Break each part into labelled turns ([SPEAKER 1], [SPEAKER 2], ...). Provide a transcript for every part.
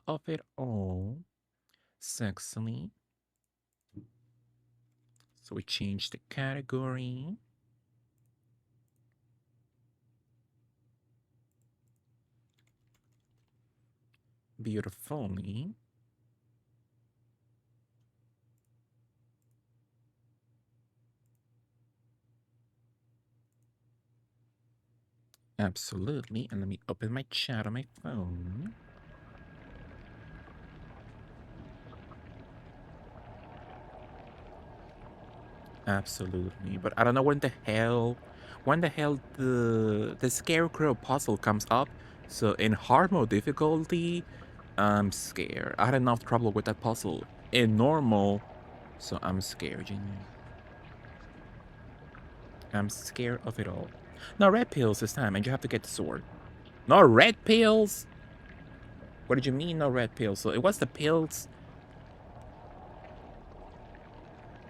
[SPEAKER 1] of it all sexily. So we change the category. Beautifully. Absolutely. And let me open my chat on my phone. Absolutely. But I don't know when the hell the scarecrow puzzle comes up. So in hard mode difficulty, I'm scared. I had enough trouble with that puzzle in normal, so I'm scared, you know. I'm scared of it all. No red pills this time, and you have to get the sword. No red pills? What did you mean, no red pills? So it was the pills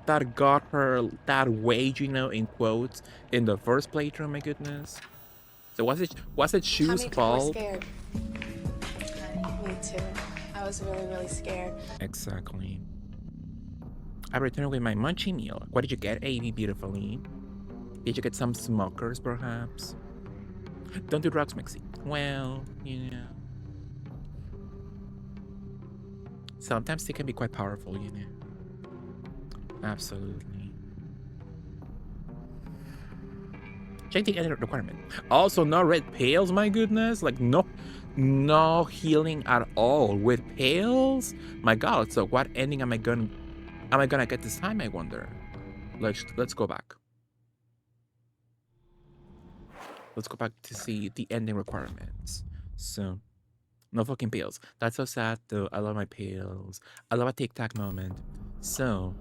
[SPEAKER 1] that got her that wage, you know, in quotes, in the first playthrough, my goodness. So was it
[SPEAKER 2] How
[SPEAKER 1] Shu's
[SPEAKER 2] many people were
[SPEAKER 1] fault?
[SPEAKER 2] scared? Me too. I was really, really scared.
[SPEAKER 1] Exactly. I returned with my munchy meal. What did you get, Amy, beautifully? Did you get some smokers, perhaps? Don't do drugs, Mixie. Well, you know. Sometimes they can be quite powerful, you know. Absolutely. Check the edit requirement. Also, no red pills, my goodness. Like, no healing at all with pills? My god, so what ending am I gonna get this time, I wonder? Let's go back. Let's go back to see the ending requirements. So, no fucking pills. That's so sad, though. I love my pills. I love a tic-tac moment. So,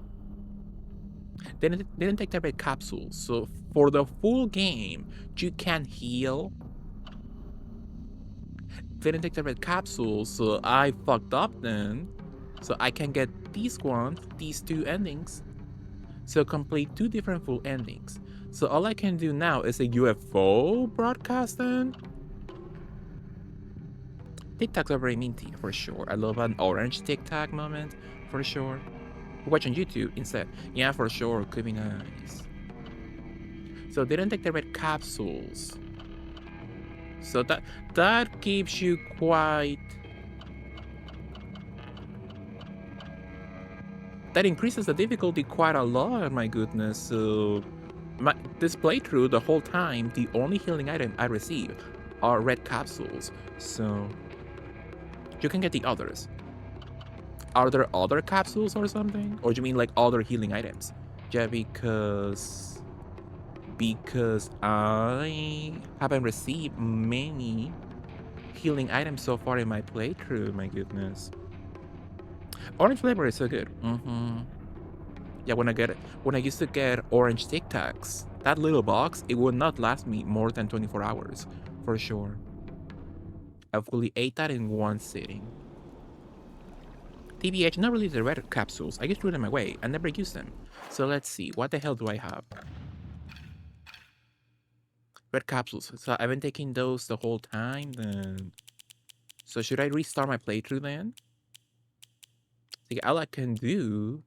[SPEAKER 1] they didn't take the red capsules. So, for the full game, you can heal. They didn't take the red capsules, so I fucked up then. So, I can get these two endings. So, complete two different full endings. So, all I can do now is a UFO broadcast then. TikToks are very minty, for sure. I love an orange TikTok moment, for sure. Watch on YouTube instead. Yeah, for sure, could be nice. So they didn't take the red capsules. So that gives you quite... That increases the difficulty quite a lot, my goodness. So this playthrough, the whole time, the only healing item I receive are red capsules. So you can get the others. Are there other capsules or something? Or do you mean like other healing items? Yeah, because I haven't received many healing items so far in my playthrough, my goodness. Orange flavor is so good. Yeah, when I used to get orange Tic Tacs, that little box, it would not last me more than 24 hours, for sure. I fully ate that in one sitting. TBH, not really the red capsules. I just threw them away. I never used them. So let's see. What the hell do I have? Red capsules. So I've been taking those the whole time then. So should I restart my playthrough then? See, all I could do,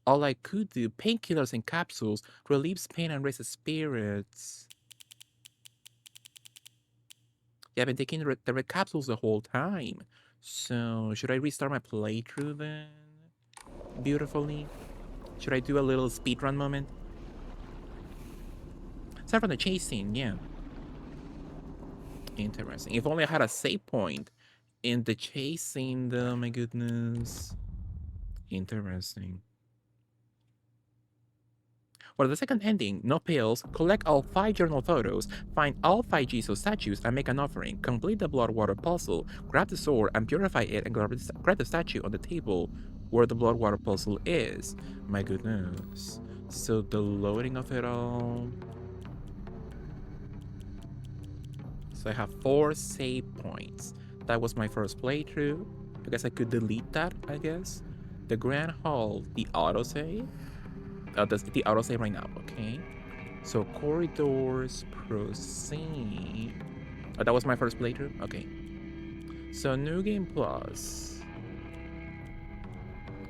[SPEAKER 1] painkillers and capsules, relieves pain and raises spirits. Yeah, I've been taking the red capsules the whole time. So should I restart my playthrough then? Beautifully. Should I do a little speedrun moment? Aside from the chasing, yeah. Interesting. If only I had a save point in the chasing though, my goodness. Interesting. For the second ending, no pills, collect all 5 journal photos, find all 5 Jesus statues and make an offering, complete the blood water puzzle, grab the sword and purify it and grab the statue on the table where the blood water puzzle is. My goodness. So the loading of it all... So I have 4 save points. That was my first playthrough. I guess I could delete that, I guess. The Grand Hall, the autosave. The autosave right now, okay? So corridors, proceed. Oh, that was my first playthrough? Okay. So New Game Plus.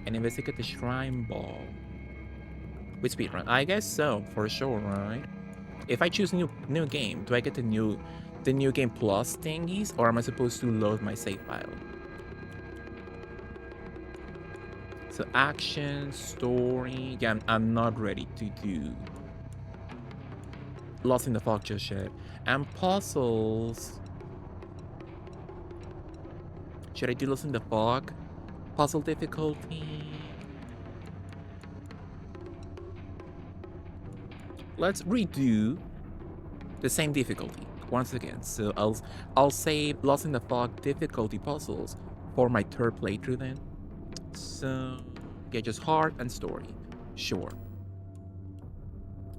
[SPEAKER 1] And investigate the Shrine Ball. With speedrun. I guess so, for sure, right? If I choose new game, do I get the new game plus thingies, or am I supposed to load my save file? So action, story. Yeah, I'm not ready to do Lost in the Fog just yet. And puzzles. Should I do Lost in the Fog? Puzzle difficulty. Let's redo the same difficulty once again. So I'll save Lost in the Fog difficulty puzzles for my third playthrough then. So yeah, just hard and story. Sure.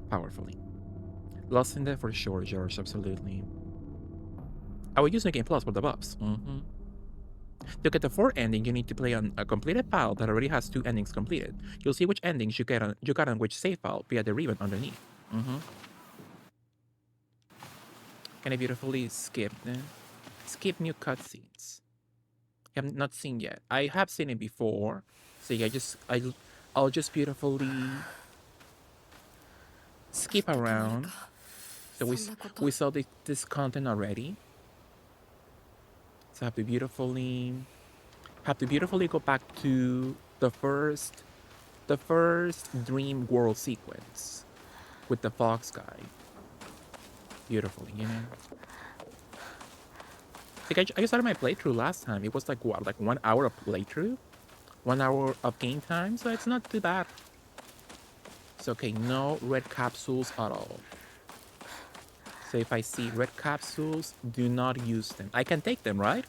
[SPEAKER 1] Powerfully. Lost in there for sure, George, absolutely. I will use New Game Plus for the buffs. To get the fourth ending, you need to play on a completed file that already has 2 endings completed. You'll see which endings you got on which save file via the ribbon underneath. Can I beautifully skip then? Skip new cutscenes. I have not seen yet. I have seen it before, so yeah, I'll just beautifully skip around. So we saw this content already. So I have to beautifully go back to the first dream world sequence with the fox guy. Beautifully, you know. Like I started my playthrough last time. It was like what, like 1 hour of playthrough, 1 hour of game time. So it's not too bad. So okay, no red capsules at all. So if I see red capsules, do not use them. I can take them, right?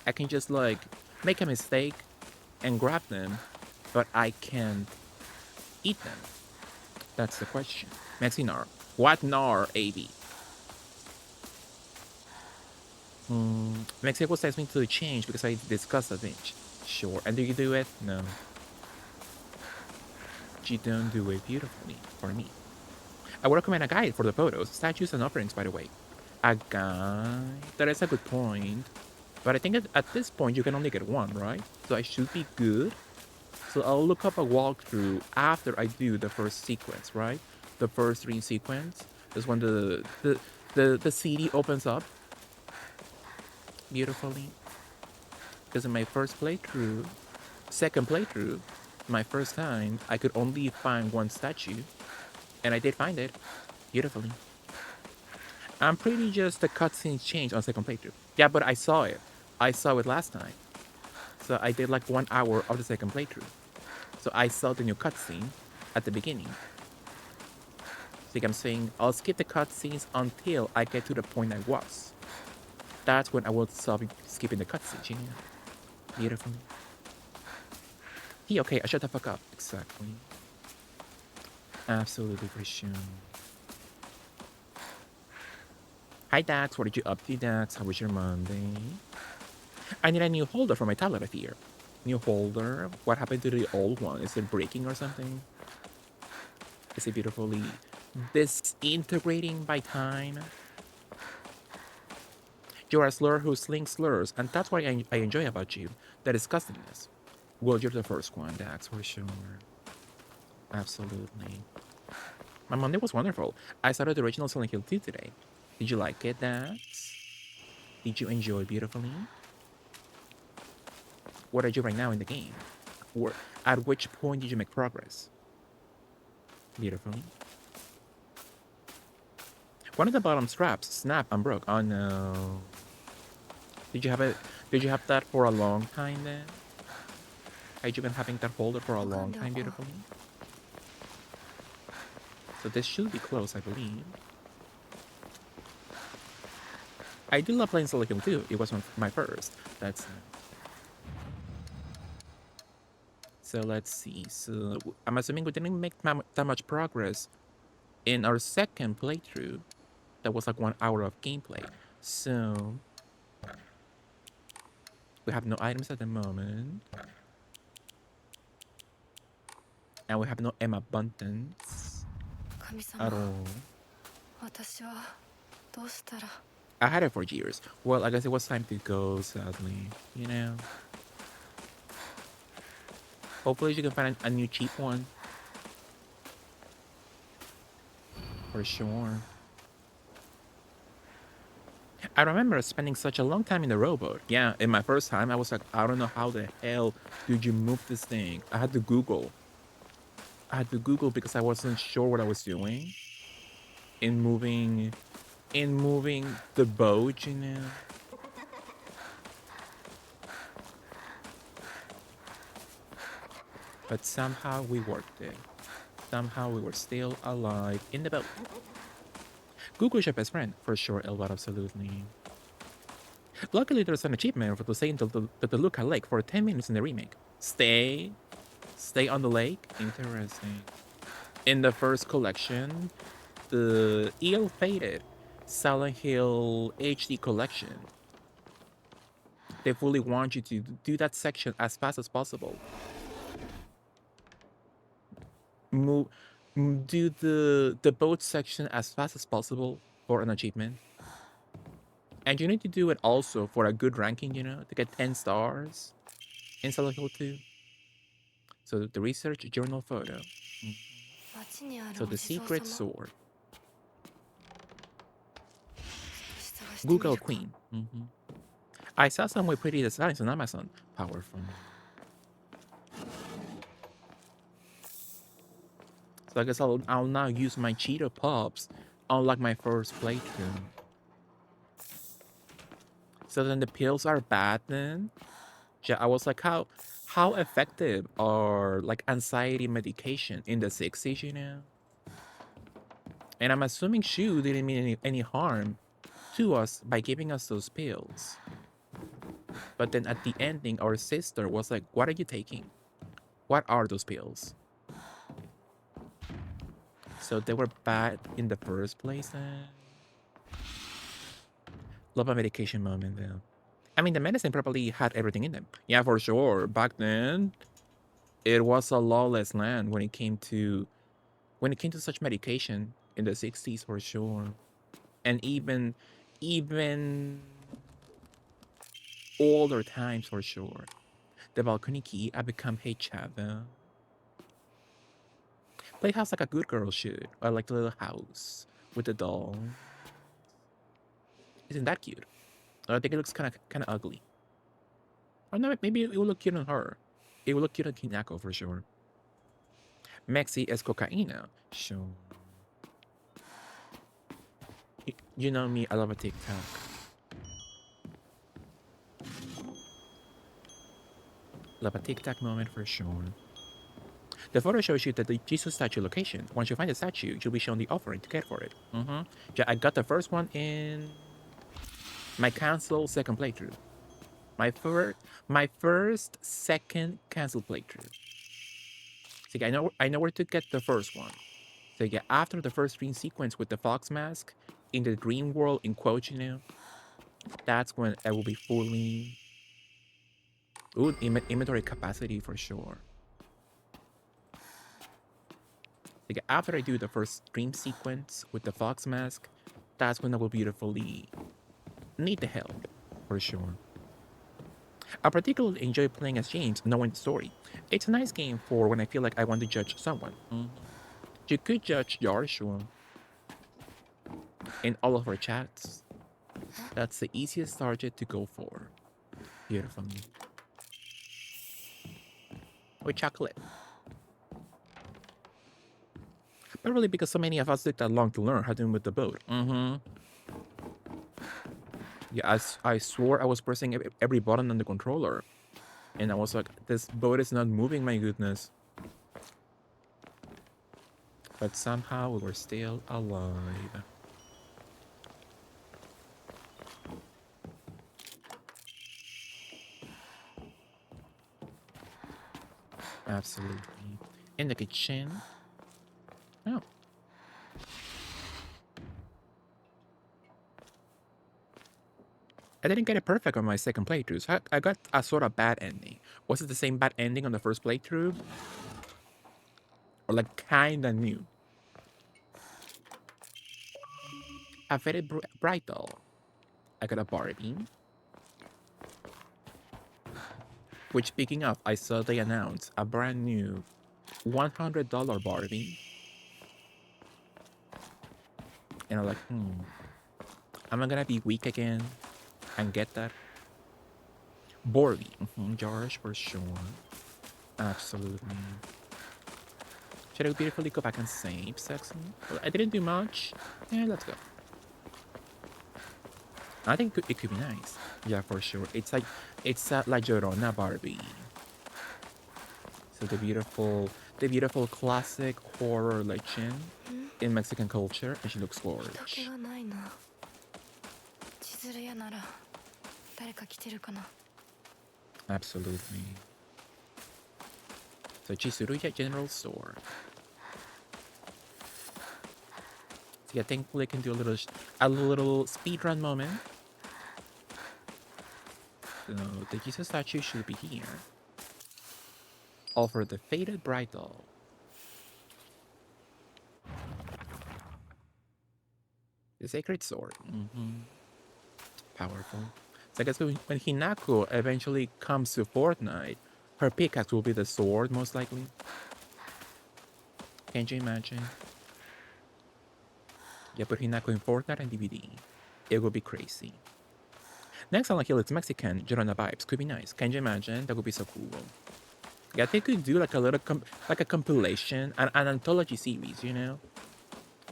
[SPEAKER 1] I can just like make a mistake and grab them, but I can't eat them. That's the question. Mexinar. What nar, AB? Mexico says me to change because I discussed a binge. Sure. And do you do it? No. You don't do it beautifully for me. I would recommend a guide for the photos, statues, and offerings, by the way. A guide? That is a good point. But I think at this point you can only get one, right? So I should be good. So I'll look up a walkthrough after I do the first sequence, right? The first dream sequence is when the CD opens up beautifully. Because in my second playthrough, my first time, I could only find one statue, and I did find it beautifully. I'm pretty just the cutscenes changed on second playthrough. Yeah, but I saw it. I saw it last time. So I did like 1 hour of the second playthrough. So I saw the new cutscene at the beginning. So like I'm saying, I'll skip the cutscenes until I get to the point I was. That's when I will stop skipping the cutscenes, you know? Beautifully. Okay, I shut the fuck up. Exactly. Absolutely for sure. Hi Dax, what are you up to, Dax? How was your Monday? I need a new holder for my tablet, I fear. New holder? What happened to the old one? Is it breaking or something? Is it beautifully disintegrating by time? You're a slur who slings slurs, and that's what I enjoy about you, the disgustingness. Well, you're the first one, Dax, for sure. Absolutely. My Monday was wonderful. I started the original Silent Hill 2 today. Did you like it, Dax? Did you enjoy beautifully? What are you right now in the game? Or at which point did you make progress? Beautifully. One of the bottom straps snapped and broke. Oh no. Did you have it? Did you have that for a long time then? Have you been having that holder for a long time, beautifully? So this should be close, I believe. I do love playing Silent Hill 2. It was my first. That's so let's see. So I'm assuming we didn't make that much progress in our second playthrough. That was like 1 hour of gameplay. So we have no items at the moment. And we have no M abundance at all.
[SPEAKER 2] 私はどうしたら
[SPEAKER 1] I had it for years. Well, I guess it was time to go, sadly. You know? Hopefully you can find a new cheap one. For sure. I remember spending such a long time in the rowboat. Yeah, in my first time, I was like, I don't know how the hell did you move this thing? I had to Google. I had to Google because I wasn't sure what I was doing in moving the boat, you know. But somehow we worked it. Somehow we were still alive in the boat. Google is your best friend, for sure, Elvar, absolutely. Luckily, there's an achievement for to stay into the Luca Lake for 10 minutes in the remake. Stay on the lake? Interesting. In the first collection, the ill-fated Silent Hill HD collection, they fully want you to do that section as fast as possible. Move, do the boat section as fast as possible for an achievement. And you need to do it also for a good ranking, you know, to get 10 stars in Silent Hill 2. So the research journal photo. So the secret sword. Google Queen. I saw some with pretty designs on Amazon. Powerful. So I guess I'll now use my Cheeto Pops unlike my first playthrough. So then the pills are bad then? Yeah, I was like, how effective are like anxiety medication in the 60s, you know? And I'm assuming Shu didn't mean any harm to us by giving us those pills. But then at the ending, our sister was like, what are you taking? What are those pills? So they were bad in the first place. Love a medication moment though. I mean, the medicine probably had everything in them. Yeah, for sure. Back then, it was a lawless land when it came to such medication in the 60s for sure. And even older times for sure. The balcony key, I become hey chava. Playhouse like a good girl should. I like the little house with the doll. Isn't that cute? I think it looks kind of ugly. Or no, maybe it will look cute on her. It will look cute on Kinako for sure. Mexi es cocaína. Sure. You know me, I love a TikTok. Love a TikTok moment for sure. The photo shows you that the Jesus statue location. Once you find the statue, you'll be shown the offering to get for it. Yeah, I got the first one in my cancel second playthrough. My first second cancel playthrough. So yeah, I know where to get the first one. So yeah, after the first dream sequence with the fox mask in the dream world in quotes, you know, that's when I will be fully inventory capacity for sure. Like after I do the first dream sequence with the fox mask, that's when I will beautifully need the help for sure. I particularly enjoy playing as James, knowing the story. It's a nice game for when I feel like I want to judge someone. You could judge Joshua in all of our chats. That's the easiest target to go for. Beautiful. With chocolate. But really because so many of us took that long to learn how to move the boat. Yeah, I swore I was pressing every button on the controller. And I was like, this boat is not moving, my goodness. But somehow we were still alive. Absolutely. In the kitchen. Oh. I didn't get it perfect on my second playthrough, so I got a sort of bad ending. Was it the same bad ending on the first playthrough? Or like kinda new? A very bright doll. I got a Barbie. Which, speaking of, I saw they announced a brand new $100 Barbie. And I'm like, am I gonna be weak again and get that? Barbie. George, for sure. Absolutely. Should I beautifully go back and save sexy? Well, I didn't do much. Yeah, let's go. I think it could be nice. Yeah, for sure. It's like, it's a La Llorona Barbie. So the beautiful classic horror legend in Mexican culture, and she looks gorgeous. Absolutely. So Chisuruya General Store. So yeah, thankfully I can do a little speedrun moment. So the Jesus statue should be here. All for the faded bridal. The sacred sword. Powerful. So I guess when Hinako eventually comes to Fortnite, her pickaxe will be the sword, most likely. Can't you imagine? Yeah, put Hinako in Fortnite and DVD. It would be crazy. Next on the hill, it's Mexican Girona vibes. Could be nice. Can you imagine? That would be so cool. Yeah, they could do like a little like a compilation, an anthology series, you know,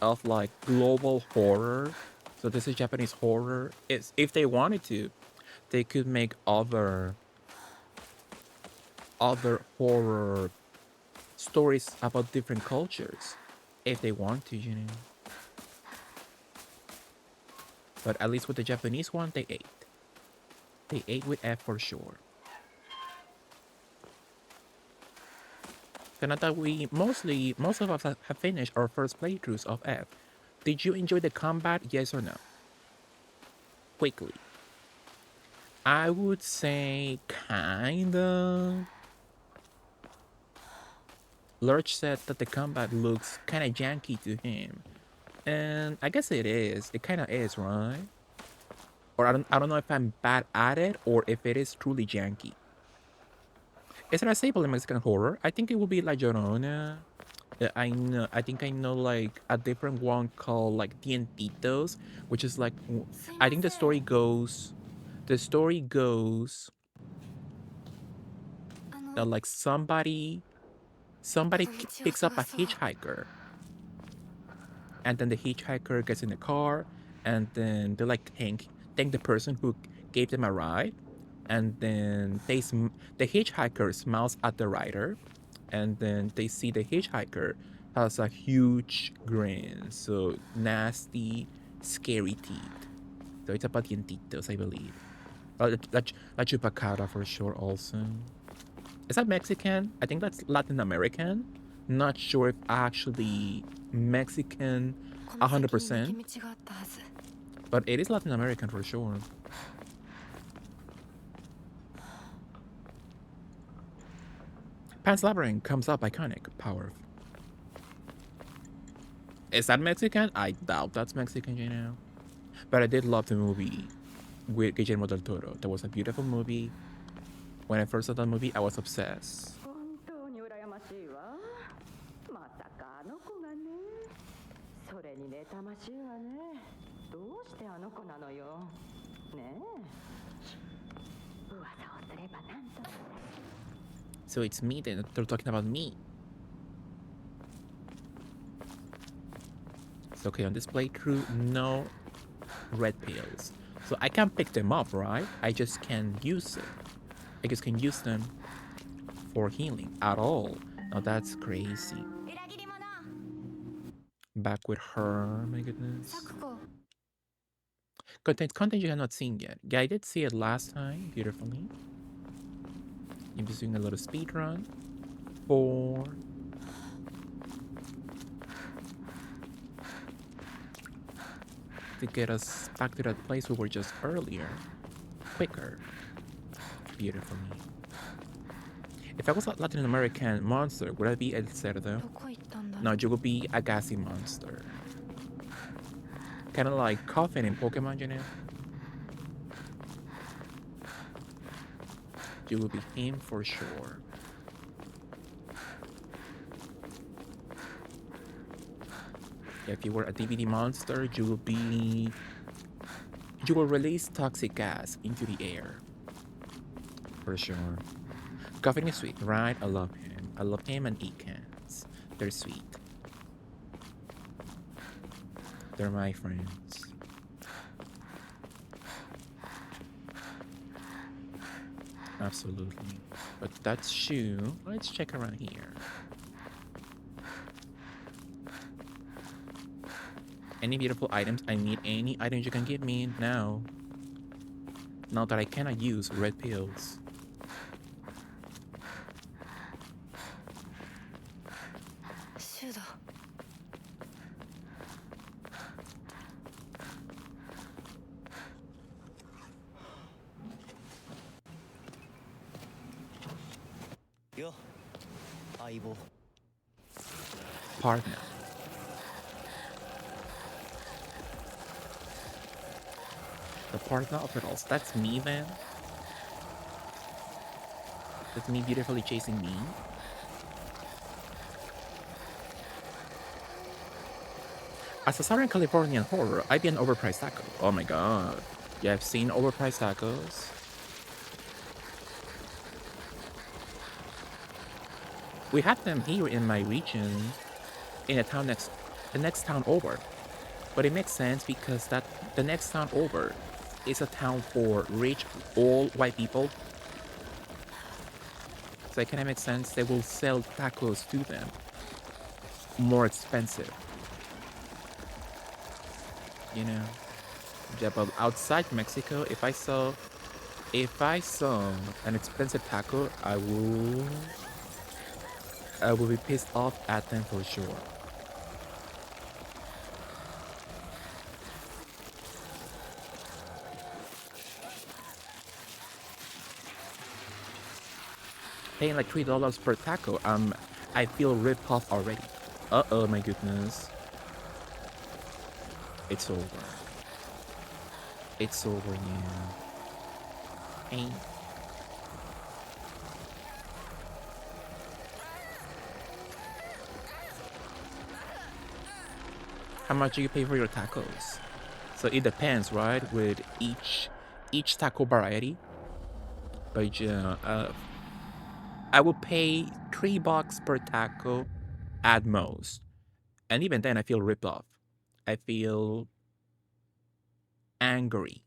[SPEAKER 1] of like global horror. So this is Japanese horror. It's, if they wanted to, they could make other horror stories about different cultures, if they want to, you know. But at least with the Japanese one, they ate. They ate with F for sure. So now that most of us have finished our first playthroughs of F, did you enjoy the combat, yes or no? Quickly. I would say kinda. Lurch said that the combat looks kinda janky to him. And I guess it is. It kinda is, right? Or I don't know if I'm bad at it or if it is truly janky. Is it a staple in Mexican horror? I think it would be La Llorona. I think I know like a different one called like Dientitos, which is like, I think the story goes that like somebody picks up a hitchhiker, and then the hitchhiker gets in the car, and then they like thank the person who gave them a ride, and then the hitchhiker smiles at the rider, and then they see the hitchhiker has a huge grin, so nasty, scary teeth. So it's about dientitos, I believe. La Chupacabra for sure also. Is that Mexican? I think that's Latin American. Not sure if actually Mexican 100%, but it is Latin American for sure. Pan's Labyrinth comes up iconic. Power. Is that Mexican? I doubt that's Mexican, you know. But I did love the movie with Guillermo del Toro. That was a beautiful movie. When I first saw that movie, I was obsessed. So it's me, then they're talking about me. So okay, on this playthrough, no red pills. So I can't pick them up, right? I just can't use it. I just can use them for healing at all. Now that's crazy. Back with her, my goodness. Content you have not seen yet. Yeah, I did see it last time, beautifully. I'm just doing a little speed run for to get us back to that place we were just earlier, quicker, beautifully. If I was a Latin American monster, would I be El Cerdo? No, you would be a gassy monster. Kind of like Coffin in Pokemon, you know? You will be him for sure. If you were a DVD monster, you will release toxic gas into the air. For sure. Coffee is sweet, right? I love him. I love him and Ecans. They're sweet. They're my friends. Absolutely. But that's shoe. Let's check around here. Any beautiful items? I need any items you can give me now. Now that I cannot use red pills. Partner. The partner of it all. That's me then? That's me beautifully chasing me? As a Southern Californian horror, I'd be an overpriced taco. Oh my god. You have seen overpriced tacos? We have them here in my region, in the next town over. But it makes sense because the next town over is a town for rich, old white people. So it kind of makes sense they will sell tacos to them more expensive. You know? Yeah, but outside Mexico, if I saw an expensive taco, I will be pissed off at them for sure. Paying like $3 per taco, I feel ripped off already. Uh-oh, my goodness. It's over. It's over now. Hey. How much do you pay for your tacos? So it depends, right? With each taco variety. But I will pay $3 per taco at most. And even then I feel ripped off. I feel angry.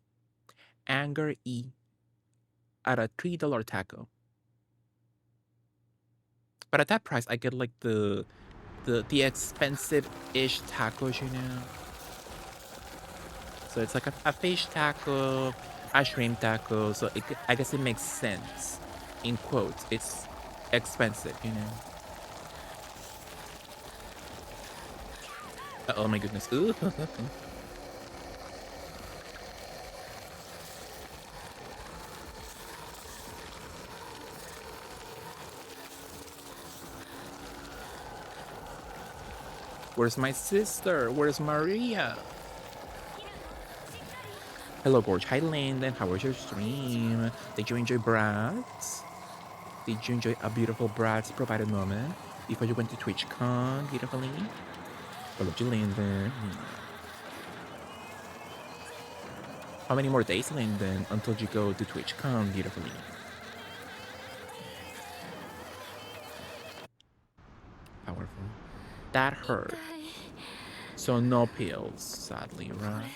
[SPEAKER 1] Angry at a $3 taco. But at that price I get like the expensive-ish tacos, you know? So it's like a fish taco, a shrimp taco, so I guess it makes sense. In quotes, it's expensive, you know? Oh my goodness. Ooh. Where's my sister? Where's Maria? Hello, Gorge. Hi, Landon. How was your stream? Did you enjoy Bratz? Did you enjoy a beautiful Bratz provided moment before you went to TwitchCon beautifully? I love you, Landon. How many more days, Landon, until you go to TwitchCon beautifully? Powerful. That hurt. So no pills, sadly, right?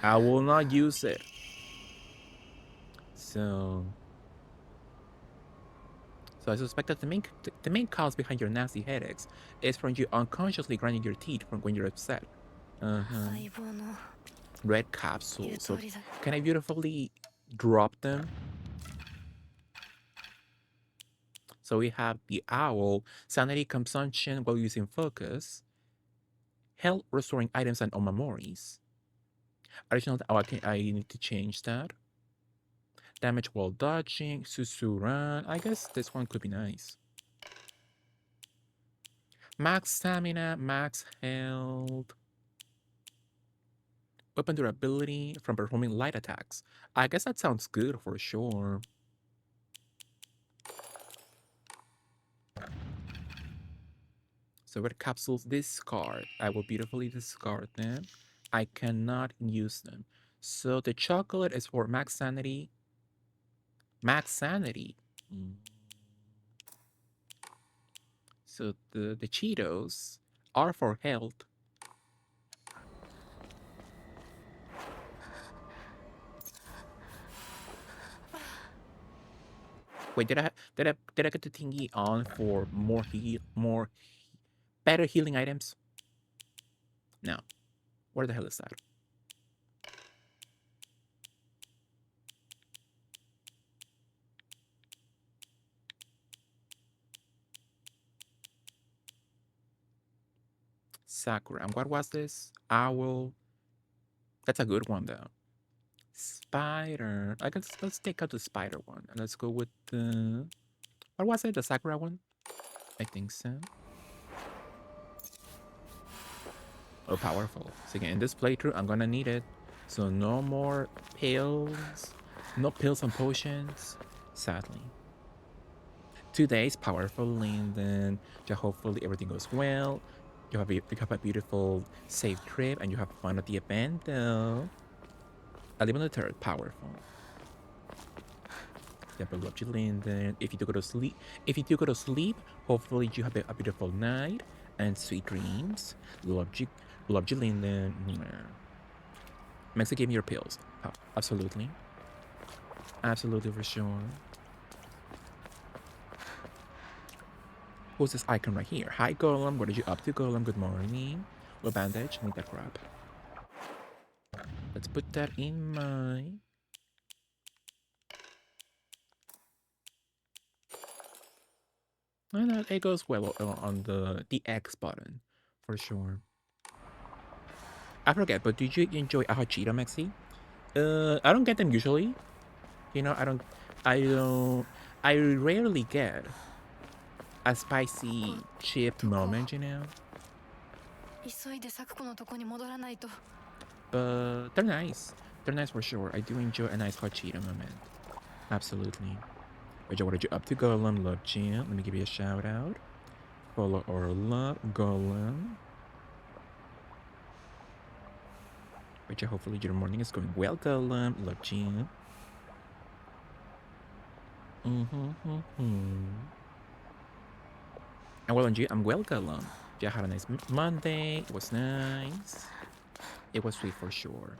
[SPEAKER 1] I will not use it. So I suspect that the main cause behind your nasty headaches is from you unconsciously grinding your teeth from when you're upset. Red capsules. So can I beautifully drop them? So we have the owl, sanity consumption while using focus, health restoring items and omamoris. Additional, I need to change that. Damage while dodging, Susuran. I guess this one could be nice. Max stamina, max health. Weapon durability from performing light attacks. I guess that sounds good for sure. So red capsules discard. I will beautifully discard them. I cannot use them. So the chocolate is for max sanity. Max sanity. Mm. So the Cheetos are for health. Wait, did I get the thingy on for more better healing items? No. Where the hell is that? Sakura. And what was this? Owl. That's a good one though. Spider. I guess let's take out the spider one and let's go with the what was it? The Sakura one? I think so. Oh, powerful. So again, in this playthrough, I'm gonna need it. So no more pills. No pills and potions. Sadly. 2 days, powerful, and then yeah, hopefully everything goes well. You have a beautiful, safe trip, and you have fun at the event, though. I live on the third, powerful. Yeah, but love you, Linden. If you do go to sleep, hopefully you have a beautiful night and sweet dreams. Love you, Linden. Mexico, give me your pills. Oh, absolutely, absolutely for sure. Who's this icon right here? Hi, Golem. What are you up to, Golem? Good morning. What bandage? Need that crap. Let's put that in my. And it goes well on the X button, for sure. I forget, but did you enjoy Aja Cheetah, Maxi? I don't get them usually. You know, I rarely get a spicy chip moment, you know? But they're nice. They're nice for sure. I do enjoy a nice hot Cheetah moment. Absolutely. What are you up to, Golem? Love you. Let me give you a shout out. Follow or love Golem. Which hopefully your morning is going well, Golem. Love you. And well, and I'm well, Golem. You had a nice Monday. It was nice. It was sweet for sure.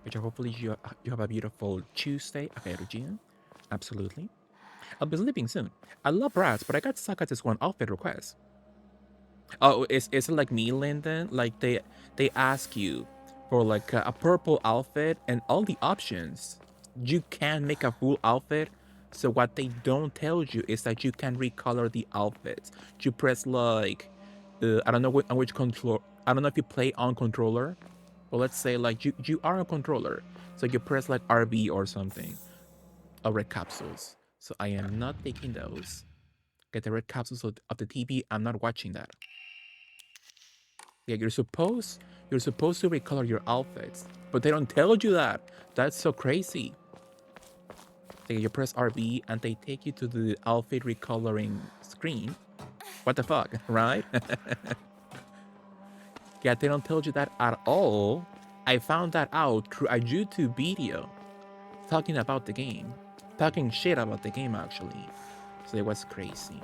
[SPEAKER 1] Which hopefully you have a beautiful Tuesday ahead of you. Absolutely. I'll be sleeping soon. I love rats, but I got stuck at this one outfit request. Oh, is it like me, Lyndon? Like they ask you for like a purple outfit and all the options. You can make a full outfit. So what they don't tell you is that you can recolor the outfits. You press like, I don't know on which control. I don't know if you play on controller, but let's say like you are a controller. So you press like RB or something. Or red capsules. So I am not taking those. Get the red capsules of the TV. I'm not watching that. Yeah, you're supposed to recolor your outfits, but they don't tell you that. That's so crazy. Like you press RB and they take you to the outfit recoloring screen. What the fuck, right? Yeah, they don't tell you that at all. I found that out through a YouTube video talking about the game. Talking shit about the game, actually. So it was crazy.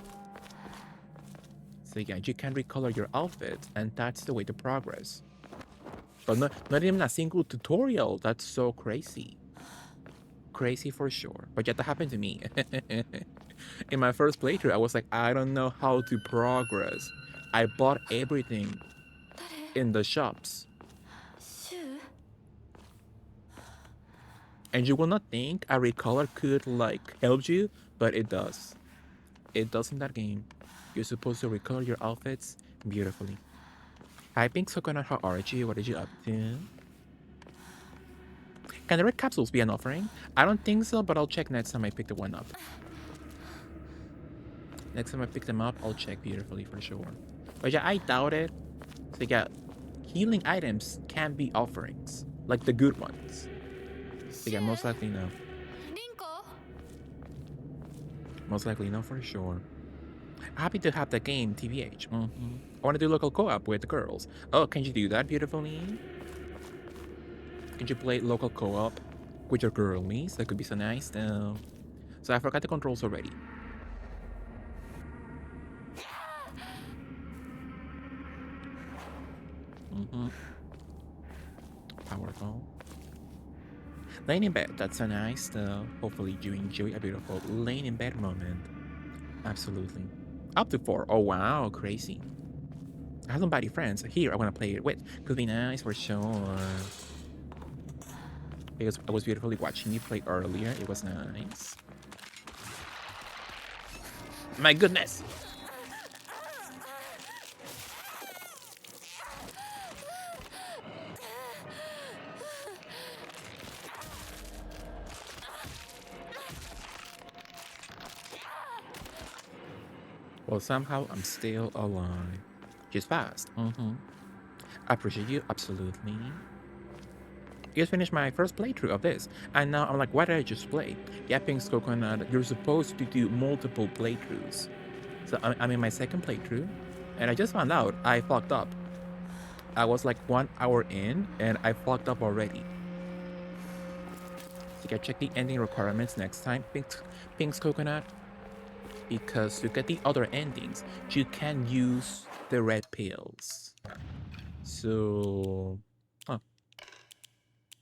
[SPEAKER 1] So yeah, you can recolor your outfit, and that's the way to progress. But not even a single tutorial. That's so crazy. Crazy for sure. But yet that happened to me. In my first playthrough, I was like, I don't know how to progress. I bought everything in the shops. And you will not think a recolor could like help you, but it does. It does in that game. You're supposed to recolor your outfits beautifully. Hi, Pink Coconut, how are you? What are you up to? Can the red capsules be an offering? I don't think so, but I'll check next time I pick the one up. Next time I pick them up, I'll check beautifully for sure. But yeah, I doubt it. So yeah, healing items can be offerings. Like the good ones. Yeah, most likely no. Most likely no for sure. Happy to have the game, TBH. I want to do local co-op with the girls. Oh, can you do that beautifully? Can you play local co-op with your girlies? That could be so nice though. So I forgot the controls already. Powerful. Laying in bed, that's so nice though. Hopefully you enjoy a beautiful laying in bed moment. Absolutely. Up to 4. Oh wow, crazy. I have somebody friends here I want to play it with. Could be nice for sure. Because I was beautifully watching you play earlier. It was nice. My goodness! Well, somehow I'm still alive. Just fast. I appreciate you, absolutely. Just finished my first playthrough of this, and now I'm like, why did I just play? Yeah, Pink's Coconut, you're supposed to do multiple playthroughs. So I'm in my second playthrough, and I just found out I fucked up. I was like 1 hour in, and I fucked up already. So you can check the ending requirements next time, Pink's Coconut. Because to get the other endings, you can use the red pills. So, oh,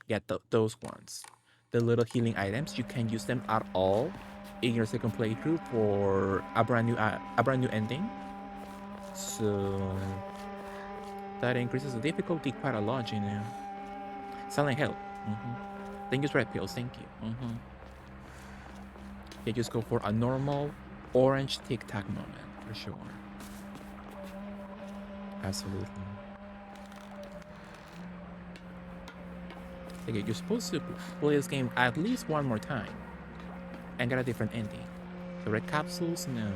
[SPEAKER 1] get those ones. The little healing items, you can use them at all in your second playthrough for a brand new ending. So that increases the difficulty quite a lot, you know. Silent Hill. Then use red pills. Thank you. Yeah, just go for a normal orange tic tac moment for sure. Absolutely. Okay, you're supposed to play this game at least one more time and get a different ending. The red capsules, no.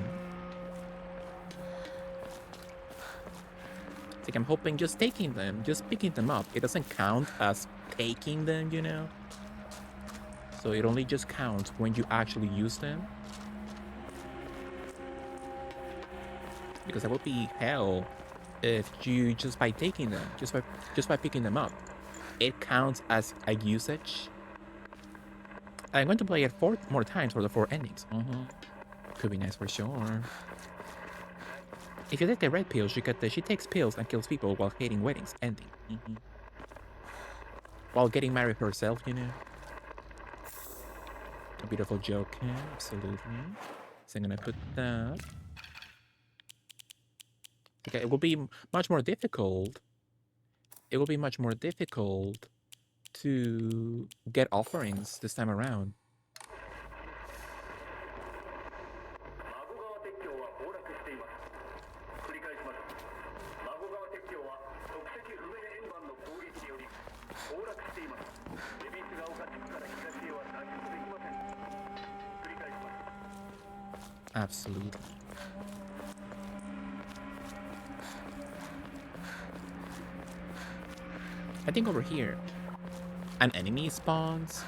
[SPEAKER 1] It's like I'm hoping just taking them, just picking them up, it doesn't count as taking them, you know? So it only just counts when you actually use them. Because that would be hell if you just by taking them, just by picking them up, it counts as a usage. I'm going to play it 4 more times for the 4 endings. Could be nice for sure. If you take the red pills, you get the she takes pills and kills people while hating weddings ending. While getting married herself, you know. A beautiful joke, yeah, absolutely. So I'm gonna put that. Okay, it will be much more difficult. It will be much more difficult to get offerings this time around. Absolutely. I think over here, an enemy spawns,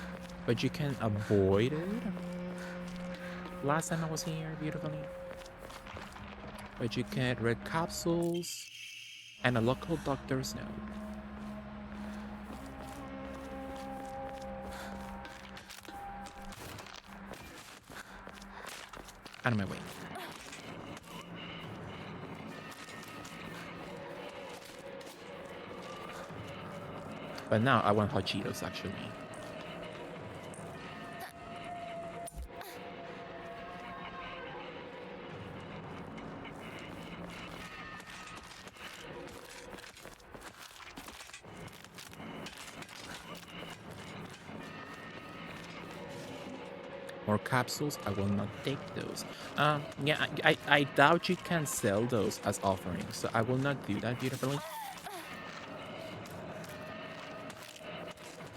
[SPEAKER 1] but you can avoid it. Last time I was here, beautifully. But you get red capsules and a local doctor's note. Out of my way. But now I want hot Cheetos, actually. More capsules, I will not take those. Yeah, I doubt you can sell those as offerings, so I will not do that beautifully.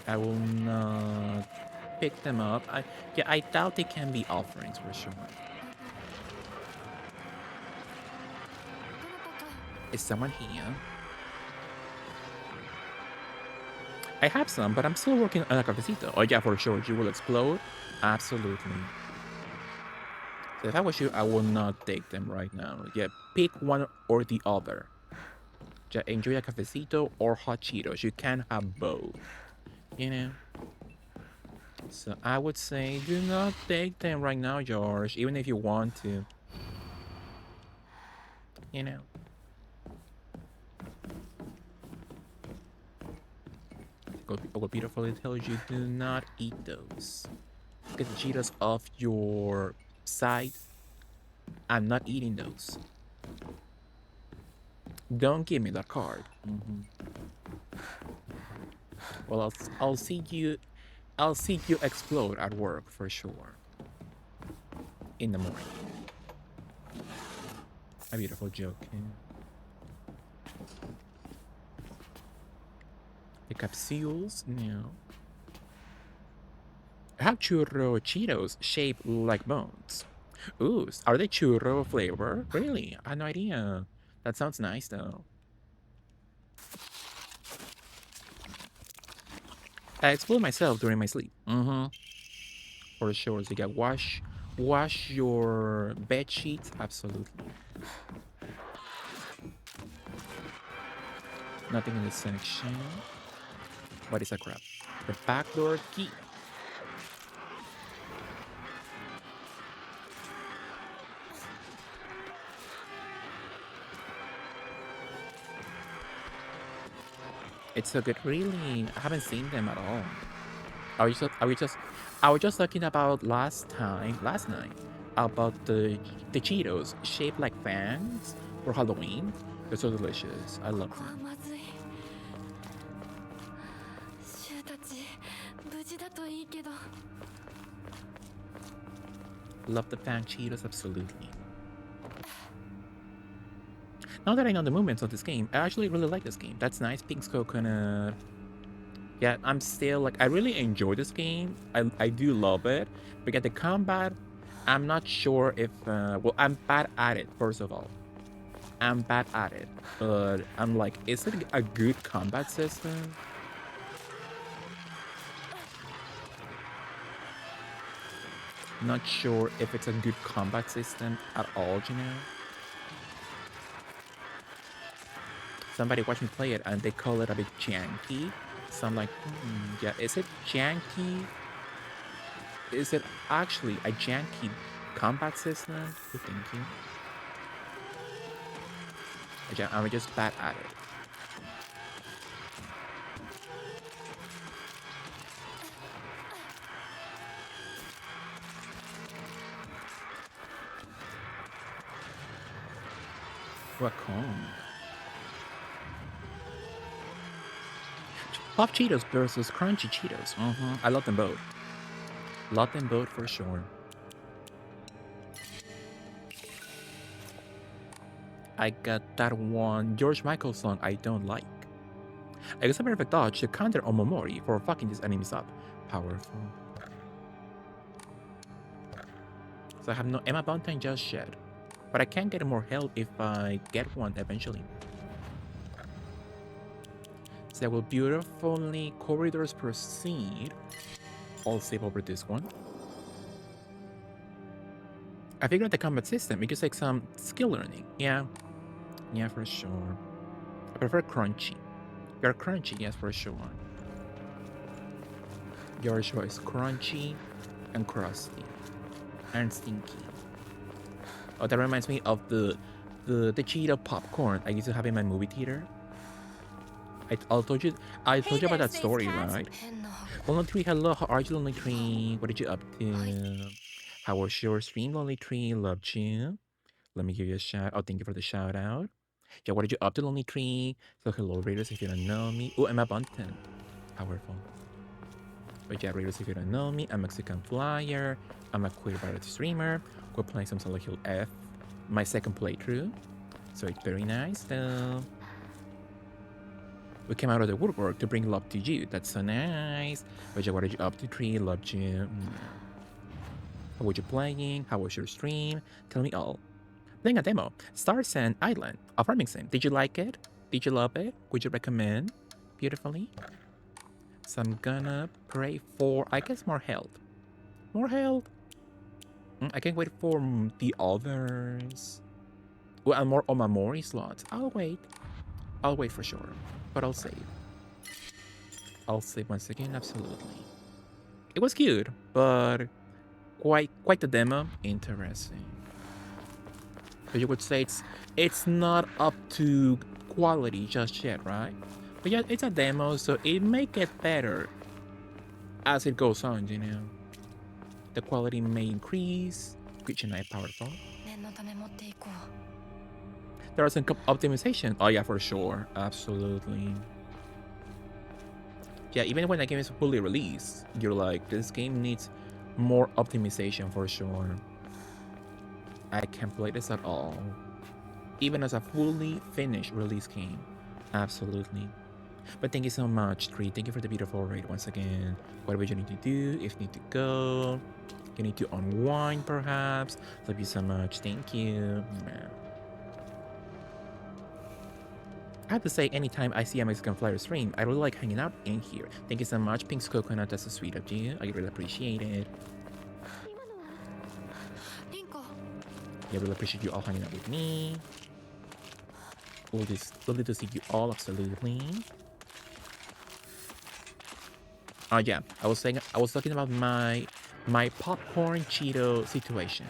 [SPEAKER 1] I will not pick them up. I doubt they can be offerings for sure. Is someone here? I have some, but I'm still working on a cafecito. Oh yeah, for sure, you will explode. Absolutely. So if I was you, I will not take them right now. Yeah, pick one or the other. Just enjoy a cafecito or hot Cheetos. You can't have both. You know? So I would say do not take them right now, George, even if you want to. You know? I will beautifully tell you do not eat those. Get the Cheetos off your side. I'm not eating those. Don't give me that card. Well, I'll see you. I'll see you explode at work for sure. In the morning. A beautiful joke. The capsules, no. I have churro Cheetos shaped like bones. Ooh, are they churro flavor? Really? I had no idea. That sounds nice though. I explode myself during my sleep. For sure. So you get wash your bed sheets. Absolutely. Nothing in this section. What is a crap? The backdoor key. It's so good. Really, I haven't seen them at all. I was just talking about last night, about the Cheetos shaped like fans for Halloween. They're so delicious. I love them. Love the fan Cheetos, absolutely. Now that I know the movements of this game, I actually really like this game. That's nice. Pink's coconut. Yeah, I'm still like, I really enjoy this game. I do love it. But yeah, the combat, I'm not sure if, well, I'm bad at it, first of all. I'm bad at it. But I'm like, is it a good combat system? Not sure if it's a good combat system at all, you know? Somebody watched me play it and they call it a bit janky. So I'm like, yeah, is it janky? Is it actually a janky combat system? Good thinking. I'm just bad at it. Raccoon. Pop Cheetos versus Crunchy Cheetos. I love them both. Love them both for sure. I got that one George Michael song I don't like. I guess a perfect dodge to counter Omomori for fucking these enemies up. Powerful. So I have no Emma Bunting just yet. But I can get more help if I get one eventually. So I will beautifully corridors proceed. I'll save over this one. I figured out the combat system. It just like some skill learning. Yeah, for sure. I prefer crunchy. You're crunchy, yes, for sure. Your choice, crunchy and crusty and stinky. Oh, that reminds me of the Cheeto popcorn I used to have in my movie theater. I told you about that story, right? Lonely Tree, hello, how are you, Lonely Tree? What did you up to? How was your stream, Lonely Tree? Loved you. Let me give you a shout. Oh, thank you for the shout out. Yeah, what did you up to, Lonely Tree? So hello, Raiders, if you don't know me. Oh, Emma Bunton. Powerful. But yeah, Raiders, if you don't know me, I'm Mexican Flyer. I'm a queer variety streamer. We're playing some Silent Hill F. My second playthrough. So it's very nice though. We came out of the woodwork to bring love to you. That's so nice. But yeah, what did you up to, Tree? Loved you. How were you playing? How was your stream? Tell me all. Playing a demo. Star Sand Island. A farming sim. Did you like it? Did you love it? Would you recommend? Beautifully. So I'm gonna pray for, I guess, more health. More health. I can't wait for the others. Well, and more Omamori slots. I'll wait. I'll wait for sure. But I'll save. I'll save once again, absolutely. It was cute, but quite the demo. Interesting. So you would say it's not up to quality just yet, right? But yeah, it's a demo, so it may get better as it goes on, you know. The quality may increase, which is powerful. There are some optimization. Oh yeah, for sure, absolutely. Yeah, even when a game is fully released, you're like, this game needs more optimization for sure. I can't play this at all. Even as a fully finished release game. Absolutely. But thank you so much, Tree. Thank you for the beautiful raid once again. Whatever you need to do, if you need to go, you need to unwind perhaps. Love you so much. Thank you. I have to say, anytime I see a Mexican Flyer stream, I really like hanging out in here. Thank you so much, Pink's Coconut. That's so sweet of you. I really appreciate it. I really appreciate you all hanging out with me. Lovely to see you all, absolutely. Oh yeah, I was talking about my popcorn Cheeto situation.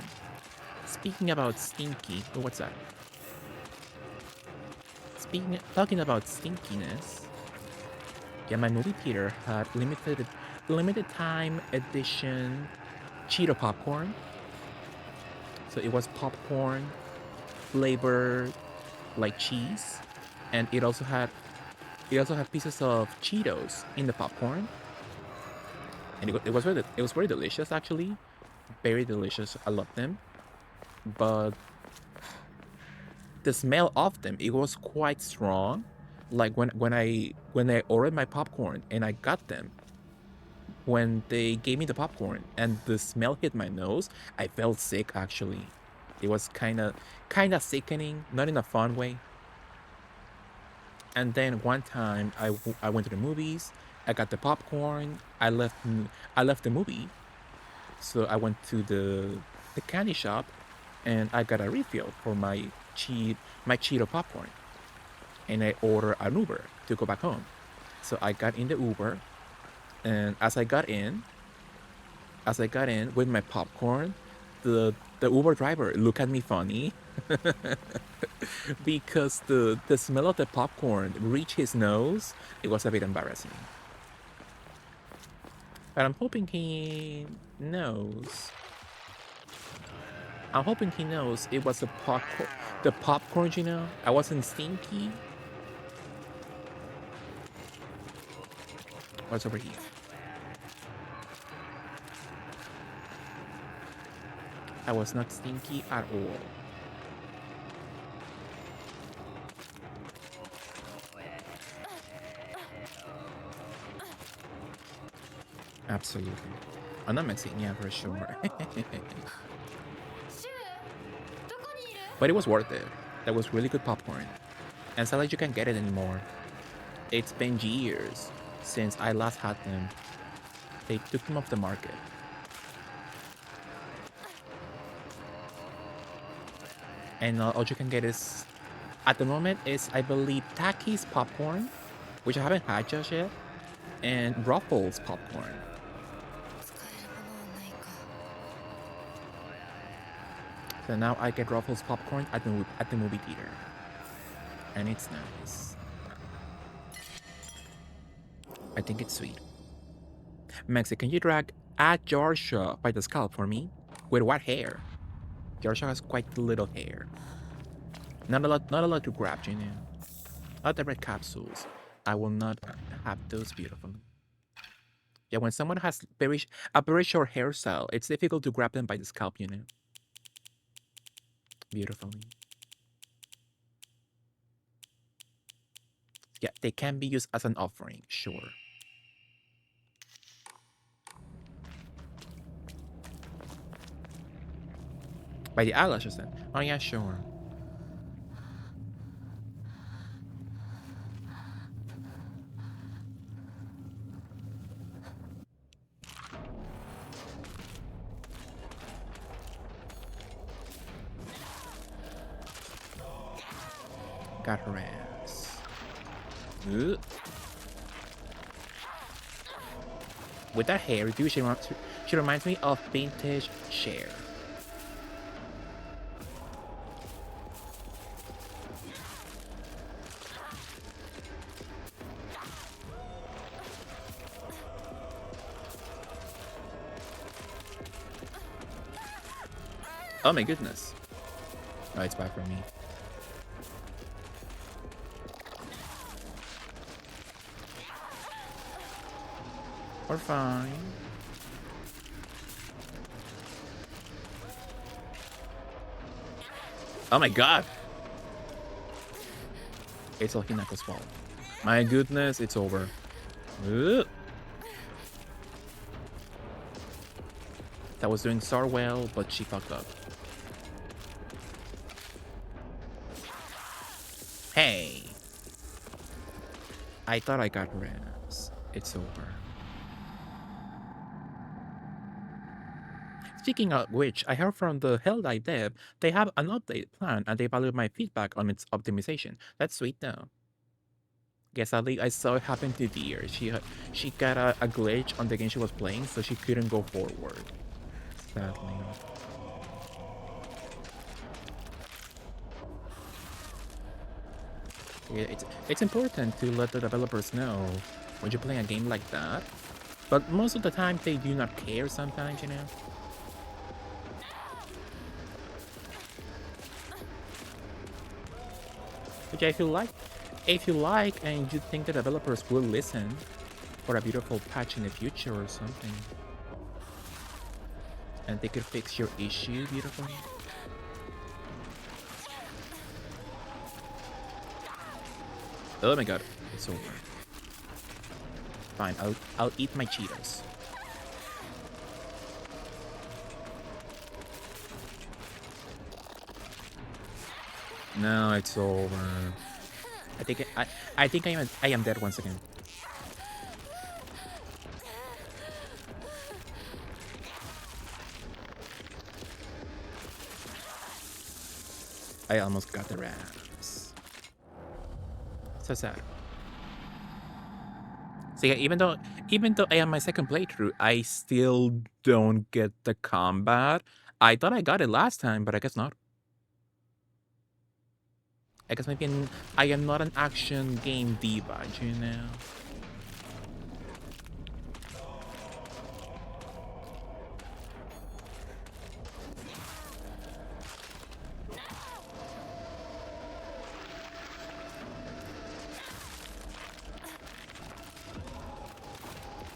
[SPEAKER 1] Speaking about stinky, oh, what's that? Talking about stinkiness. Yeah, my movie theater had limited time edition Cheeto popcorn. So it was popcorn flavored like cheese, and it also had pieces of Cheetos in the popcorn, and it was very delicious actually, very delicious. I love them, but the smell of them, it was quite strong. Like when I ordered my popcorn and I got them, when they gave me the popcorn and the smell hit my nose, I felt sick actually. It was kind of sickening, not in a fun way. And then one time I went to the movies, I got the popcorn, I left the movie. So I went to the candy shop and I got a refill for my Cheeto popcorn. And I ordered an Uber to go back home. So I got in the Uber, and as I got in with my popcorn, the Uber driver looked at me funny because the smell of the popcorn reached his nose. It was a bit embarrassing. But I'm hoping he knows. It was the popcorn, you know? I wasn't stinky. What's over here? I was not stinky at all. Absolutely. I'm not Mexican, yeah, for sure. But it was worth it. That was really good popcorn. And it's not like you can't get it anymore. It's been years since I last had them. They took them off the market. And all you can get is, at the moment, is I believe Takis popcorn, which I haven't had just yet, and Ruffles popcorn. So now I get Ruffles popcorn at the movie theater, and it's nice. I think it's sweet. Maxi, can you drag at Georgia by the scalp for me? With what hair? Georgia has quite little hair. Not a lot to grab, you know. Not the red capsules. I will not have those beautifully. Yeah, when someone has a very short hairstyle, it's difficult to grab them by the scalp, you know. Beautifully. Yeah, they can be used as an offering, sure. By the eyelashes then. Oh yeah, sure. Got her ass. Ugh. With that hairdo, she reminds me of vintage Cher. Oh my goodness. Oh, it's bad for me. We're fine. Oh my god! It's Lucky Knuckles' fault. My goodness, it's over. Ugh. That was doing so well, but she fucked up. Hey! I thought I got her ass. It's over. Speaking of which, I heard from the Helldive dev, they have an update plan and they valued my feedback on its optimization. That's sweet though. Guess sadly, I saw it happen to Deer. She got a glitch on the game she was playing, so she couldn't go forward. Sadly. Yeah, it's important to let the developers know when you're playing a game like that. But most of the time, they do not care sometimes, you know? Which if you like and you think the developers will listen for a beautiful patch in the future or something, and they could fix your issue beautifully. Oh my god, it's over. Fine, I'll eat my Cheetos. No, it's over. I think I am dead once again. I almost got the rats. So sad. So yeah, even though I am my second playthrough, I still don't get the combat. I thought I got it last time, but I guess not. I guess maybe I am not an action game diva, you know?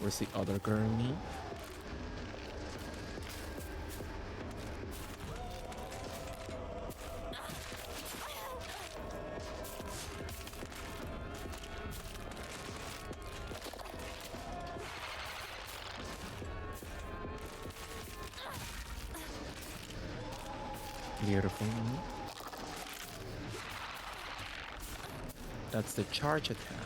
[SPEAKER 1] Where's the other girlie? Beautiful. That's the charge attack.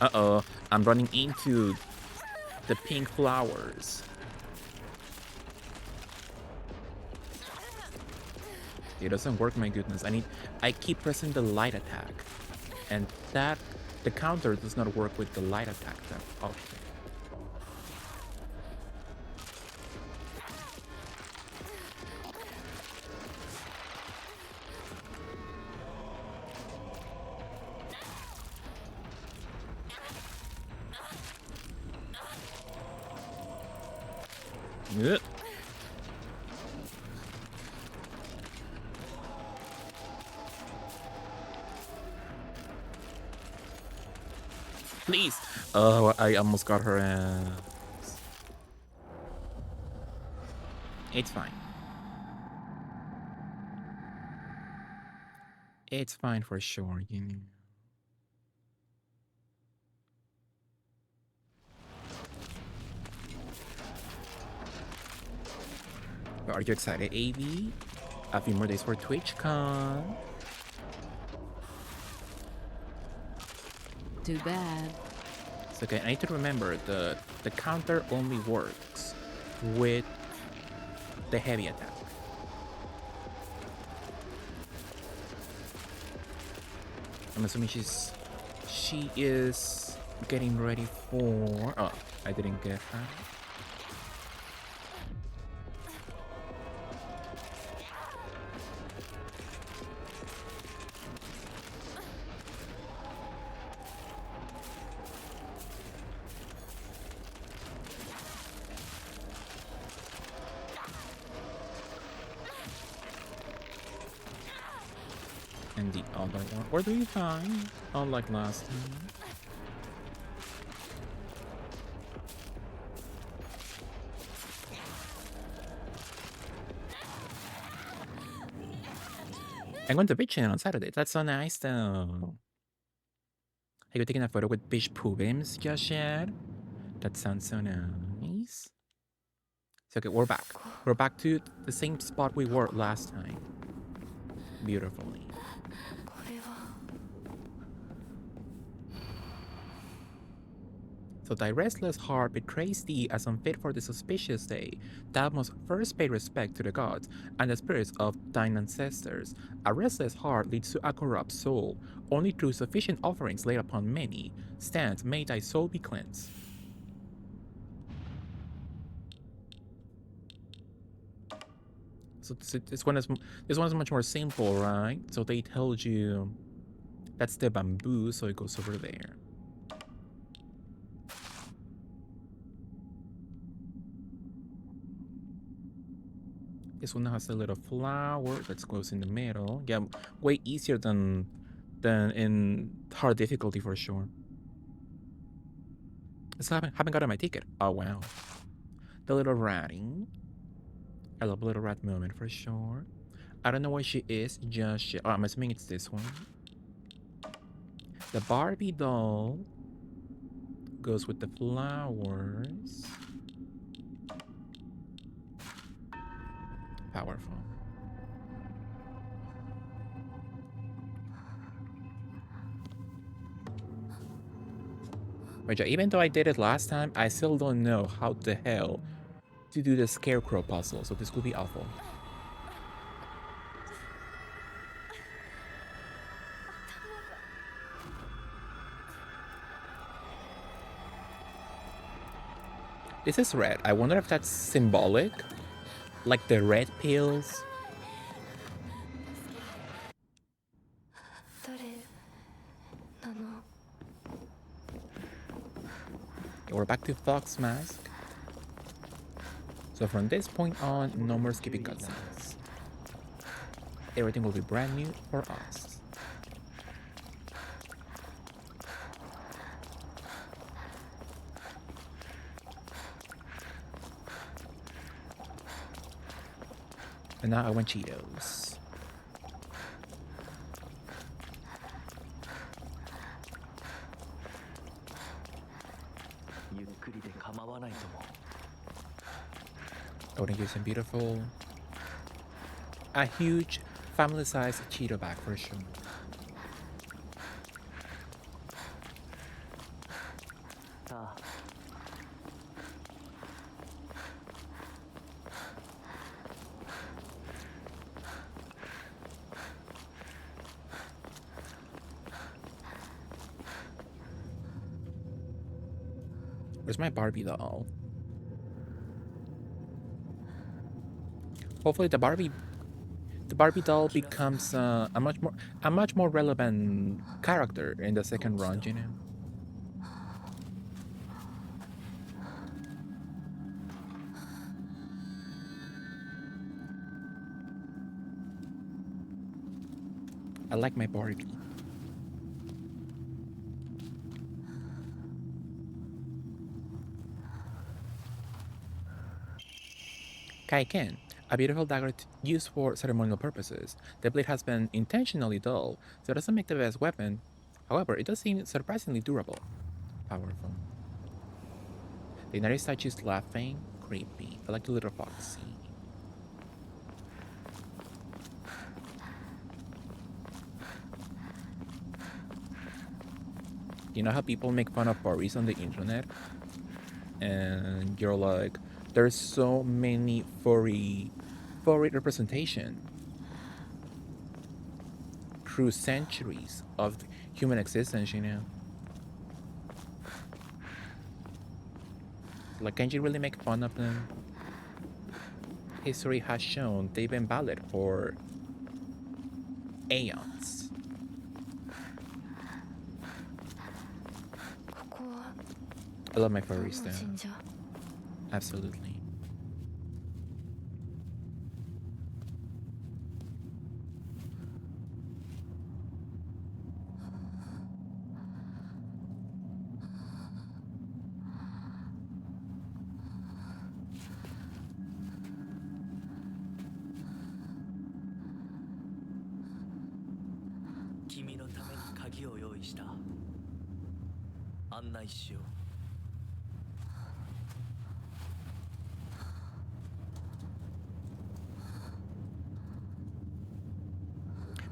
[SPEAKER 1] Uh-oh, I'm running into the pink flowers. It doesn't work, my goodness. I keep pressing the light attack. And the counter does not work with the light attack. Okay. Ugh. Please. Oh, I almost got her ass. It's fine. It's fine for sure, you know. Are you excited, AV? A few more days for TwitchCon.
[SPEAKER 3] Too bad.
[SPEAKER 1] So okay, I need to remember the counter only works with the heavy attack. I'm assuming she is getting ready for. Oh, I didn't get that. And the other one. We're doing fine, unlike last time. I'm going to beach on Saturday. That's so nice, though. Are you taking a photo with beach poems, Joshua? That sounds so nice. So, okay, we're back. We're back to the same spot we were last time. Beautifully. So thy restless heart betrays thee as unfit for this auspicious day. Thou must first pay respect to the gods and the spirits of thine ancestors. A restless heart leads to a corrupt soul. Only through sufficient offerings laid upon many stands may thy soul be cleansed. So this one is much more simple, right? So they told you that's the bamboo, so it goes over there. This one has a little flower that goes in the middle. Yeah, way easier than in hard difficulty for sure. I still haven't gotten my ticket. Oh wow. The little ratting. I love little rat moment for sure. I don't know where she is just yet. Oh, I'm assuming it's this one. The Barbie doll goes with the flowers. Powerful. Wait, even though I did it last time, I still don't know how the hell to do the scarecrow puzzle, so this could be awful. This is red. I wonder if that's symbolic, like the red pills. We're back to Fox Mask. So from this point on, no more skipping cutscenes. Everything will be brand new for us. And now I want Cheetos. Oh, thank you, some beautiful. A huge family-sized Cheeto bag for sure. Where's my Barbie doll? Hopefully the Barbie doll becomes a much more relevant character in the second run, you know. I like my Barbie. Kaiken, a beautiful dagger used for ceremonial purposes. The blade has been intentionally dull, so it doesn't make the best weapon. However, it does seem surprisingly durable. Powerful. The United Statue's laughing. Creepy. I like the little foxy. You know how people make fun of furries on the internet? And you're like, there's so many furry representation through centuries of human existence, you know? Like, can't you really make fun of them? History has shown they've been valid for aeons. I love my furries though. Absolutely.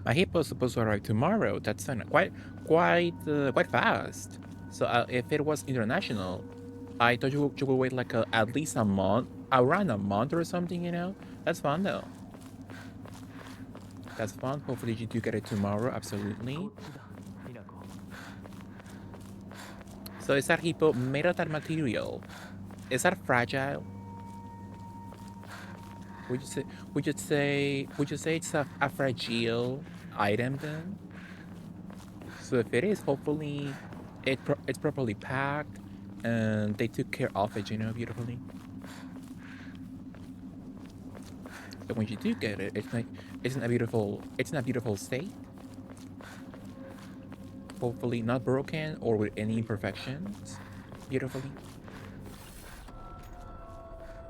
[SPEAKER 1] My hippo's supposed to arrive tomorrow. That's quite fast. So if it was international, I thought you would wait like at least a month, around a month or something. You know, that's fun though. That's fun. Hopefully you do get it tomorrow. Absolutely. So is that hippo made of that material? Is that fragile? Would you say it's a fragile item then? So if it is, hopefully it's properly packed and they took care of it, you know, beautifully. So when you do get it, it's in a beautiful state. Hopefully not broken or with any imperfections. Beautifully.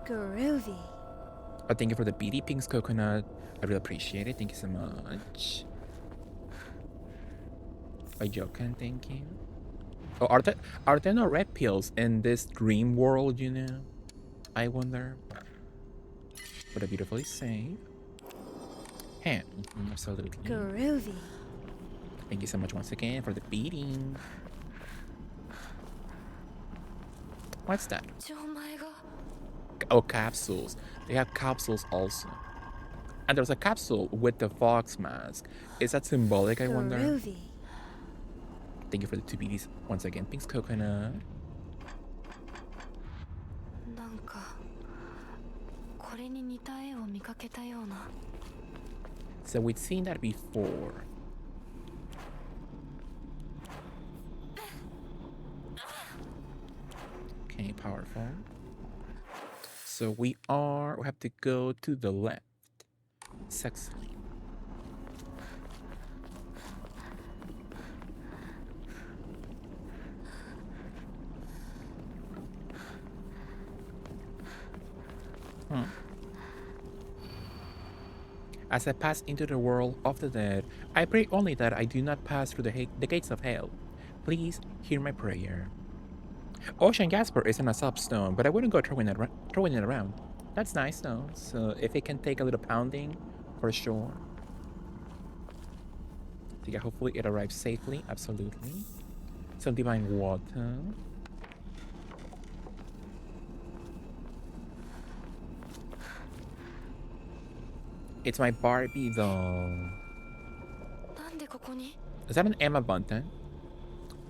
[SPEAKER 2] Groovy.
[SPEAKER 1] But thank you for the BD Pinks coconut. I really appreciate it. Thank you so much. By Joken, thank you. Oh, are there no red pills in this dream world, you know? I wonder. What a beautifully saved. Hey, absolutely.
[SPEAKER 2] Groovy.
[SPEAKER 1] Thank you so much once again for the beating. What's that? Oh, capsules. They have capsules also. And there's a capsule with the fox mask. Is that symbolic, I wonder?
[SPEAKER 2] Groovy.
[SPEAKER 1] Thank you for the two BDs once again. Thanks, coconut. So we've seen that before. Okay, powerful. So we have to go to the left. Sexily. As I pass into the world of the dead, I pray only that I do not pass through the gates of hell. Please hear my prayer. Ocean Jasper isn't a substone, but I wouldn't go throwing it around. That's nice though, so if it can take a little pounding, for sure. So yeah, hopefully it arrives safely, absolutely. Some divine water. It's my Barbie doll. Is that an Emma Bunton?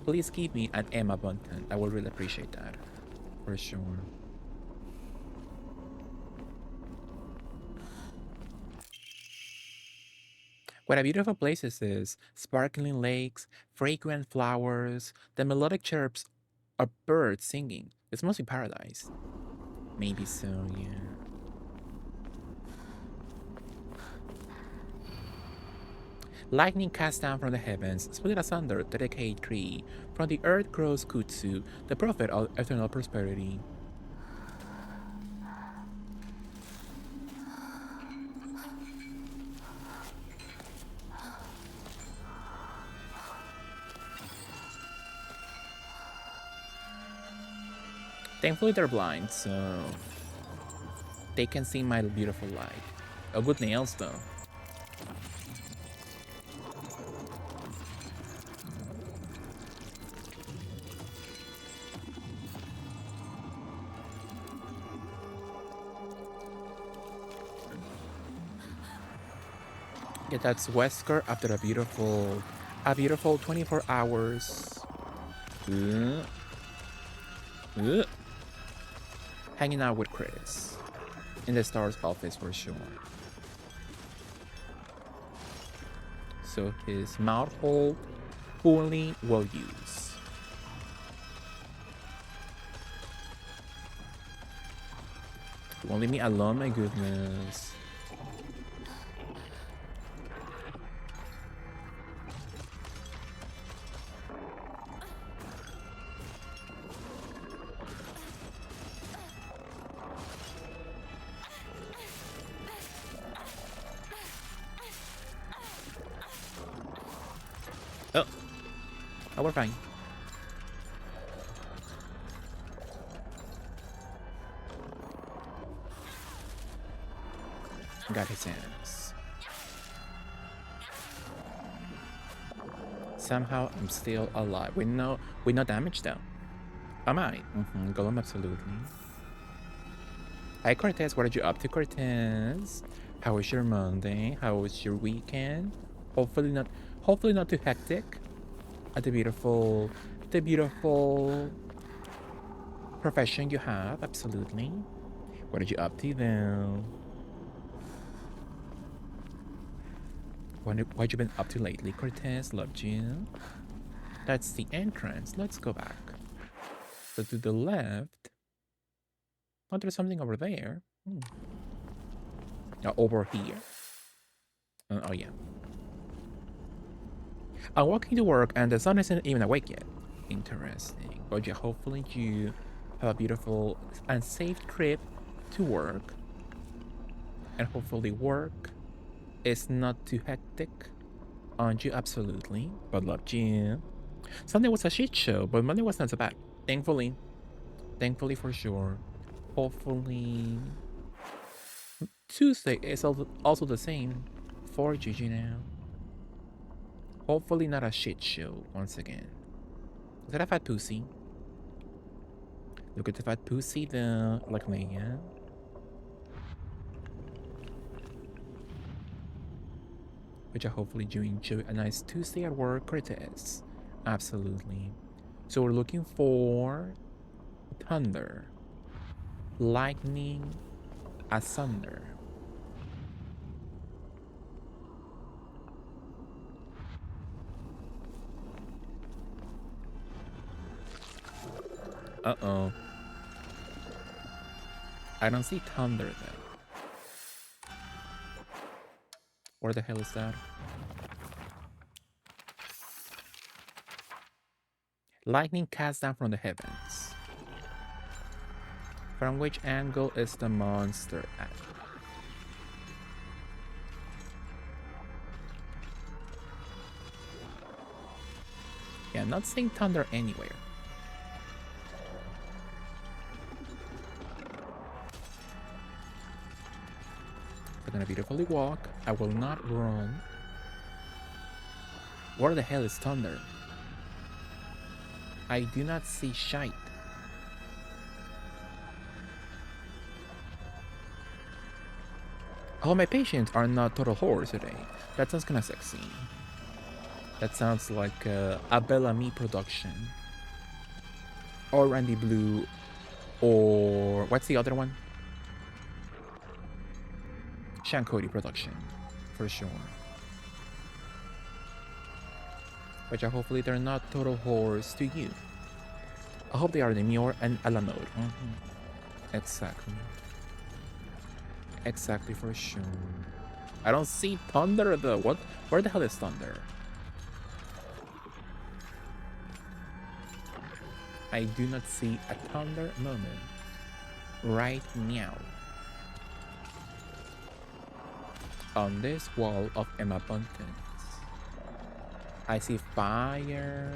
[SPEAKER 1] Please give me an Emma Bunton. I would really appreciate that. For sure. What a beautiful place this is. Sparkling lakes, fragrant flowers, the melodic chirps of birds singing. It's mostly paradise. Maybe so, yeah. Lightning cast down from the heavens, split asunder the decayed tree. From the earth grows Kutsu, the prophet of eternal prosperity. Thankfully they're blind, so they can see my beautiful light. Oh, good nails though. Yeah, that's Wesker after a beautiful A beautiful 24 hours. Uh, uh, hanging out with Chris in the star's office for sure. So his mouth hole fully will use. Won't leave me alone, my goodness. Oh, oh, we're fine. Got his hands. Somehow I'm still alive. With no damage though. Am I? Golem, absolutely. Hi Cortez, what are you up to, Cortez? How was your Monday? How was your weekend? Hopefully not too hectic. At the beautiful profession you have, absolutely. What are you up to though? What you been up to lately, Cortez? Loved you. That's the entrance. Let's go back. So to the left. Oh, there's something over there. Over here. Oh yeah. I'm walking to work and the sun isn't even awake yet. Interesting. But yeah, hopefully you have a beautiful and safe trip to work. And hopefully work is not too hectic on you, absolutely. But loved you. Sunday was a shit show, but Monday was not so bad. Thankfully. Thankfully for sure. Hopefully Tuesday is also the same for Gigi now. Hopefully not a shit show once again. Is that a fat pussy? Look at the fat pussy there, like me, yeah? Which I hopefully you enjoy a nice Tuesday at work, Curtis. Absolutely. So we're looking for thunder, lightning, asunder. Uh-oh. I don't see thunder though. Where the hell is that? Lightning cast down from the heavens. From which angle is the monster at? Yeah, not seeing thunder anywhere. I'm gonna beautifully walk. I will not run. Where the hell is thunder? I do not see shite. Oh, my patients are not total whores today. That sounds kinda sexy. That sounds like a Bellamy production. Or Randy Blue. Or what's the other one? Sean Cody production. For sure. But hopefully they're not total whores to you. I hope they are demure and a la mode. Exactly. Exactly, for sure. I don't see thunder though. What? Where the hell is thunder? I do not see a thunder moment right now. On this wall of abundance, I see fire.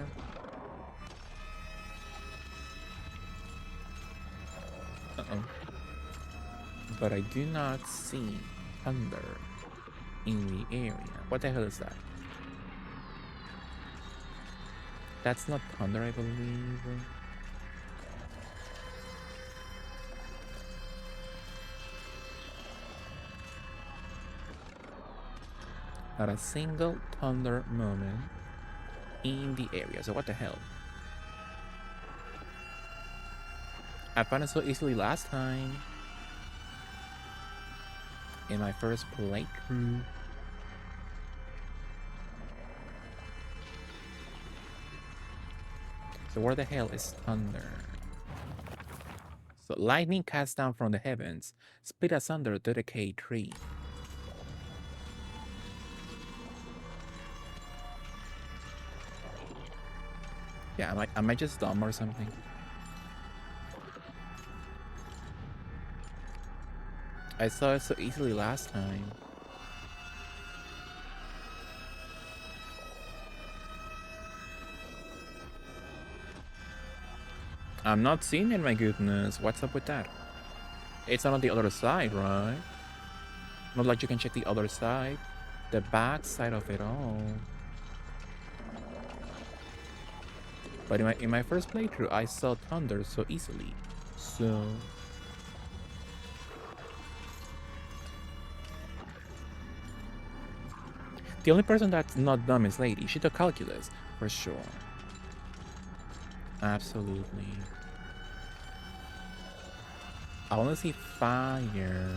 [SPEAKER 1] But I do not see thunder in the area. What the hell is that? That's not thunder, I believe. Not a single thunder moment in the area. So what the hell? I found it so easily last time in my first playthrough. So where the hell is thunder? So lightning cast down from the heavens, split asunder the decay tree. Yeah, am I just dumb or something? I saw it so easily last time. I'm not seeing it, my goodness. What's up with that? It's not on the other side, right? Not like you can check the other side. The back side of it all. But in my first playthrough, I saw thunder so easily. So... the only person that's not dumb is Lady. She took calculus, for sure. Absolutely. I want to see fire.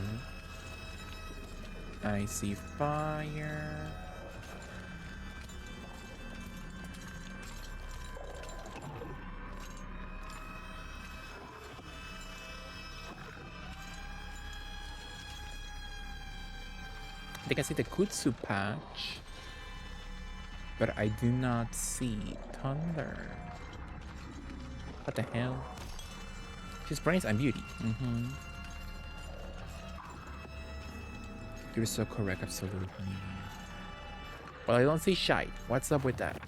[SPEAKER 1] I see fire. I think I see the Kutsu patch, but I do not see thunder. What the hell? She's brains and beauty. You're so correct, absolutely. Well, I don't see shite. What's up with that?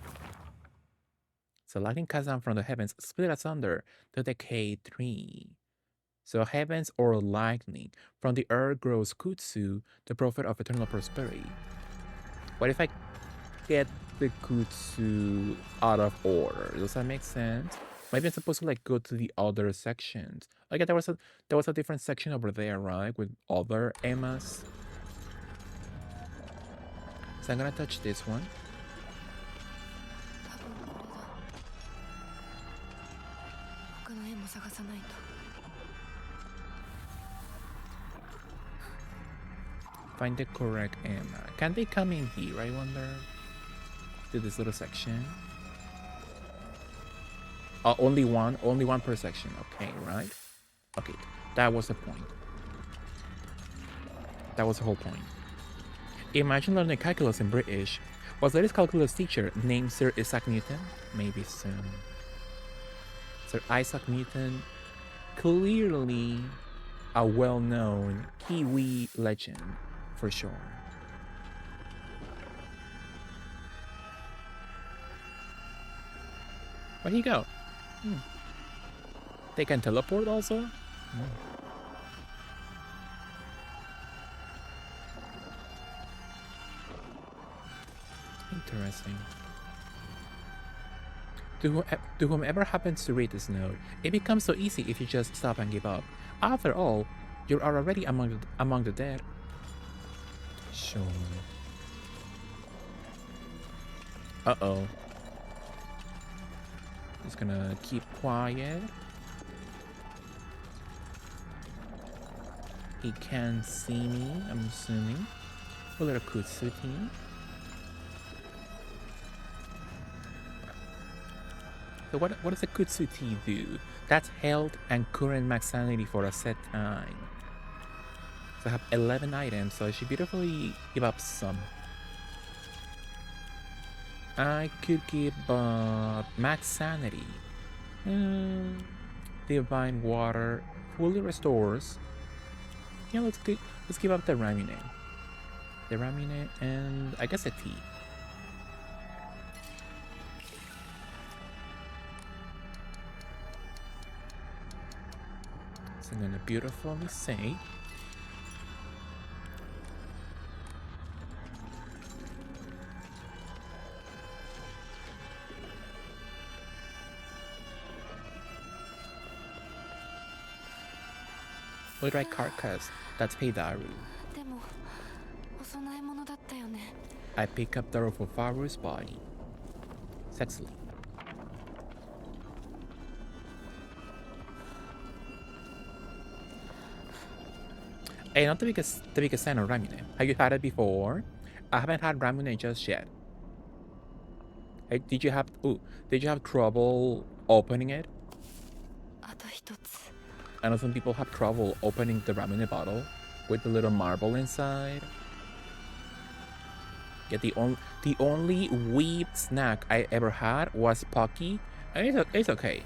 [SPEAKER 1] So lightning comes down from the heavens, split asunder the decay tree. So heavens or lightning. From the earth grows Kutsu, the prophet of eternal prosperity. What if I get the Kutsu out of order? Does that make sense? Maybe I'm supposed to like go to the other sections. Like there was a different section over there, right? With other Emmas. So I'm gonna touch this one. Find the correct Emma. Can they come in here, I wonder? To this little section. Only one per section. Okay, right? Okay, that was the point. That was the whole point. Imagine learning calculus in British. Was Lady's calculus teacher named Sir Isaac Newton? Maybe so. Sir Isaac Newton, clearly a well-known Kiwi legend, for sure. Where'd he go? They can teleport also? Interesting. To whomever happens to read this note, it becomes so easy if you just stop and give up. After all, you are already among the dead. Sure. Uh-oh. Just gonna keep quiet. He can't see me, I'm assuming. A little Kutsu team. So what does a Kutsuti do? That's health and current max sanity for a set time. So I have 11 items, so I should beautifully give up some. I could give up max sanity. Divine water fully restores. Yeah, let's give up the Ramune. The Ramune and I guess a tea. So I'm gonna beautifully say. Look at carcass. That's Heidaru. I pick up Daru for Faru's body. sexily. Hey, not the biggest fan of ramen. Have you had it before? I haven't had ramen just yet. Hey, did you have trouble opening it?
[SPEAKER 3] あと一つ
[SPEAKER 1] I know some people have trouble opening the ramen bottle with the little marble inside. Yeah, the only weeb snack I ever had was Pocky, and it's okay.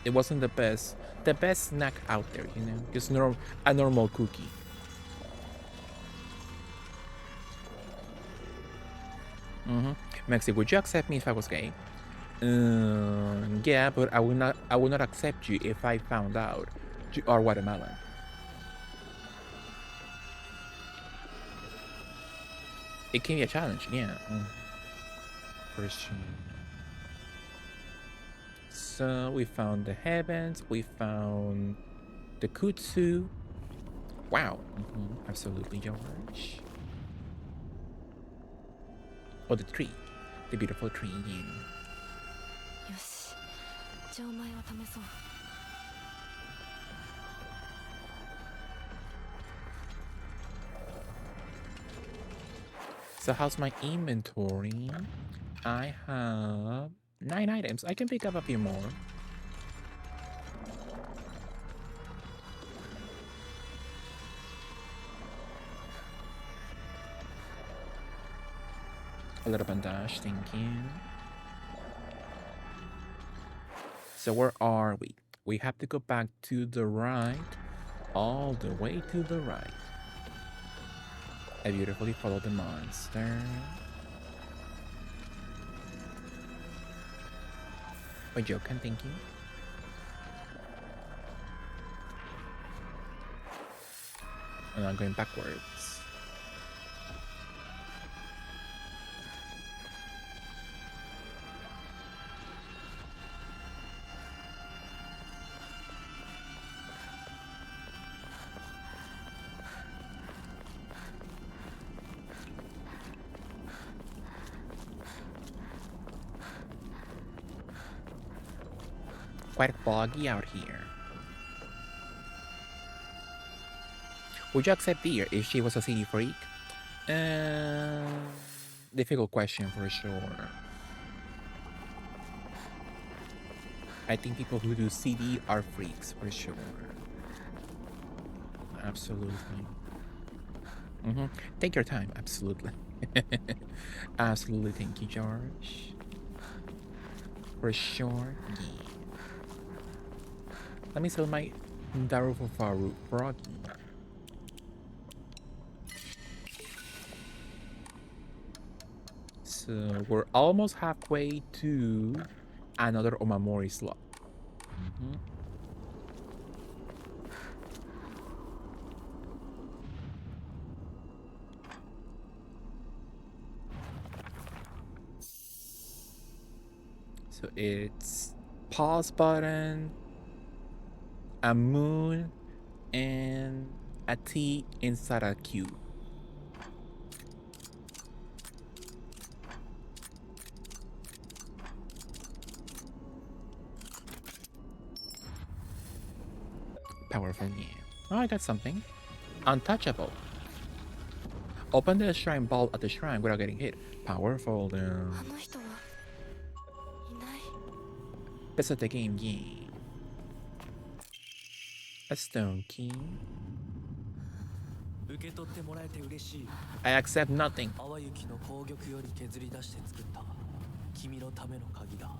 [SPEAKER 1] It wasn't the best snack out there, you know, just a normal cookie. Maxi, would you accept me if I was gay? Yeah, but I would not accept you if I found out you are watermelon. It can be a challenge, yeah. For sure. So we found the heavens, we found the kutsu. Wow, absolutely, George. Oh, the tree, the beautiful tree.
[SPEAKER 3] よし錠前を試そう
[SPEAKER 1] So how's my inventory? I have 9 items. I can pick up a few more. A little bandage, thank you. So where are we? We have to go back to the right, all the way to the right. I beautifully follow the monster. Oh, Joken, thank you. And I'm going backwards. Quite foggy out here. Would you accept Deer if she was a city freak? Difficult question for sure. I think people who do CD are freaks for sure. Absolutely. Take your time, absolutely. Absolutely, thank you, George. For sure, yeah. Let me sell my Darufaru froggy. So we're almost halfway to another Omamori slot. So it's pause button, a moon, and a T inside a Q. Powerful, yeah. Oh, I got something. Untouchable. Open the shrine ball at the shrine without getting hit. Powerful, though.
[SPEAKER 3] あの人はいない
[SPEAKER 1] Best of the game, yeah. A stone key.
[SPEAKER 4] 受け取ってもらえて嬉しい
[SPEAKER 1] I accept nothing.
[SPEAKER 4] 淡雪の紅玉より削り出して作った君のための鍵だ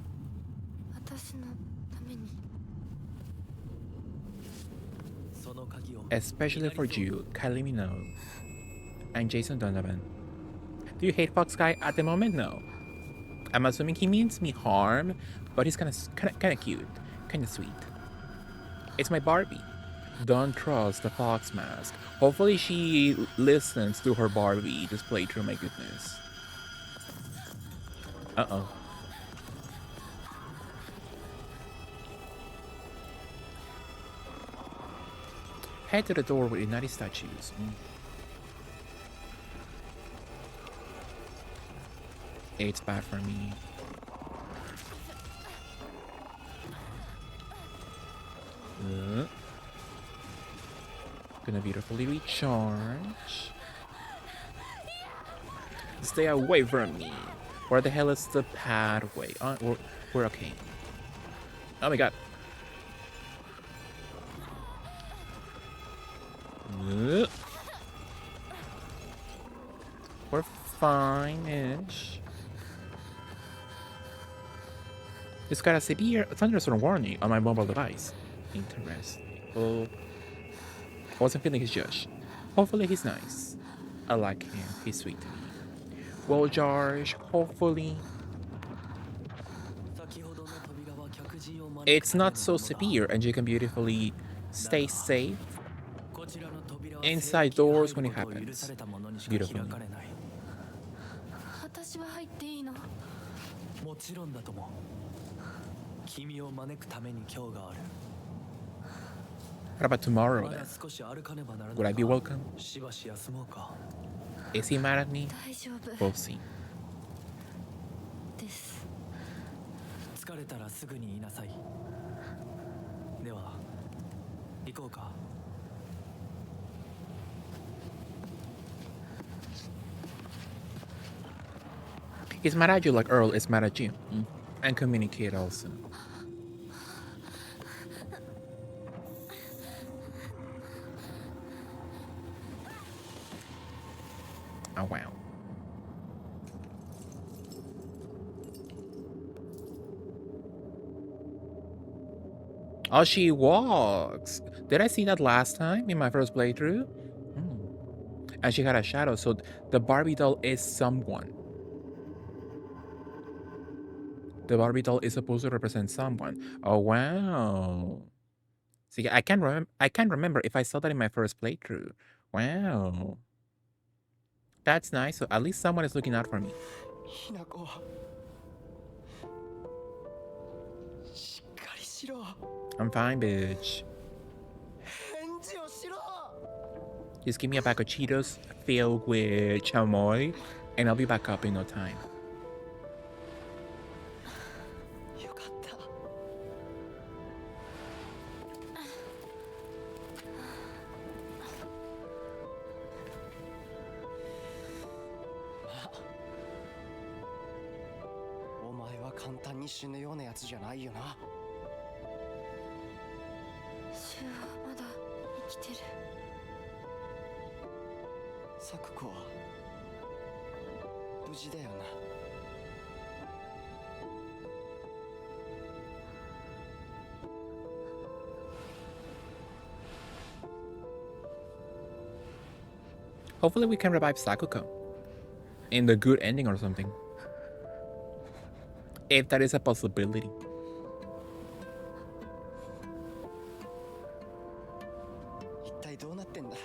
[SPEAKER 3] 私のために
[SPEAKER 4] その鍵を
[SPEAKER 1] Especially for you, Kylie Minogue. And Jason Donovan. Do you hate Fox Guy at the moment? No. I'm assuming he means me harm, but he's kind of cute, kind of sweet. It's my Barbie. Don't trust the Fox Mask. Hopefully she listens to her Barbie this playthrough, my goodness. Uh-oh. Head to the door with Inari statues. It's bad for me. Gonna beautifully recharge. Stay away from me. Where the hell is the pathway? We're okay. Oh my god. We're fine-ish. It's got a severe thunderstorm warning on my mobile device. Interesting. Well, I wasn't feeling his judge. Hopefully he's nice. I like him. He's sweet to me. Well, George, hopefully it's not so severe and you can beautifully stay safe inside doors when it happens. Beautifully.
[SPEAKER 3] 私は入っていいの？
[SPEAKER 4] もちろんだとも。君を招くために今日がある。
[SPEAKER 1] What about tomorrow
[SPEAKER 4] まだ
[SPEAKER 1] then?
[SPEAKER 4] 少し歩かねばならない。
[SPEAKER 1] Would I be welcome?
[SPEAKER 4] しばし休もうか。
[SPEAKER 1] Is he mad at me?
[SPEAKER 3] 大丈夫
[SPEAKER 1] We'll see.
[SPEAKER 3] です。
[SPEAKER 4] 疲れたらすぐに言いなさい。では行こうか。
[SPEAKER 1] He's mad at you like Earl is mad at you. And communicate also. Oh wow. Oh, she walks. Did I see that last time in my first playthrough? And she had a shadow, so the Barbie doll is someone. The Barbie doll is supposed to represent someone. Oh wow. See, I can't remember if I saw that in my first playthrough. Wow. That's nice. So at least someone is looking out for me. I'm fine, bitch. Just give me a bag of Cheetos filled with chamoy, and I'll be back up in no time.
[SPEAKER 3] Oh, シュウはまだ生きてる。
[SPEAKER 5] サクコは無事だよな。
[SPEAKER 1] Hopefully we can revive Sakuko in the good ending or something. If that is a possibility.
[SPEAKER 5] 一体どうなってんだ。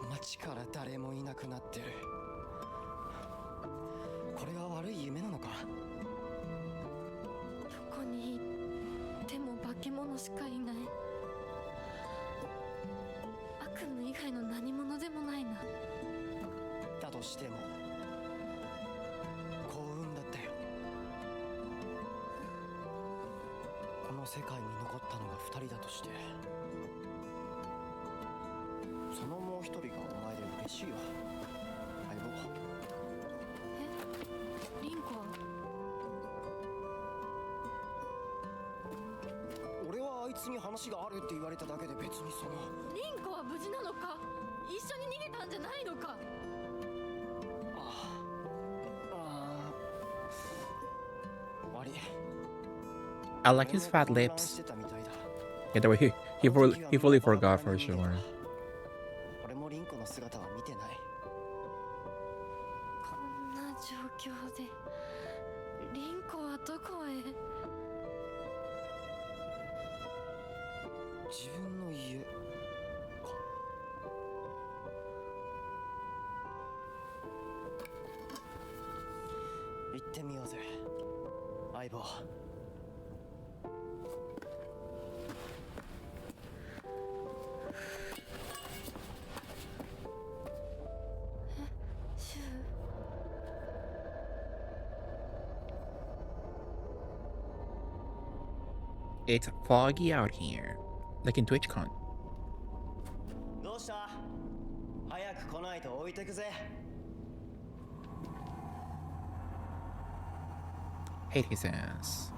[SPEAKER 5] 街から誰もいなくなってる。これは悪い夢なのか。
[SPEAKER 3] どこに行っても化け物しかいない。悪夢以外の何者でもないな。
[SPEAKER 5] だとしても幸運だったよ。この世界に残ったのが2人だとして、そのもう一人がお前で嬉しいよ、相棒。
[SPEAKER 3] え、リンコは？
[SPEAKER 5] 俺はあいつに話があるって言われただけで別にその。
[SPEAKER 3] リンコは無事なのか？一緒に逃げたんじゃないのか？
[SPEAKER 1] I like his fat lips. Yeah, the way he fully forgot for sure.
[SPEAKER 5] 俺もリンコの姿は見てない。
[SPEAKER 3] こんな状況でリンコはどこへ？
[SPEAKER 5] 自分の家か。行ってみようぜ、相棒。
[SPEAKER 3] シュウ。
[SPEAKER 1] Ew. It's foggy out here, like in TwitchCon.
[SPEAKER 5] どうした？早く来ないと置いてくぜ。
[SPEAKER 1] Hate his ass.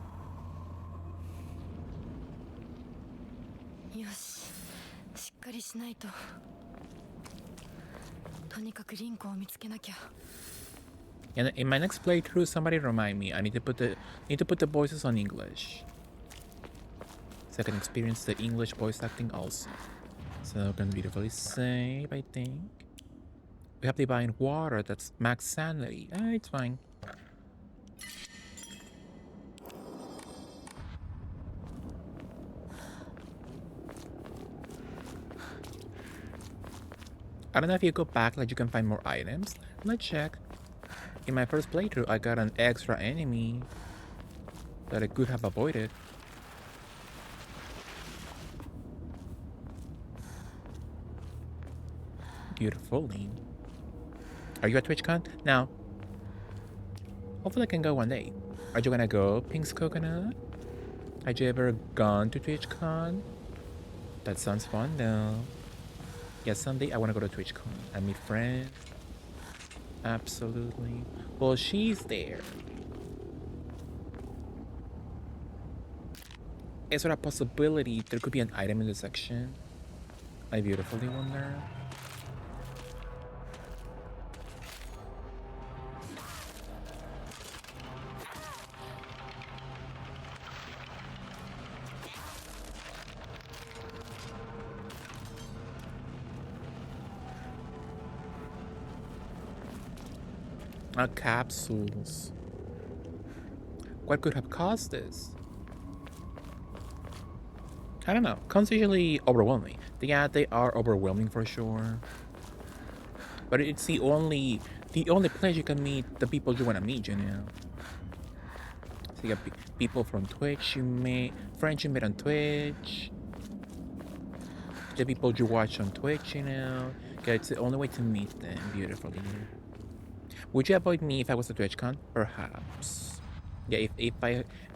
[SPEAKER 3] よし、しっかりしないと。とにかくリンコを見つけなきゃ。
[SPEAKER 1] And in my next playthrough, somebody remind me I need to put the voices on English, so I can experience the English voice acting also. So gonna be really safe, I think. We have divine water. That's max sanity. It's fine. I don't know if you go back, like you can find more items. Let's check. In my first playthrough, I got an extra enemy that I could have avoided. Beautifully. Are you at TwitchCon? Now, hopefully I can go one day. Are you gonna go, Pink's Coconut? Have you ever gone to TwitchCon? That sounds fun though. Yeah, someday I wanna go to TwitchCon and meet friends. Absolutely. Well, she's there. Is there a possibility there could be an item in the section? I beautifully wonder. Capsules. What could have caused this? I don't know. Cons usually overwhelming. Yeah, they are overwhelming for sure. But it's the only place you can meet the people you want to meet, you know. So you got people from Twitch friends you met on Twitch, the people you watch on Twitch, you know. Yeah, it's the only way to meet them beautifully. Would you avoid me if I was at TwitchCon? Perhaps. Yeah,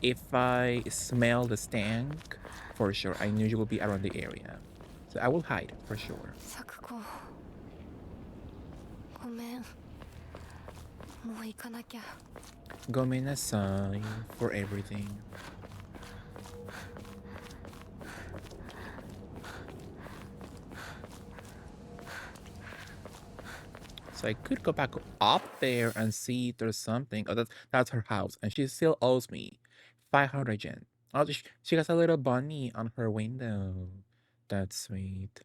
[SPEAKER 1] if I smell the stank, for sure, I knew you would be around the area. So I will hide, for sure.
[SPEAKER 3] サクコ、ごめん。もう行かなきゃ。
[SPEAKER 1] Gomenasai for everything. So I could go back up there and see if there's something. Oh, that's her house, and she still owes me 500 yen. Oh, she has a little bunny on her window. That's sweet.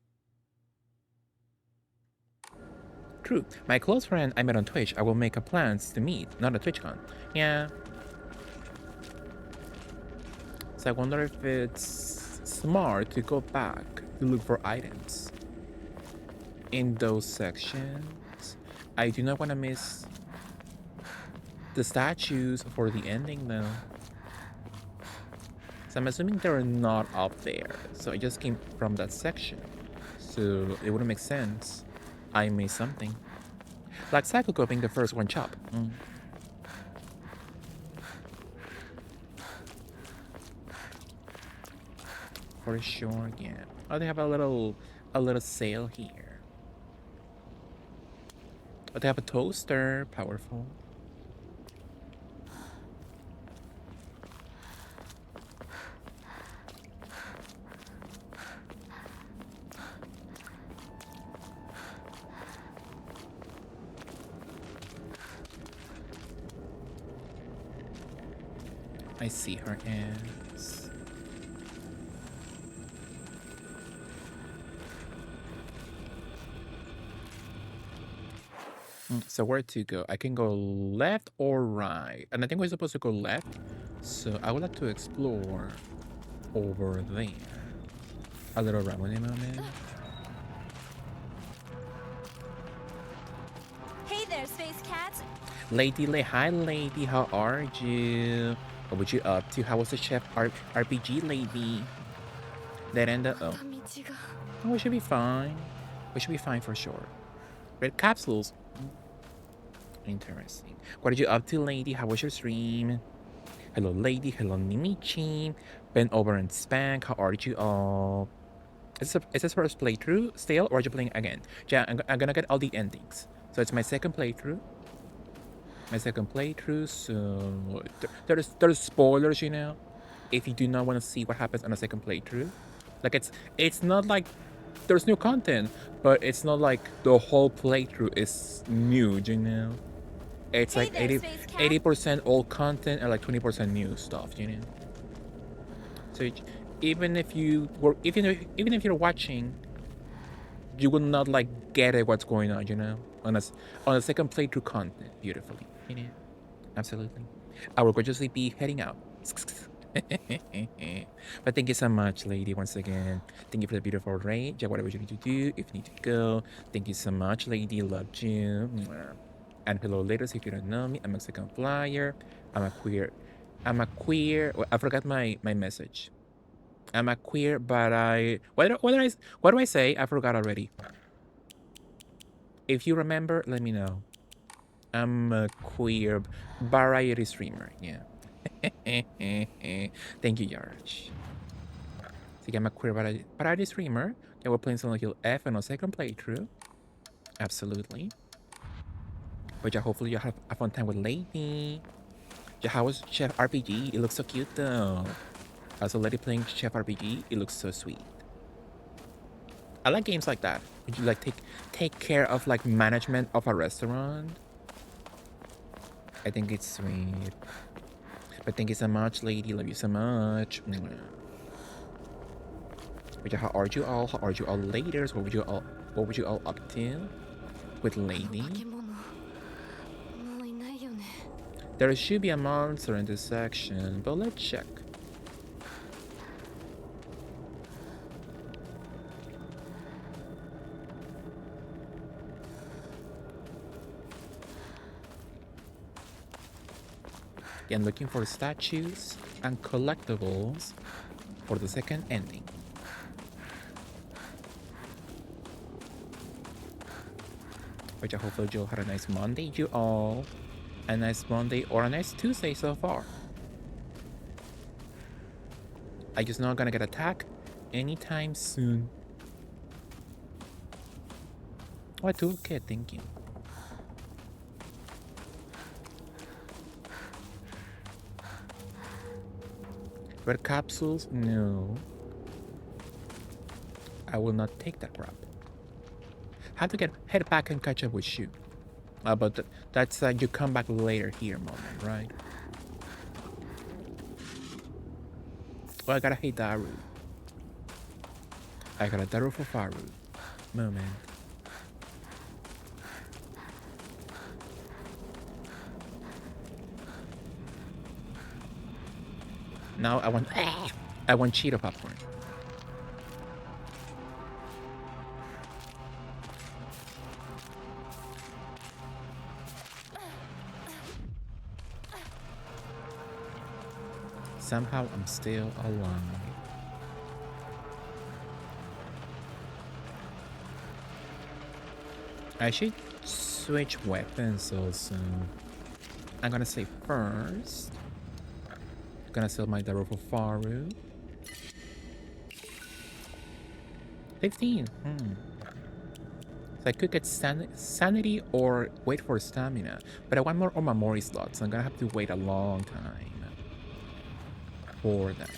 [SPEAKER 1] True. My close friend I met on Twitch, I will make a plans to meet, not at TwitchCon. Yeah. So I wonder if it's smart to go back to look for items in those sections. I do not want to miss the statues for the ending though. So I'm assuming they're not up there. So I just came from that section. So it wouldn't make sense I missed something. Like Sakuko being the first one chop. For sure, yeah. Oh, they have a little sale here. Oh, they have a toaster. Powerful. I see her ass. So where to go? I can go left or right. And I think we're supposed to go left. So I would like to explore over there. A little rambling moment.
[SPEAKER 3] Hey there, space cats.
[SPEAKER 1] Lady Lay, hi lady, how are you? What were you up to? How was the chef RPG lady? That ended up.
[SPEAKER 3] 道が。
[SPEAKER 1] Oh, we should be fine. We should be fine for sure. Red capsules. Interesting. What are you up to, lady? How was your stream? Hello, lady. Hello, Nimichi. Bend over and spank. How are you all? Is this first playthrough still, or are you playing again? Yeah, I'm gonna get all the endings. So it's my second playthrough. So there's spoilers, you know. If you do not want to see what happens on a second playthrough, like it's not like there's new content, but it's not like the whole playthrough is new, you know. It's like 80% old content and like 20% new stuff, you know. So even if you're watching, you will not like get it what's going on, you know, on a second playthrough content beautifully, you know. Absolutely. I will graciously be heading out. But thank you so much, lady, once again. Thank you for the beautiful rate. Yeah, whatever you need to do, if you need to go. Thank you so much, lady. Loved you. Mwah. And hello, ladies. If you don't know me, I'm a Mexican flyer. I'm a queer. Well, I forgot my message. I'm a queer, but what do I say? I forgot already. If you remember, let me know. I'm a queer variety streamer. Yeah. Thank you, Yarch. So I'm a queer variety streamer. Yeah, we're playing Silent Hill F on a second playthrough. Absolutely. But yeah, hopefully you have a fun time with Lady. Yeah, how was Chef RPG? It looks so cute though. Also, Lady playing Chef RPG, it looks so sweet. I like games like that. Would you like take care of like management of a restaurant? I think it's sweet. But thank you so much, lady. Love you so much. But yeah, how are you all? How are you all, ladies? What would you all up to with lady?
[SPEAKER 3] 化け物もういないよね。
[SPEAKER 1] There should be a monster in this section, but let's check. Yeah, I'm looking for statues and collectibles for the second ending. But yeah, hopefully you'll have a nice Monday, you all. A nice Monday or a nice Tuesday so far. I just know I'm gonna get attacked anytime soon. Oh, a toolkit, thank you. Red capsules? No. I will not take that crap. Have to head back and catch up with you. But that's you come back later here moment, right? Oh, I gotta hate Daru. I got a Daru for Faru moment. Now I want Cheeto popcorn. Somehow I'm still alive. I should switch weapons also. I'm gonna say first. Gonna sell my Daru for Faru. 15. So I could get sanity or wait for stamina. But I want more Omamori slots, so I'm gonna have to wait a long time for that.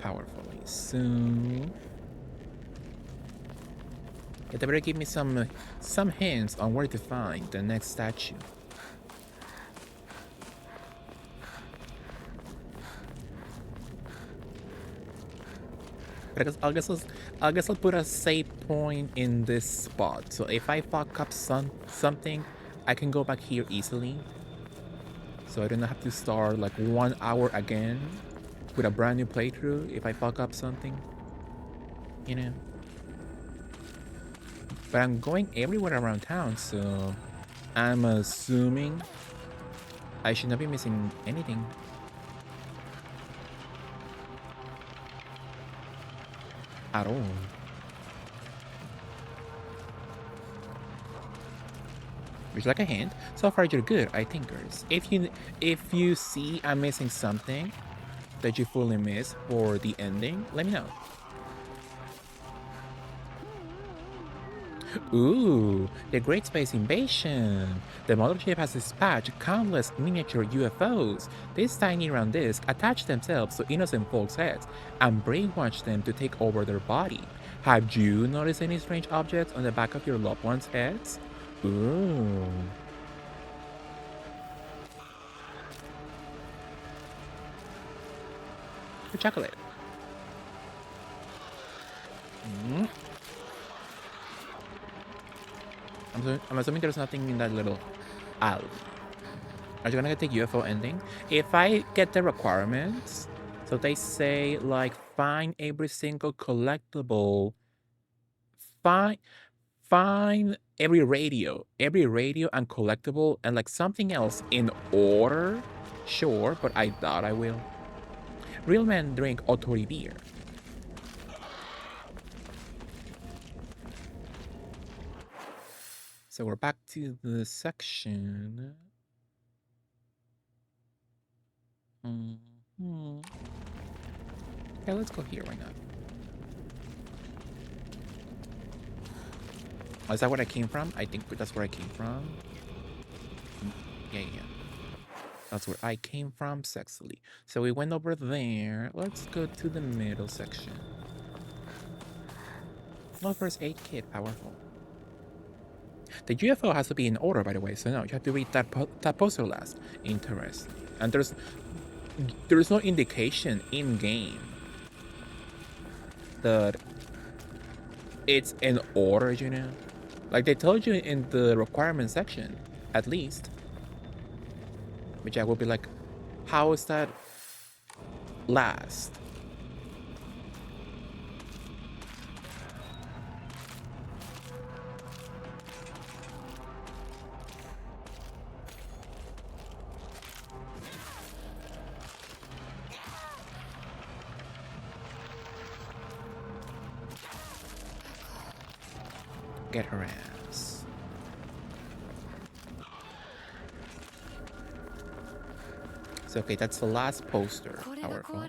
[SPEAKER 1] Powerfully. So yeah, they better give me some hints on where to find the next statue. But I guess I'll put a save point in this spot. So if I fuck up something, I can go back here easily. So I don't have to start like 1 hour again with a brand new playthrough if I fuck up something. You know. But I'm going everywhere around town, so I'm assuming I should not be missing anything. At all. Which is like a hint. So far you're good, I thinkers. If you see I'm missing something that you fully miss for the ending, let me know. Ooh, the Great Space Invasion! The mothership has dispatched countless miniature UFOs. These tiny round discs attach themselves to innocent folks' heads and brainwash them to take over their body. Have you noticed any strange objects on the back of your loved ones' heads? Ooh. Chocolate. I'm assuming there's nothing in that little aisle. Are you gonna get the UFO ending? If I get the requirements, so they say like find every single collectible, find every radio and collectible and like something else in order. Sure, but I doubt I will. Real men drink Otori beer. So we're back to the section. Yeah, let's go here. Why not? Oh, is that where I came from? I think that's where I came from. Yeah. That's where I came from, sexily. So we went over there. Let's go to the middle section. No first aid kit, powerful. The UFO has to be in order, by the way, so no, you have to read that poster last. Interesting. And there's no indication in game that it's in order, you know? Like they told you in the requirement section, at least. Which I will be like, how is that last? Get her ass. So okay, that's the last poster. Powerful.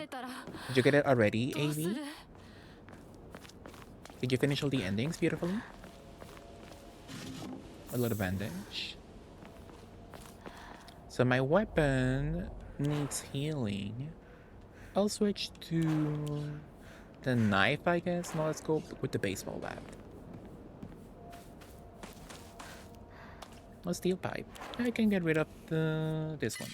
[SPEAKER 1] Did you get it already, AV? Did you finish all the endings beautifully? A little bandage. So my weapon needs healing. I'll switch to the knife, I guess. No, let's go with the baseball bat. A steel pipe. I can get rid of this one.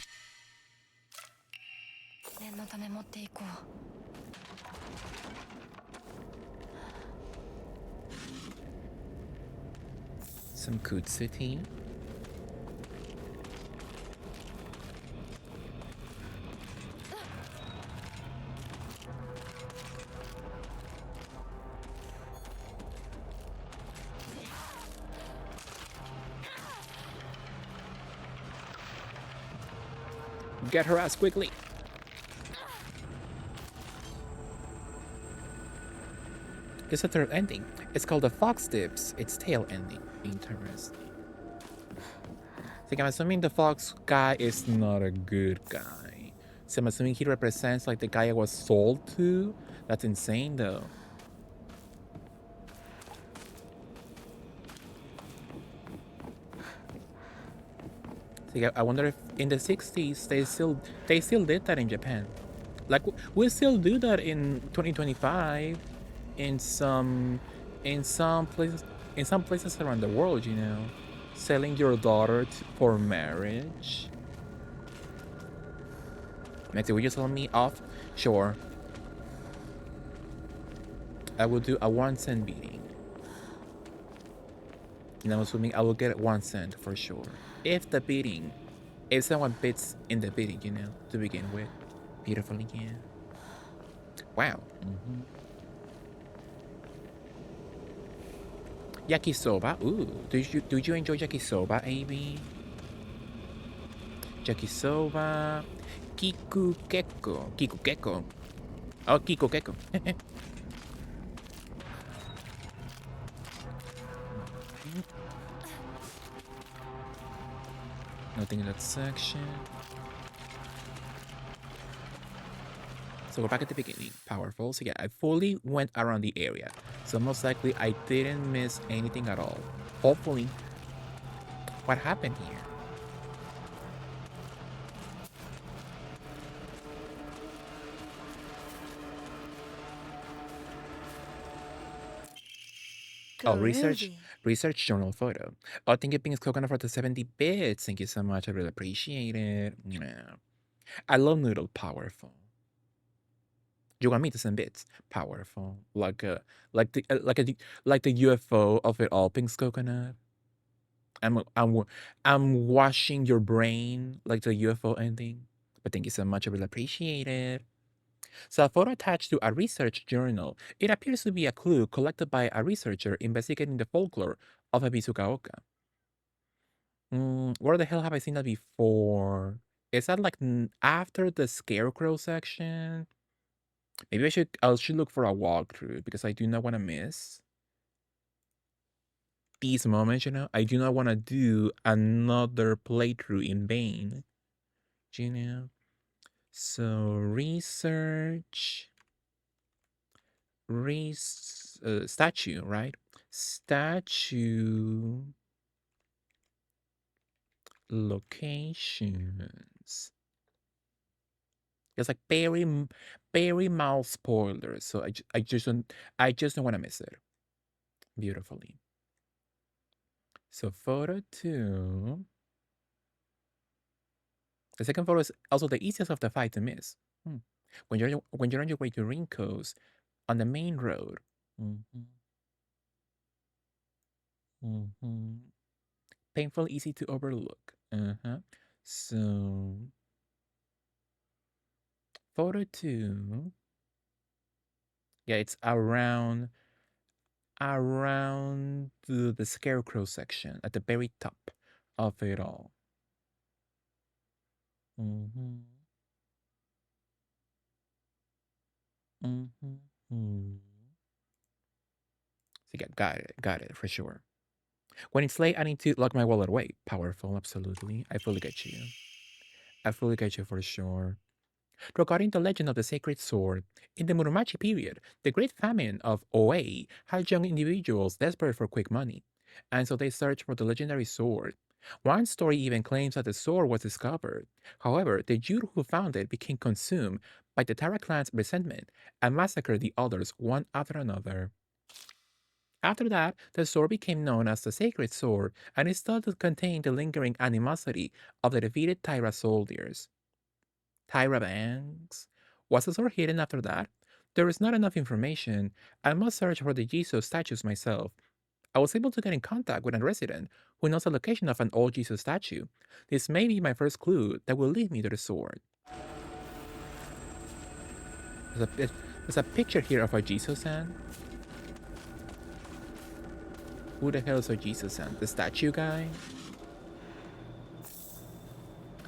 [SPEAKER 1] Some kutsu tea. Get her ass quickly. It's a third ending. It's called the Fox Dips. Its tail ending. Interesting. So I'm assuming the fox guy is not a good guy. So I'm assuming he represents like the guy I was sold to. That's insane though. So I wonder if in the 60s they still did that in Japan. Like we still do that in 2025 in some places around the world, you know. Selling your daughter for marriage. Maxie, will you sell me off? Sure. I will do a 1 cent beating. And I'm assuming I will get 1 cent for sure. If someone bids in the bidding, you know, to begin with. Beautifully, yeah. Wow. Yakisoba. Ooh, do you enjoy yakisoba, AB? Yakisoba. Kikukeko. Oh, kikukeko. Nothing in that section. So we're back at the beginning. Powerful. So yeah, I fully went around the area. So most likely I didn't miss anything at all. Hopefully. What happened here? Oh,
[SPEAKER 3] Groovy.
[SPEAKER 1] research journal photo. Oh, thank you, Pink Coconut, for the 70 bits. Thank you so much. I really appreciate it. Yeah. I love Noodle. Powerful. You want me to send bits? Powerful. Like the UFO of it all, Pink's Coconut. I'm washing your brain like the UFO ending. But thank you so much. I really appreciate it. So a photo attached to a research journal. It appears to be a clue collected by a researcher investigating the folklore of Abisugaoka. Where the hell have I seen that before? Is that like after the scarecrow section? Maybe I should look for a walkthrough because I do not want to miss these moments, you know? I do not want to do another playthrough in vain, you know? So statue, right? Statue locations. It's like very mild spoilers, so I just don't want to miss it. Beautifully. So photo 2. The second photo is also the easiest of the 5 to miss. When you're on your way to Rinko's on the main road. Painful, easy to overlook. So photo 2. Yeah, it's around the scarecrow section at the very top of it all. So yeah, got it for sure. When it's late, I need to lock my wallet away. Powerful, absolutely. I fully get you. I fully get you for sure. Regarding the legend of the sacred sword, in the Muromachi period, the Great Famine of Oei had young individuals desperate for quick money, and so they searched for the legendary sword. One story even claims that the sword was discovered. However, the Juru who found it became consumed by the Tara clan's resentment and massacred the others one after another. After that, the sword became known as the Sacred Sword and is thought to contain the lingering animosity of the defeated Tyra soldiers. Tyra Banks? Was the sword hidden after that? There is not enough information. I must search for the Jesus statues myself. I was able to get in contact with a resident who knows the location of an old Jesus statue. This may be my first clue that will lead me to the sword. There's a picture here of our Jesus-san. Who the hell is our Jesus-san? The statue guy?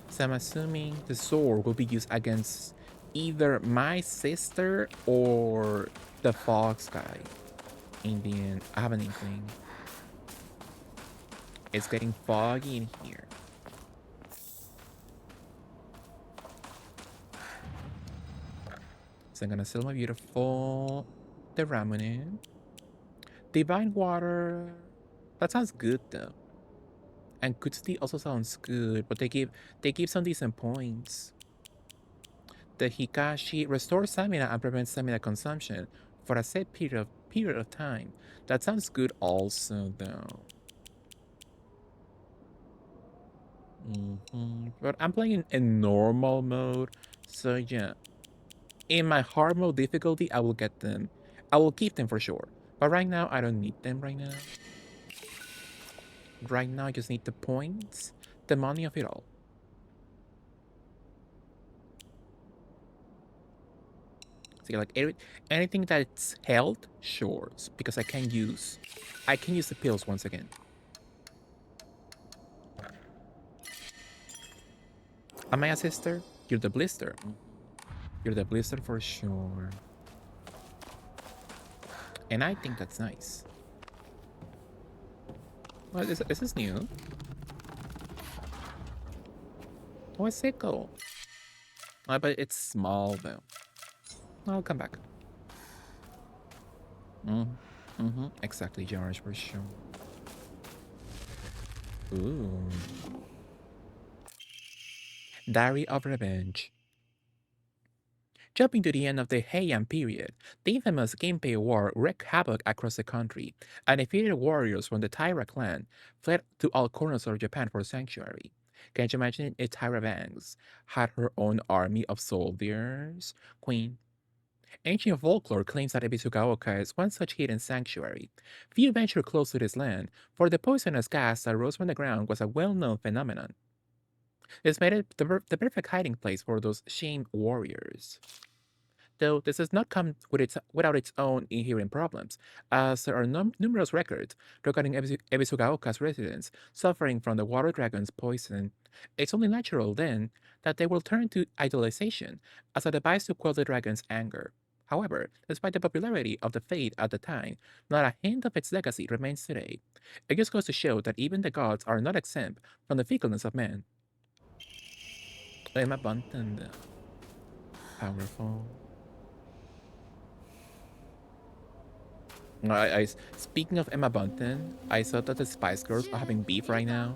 [SPEAKER 1] So I'm assuming the sword will be used against either my sister or the fox guy. In the end, I have an inkling. It's getting foggy in here. So I'm gonna sell my beautiful the ramen. Divine water. That sounds good though. And Kutsuti also sounds good, but they give some decent points. The Hikashi restores stamina and prevents stamina consumption for a set period of time. That sounds good also though. But I'm playing in normal mode, so yeah. In my hard mode difficulty, I will get them. I will keep them for sure. But right now, I don't need them right now. Right now, I just need the points, the money of it all. So like anything that's held, sure, because I can use the pills once again. Am I a sister? You're the blister. You're the blister for sure. And I think that's nice. Well, this is new. Oh, a sickle. But it's small though. I'll come back. Exactly, George, for sure. Ooh. Diary of Revenge. Jumping to the end of the Heian period, the infamous Genpei War wreaked havoc across the country, and defeated warriors from the Taira clan fled to all corners of Japan for sanctuary. Can't you imagine if Taira Banks had her own army of soldiers? Queen. Ancient folklore claims that Ebisugaoka is one such hidden sanctuary. Few venture close to this land, for the poisonous gas that rose from the ground was a well-known phenomenon. This made it the perfect hiding place for those shamed warriors. Though this does not come without its own inherent problems, as there are numerous records regarding Ebisugaoka's residents suffering from the water dragon's poison. It's only natural, then, that they will turn to idolization as a device to quell the dragon's anger. However, despite the popularity of the faith at the time, not a hint of its legacy remains today. It just goes to show that even the gods are not exempt from the fickleness of man. I'm abundant. Powerful. Speaking of Emma Bunton, I saw that the Spice Girls are having beef right now.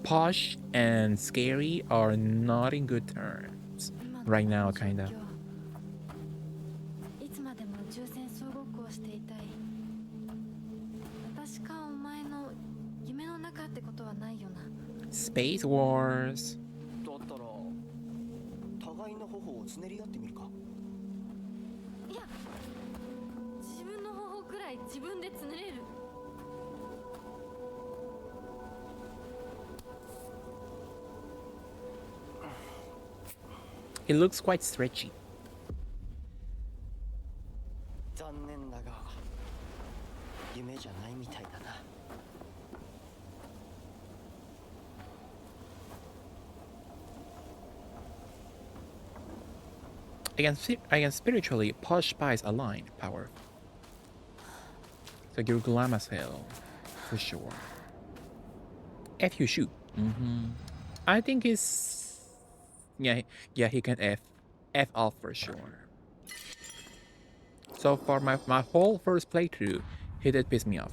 [SPEAKER 1] Posh and Scary are not in good terms right now, kinda.
[SPEAKER 3] いつまでも重戦総ごっこをしていたい。私かお前の夢の中ってことはないよな。
[SPEAKER 1] Space Wars.
[SPEAKER 5] だったら互いの頬をつねり合ってみるか。
[SPEAKER 3] いや、自分の頬くらい自分でつねれる。
[SPEAKER 1] It looks quite stretchy.
[SPEAKER 5] 残念だが夢じゃないみたいだな。
[SPEAKER 1] Against spiritually Posh Spice aligned power. So you're glam as hell, for sure. F you shoot. I think it's yeah, he can F off for sure. So far, my whole first playthrough, he did piss me off.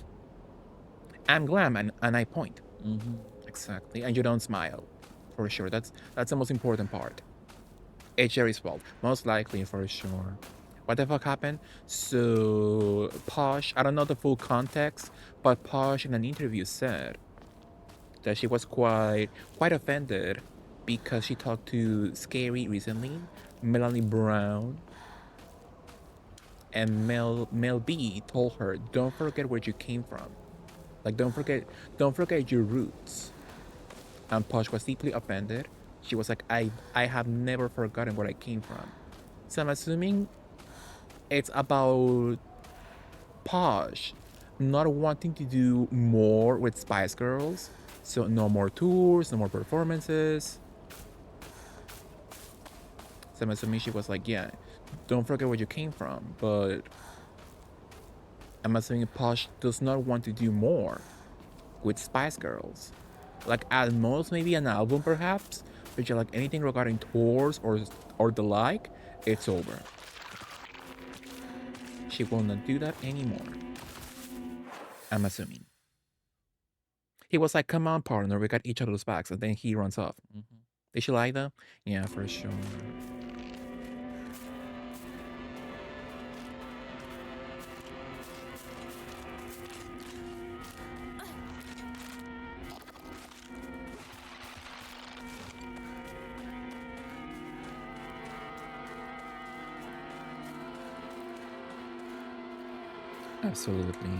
[SPEAKER 1] I'm glam and I point. Exactly, and you don't smile, for sure. That's the most important part. It's Jerry's fault, most likely, for sure. What the fuck happened? So Posh, I don't know the full context, but Posh in an interview said that she was quite offended because she talked to Scary recently, Melanie Brown, and Mel B told her, don't forget where you came from. Like don't forget your roots. And Posh was deeply offended. She was like, I have never forgotten where I came from. So I'm assuming it's about Posh not wanting to do more with Spice Girls. So no more tours, no more performances. So I'm assuming she was like, yeah, don't forget where you came from. But I'm assuming Posh does not want to do more with Spice Girls. Like at most maybe an album perhaps, but like anything regarding tours or the like, it's over. She will not do that anymore. I'm assuming. He was like, come on partner, we got each other's backs, and then he runs off. Did she lie though? Yeah, for sure. Absolutely.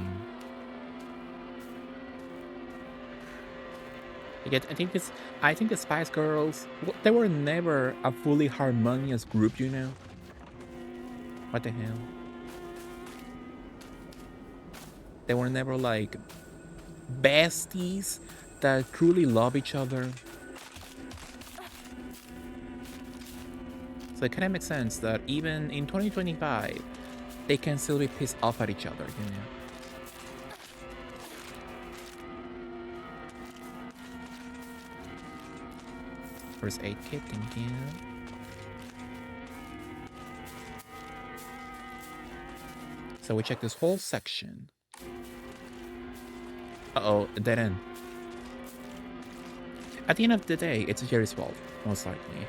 [SPEAKER 1] Yet I think the Spice Girls, they were never a fully harmonious group, you know? What the hell? They were never like besties that truly love each other. So it kind of makes sense that even in 2025, they can still be pissed off at each other, you know? First aid kit, thank you. So we check this whole section. Uh-oh, a dead end. At the end of the day, it's Jerry's fault, most likely.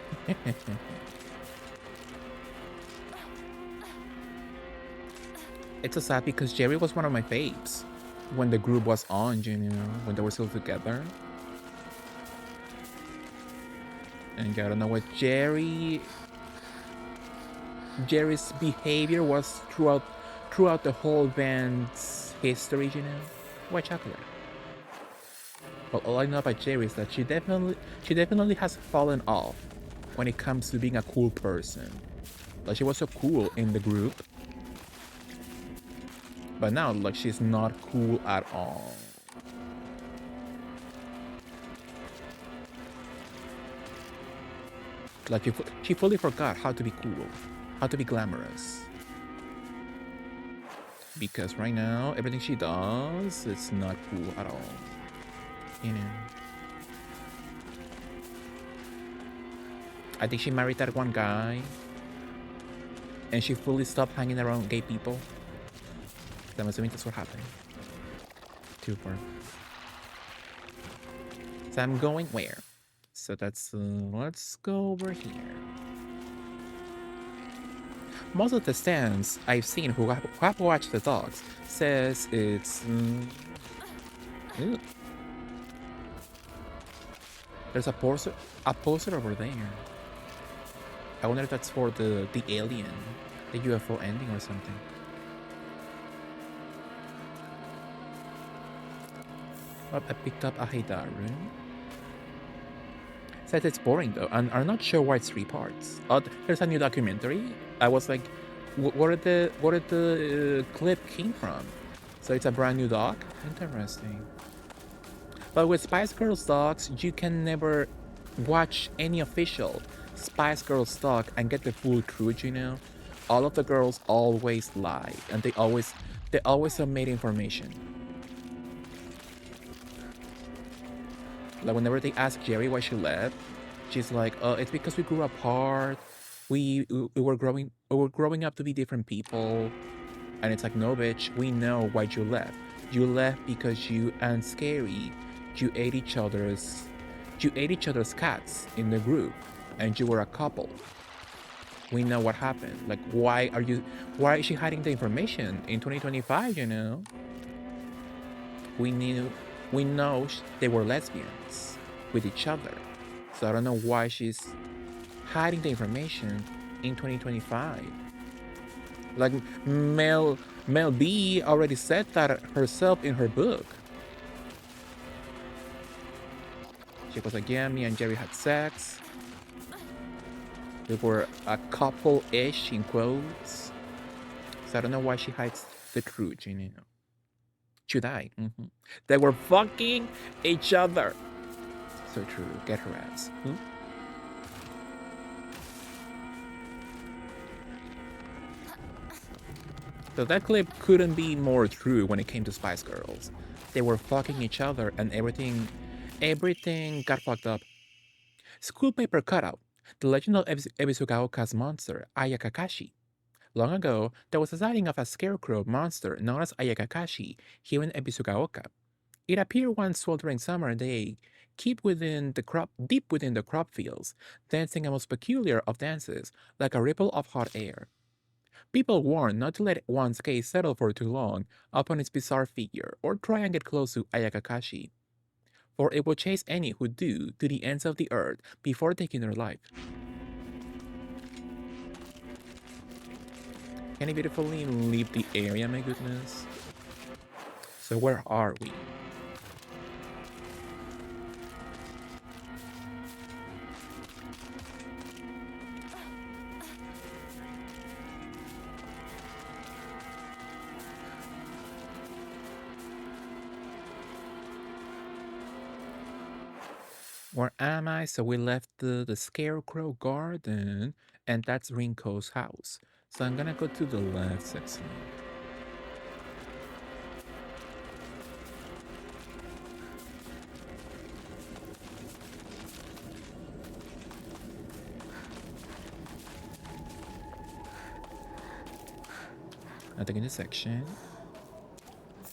[SPEAKER 1] It's so sad because Jerry was one of my faves when the group was on, you know, when they were still together. And I don't know what Jerry's behavior was throughout the whole band's history, you know. White chocolate. But all I know about Jerry is that she definitely has fallen off when it comes to being a cool person. Like, she was so cool in the group, but now, like, she's not cool at all. Like, she fully forgot how to be cool, how to be glamorous. Because right now, everything she does, it's not cool at all. You know. I think she married that one guy, and she fully stopped hanging around gay people. I'm assuming that's what happened. Too far. So I'm going where? So that's let's go over here. Most of the stands I've seen who have watched the dogs says it's. Ew. There's a poster over there. I wonder if that's for the alien, the UFO ending or something. Oh, I picked up a Heidaru. Says it's boring though, and I'm not sure why it's 3 parts. Oh, there's a new documentary. I was like, where did the clip came from? So it's a brand new doc. Interesting. But with Spice Girls docs, you can never watch any official Spice Girls doc and get the full truth. You know, all of the girls always lie, and they always omit information. Like, whenever they ask Jerry why she left, she's like, it's because we grew apart. We were growing up to be different people. And it's like, no, bitch, we know why you left. You left because you and Scary, you ate each other's cats in the group, and you were a couple. We know what happened. Like, why is she hiding the information in 2025, you know? We know they were lesbians with each other. So I don't know why she's hiding the information in 2025. Like, Mel B already said that herself in her book. She was like, yeah, me and Jerry had sex. We were a couple-ish, in quotes. So I don't know why she hides the truth, you know. Should I? They were fucking each other. So true. Get her ass. So that clip couldn't be more true when it came to Spice Girls. They were fucking each other and everything got fucked up. School paper cutout. The legend of Ebisugaoka's monster, Ayakakashi. Long ago, there was a sighting of a scarecrow monster known as Ayakakashi here in Ebisugaoka. It appeared one sweltering summer day, deep within the crop fields, dancing a most peculiar of dances, like a ripple of hot air. People warned not to let one's gaze settle for too long upon its bizarre figure, or try and get close to Ayakakashi, for it will chase any who do to the ends of the earth before taking their life. Can he beautifully leave the area, my goodness? So where are we? Where am I? So we left the Scarecrow Garden, and that's Rinko's house. So I'm gonna go to the left section. Nothing in this section.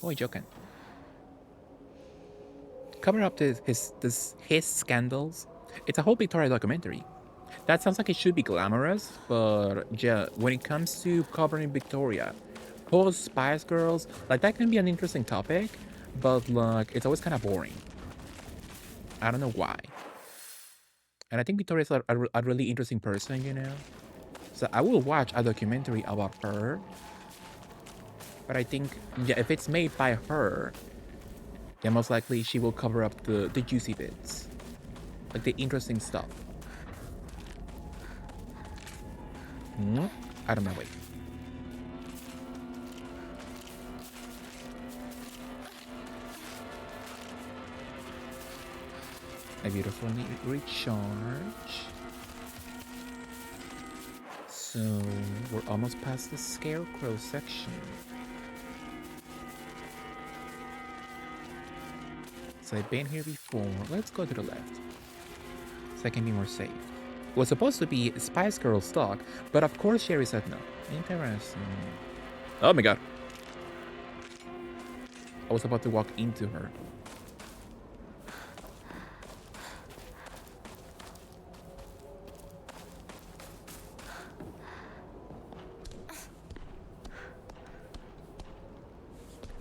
[SPEAKER 1] Oh, joking. Cover up his scandals. It's a whole Victoria documentary. That sounds like it should be glamorous, but yeah, when it comes to covering Victoria, post Spice Girls, like that can be an interesting topic, but like it's always kind of boring. I don't know why. And I think Victoria's a really interesting person, you know? So I will watch a documentary about her. But I think, yeah, if it's made by her, yeah, most likely she will cover up the juicy bits. Like the interesting stuff. Out of my way. I beautifully recharge. So we're almost past the scarecrow section. So I've been here before. Let's go to the left. So I can be more safe. It was supposed to be Spice Girl stock, but of course Sherry said no. Interesting. Oh my god. I was about to walk into her.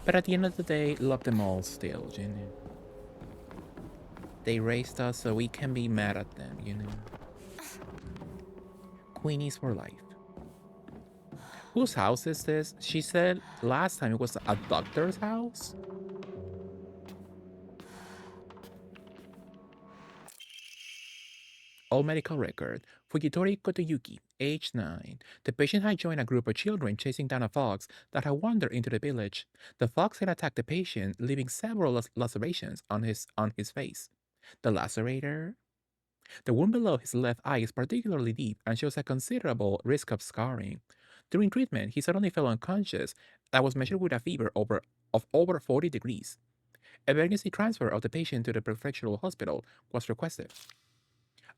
[SPEAKER 1] But at the end of the day, love them all still, you know. They raised us so we can be mad at them, you know. Queenies for life. Whose house is this? She said last time it was a doctor's house? All medical record. Fujitori Kotoyuki, age 9. The patient had joined a group of children chasing down a fox that had wandered into the village. The fox had attacked the patient, leaving several lacerations on his face. The lacerator? The wound below his left eye is particularly deep and shows a considerable risk of scarring. During treatment, he suddenly fell unconscious and was measured with a fever of over 40 degrees. Emergency transfer of the patient to the prefectural hospital was requested.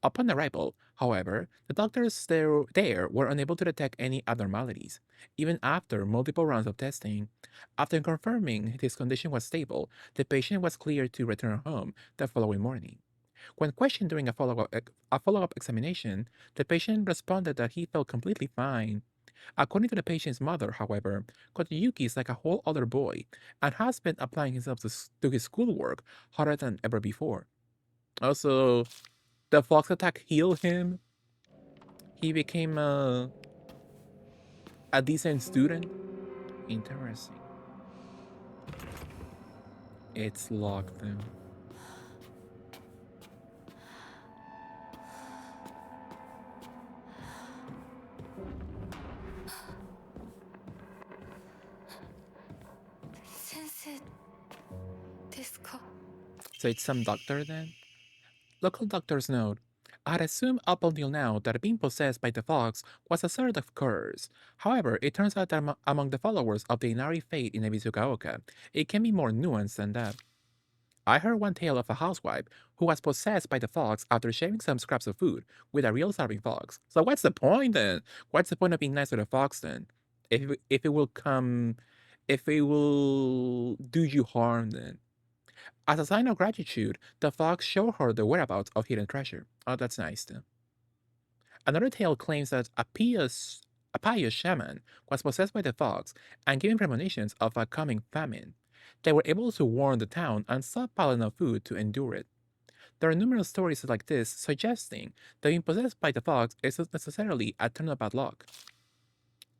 [SPEAKER 1] Upon arrival, however, the doctors there were unable to detect any abnormalities. Even after multiple rounds of testing, after confirming his condition was stable, the patient was cleared to return home the following morning. When questioned during a follow-up examination, the patient responded that he felt completely fine. According to the patient's mother, however, Kotoyuki is like a whole other boy and has been applying himself to his schoolwork harder than ever before. Also, the fox attack healed him. He became a decent student. Interesting. It's locked though. So it's some doctor then? Local doctors note, I'd assumed up until now that being possessed by the fox was a sort of curse. However, it turns out that among the followers of the Inari faith in Ebisugaoka, it can be more nuanced than that. I heard one tale of a housewife who was possessed by the fox after sharing some scraps of food with a real starving fox. So what's the point then? What's the point of being nice to the fox then? If it will do you harm then? As a sign of gratitude, the fox showed her the whereabouts of hidden treasure. Oh, that's nice then. Another tale claims that a pious shaman was possessed by the fox and given premonitions of a coming famine. They were able to warn the town and stockpile enough food to endure it. There are numerous stories like this suggesting that being possessed by the fox isn't necessarily a turn of bad luck.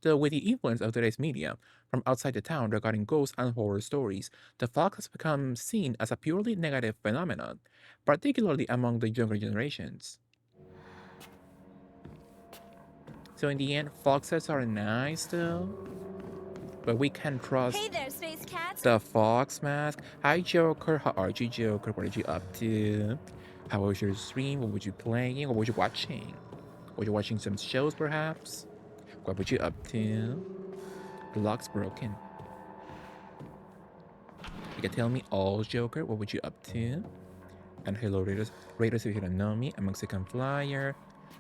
[SPEAKER 1] Though with the influence of today's media from outside the town regarding ghosts and horror stories, the fox has become seen as a purely negative phenomenon, particularly among the younger generations. So in the end, foxes are nice though, but we can trust
[SPEAKER 3] Hey there, space cat.
[SPEAKER 1] the fox mask. Hi Joker, how are you Joker? What are you up to? How was your stream? What were you playing? What were you watching? Were you watching some shows perhaps? What were you up to? The lock's broken. You can tell me all, Joker. What were you up to? And hello, Raiders if you don't know me. I'm Mexican Flyer.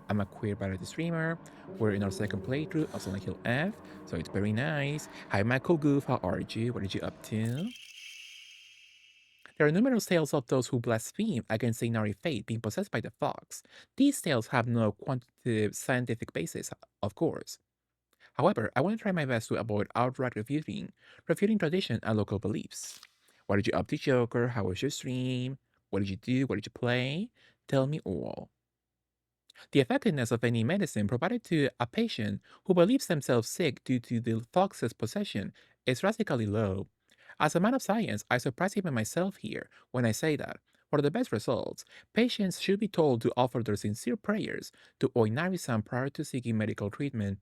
[SPEAKER 1] I'm a queer variety streamer. We're in our second playthrough of Silent Hill F, so it's very nice. Hi, Michael Goof, how are you? What are you up to? There are numerous tales of those who blaspheme against the Inari fate being possessed by the fox. These tales have no quantitative scientific basis, of course. However, I want to try my best to avoid outright refuting tradition and local beliefs. What did you up to, Joker? How was your stream? What did you do? What did you play? Tell me all. The effectiveness of any medicine provided to a patient who believes themselves sick due to the fox's possession is drastically low. As a man of science, I surprise even myself here when I say that, for the best results, patients should be told to offer their sincere prayers to Oinari-san prior to seeking medical treatment.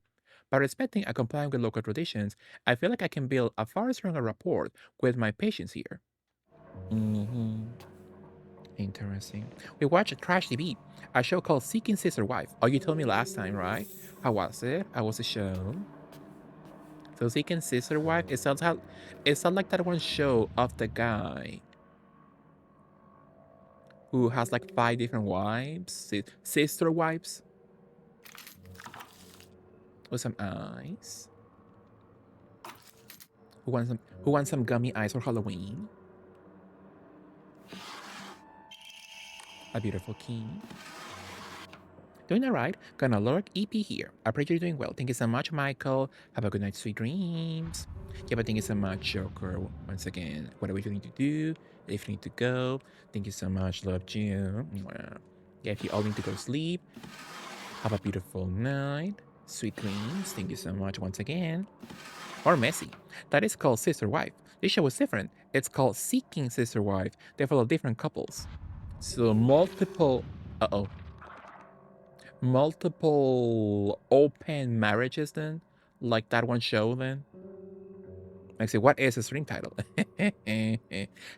[SPEAKER 1] By respecting and complying with local traditions, I feel like I can build a far stronger rapport with my patients here. Interesting. We watched Trash TV, a show called Seeking Sister Wife. Oh, you told me last time, right? How was it? How was the show? So Seeking Sister Wife, it sounds like that one show of the guy who has like 5 different wives, sister wives, with some eyes. Who wants some gummy eyes for Halloween? A beautiful king. Doing alright. Gonna lurk EP here. I pray you're doing well. Thank you so much, Michael. Have a good night, sweet dreams. Yeah, but thank you so much, Joker. Once again, whatever you need to do, if you need to go, thank you so much. Loved you. Yeah, if you all need to go sleep, have a beautiful night. Sweet dreams. Thank you so much once again. Or Messi. That is called Sister Wife. This show is different. It's called Seeking Sister Wife. They follow different couples. So multiple multiple open marriages then? Like that one show then? Like, say, what is a string title? Hi,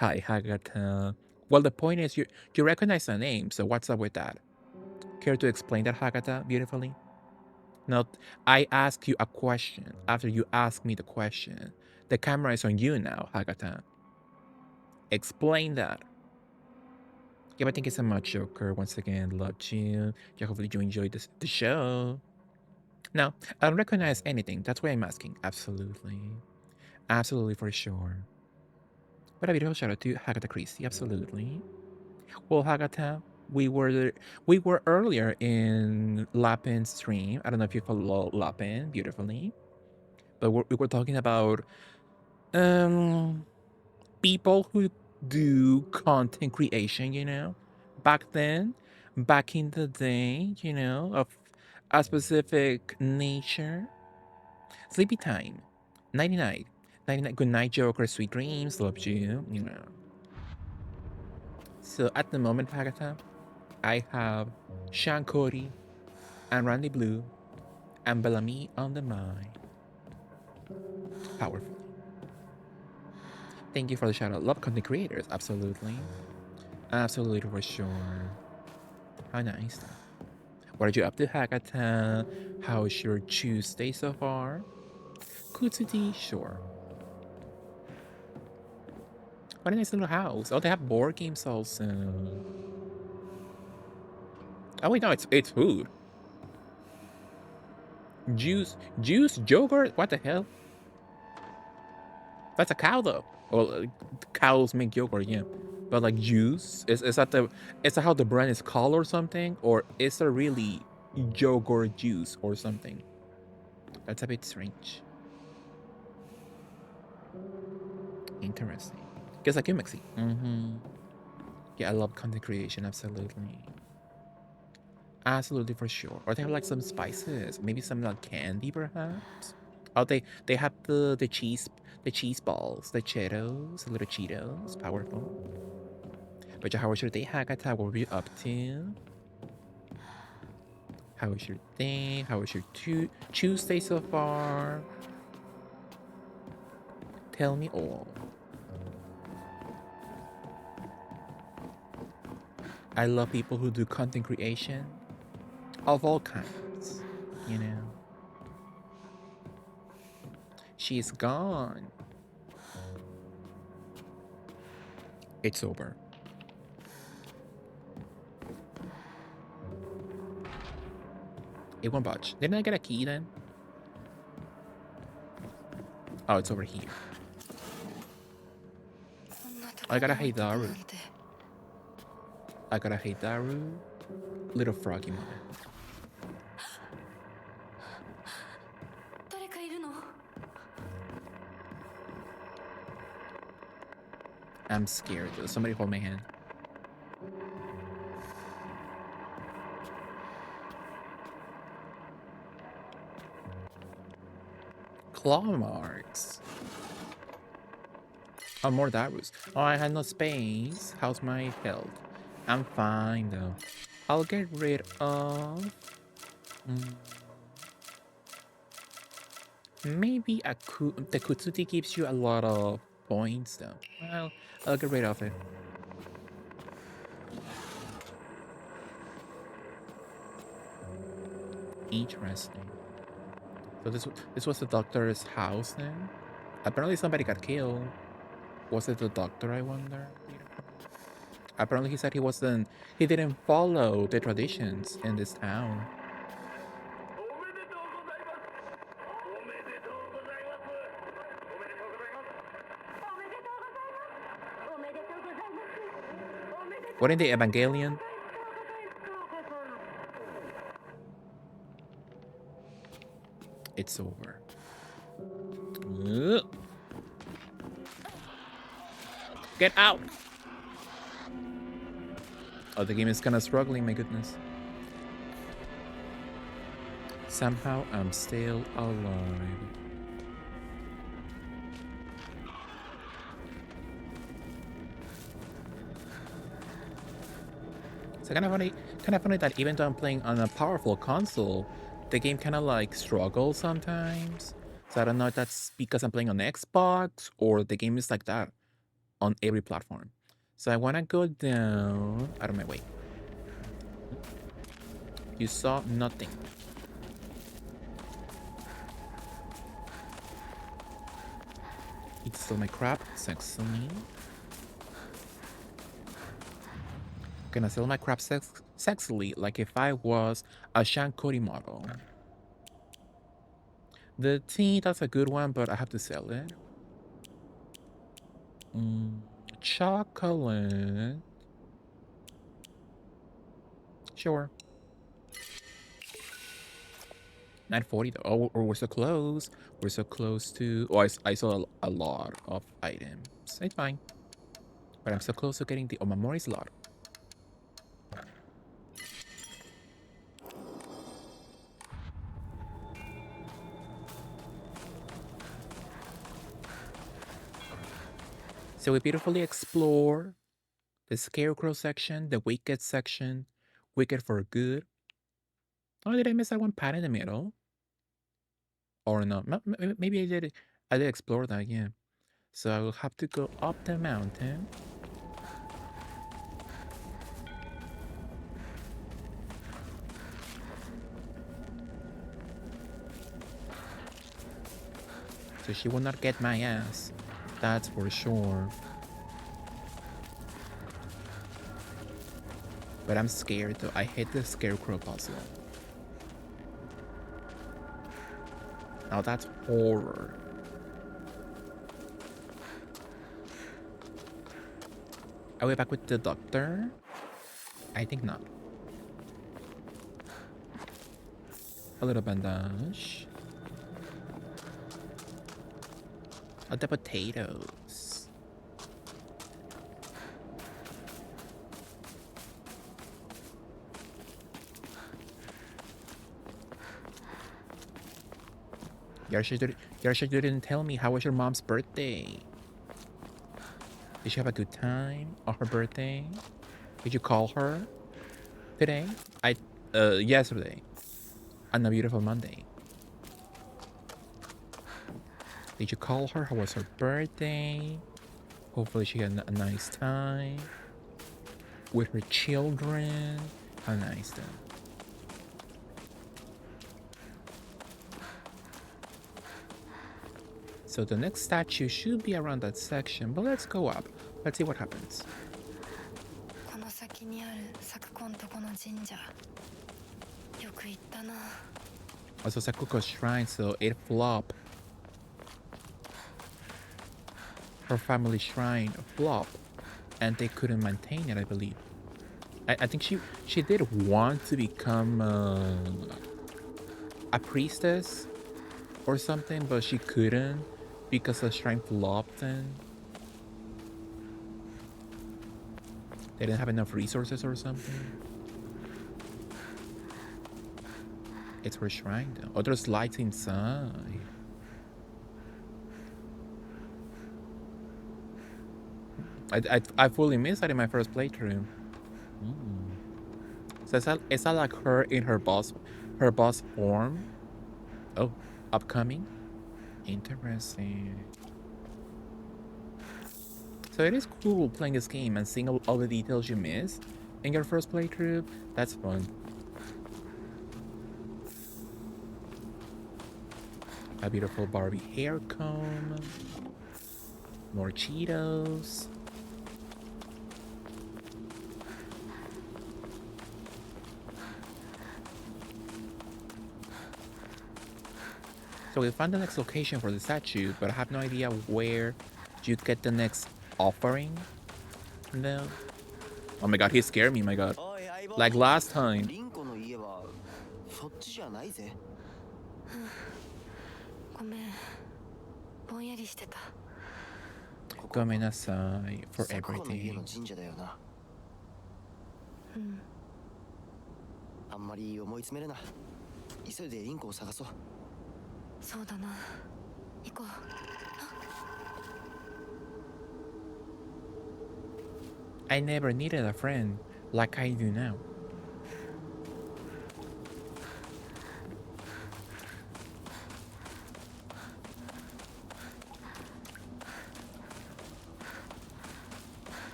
[SPEAKER 1] Hagata. Well, the point is you recognize the name, so what's up with that? Care to explain that, Hagata, beautifully? No, I ask you a question after you ask me the question. The camera is on you now, Hagata. Explain that. Yeah, but thank you so much, Joker. Once again, loved you. Yeah, hopefully you enjoyed the show. No, I don't recognize anything. That's why I'm asking. Absolutely. Absolutely for sure. But a beautiful shout out to Hagata Christie. Absolutely. Well, Hagata, we were earlier in Lapin's stream. I don't know if you follow Lapin beautifully, but we were talking about um people who do content creation, back then, back in the day, of a specific nature. Sleepy time. Nighty night. Nighty night. Good night, Joker. Sweet dreams. Love you. So at the moment, Pagata, I have Sean Cody and Randy Blue and Bellamy on the mind. Powerful. Thank you for the shout out. Love content creators. Absolutely. Absolutely for sure. How nice. What are you up to, Hakata? How's your Tuesday so far? Kutsuti, sure. What a nice little house. Oh, they have board games also. Oh wait, no, it's food. Juice, yogurt. What the hell? That's a cow though. Well, cows make yogurt, yeah. But like juice, is that how the brand is called or something, or is there really yogurt juice or something? That's a bit strange. Interesting. Guess like you, Mexi. Yeah, I love content creation. Absolutely. Absolutely for sure. Or they have like some spices, maybe some like candy perhaps. Oh, they have the cheese balls, the Cheetos, the little Cheetos, powerful. But yeah, how was your day, Hakata? What were you up to? How was your day? How was your Tuesday so far? Tell me all. I love people who do content creation of all kinds, you know. She's gone. It's over. It won't budge. Didn't I get a key then? Oh, it's over here.
[SPEAKER 3] こんなとこ
[SPEAKER 1] I
[SPEAKER 3] に
[SPEAKER 1] gotta
[SPEAKER 3] 置いとく
[SPEAKER 1] Heidaru.
[SPEAKER 3] なんて
[SPEAKER 1] I got a Heidaru. Little froggy moment.
[SPEAKER 3] 誰かいるの
[SPEAKER 1] I'm scared though. Somebody hold my hand. Claw marks. Oh, more Darus. Oh, I had no space. How's my health? I'm fine though. I'll get rid of... Maybe the Kutsuti gives you a lot of points though. Well, I'll get rid of it. Interesting. So this was the doctor's house then? Apparently somebody got killed. Was it the doctor, I wonder? Apparently he said he didn't follow the traditions in this town. What in the Evangelion? It's over. Get out! Oh, the game is kind of struggling, my goodness. Somehow I'm still alive. It's kind of funny that even though I'm playing on a powerful console, the game kind of like struggles sometimes. So I don't know if that's because I'm playing on Xbox or the game is like that on every platform. So I want to go down out of my way. You saw nothing. It's still my crap, sexily. Gonna sell my crap sexily like if I was a Shankori model. The tea, that's a good one, but I have to sell it. Chocolate. Sure. 940 though. Oh, or we're so close. We're so close to... Oh, I saw a lot of items. It's fine. But I'm so close to getting the Omamori slot. So we beautifully explore the Scarecrow section, the Wicked section, Wicked for Good. Oh, did I miss that one pad in the middle? Or not? Maybe I did. I did explore that, yeah. So I will have to go up the mountain. So she will not get my ass. That's for sure. But I'm scared though. I hate the Scarecrow puzzle. Now that's horror. Are we back with the doctor? I think not. A little bandage. Oh, the potatoes. Yarsha didn't tell me how was your mom's birthday. Did she have a good time on her birthday? Did you call her today? Yesterday. On a beautiful Monday. Did you call her? How was her birthday? Hopefully she had a nice time with her children. How nice then. So the next statue should be around that section, but let's go up. Let's see what happens.
[SPEAKER 3] この先にある咲くこんとこの神社よく行ったな
[SPEAKER 1] Also, Sakuko's shrine, so it flopped. Her family shrine flopped, and they couldn't maintain it, I believe. I think she did want to become a priestess or something, but she couldn't because the shrine flopped and they didn't have enough resources or something. It's her shrine though. Oh, there's lights inside. I fully missed that in my first playthrough. So is that like her in her boss form? Oh, upcoming? Interesting. So it is cool playing this game and seeing all the details you missed in your first playthrough. That's fun. A beautiful Barbie hair comb. More Cheetos. So we found the next location for the statue, but I have no idea where you get the next offering. No. Oh my god, he scared me, my god. Like last time.
[SPEAKER 5] リンコの家はそっちじゃないぜ。
[SPEAKER 3] ごめんぼんやりしてた
[SPEAKER 1] Gomenasai for
[SPEAKER 5] サクコの家の
[SPEAKER 1] everything.
[SPEAKER 5] 神社だよな。
[SPEAKER 3] うん
[SPEAKER 5] あんまり思い詰めるな。急いでリンコを探そう。
[SPEAKER 3] そうだな行こう
[SPEAKER 1] I never needed a friend like I do now.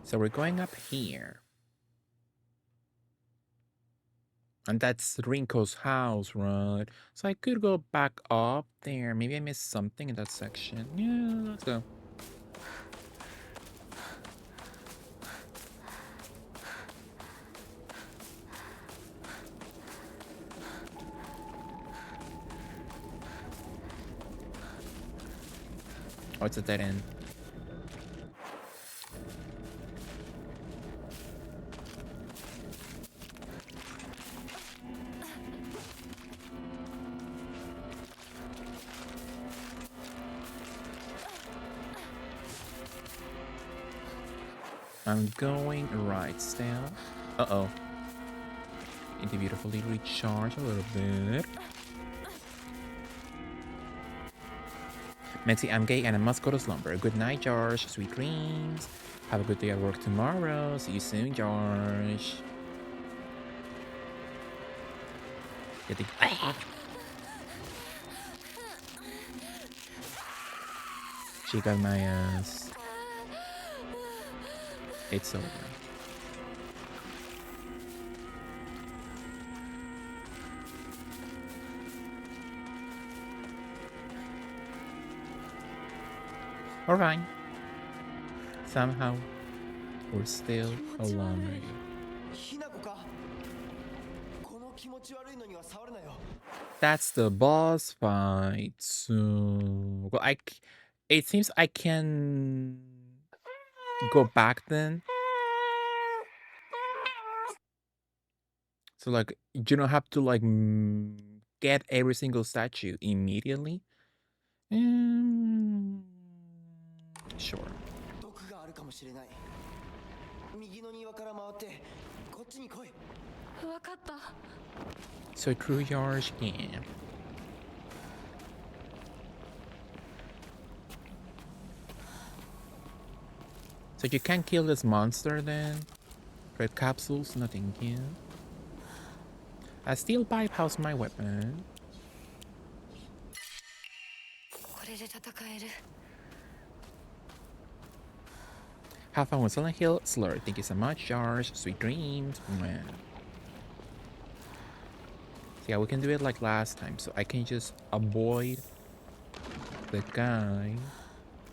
[SPEAKER 1] So we're going up here. And that's Rinko's house, right? So I could go back up there. Maybe I missed something in that section. Yeah, let's go. Oh, it's a dead end. I'm going right still. Uh-oh. Need to beautifully recharge a little bit. Mexi, I'm gay and I must go to slumber. Good night, George. Sweet dreams. Have a good day at work tomorrow. See you soon, George. She got my ass. It's over. Alright. Somehow, we're still alive.
[SPEAKER 5] ひなこか。この気持ち悪いのには触るなよ。
[SPEAKER 1] That's the boss fight. So, well, it seems I can go back then. So like, you don't have to like get every single statue immediately. Sure.
[SPEAKER 5] 毒があるかもしれない。右の庭から回ってこっちに来い。
[SPEAKER 3] 分かった
[SPEAKER 1] So true yours, yeah. So you can't kill this monster then? Red capsules, nothing here. I still bypass my weapon.
[SPEAKER 3] これで戦える
[SPEAKER 1] Have fun with Silent Hill Slur. Thank you so much, Josh. Sweet dreams. Man. So yeah, we can do it like last time. So I can just avoid the guy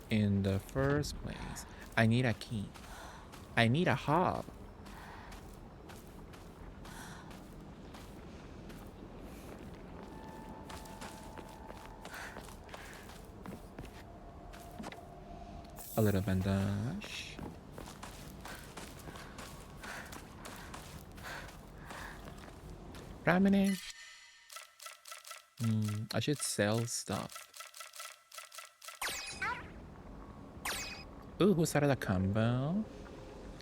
[SPEAKER 1] in the first place. I need a key. I need a hub. A little bandage. Ramen. I should sell stuff. Ooh, who started a combo?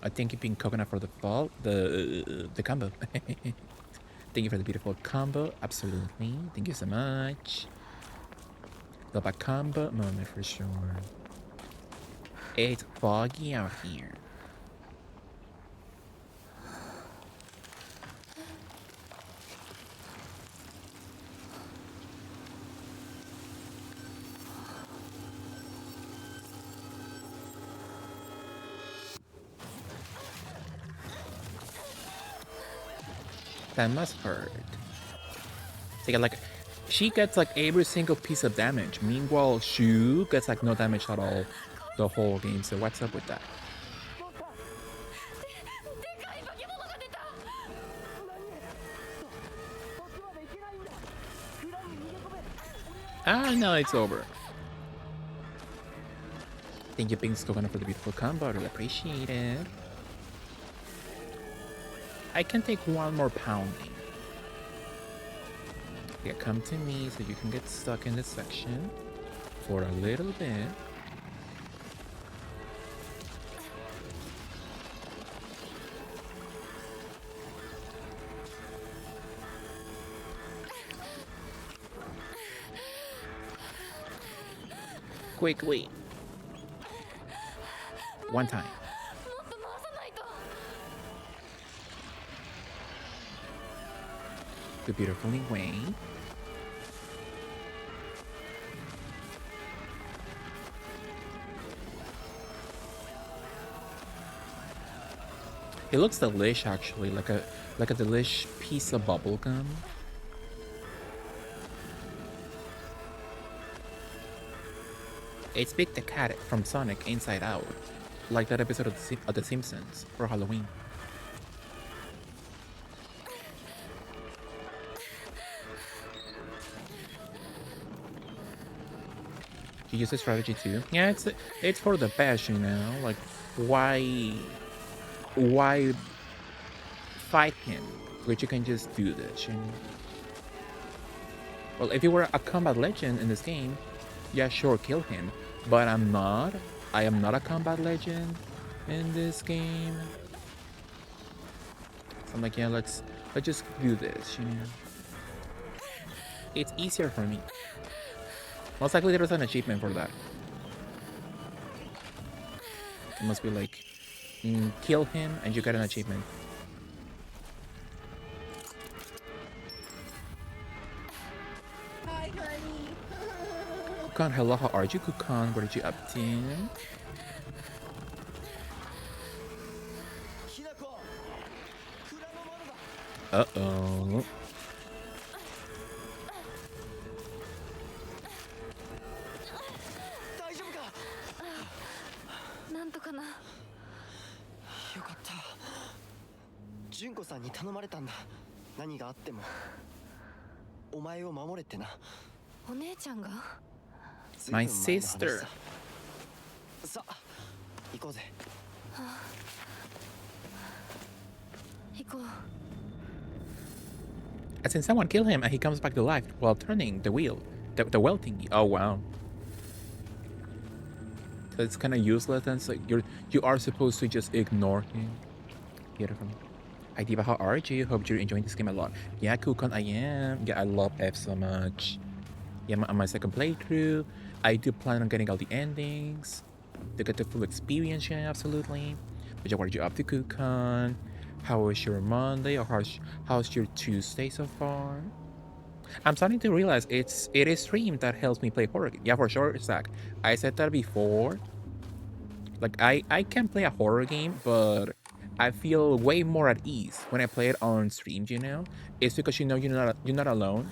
[SPEAKER 1] I think you've been coconut for the fall. The combo. Thank you for the beautiful combo. Absolutely. Thank you so much. Love a combo moment for sure. It's foggy out here. That must hurt. Like, she gets like every single piece of damage. Meanwhile, Shu gets like no damage at all the whole game. So what's up with that? Ah, no, it's over. Thank you, Pink's Coconut, for the beautiful combo. I really appreciate it. I can take one more pounding. Yeah, come to me so you can get stuck in this section for a little bit. Quickly. One time. The beautifully way. It looks delish actually, like a delish piece of bubble gum. It's Big the Cat from Sonic Inside Out, like that episode of The Simpsons for Halloween. You use the strategy too? Yeah, it's for the best, you know. Like, why fight him? Which you can just do this, you know. Well, if you were a combat legend in this game, yeah, sure, kill him. But I'm not. I am not a combat legend in this game. So I'm like, yeah, let's just do this, you know. It's easier for me. Most likely there was an achievement for that. It must be like, kill him and you get an achievement.
[SPEAKER 2] Hi, honey.
[SPEAKER 1] Kukan, hello, how are you, Kukan? What are you up to? Uh-oh.
[SPEAKER 3] なんとかな。
[SPEAKER 5] よかった純子さんに頼まれたんだ何があってもお前を守れってな
[SPEAKER 3] お姉ちゃんが
[SPEAKER 1] My sister.
[SPEAKER 5] さあ行こうぜ
[SPEAKER 3] 行こう
[SPEAKER 1] As in someone kill him and he comes back to life while turning the wheel. The well thingy. Oh wow. So it's kind of useless and so you are supposed to just ignore him. Beautiful. Hi Diva, how are you? Hope you're enjoying this game a lot. Yeah, Kukan, I am. Yeah, I love F so much. Yeah, on my second playthrough, I do plan on getting all the endings to get the full experience, yeah, absolutely. But yeah, what are you up to, Kukan? How was your Monday or how's your Tuesday so far? I'm starting to realize it is stream that helps me play horror game. Yeah, for sure, Zach. I said that before. Like I can play a horror game, but I feel way more at ease when I play it on stream, you know? It's because you know you're not alone.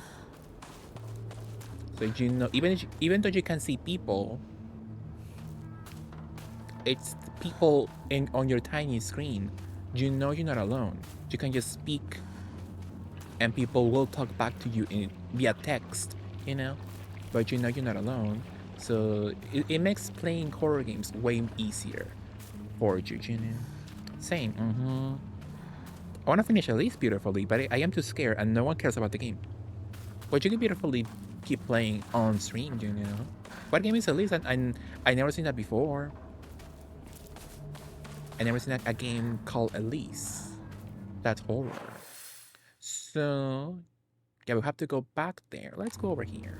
[SPEAKER 1] So you know even though you can see people, it's the people on your tiny screen. You know you're not alone. You can just speak and people will talk back to you via text, you know? But you know you're not alone. So it makes playing horror games way easier for you, you know? Same, I want to finish at least beautifully, but I am too scared and no one cares about the game. But you can beautifully keep playing on stream, you know? What game is Elise? I never seen that before. I never seen a game called Elise. That's horror. So, yeah, we have to go back there. Let's go over here.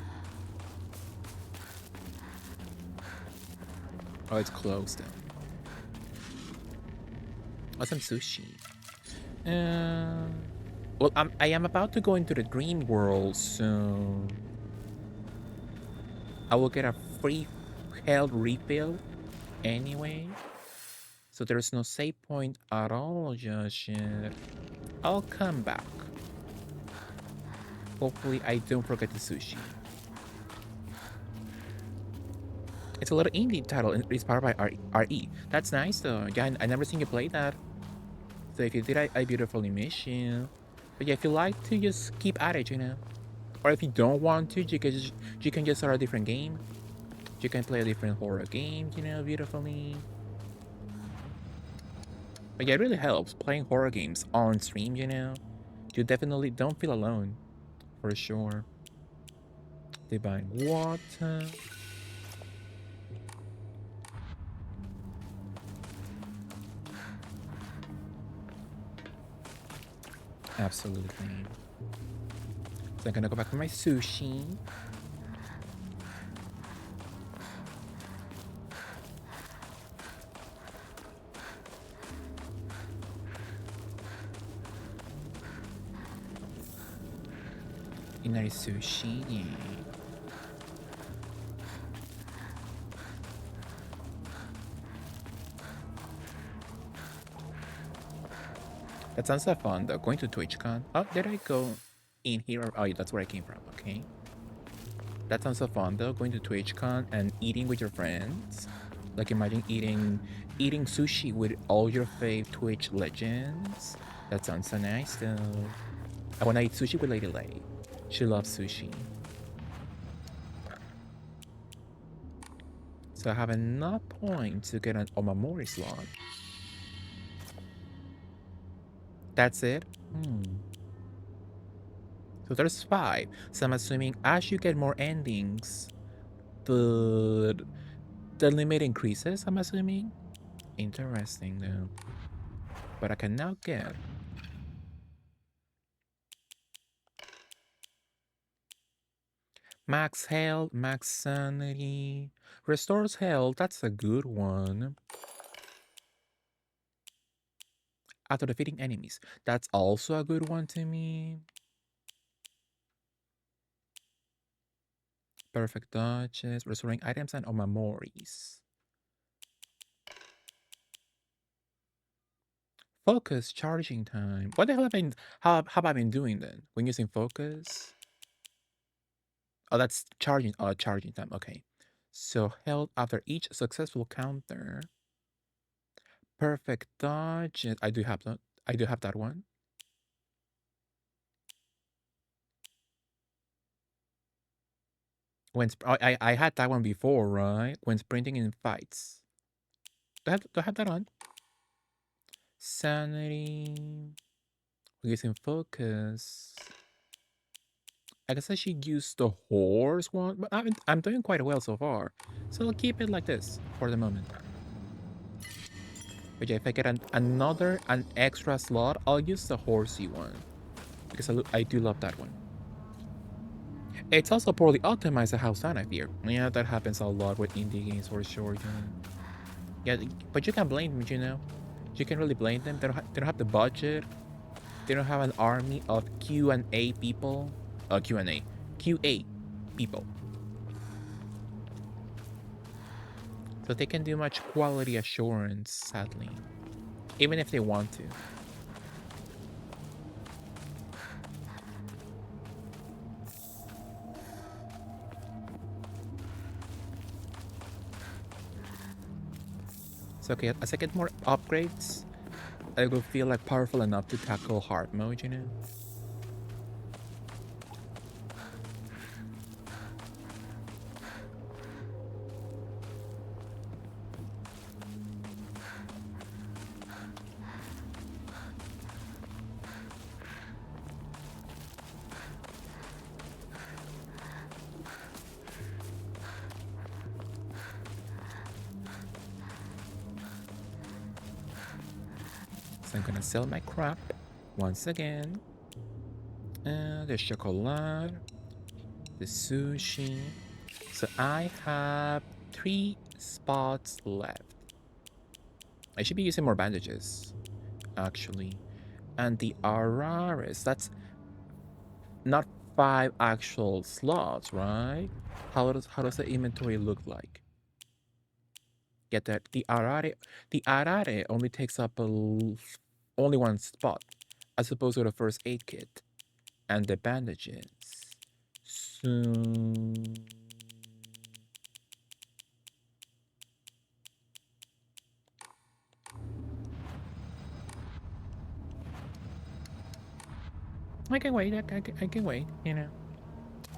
[SPEAKER 1] Oh, it's closed though. Oh, some sushi. Well, I am about to go into the dream world, so I will get a free health refill anyway. So there's no save point at all just yet. I'll come back. Hopefully I don't forget the sushi. It's a little indie title inspired by RE. That's nice though. Yeah, I never seen you play that. So if you did, I beautifully miss you. But yeah, if you like to, just keep at it, you know. Or if you don't want to, you can just start a different game. You can play a different horror game, you know, beautifully. But yeah, it really helps playing horror games on stream, you know. You definitely don't feel alone, for sure. Divine water. Absolutely. So I'm gonna go back for my sushi. Inari sushi. That sounds so fun though, going to TwitchCon. Oh, did I go in here? Oh, that's where I came from, okay. That sounds so fun though, going to TwitchCon and eating with your friends. Like imagine eating sushi with all your fave Twitch legends. That sounds so nice though. I wanna eat sushi with Lady Lay. She loves sushi. So I have enough points to get an Omamori slot. That's it? So there's 5. So I'm assuming as you get more endings, the limit increases, I'm assuming? Interesting though. But I can now get max health, max sanity, restores health, that's a good one. After defeating enemies, that's also a good one to me. Perfect dodges, restoring items and omamoris. Focus charging time. What the hell have I been doing then? When using focus? Oh, that's charging. Oh, charging time. Okay. So held after each successful counter. Perfect dodge. I do have that. I do have that one. When I had that one before, right? When sprinting in fights. Do I have that on? Sanity. Using focus. I guess I should use the horse one, but I'm doing quite well so far. So I'll keep it like this for the moment. But yeah, if I get an extra slot, I'll use the horsey one. Because I do love that one. It's also poorly optimized at House I fear. Yeah, that happens a lot with indie games for sure, you know. Yeah, but you can blame them, you know. You can really blame them. They don't have the budget. They don't have an army of Q&A people. Q&A. QA people. So they can do much quality assurance, sadly. Even if they want to. So okay, as I get more upgrades, I will feel like powerful enough to tackle hard mode, you know? So I'm gonna sell my crap once again. The chocolate, the sushi. So I have 3 spots left. I should be using more bandages, actually. And the Araris, that's not 5 actual slots, right? How does the inventory look like? Get that the Arare only takes up only 1 spot, as opposed to the first aid kit and the bandages. So I can wait. I can wait. You know,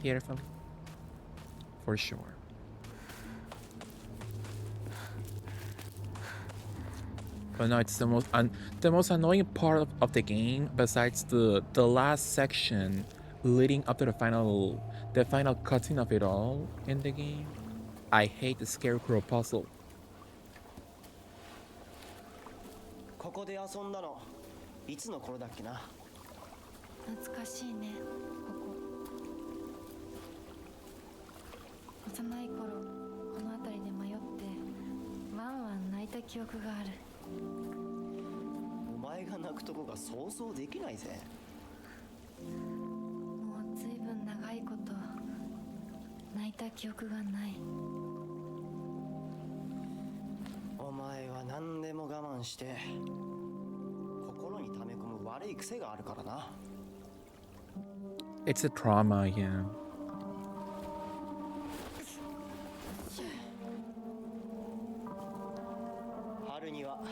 [SPEAKER 1] carefully, for sure. But no, it's the most annoying part of the game, besides the last section leading up to the final cutscene of it all in the game. I hate the scarecrow puzzle.
[SPEAKER 5] ここで遊んだのいつの頃だっけな。
[SPEAKER 3] 懐かしいねここ。幼い頃この辺りで迷ってワンワン泣いた記憶がある。
[SPEAKER 5] お前が泣くとこが想像できないぜ。
[SPEAKER 3] もうずいぶん長いこと泣いた記憶がない。
[SPEAKER 5] お前は何でも我慢して心に溜め込む悪い癖があるからな。
[SPEAKER 1] It's a trauma, yeah.
[SPEAKER 5] 春には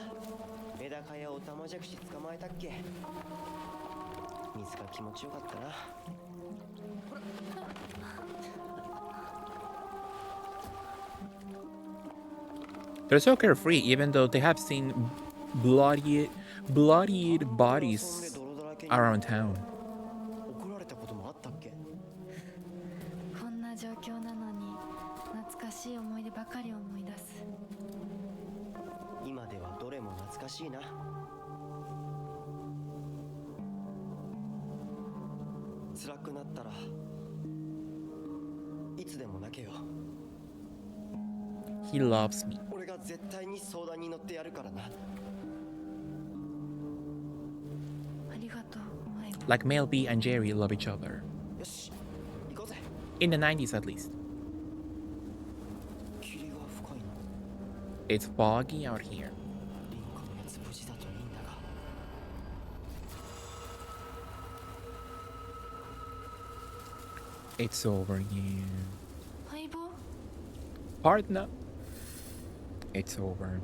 [SPEAKER 5] メダカやオタマジャクシ捕まえたっけ。水が気持ちよかったな。
[SPEAKER 1] They're so carefree, even though they have seen bloodied bodies around town.
[SPEAKER 5] 怒られたこともあったっけ。
[SPEAKER 3] こんな状況なのに懐かしい思い出ばかり思い出す。
[SPEAKER 5] 今ではどれも懐かしいな。辛くなったらいつでも泣けよ。
[SPEAKER 1] He loves me.
[SPEAKER 5] 俺が絶対に相談に乗ってやるからな。
[SPEAKER 3] ありがとうマイボ。
[SPEAKER 1] Like Male B and Jerry love each other.
[SPEAKER 5] よし行こうぜ。
[SPEAKER 1] In the 90s at least.
[SPEAKER 5] 霧が深いな。
[SPEAKER 1] It's foggy out here.
[SPEAKER 5] リンコのやつ無事だといいんだが。
[SPEAKER 1] It's over you.
[SPEAKER 3] 相棒
[SPEAKER 1] Partner. It's over.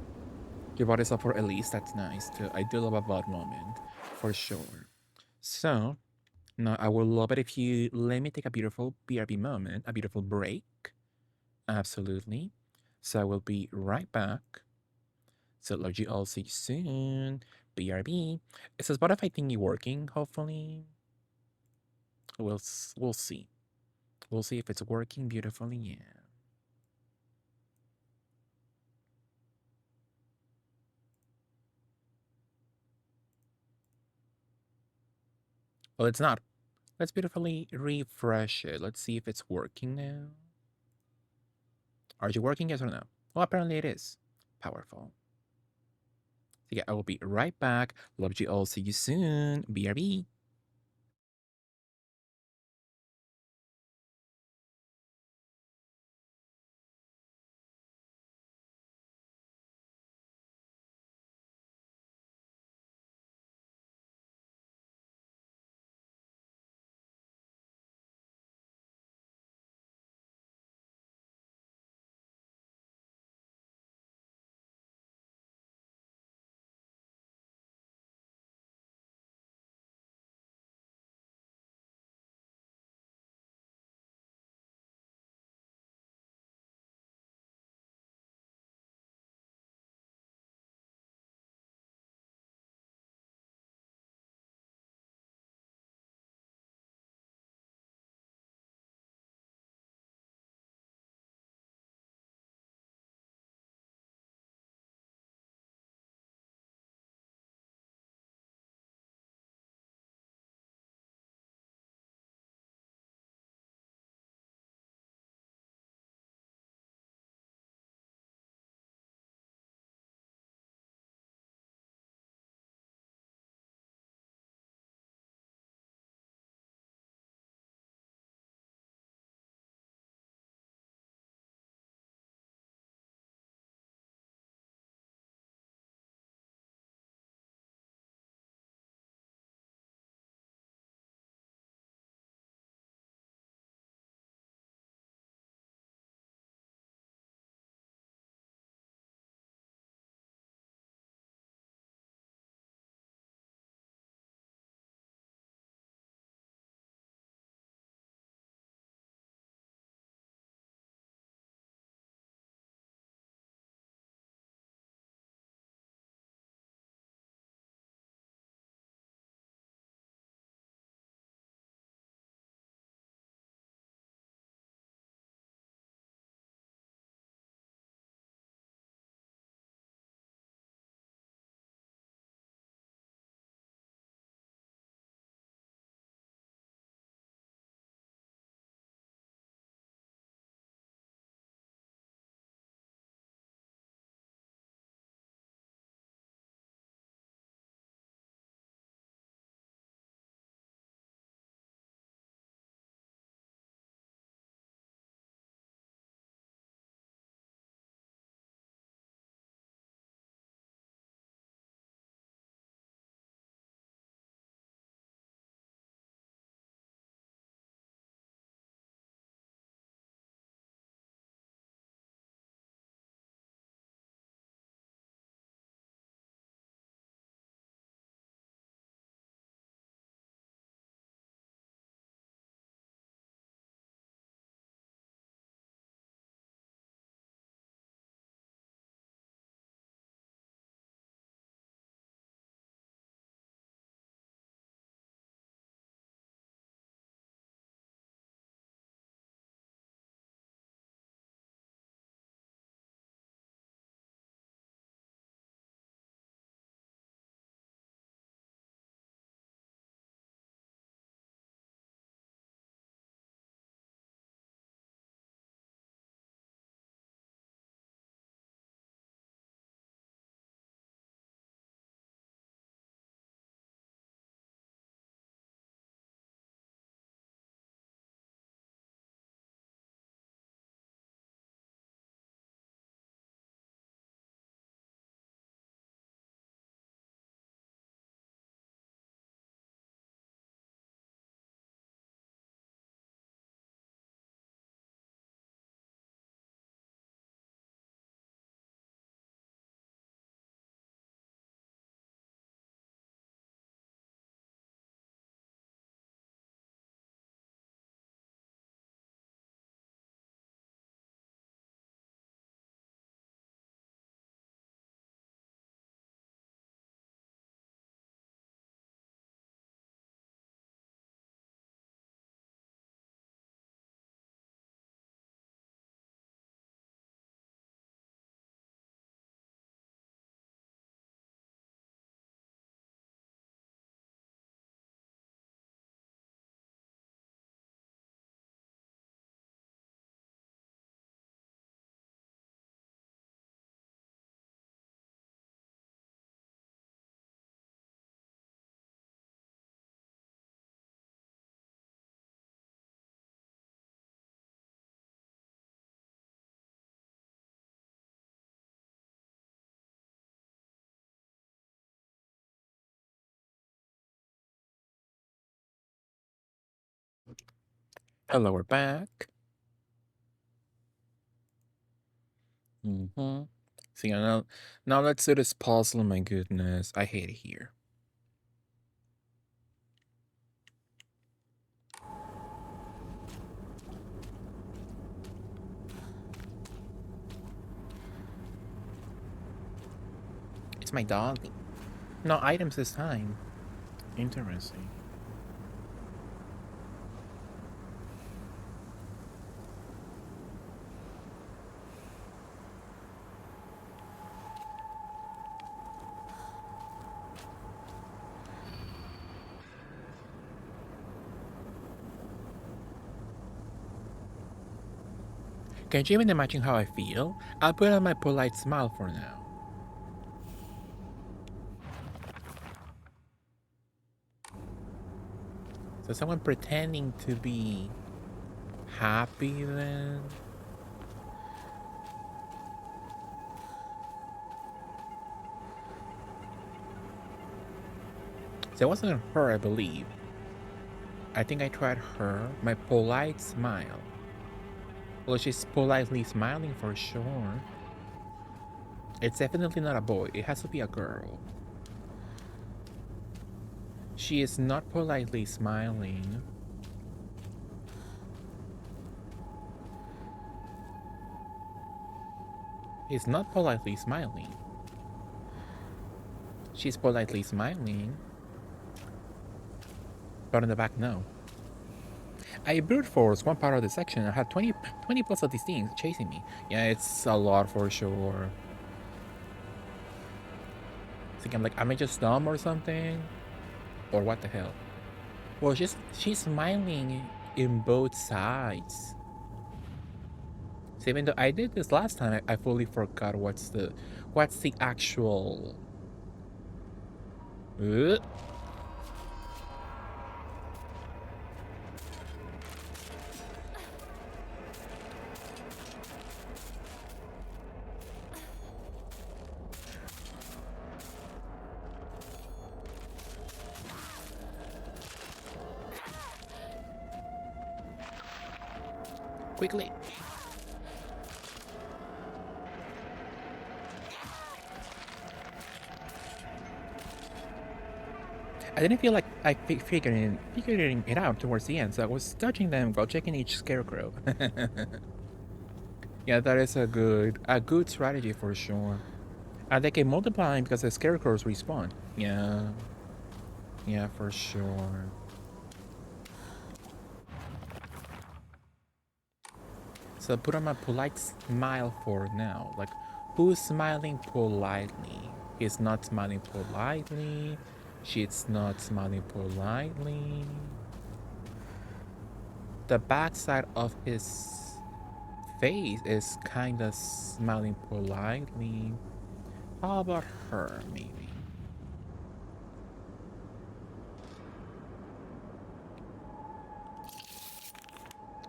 [SPEAKER 1] Your body's up for Elise. That's nice too. I do love a VOD moment. For sure. So, now I would love it if you let me take a beautiful BRB moment. A beautiful break. Absolutely. So I will be right back. So love you all. See you soon. BRB. Is the Spotify thingy working? Hopefully. We'll see. We'll see if it's working beautifully. Yeah. Well, it's not. Let's beautifully refresh it. Let's see if it's working now. Are you working, yes or no? Well, apparently it is. Powerful. So yeah, I will be right back. Love you all. See you soon. BRB. Hello, we're back. Mm-hmm. See, now let's do this puzzle. My goodness, I hate it here. It's my dog. No items this time. Interesting. Can you even imagine how I feel? I'll put on my polite smile for now. So someone pretending to be happy then? So it wasn't her, I believe. I think I tried her, my polite smile. Well, she's politely smiling for sure. It's definitely not a boy, it has to be a girl. She is not politely smiling. He's not politely smiling. She's politely smiling. But in the back, no. I brute force one part of the section. I had 20 plus of these things chasing me. Yeah, it's a lot for sure. Thinking like, am I just dumb or something? Or what the hell? Well, she's smiling in both sides. So even though I did this last time, I fully forgot what's the actual. Quickly. I didn't feel like I figuring it out towards the end, so I was touching them while checking each scarecrow. Yeah, that is a good strategy for sure. And they can multiply because the scarecrows respawn. Yeah, for sure. So put on a polite smile for now. Like, who's smiling politely? He's not smiling politely. She's not smiling politely. The backside of his face is kind of smiling politely. How about her, maybe?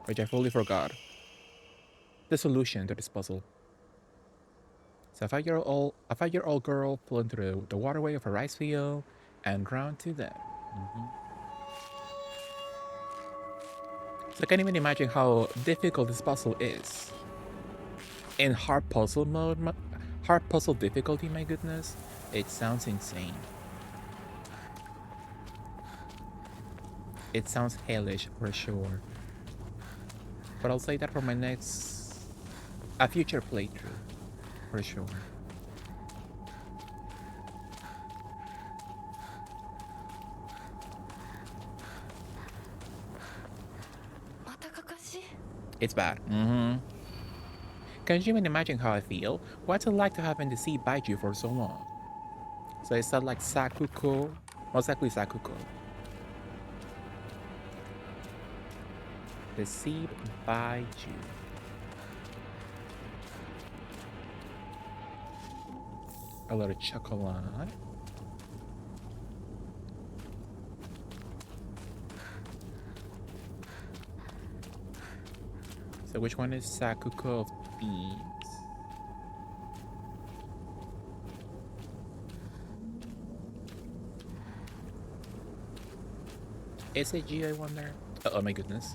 [SPEAKER 1] Which I fully forgot. The solution to this puzzle. So a 5-year-old girl fell into the waterway of a rice field and drowned to death. So I can't even imagine how difficult this puzzle is. In hard puzzle mode, hard puzzle difficulty, my goodness, it sounds insane. It sounds hellish for sure. But I'll say that for my a future playthrough, for sure. It's bad. Can you even imagine how I feel? What's it like to having the sea bite you for so long? So it's not like Sakuko. What's exactly Sakuko? The sea bites you. A little chocolate. So which one is Sakuko of beans? Is it G, I wonder? Oh my goodness.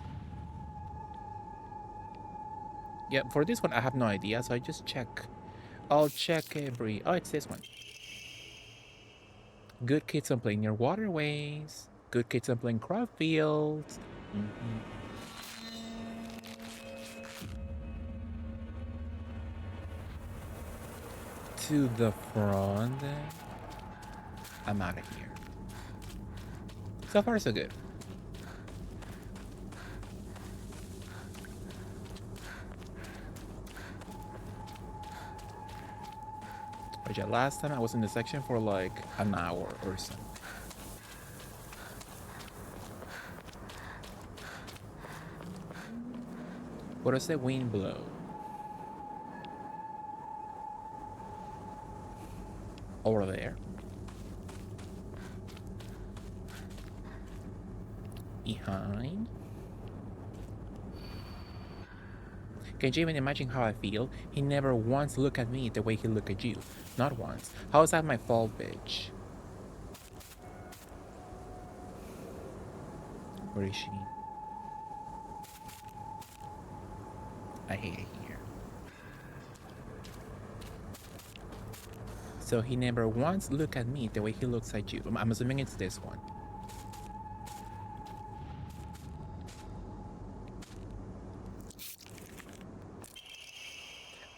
[SPEAKER 1] Yeah, for this one, I have no idea, so I just check. I'll check every... Oh, it's this one. Good kids don't play near waterways. Good kids don't play in crop fields. Mhm. To the front. I'm out of here. So far, so good. But yeah, last time I was in the section for like an hour or so. What does the wind blow? Over there. Behind. Can you even imagine how I feel? He never once looked at me the way he looked at you. Not once. How is that my fault, bitch? Where is she? I hate it here. So he never once looked at me the way he looks at you. I'm assuming it's this one.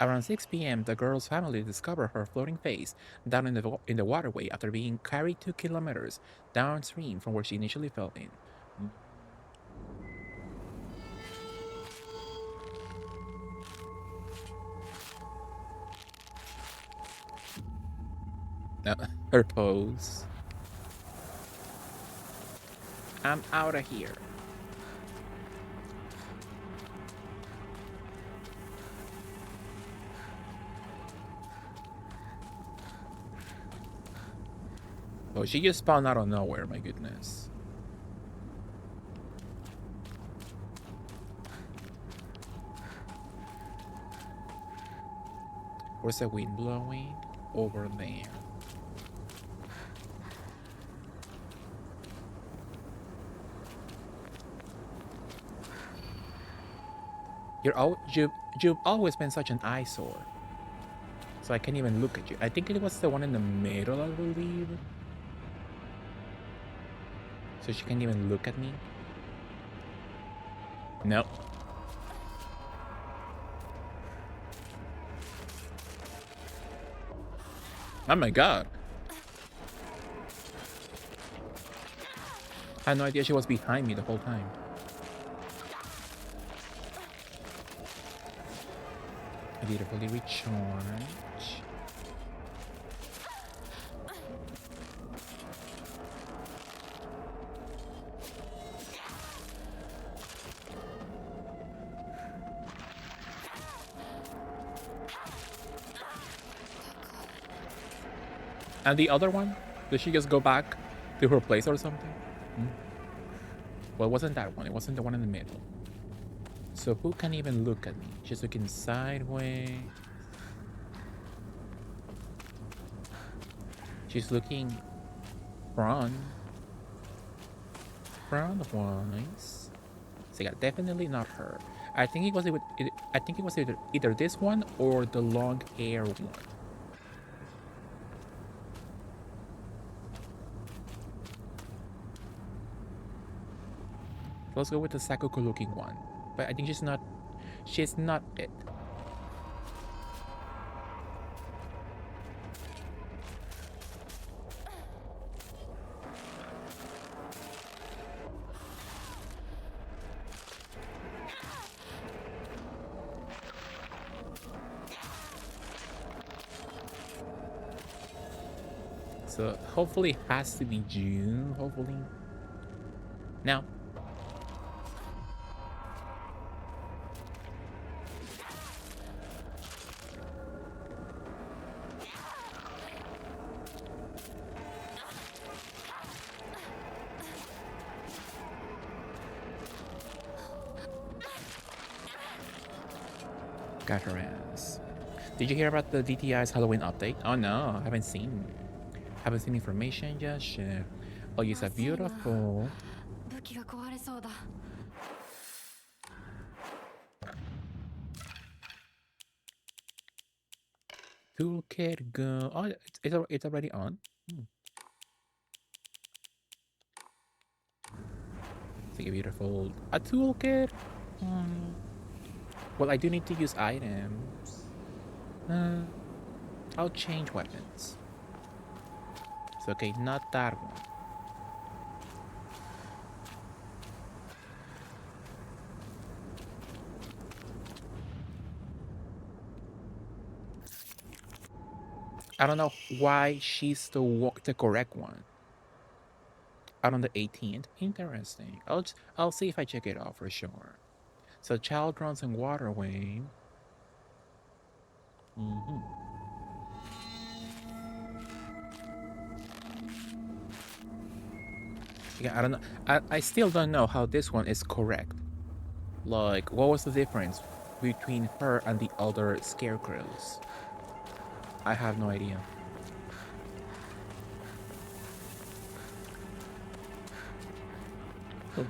[SPEAKER 1] Around 6 p.m., the girl's family discovered her floating face down in the waterway after being carried 2 kilometers downstream from where she initially fell in. Her pose. I'm out of here. Oh, she just spawned out of nowhere, my goodness. Where's the wind blowing? Over there. You've always been such an eyesore. So I can't even look at you. I think it was the one in the middle, I believe. So she can't even look at me? Nope. Oh my god. I had no idea she was behind me the whole time. I need to fully recharge. And the other one? Did she just go back to her place or something? Well, it wasn't that one. It wasn't the one in the middle. So who can even look at me? She's looking sideways. She's looking front. Front-wise. So yeah, definitely not her. I think it was either this one or the long hair one. Let's go with the Sakuko looking one. But I think she's not it. So hopefully it has to be June, hopefully. Now. Got her ass. Did you hear about the DTI's Halloween update? Oh no, I haven't seen information just share. Oh, it's a beautiful. Toolkit go. Oh, it's already on. It's like a beautiful a toolkit. Well, I do need to use items. I'll change weapons. It's okay, not that one. I don't know why she's the correct one. Out on the 18th. Interesting. I'll see if I check it out for sure. So child runs and waterway. Yeah, I don't know. I still don't know how this one is correct. Like, what was the difference between her and the other scarecrows? I have no idea. Oh.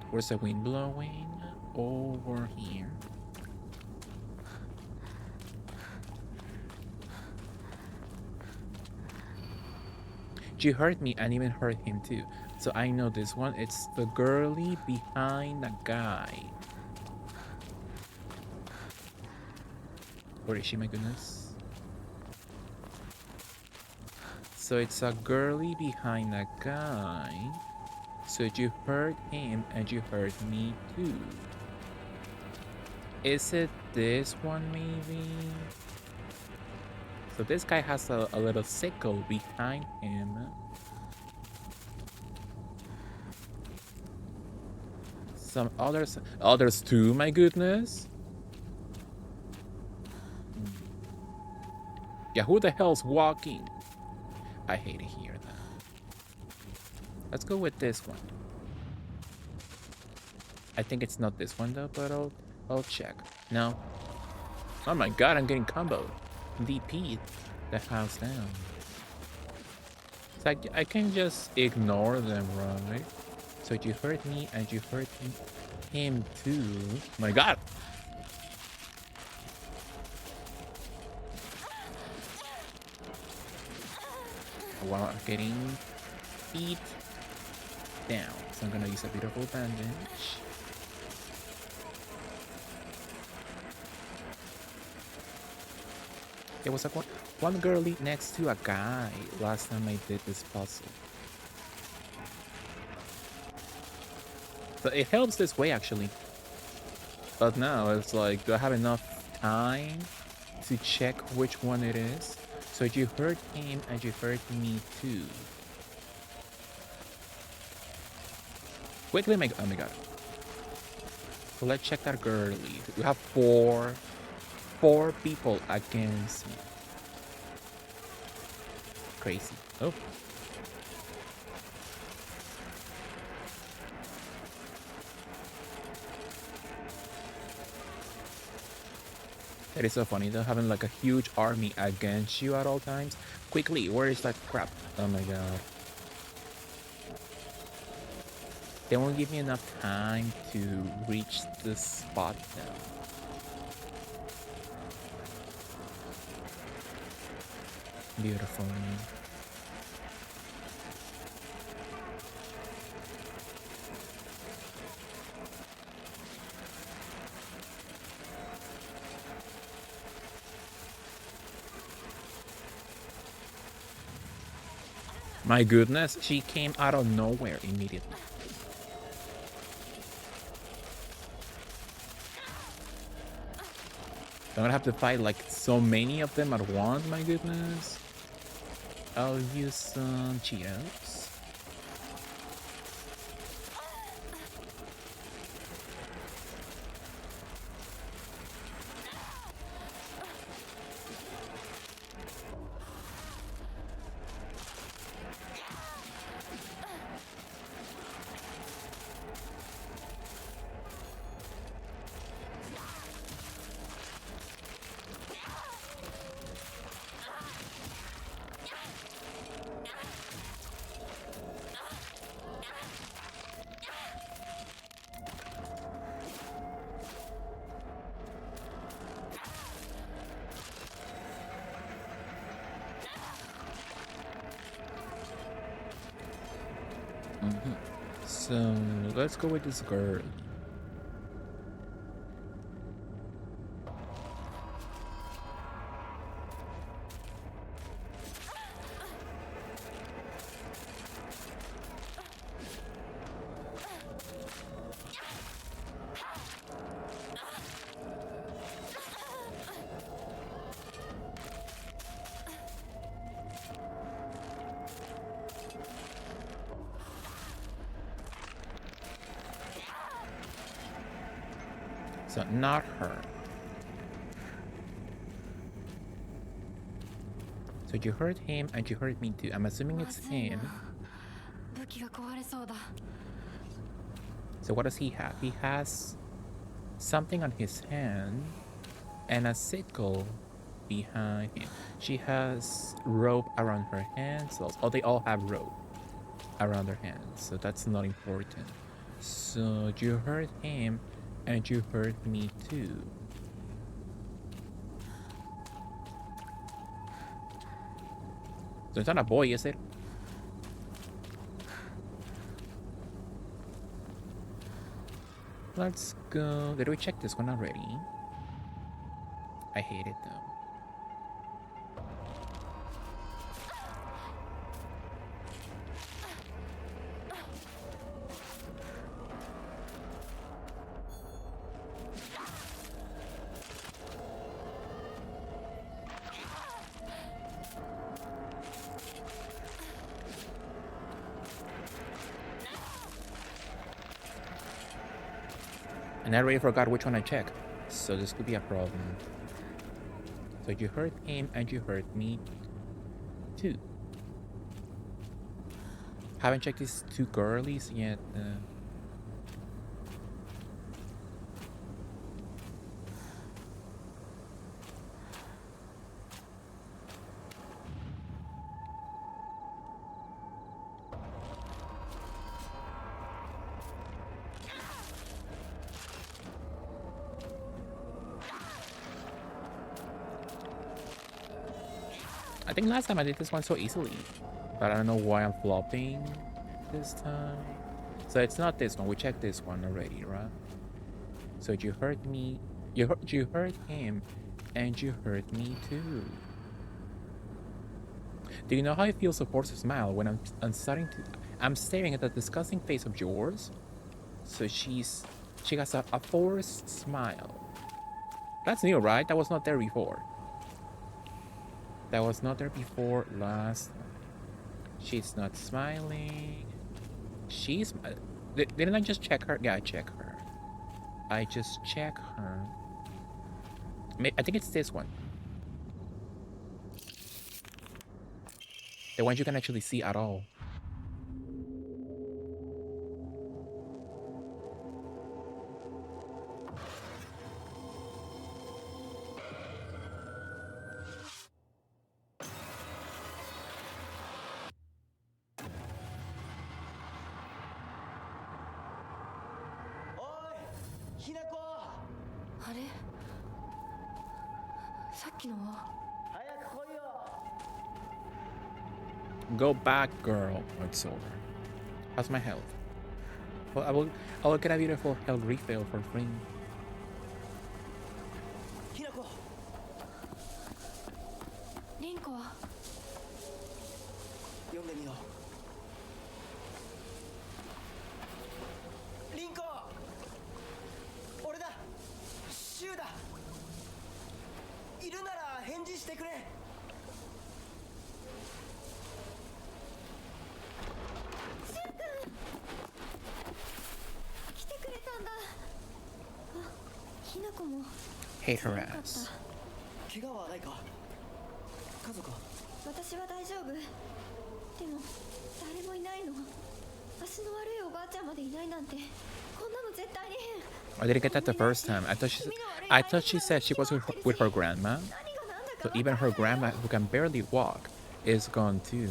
[SPEAKER 1] Where's the wind blowing? Over here. She heard me and even heard him too. So I know this one. It's the girlie behind the guy. Where is she, my goodness? So it's a girlie behind a guy. So you heard him and you heard me too. Is it this one maybe? So this guy has a little sickle behind him. Some others too, my goodness. Yeah, who the hell's walking? I hate to hear that. Let's go with this one. I think it's not this one though, but I'll check. No. Oh my god, I'm getting comboed. DP the house down. So I can just ignore them, right? So you hurt me and you hurt him too. My god! While I'm getting beat down. So I'm gonna use a beautiful bandage. There was one girlie next to a guy last time I did this puzzle. But it helps this way actually. But now it's like, do I have enough time to check which one it is? So you hurt him and you hurt me too. Quickly, oh my god. So let's check that girlie. We have four people against me. Crazy. Oh. That is so funny though, having like a huge army against you at all times. Quickly, where is that crap? Oh my god. They won't give me enough time to reach the spot now. Beautiful. My goodness, she came out of nowhere immediately. I'm gonna have to fight like so many of them at once, my goodness. I'll use some Cheetos. So let's go with this girl. So not her. So you hurt him and you hurt me too. I'm assuming it's him.
[SPEAKER 3] 武器が壊れそうだ。
[SPEAKER 1] So what does he have? He has something on his hand and a sickle behind him. She has rope around her hands. Oh, they all have rope around their hands, so that's not important. So you hurt him and you hurt me too. So it's not a boy, is it? Let's go. Did we check this one already? I hate it though. And I already forgot which one I checked, so this could be a problem. So you hurt him and you hurt me too. Haven't checked these two girlies yet. I think last time I did this one so easily, but I don't know why I'm flopping this time. So it's not this one. We checked this one already, right? So you hurt me, you hurt him, and you hurt me too. Do you know how it feels to force a smile when I'm staring at the disgusting face of yours? So she has a forced smile. That's new, right? That was not there before. That was not there before last time. She's not smiling. Didn't I just check her? Yeah, I check her. I just check her. I think it's this one. The one you can actually see at all. Go back, girl. Oh, it's over. How's my health? Well, I will get a beautiful health refill for free.
[SPEAKER 3] リンコは
[SPEAKER 5] 読んでみよう。リンコ、俺だ、シュウだ。いるなら返事してくれ。
[SPEAKER 3] シュウ君、来てくれたんだ。あ、ひなこも。
[SPEAKER 1] Hate her ass.
[SPEAKER 5] 怪我はないか。家族は。
[SPEAKER 3] 私は大丈夫。でも誰もいないの。足の悪いおばあちゃんまでいないなんて、こんなの絶対に変。
[SPEAKER 1] I didn't get that the first time. I thought she said she was with her grandma. So even her grandma, who can barely walk, is gone too.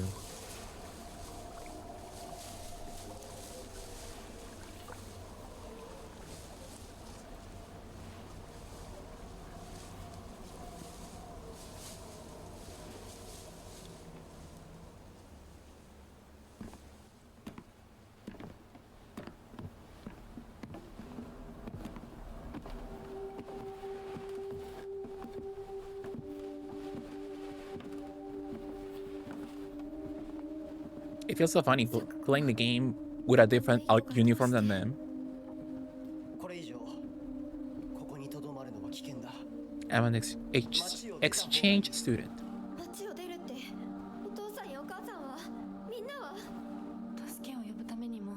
[SPEAKER 1] It feels so funny playing the game with a different uniform than them.
[SPEAKER 5] これ以上ここにとどまるのは危険だ。
[SPEAKER 1] I'm an exchange student.
[SPEAKER 3] 街を出るってお父さんやお母さんはみんなは
[SPEAKER 6] 助けを呼ぶためにも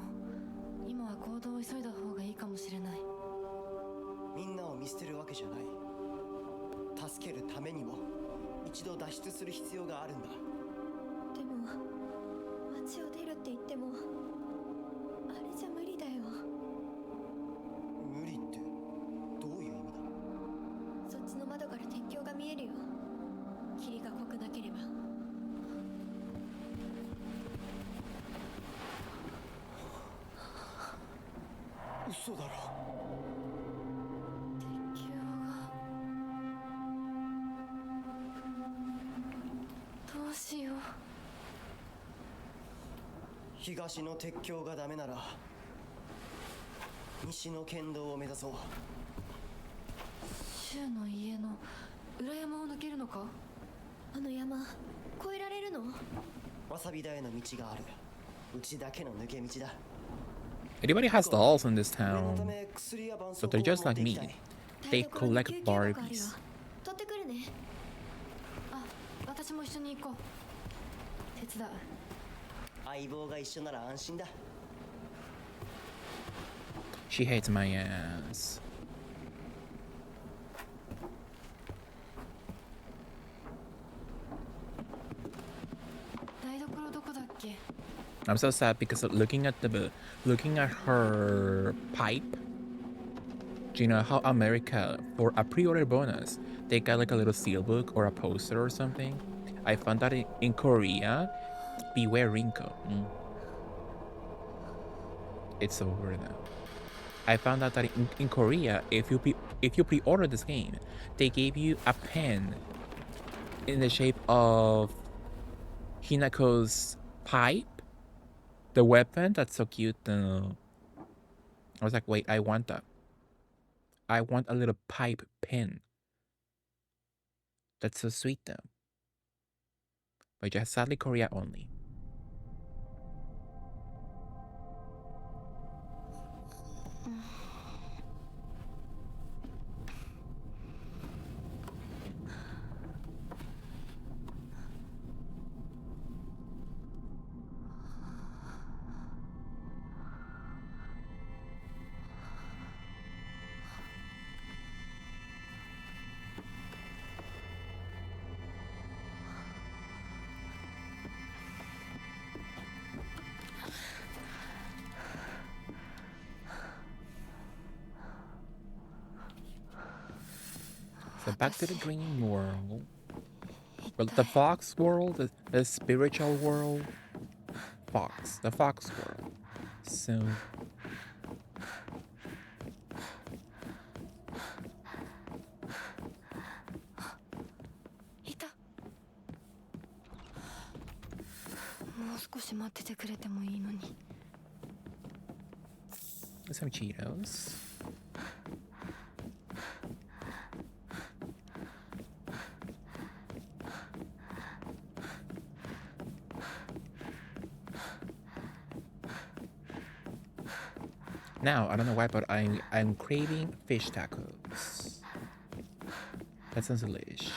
[SPEAKER 6] 今は行動を急いだ方がいいかもしれない。
[SPEAKER 5] みんなを見捨てるわけじゃない。助けるためにも一度脱出する必要があるんだ。
[SPEAKER 3] でも街を出るって言ってもあれじゃ無理だよ。
[SPEAKER 5] 無理ってどういう意味だ。
[SPEAKER 3] そっちの窓から鉄橋が見えるよ。霧が濃くなければ。
[SPEAKER 5] 嘘だろ。
[SPEAKER 6] 鉄橋がどうしよう。
[SPEAKER 5] 東の鉄橋がダメなら西の県道を目指そう。
[SPEAKER 6] 柊の家の裏山を抜けるのか。
[SPEAKER 3] あの山越えられるの？
[SPEAKER 5] わさび田への道がある。うちだけの抜け道だ。
[SPEAKER 1] Anybody has dolls in this
[SPEAKER 5] 念のた
[SPEAKER 1] town,
[SPEAKER 5] め薬や絆創
[SPEAKER 1] but they're
[SPEAKER 5] 膏を
[SPEAKER 1] just
[SPEAKER 5] 持っ
[SPEAKER 1] like
[SPEAKER 5] ていき
[SPEAKER 1] me.
[SPEAKER 5] たい。
[SPEAKER 1] They collect
[SPEAKER 3] 台所に救急箱あるよ。
[SPEAKER 1] Barbies.
[SPEAKER 3] 取ってくるね。
[SPEAKER 6] あ、私も一緒に行こう。手伝う。
[SPEAKER 5] 相棒が一緒なら安心だ。
[SPEAKER 1] She hates my ass.
[SPEAKER 6] 台所どこだっけ。
[SPEAKER 1] I'm so sad because looking at her pipe. Do you know how America, for a pre-order bonus, they got like a little steelbook or a poster or something? I found that in Korea, beware Rinko. It's over now. I found out that in Korea, if you pre-order this game, they gave you a pen in the shape of Hinako's pipe, the weapon. That's so cute though. I was like, wait, I want that. I want a little pipe pen. That's so sweet though. But just sadly Korea only. So back to the dream world. Well, the fox world, the spiritual world. The fox world. So...
[SPEAKER 6] いた。もう少し待っててくれてもいいのに。
[SPEAKER 1] Some Cheetos. Now, I don't know why, but I'm craving fish tacos. That sounds delish.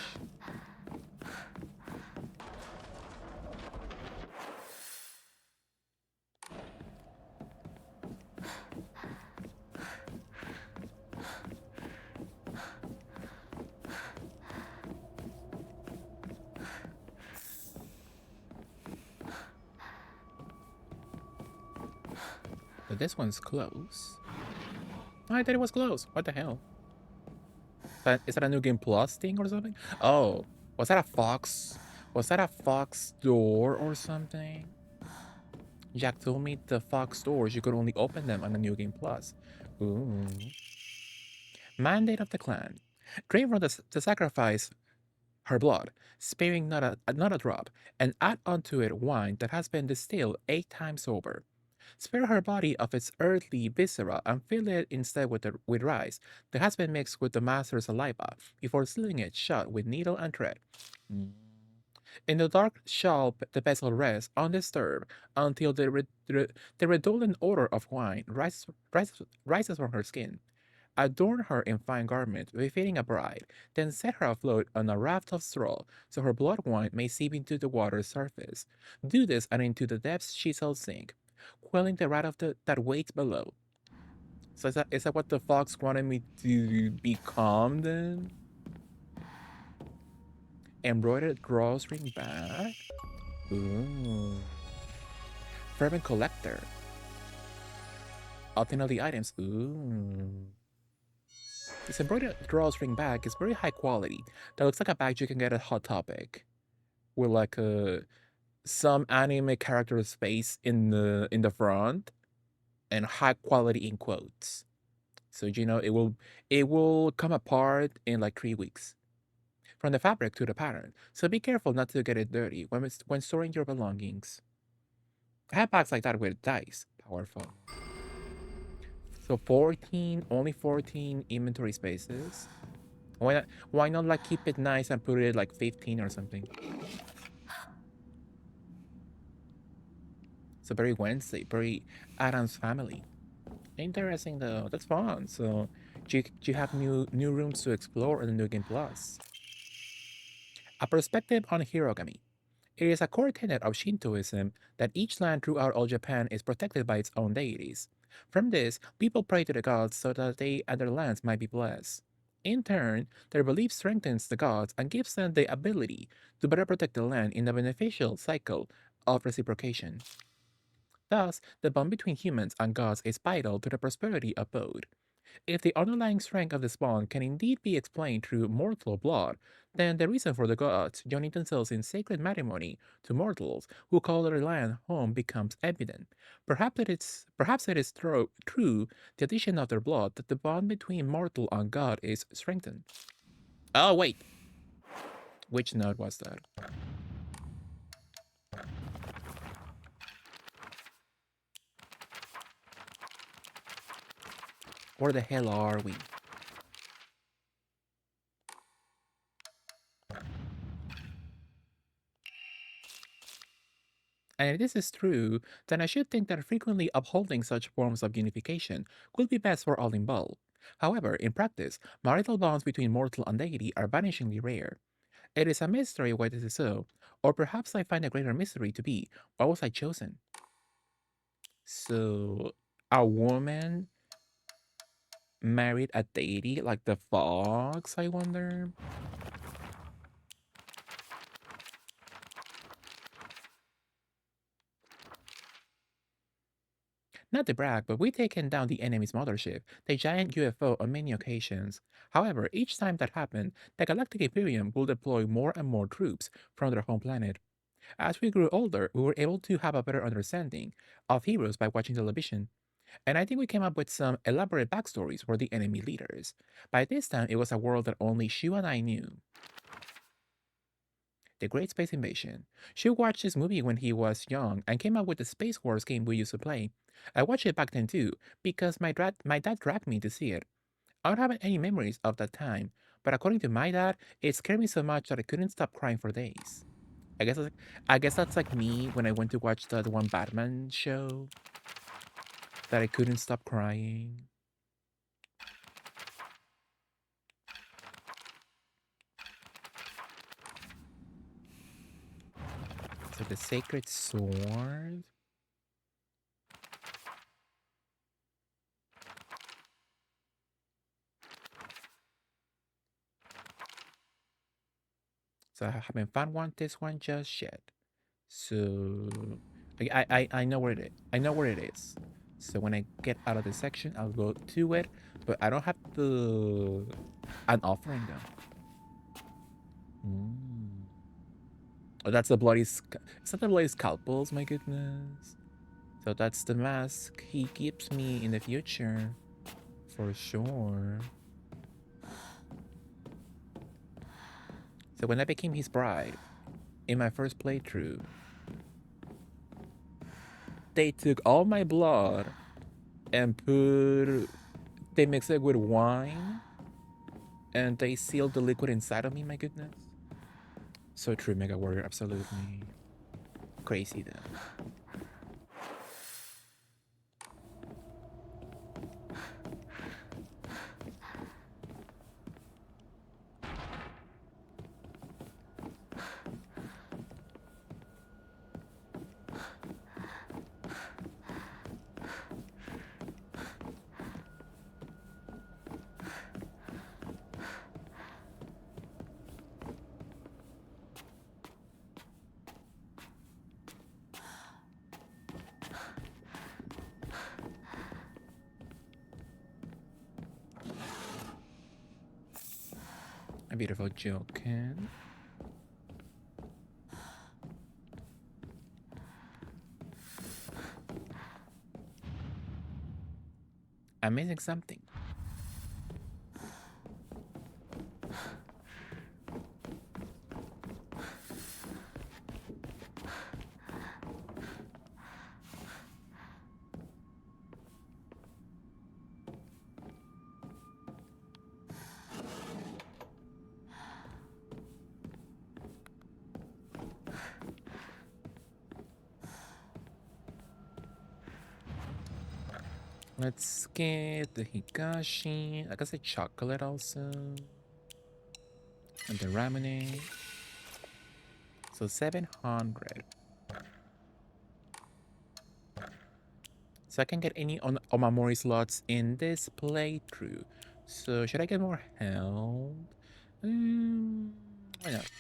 [SPEAKER 1] But this one's close. Oh, I thought it was close. What the hell? Is that a New Game Plus thing or something? Oh, was that a Fox? Was that a Fox door or something? Jack told me the Fox doors, you could only open them on the New Game Plus. Ooh. Mandate of the clan. Crave wants to sacrifice her blood, sparing not a drop, and add onto it wine that has been distilled 8 times over. Spare her body of its earthly viscera and fill it instead with rice that has been mixed with the master's saliva before sealing it shut with needle and thread. In the dark shall the vessel rest undisturbed until the redolent odor of wine rises from her skin. Adorn her in fine garments befitting a bride, then set her afloat on a raft of straw, so her blood wine may seep into the water's surface. Do this, and into the depths she shall sink, quelling the wrath of that waits below. So is that what the fox wanted me to become then? Embroidered drawstring bag? Ooh. Fervent collector. Obtain all the items. Ooh. This embroidered drawstring bag is very high quality. That looks like a bag you can get at Hot Topic, with like some anime character's face in the front, and high quality in quotes. So it will come apart in like 3 weeks, from the fabric to the pattern. So be careful not to get it dirty when storing your belongings. I have bags like that with dice. Powerful. So 14, only 14 inventory spaces. Why not like keep it nice and put it like 15 or something? So very Wednesday, very Adam's family. Interesting though. That's fun. So do you have new rooms to explore in the New Game Plus? A perspective on Hirogami. It is a core tenet of Shintoism that each land throughout all Japan is protected by its own deities. From this, people pray to the gods so that they and their lands might be blessed. In turn, their belief strengthens the gods and gives them the ability to better protect the land in a beneficial cycle of reciprocation. Thus, the bond between humans and gods is vital to the prosperity of both. If the underlying strength of this bond can indeed be explained through mortal blood, then the reason for the gods joining themselves in sacred matrimony to mortals who call their land home becomes evident. Perhaps it is through the addition of their blood that the bond between mortal and god is strengthened. Oh wait, which note was that? Where the hell are we? And if this is true, then I should think that frequently upholding such forms of unification could be best for all involved. However, in practice, marital bonds between mortal and deity are vanishingly rare. It is a mystery why this is so, or perhaps I find a greater mystery to be why was I chosen? So, a woman married a deity like the fox, I wonder? Not to brag, but we've taken down the enemy's mothership, the giant UFO, on many occasions. However, each time that happened, the Galactic Imperium will deploy more and more troops from their home planet. As we grew older, we were able to have a better understanding of heroes by watching television, and I think we came up with some elaborate backstories for the enemy leaders. By this time, it was a world that only Shu and I knew. The Great Space Invasion. Shu watched this movie when he was young and came up with the Space Wars game we used to play. I watched it back then too, because my dad dragged me to see it. I don't have any memories of that time, but according to my dad, it scared me so much that I couldn't stop crying for days. I guess that's like me when I went to watch the one Batman show, that I couldn't stop crying. So the sacred sword. So I haven't found this one just yet. So I know where it is. I know where it is. So when I get out of this section, I'll go to it, but I don't have an offering though. Oh, that's the bloody. Is that the bloody scalpels? My goodness. So that's the mask he gives me in the future, for sure. So when I became his bride, in my first playthrough, they took all my blood and they mixed it with wine and they sealed the liquid inside of me, my goodness. So true, Mega Warrior, absolutely. Crazy though. A beautiful Joken. I'm missing something. Let's get the Higashi. I guess a chocolate also. And the ramen. So 700. So I can get any on Omamori slots in this playthrough. So should I get more health? Why not?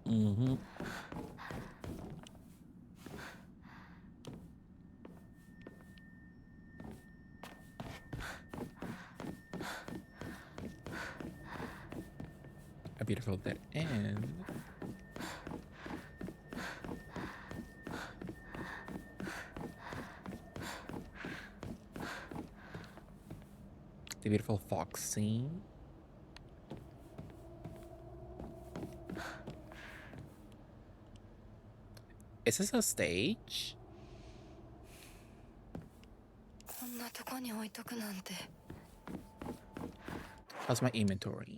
[SPEAKER 1] Mm-hmm. A beautiful dead end. The beautiful fox scene. Is this a stage?
[SPEAKER 6] こんなとこに置いとくなんて
[SPEAKER 1] How's my inventory?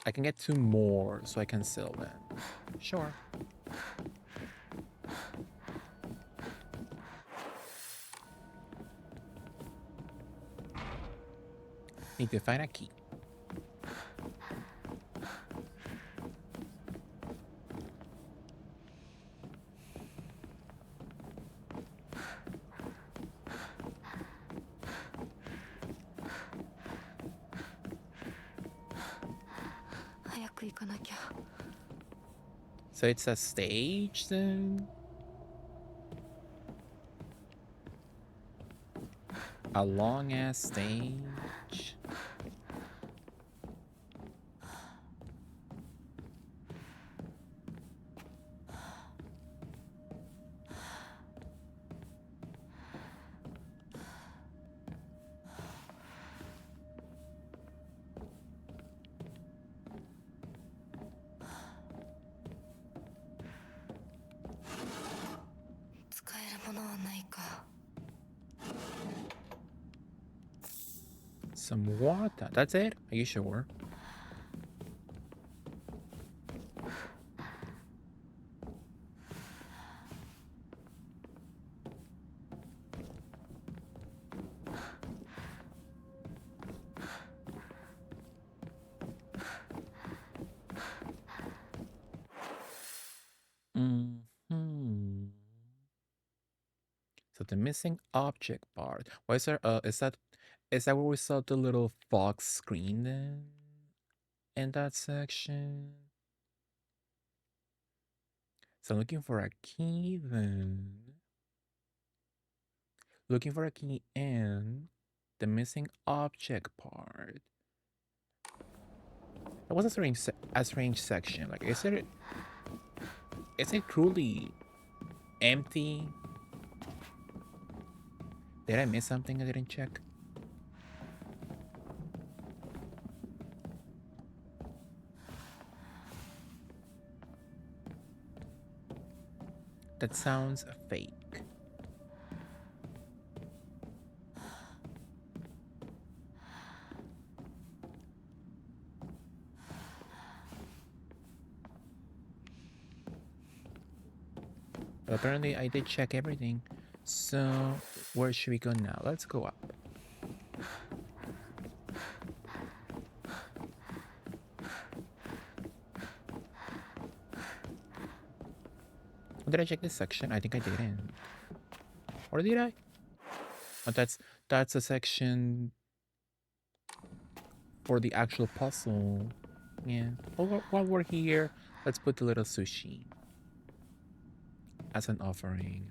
[SPEAKER 1] I can get 2 more, so I can sell them. Sure. Need to find a key. So it's a stage then? A long ass stage? Some water. That's it? Are you sure? Hmm. So the missing object part. Why is there is that where we saw the little fox screen then? In that section? So I'm looking for a key then. Looking for a key and the missing object part. That was a strange section. Like, is it truly empty? Did I miss something I didn't check? That sounds fake. But apparently I did check everything. So where should we go now? Let's go up. Did I check this section? I think I didn't. Or did I? Oh, that's a section for the actual puzzle. Yeah. Well, while we're here, let's put the little sushi as an offering.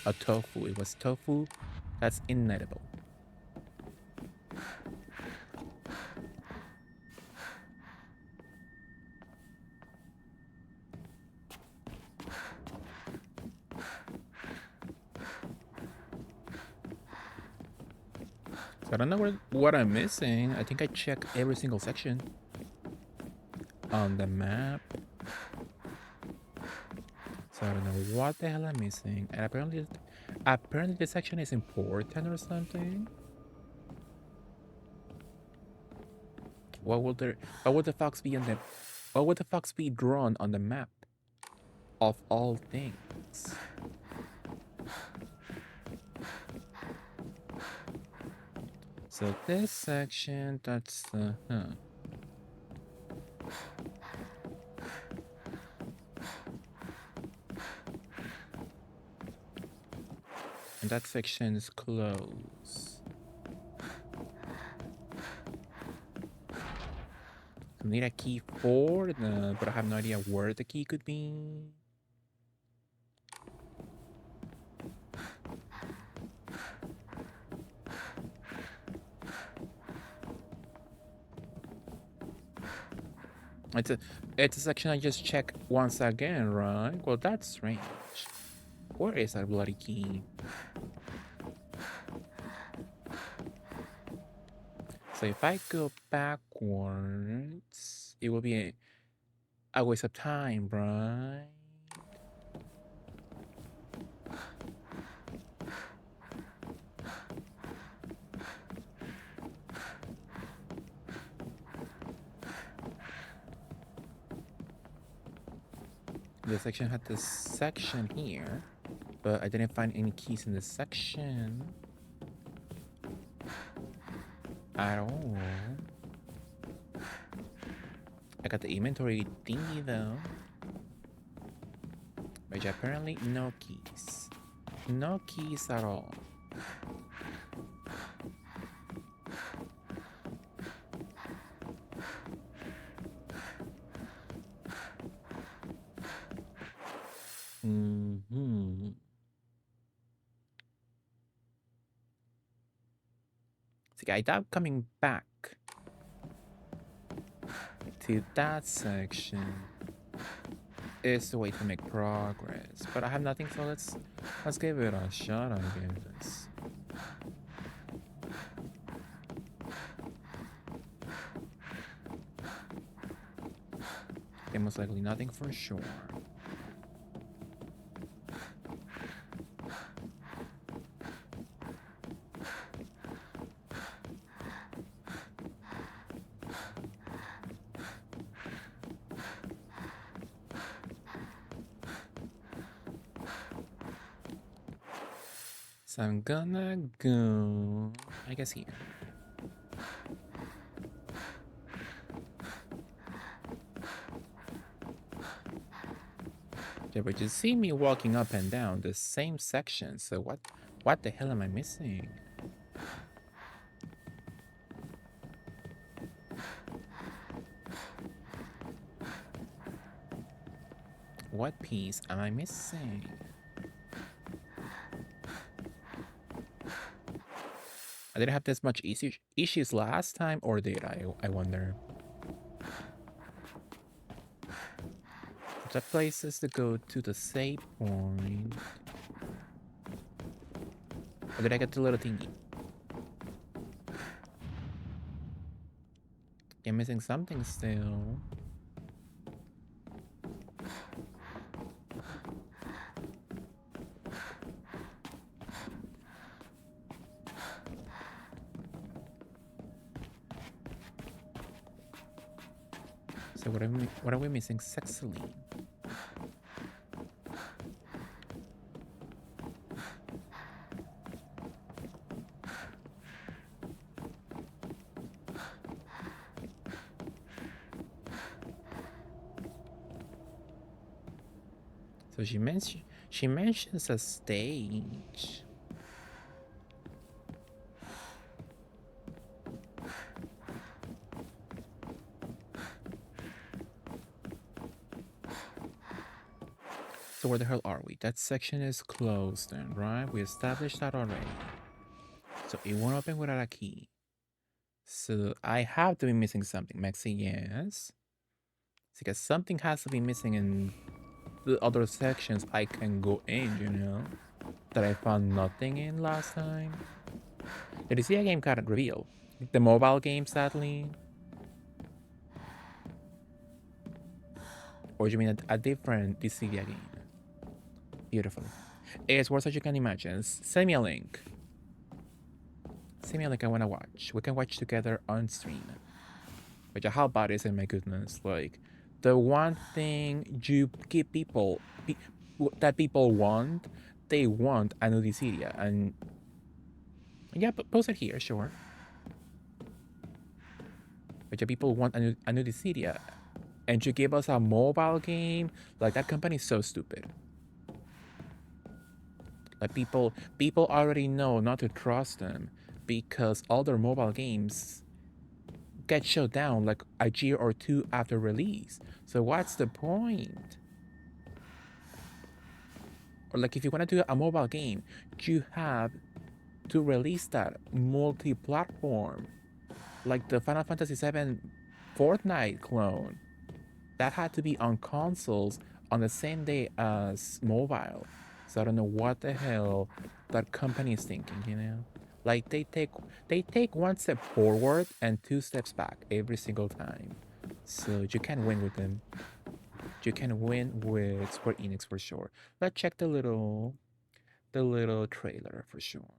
[SPEAKER 1] A tofu. It was tofu. That's inedible. So I don't know what I'm missing. I think I checked every single section on the map. So I don't know what the hell I'm missing. And apparently this section is important or something. What would the fox be on the what would the fox be drawn on the map of all things? So this section, that's the and that section is closed. So need a key for the, but I have no idea where the key could be. It's a section I just check once again, right? Well, that's strange. Where is that bloody key? So if I go backwards, it will be a waste of time, right? The section had this section here, but I didn't find any keys in this section at all. I got the inventory thingy though, which apparently no keys. No keys at all. See, I doubt coming back to that section is the way to make progress. But I have nothing, so let's give it a shot, I guess. Okay, most likely nothing for sure. So I'm gonna go, I guess, here. Yeah, but you see me walking up and down the same section, so what the hell am I missing? What piece am I missing? I didn't have this much issues last time, or did I wonder? The places to go to the save point. Or did I get the little thingy? You're missing something still. So what are we missing sexily? So she mentions a stage. So where the hell are we? That section is closed then, right? We established that already. So it won't open without a key. So I have to be missing something. Maxi, yes. Because something has to be missing in the other sections I can go in, you know? That I found nothing in last time. Did you see a game card reveal? The mobile game, sadly? Or do you mean a different Dissidia game? Beautiful. It's worse as you can imagine. Send me a link. Send me a link I wanna watch. We can watch together on stream. But yeah, how bad is it, my goodness? Like, the one thing you give people, that people want, they want a new Dissidia. And yeah, post it here, sure. But yeah, people want a new Dissidia. And you give us a mobile game? Like, that company is so stupid. Like, people already know not to trust them because all their mobile games get shut down like a year or two after release. So what's the point? Or like, if you want to do a mobile game, you have to release that multi-platform. Like the Final Fantasy VII Fortnite clone. That had to be on consoles on the same day as mobile. So I don't know what the hell that company is thinking, you know? Like, they take one step forward and two steps back every single time. So you can't win with them. You can win with Square Enix for sure. Let's check the little trailer for sure.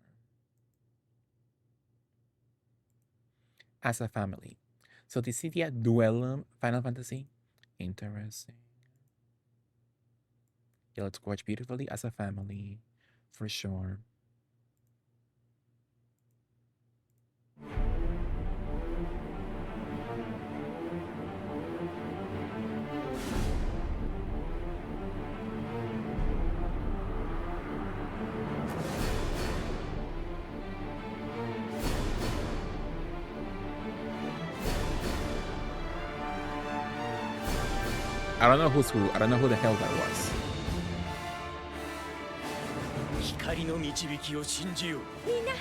[SPEAKER 1] As a family. So Dissidia Duellum Final Fantasy. Interesting. Yeah, let's watch beautifully as a family, for sure. I don't know who's who. I don't know who the hell that was.
[SPEAKER 7] 光の導きを信じよう。
[SPEAKER 3] みんな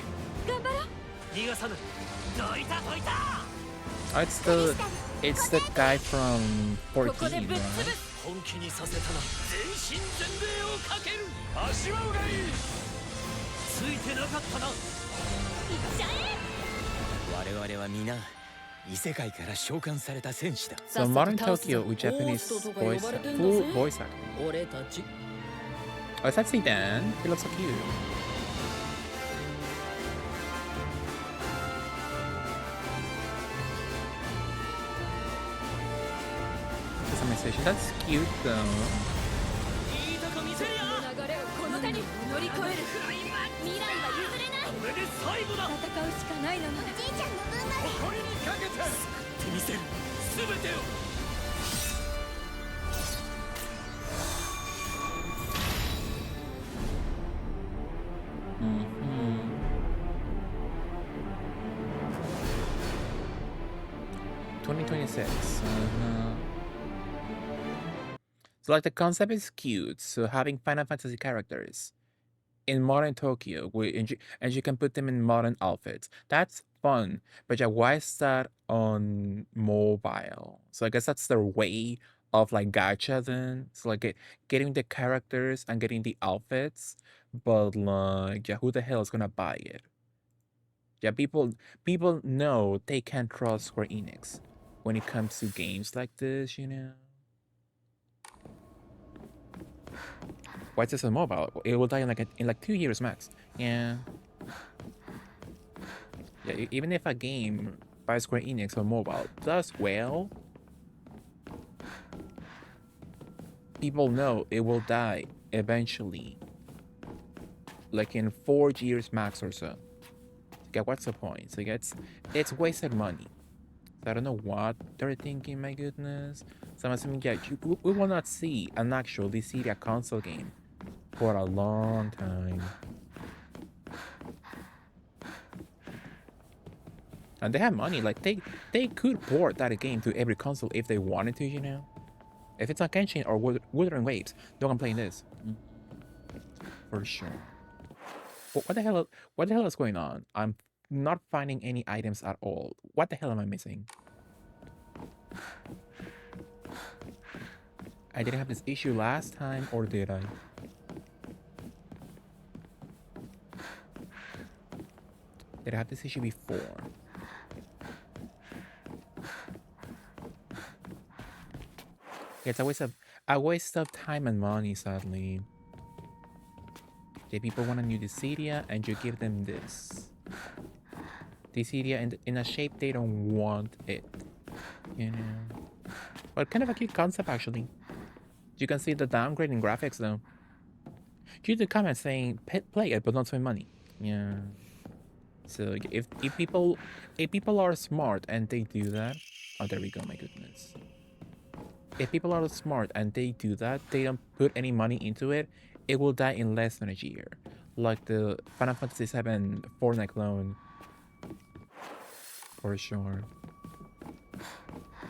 [SPEAKER 3] 頑張ろう。
[SPEAKER 7] 逃がさぬ。どいたどいた。
[SPEAKER 1] Oh, it's the guy from 14, right?
[SPEAKER 7] 本気にさせたな。全身全霊をかける。足はうがいい。ついてなかったな。行っちゃえ。我々は皆異世界から召喚された戦士だ。
[SPEAKER 1] So modern Tokyo with Japanese full voice acting.
[SPEAKER 7] 俺たち。
[SPEAKER 1] Oh, is that Zidane? He looks so cute. Customization. That's cute though.
[SPEAKER 7] いいとこ見せりゃ。
[SPEAKER 3] 流れをこの手に乗り越える。未来は譲れない。
[SPEAKER 7] これで最後だ。
[SPEAKER 3] 戦うしかないのに。じいちゃんの分まで。
[SPEAKER 7] 誇りにかけて。救ってみせる。すべてを。
[SPEAKER 1] 2026. So like the concept is cute. So having Final Fantasy characters in modern Tokyo, and you can put them in modern outfits. That's fun. But yeah, why is that on mobile? So I guess that's their way of like gacha then. So like getting the characters and getting the outfits, but like yeah, who the hell is gonna buy it? Yeah, people know they can't trust Square Enix. when it comes to games like this, you know. Why is this a mobile? It will die in like 2 years max. Yeah. Yeah, even if a game by Square Enix on mobile does well, people know it will die eventually. Like in 4 years max or so. Yeah, what's the point? So it's wasted money. So I don't know what they're thinking, my goodness. So I'm assuming, yeah, we will not see an actual Dissidia console game for a long time. And they have money, like they could port that game to every console if they wanted to, you know? If it's not Genshin or Wuthering Waves, don't complain this. For sure. What the hell is going on? I'm not finding any items at all. What the hell am I missing? I didn't have this issue last time, or did I? Did I have this issue before? It's a waste of time and money, sadly. The people want a new Dissidia, and you give them this. Dissidia in a shape they don't want it. You know? Well, kind of a cute concept, actually. You can see the downgrade in graphics, though. Cute the comment saying, play it, but don't spend money. Yeah. So if people are smart and they do that, oh, there we go, my goodness. If people are smart and they do that, they don't put any money into it, it will die in less than a year. Like the Final Fantasy VII Fortnite clone. For sure.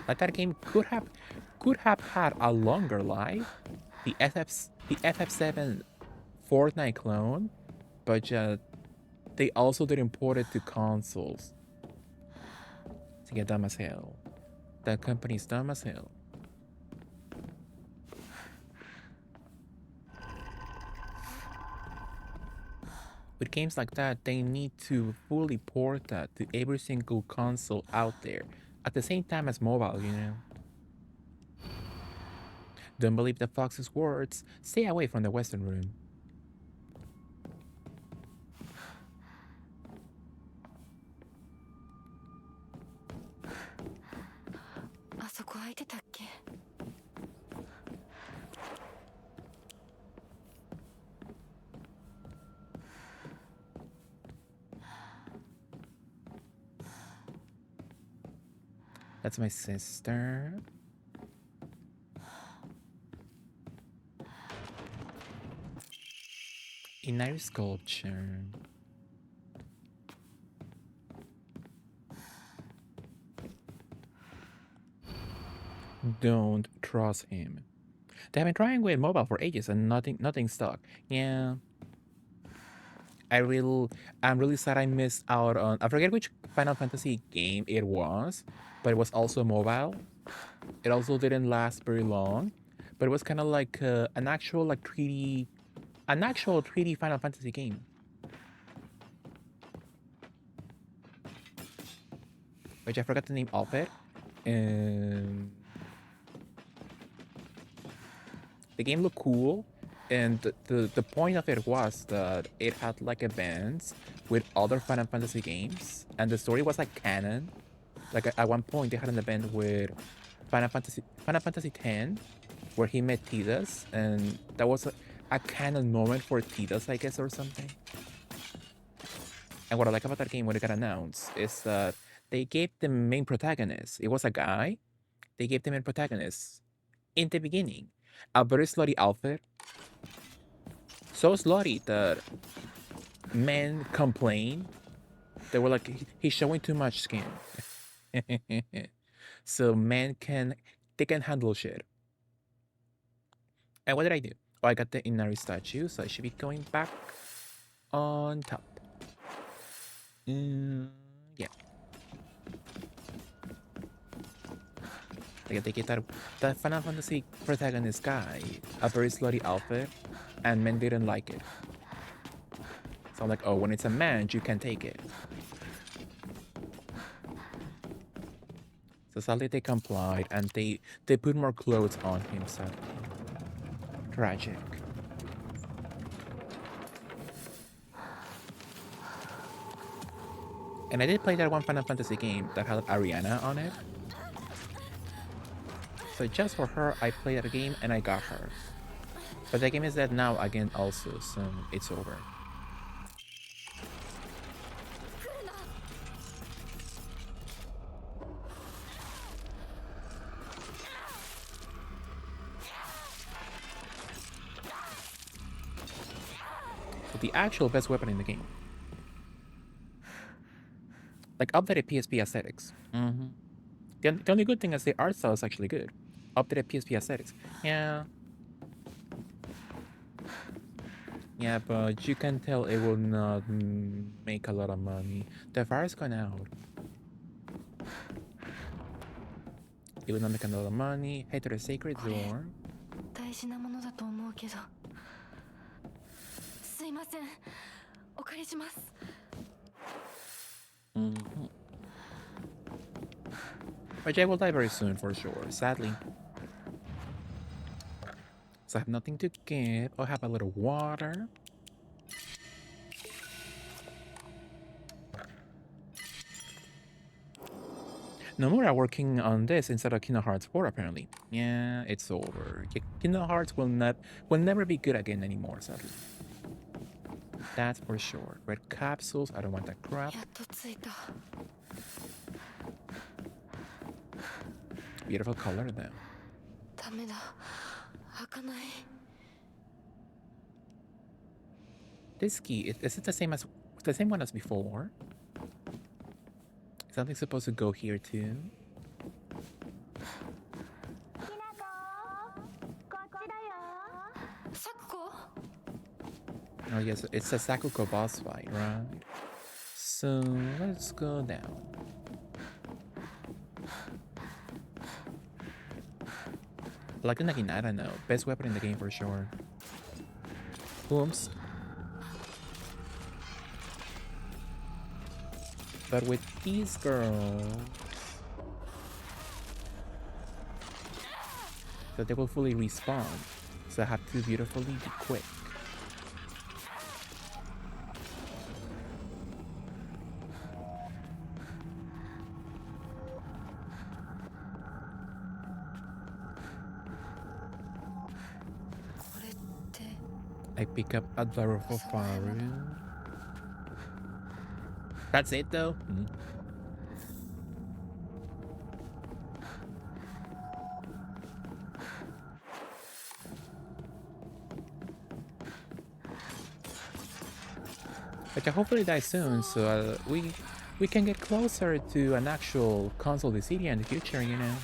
[SPEAKER 1] Like that game could have had a longer life. The FF7 Fortnite clone, but they also did import it to consoles. To get dumb as hell. That company's dumb as hell. With games like that, they need to fully port that to every single console out there at the same time as mobile, you know? Don't believe the fox's words. Stay away from the Western room.
[SPEAKER 6] あそこ空いてたっけ？
[SPEAKER 1] That's my sister. INEI sculpture. Don't trust him. They have been trying with mobile for ages and nothing stuck. Yeah. I'm really sad I missed out on, I forget which Final Fantasy game it was, but it was also mobile. It also didn't last very long, but it was kind of like an actual 3D Final Fantasy game. Which I forgot the name of it. The game looked cool, and the point of it was that it had like events with other Final Fantasy games, and the story was like canon. Like at one point they had an event with Final Fantasy X, where he met Tidus, and that was a canon moment for Tidus, I guess, or something. And what I like about that game when it got announced is that they gave the main protagonist, it was a guy, they gave the main protagonist in the beginning a very slutty outfit. So slutty that men complain. They were like, he's showing too much skin. So men can handle shit. And what did I do? Oh, I got the INEI statue, so I should be going back on top. Yeah. Like they get that Final Fantasy protagonist guy a very slutty outfit, and men didn't like it. So I'm like, oh, when it's a man, you can take it. So sadly they complied and they put more clothes on him, sadly. Tragic. And I did play that one Final Fantasy game that had Ariana on it. So just for her, I played that game and I got her. But the game is dead now again also, so it's over. So the actual best weapon in the game. Like updated PSP aesthetics. The only good thing is the art style is actually good. Updated PSP aesthetics. Yeah. Yeah, but you can tell it will not make a lot of money. The fire's gone out. It will not make a lot of money. Head to the sacred door.
[SPEAKER 6] 大事なものだと思うけどすいませんお借りします
[SPEAKER 1] But Jay will die very soon for sure, sadly. So I have nothing to give. I'll have a little water. Nomura working on this instead of Kingdom Hearts 4 apparently. Yeah, it's over. Kingdom Hearts will never be good again anymore, sadly. That's for sure. Red capsules, I don't want that crap.
[SPEAKER 6] やっと着いた
[SPEAKER 1] Beautiful color though.
[SPEAKER 6] ダメだ開かない
[SPEAKER 1] This key, is it the same one as before? Is something supposed to go here too? Oh yes, it's a Sakuko boss fight, right? So let's go down. Like the I don't know. Best weapon in the game for sure. Oops. But with these girls, so they will fully respawn. So I have to beautifully be quick. I pick up a Adorable Faru. That's it though? Which I hopefully die soon, so we can get closer to an actual console Dissidia in the future, you know?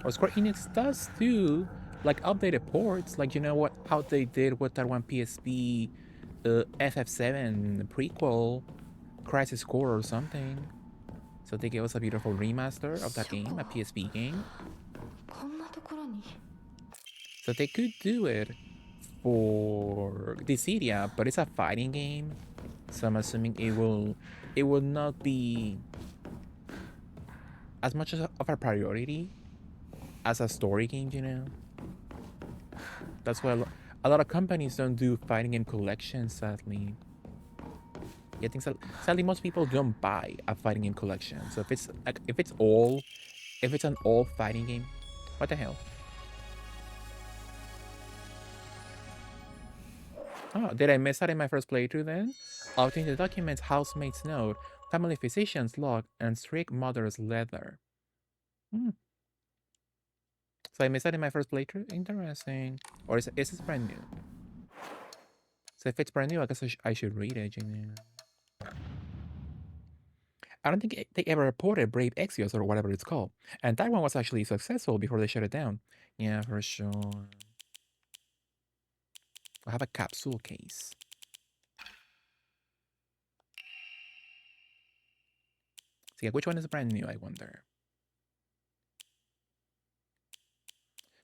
[SPEAKER 1] Or Square Enix does do like updated ports, like you know what how they did with that one PSP FF7 prequel, Crisis Core or something. So they gave us a beautiful remaster of that game, a PSP game. So they could do it for Dissidia, but it's a fighting game, so I'm assuming it will not be as much of a priority as a story game, you know. That's why a lot of companies don't do fighting game collections, sadly. Yeah, I think sadly most people don't buy a fighting game collection. So if it's like if it's an all fighting game, what the hell? Oh, did I miss that in my first playthrough then? Obtain the documents housemates note, family physician's log, and strict mother's letter. So I missed that in my first playthrough? Interesting. Or is this brand new? So if it's brand new, I guess I should read it, you know. I don't think they ever reported Brave Exvius or whatever it's called. And that one was actually successful before they shut it down. Yeah, for sure. I have a capsule case. So yeah, which one is brand new, I wonder?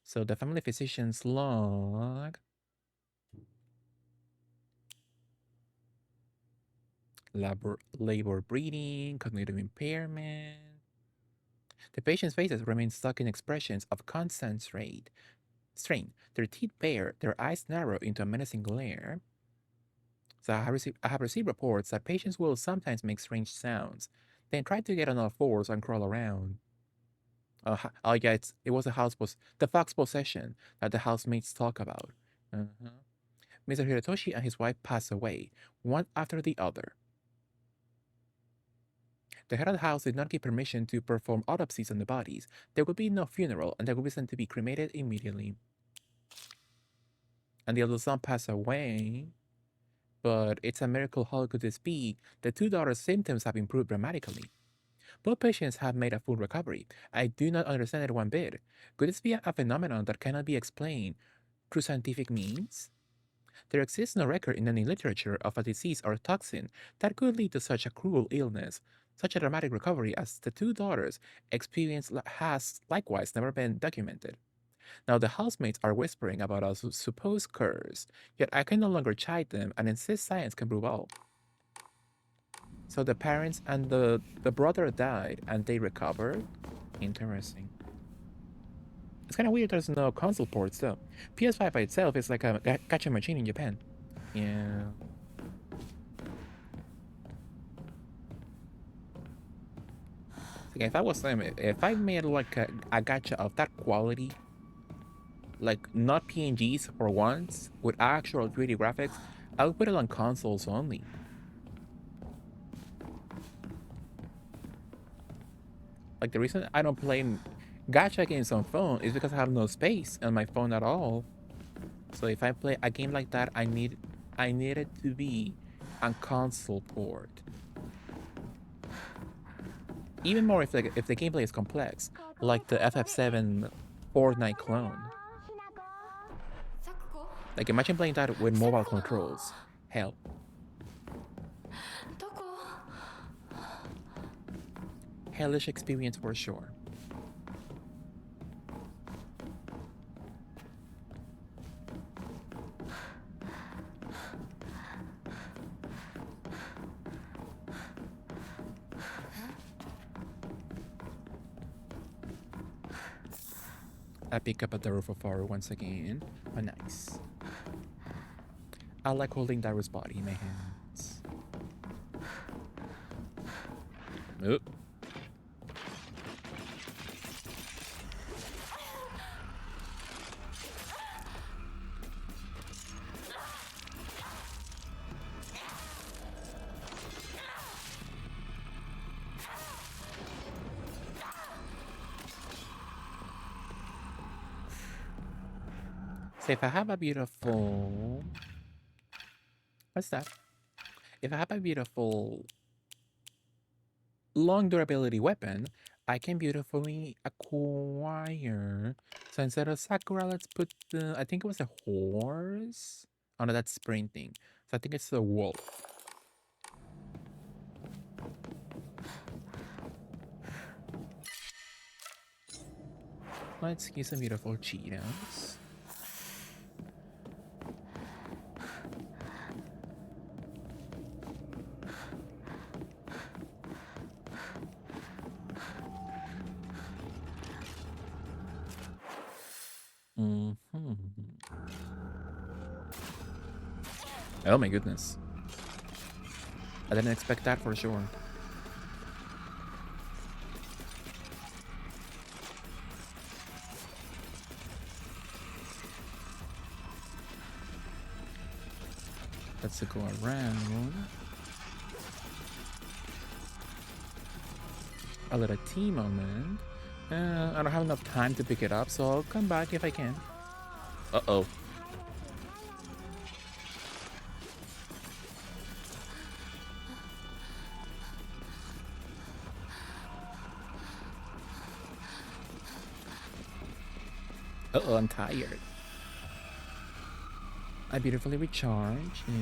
[SPEAKER 1] So the family physician's log. labor breathing, cognitive impairment. The patient's faces remain stuck in expressions of constant strain. Their teeth bare, their eyes narrow into a menacing glare. So I have received reports that patients will sometimes make strange sounds, then try to get on all fours and crawl around. Oh yeah, it was the fox possession that the housemates talk about. Uh-huh. Mr. Hirotoshi and his wife passed away, one after the other. The head of the house did not give permission to perform autopsies on the bodies. There would be no funeral, and they would be sent to be cremated immediately. And the eldest son passed away, but it's a miracle how could this be? The two daughters' symptoms have improved dramatically. Both patients have made a full recovery. I do not understand it one bit. Could this be a phenomenon that cannot be explained through scientific means? There exists no record in any literature of a disease or toxin that could lead to such a cruel illness. Such a dramatic recovery as the two daughters experienced has likewise never been documented. Now the housemates are whispering about a supposed curse, yet I can no longer chide them and insist science can prove all. So the parents and the brother died and they recovered? Interesting. It's kind of weird there's no console ports though. PS5 by itself is like a gacha machine in Japan. Yeah. If I was them, if I made like a gacha of that quality, like not PNGs for once, with actual 3D graphics, I would put it on consoles only. Like the reason I don't play gacha games on phone is because I have no space on my phone at all. So if I play a game like that, I need it to be on console port. Even more if the gameplay is complex, like the FF7 Fortnite clone. Like imagine playing that with mobile controls. Hell. Hellish experience for sure. I pick up at the roof of Faru once again. Oh, nice. I like holding Daru's body in my hands. Oh. So if I have a beautiful... What's that? If I have a beautiful long durability weapon, I can beautifully acquire. So instead of Sakura, let's put the... I think it was a horse? Oh no, that's sprinting. So I think it's the wolf. Let's get some beautiful Cheetos. Oh my goodness. I didn't expect that for sure. Let's go around. A little tea moment. I don't have enough time to pick it up, so I'll come back if I can. Uh-oh. Uh-oh, I'm tired. I beautifully recharge, yeah.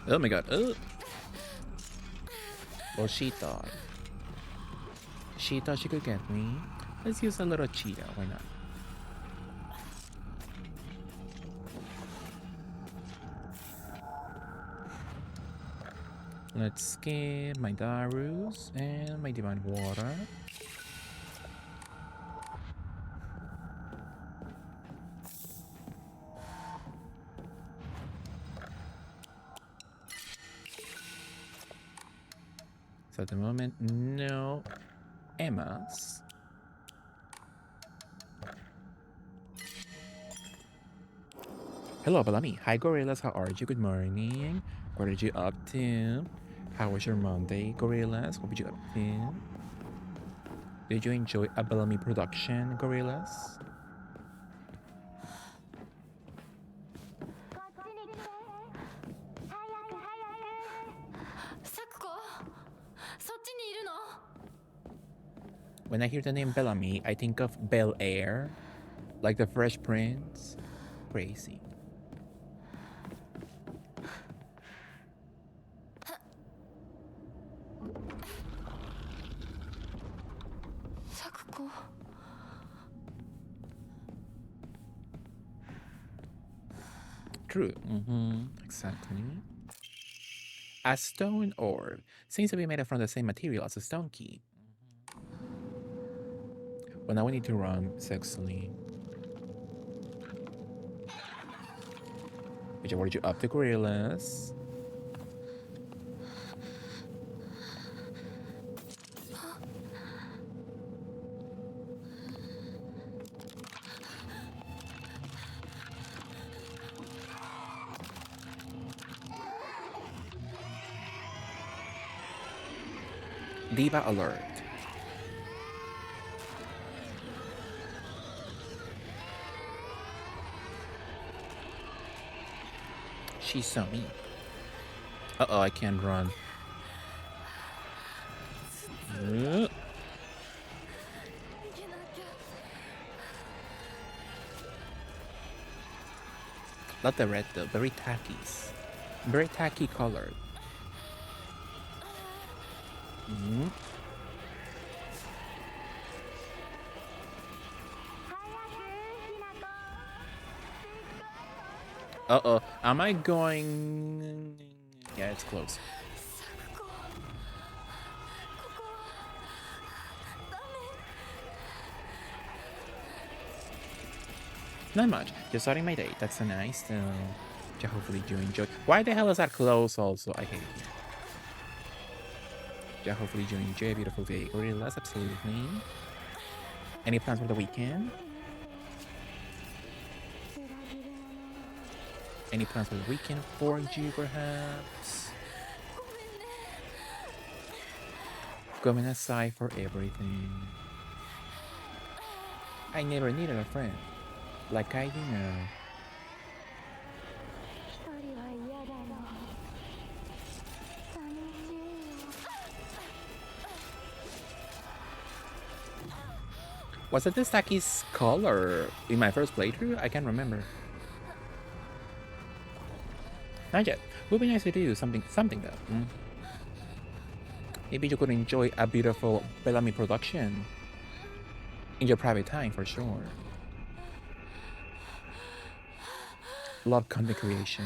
[SPEAKER 1] Oh my god, oh! Well, she thought. She thought she could get me. Let's use a little Cheeto. Why not? Let's skip my Darus and my Divine Water. So at the moment, no Emmas. Hello, Bellamy. Hi, Gorillas. How are you? Good morning. What are you up to? How was your Monday, Gorillas? What did you up to? Did you enjoy a Bellamy production, Gorillas? When I hear the name Bellamy, I think of Bel Air, like the Fresh Prince. Crazy. True. Exactly. A stone orb seems to be made from the same material as a stone key. Well, now we need to run sexily. Which were you up to, Gorillas? Diva alert. She's so mean. Uh-oh, I can't run. Not the red though, very tacky. Very tacky colored. Uh-oh, am I going... Yeah, it's close. Not much, just starting my day. That's so nice. Yeah, hopefully you enjoy. Why the hell is that close also? I hate it. Yeah, hopefully you enjoy a beautiful day. Gorillas, absolutely. Any plans for the weekend? Any plans for the weekend for you, perhaps? Going aside for everything. I never needed a friend. Like I do now. Was it this Taki's color in my first playthrough? I can't remember. Not yet. Would be nice to do something though. Maybe you could enjoy a beautiful Bellamy production in your private time for sure. Love content creation.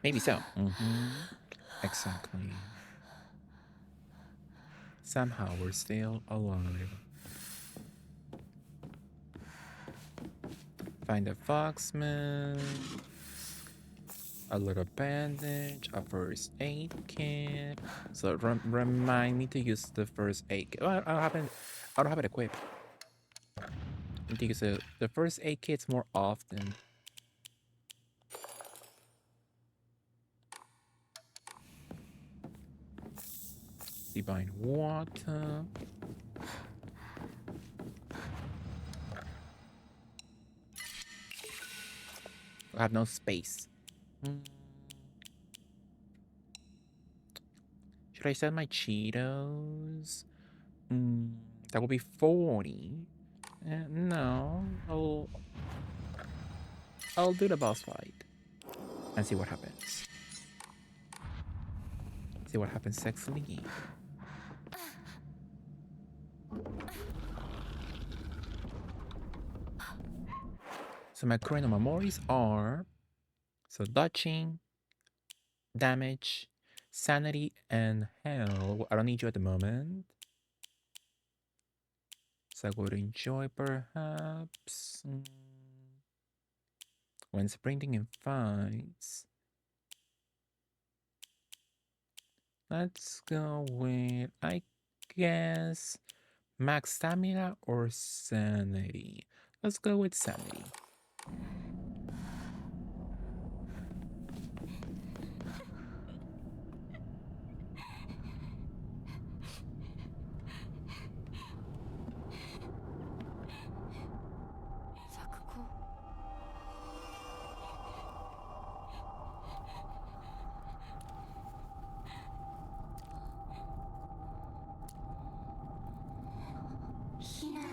[SPEAKER 1] Maybe so. Exactly. Somehow we're still alive. Find a foxman, a little bandage, a first aid kit. So remind me to use the first aid kit. Oh, I don't have it equipped. I think it's the first aid kit's more often. Divine water. I have no space. Should I sell my Cheetos? That will be 40. No. I'll do the boss fight and see what happens. See what happens sexily. So my current memories are dodging, damage, sanity, and hell. I don't need you at the moment. So I go to enjoy perhaps. When sprinting in fights. Let's go with, I guess, max stamina or sanity. Let's go with sanity.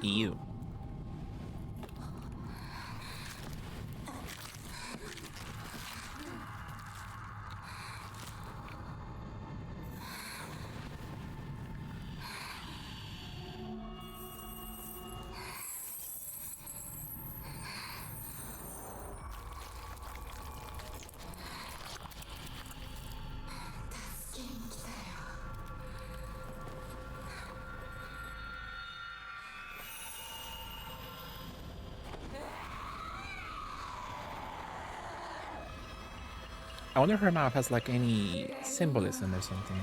[SPEAKER 1] You. I wonder if her mouth has like any symbolism or something.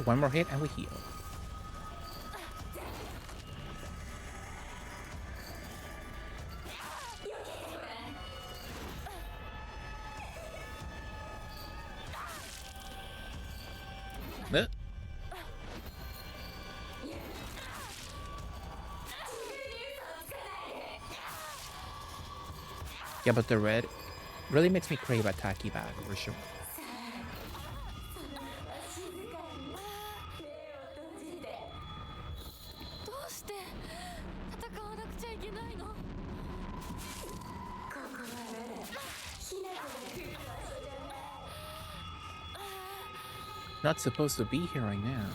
[SPEAKER 1] One more hit and we heal. Yeah, but the red really makes me crave a tacky bag for sure. Not supposed to be here right now.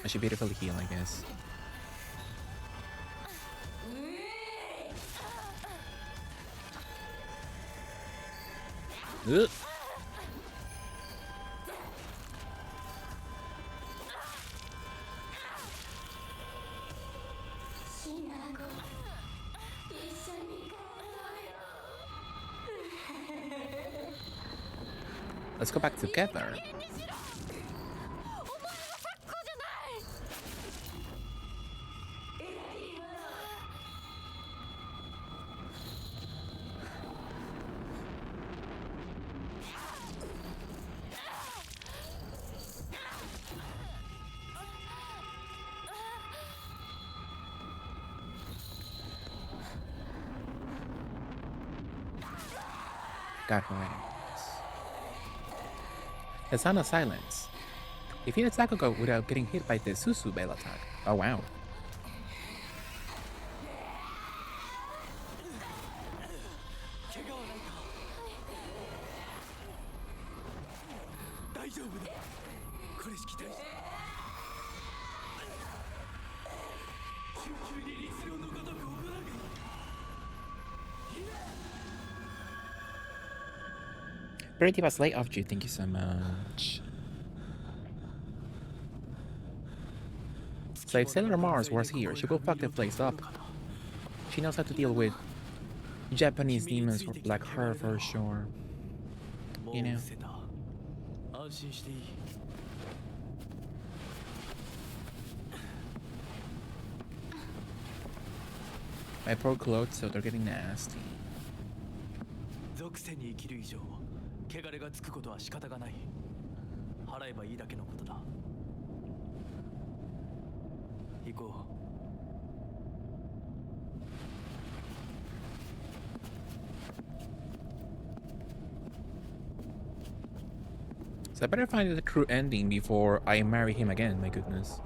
[SPEAKER 1] I should beautifully heal, I guess. Let's go back together. Got her right. The sound of silence. If you attack go without getting hit by the Susu Bell attack. Oh wow. Pretty was late of you. Thank you so much. So if Sailor Mars was here, she would fuck the place up. She knows how to deal with Japanese demons like her for sure. You know? My poor clothes, so they're getting nasty.
[SPEAKER 4] 属性に生きる以上汚れがつくことは仕方がない。払えばいいだけのことだ。行こう。
[SPEAKER 1] So I better find the true ending before I marry him again, my goodness.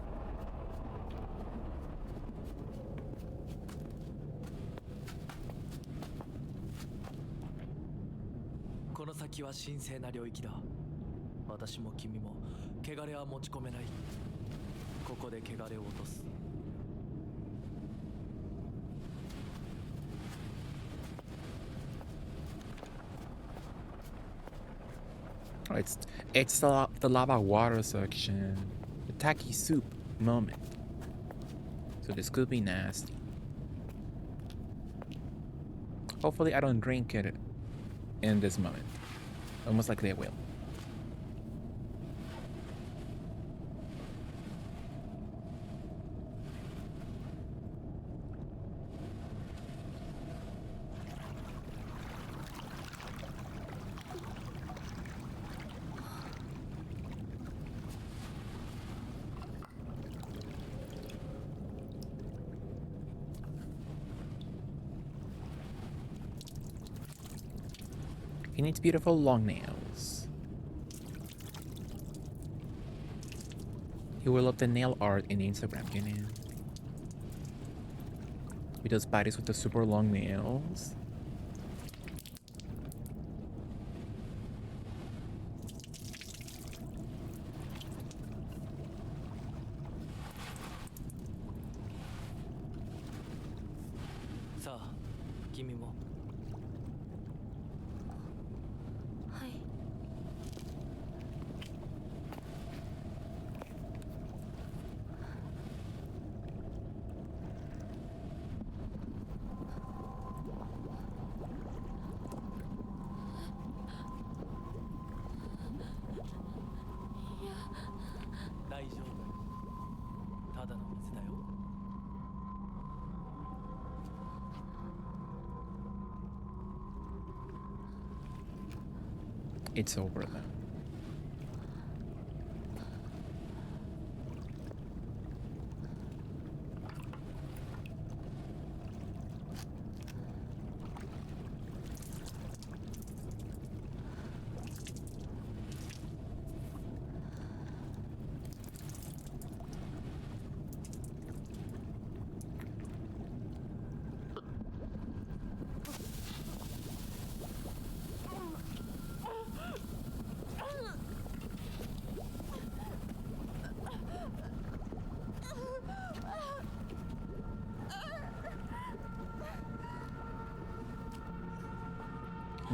[SPEAKER 1] Oh, it's the lava water section, the tacky soup moment. So this could be nasty. Hopefully I don't drink it in this moment. Almost likely I will. He needs beautiful long nails. He will love the nail art in Instagram, you know? With those bodies with the super long nails. It's over though.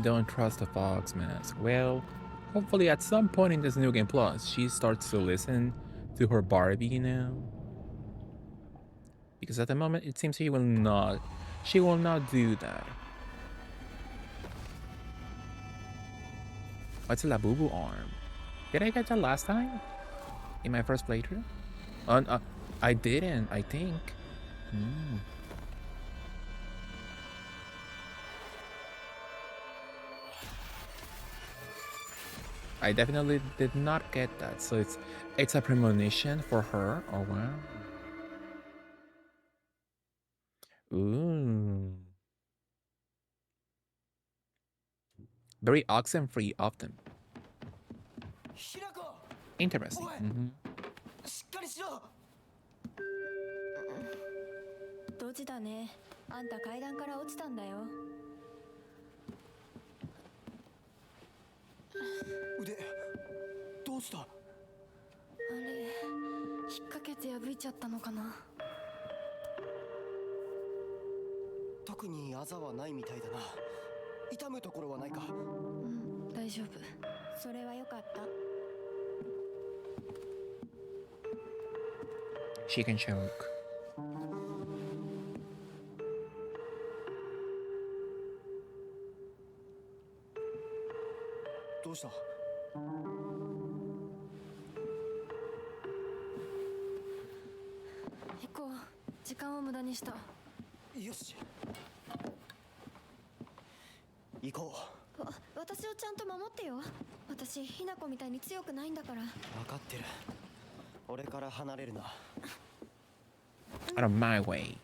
[SPEAKER 1] Don't trust the Fox Mask. Well, hopefully at some point in this New Game Plus, she starts to listen to her Barbie, you know? Because at the moment, it seems she will not do that. What's a Labubu arm? Did I get that last time? In my first playthrough? I didn't, I think. I definitely did not get that, so it's a premonition for her. Oh wow. Ooh. Very oxen-free of them. Interesting.
[SPEAKER 3] ドジだね。あんた階段から落ちたんだよ。
[SPEAKER 5] 腕どうした？
[SPEAKER 3] あれ、引っ掛けて破いちゃったのかな。
[SPEAKER 5] 特にあざはないみたいだな。痛むところはないか？
[SPEAKER 6] 大丈夫。
[SPEAKER 3] それはよかった。
[SPEAKER 1] She can choke.
[SPEAKER 5] どうした？
[SPEAKER 6] 行こう。時間を無駄にした。
[SPEAKER 5] よし、行こ
[SPEAKER 3] 私をちゃんと守ってよ。私ひな子みたいに強くないんだから。
[SPEAKER 5] う。分かってる。俺から離れるな。
[SPEAKER 1] Out of my way.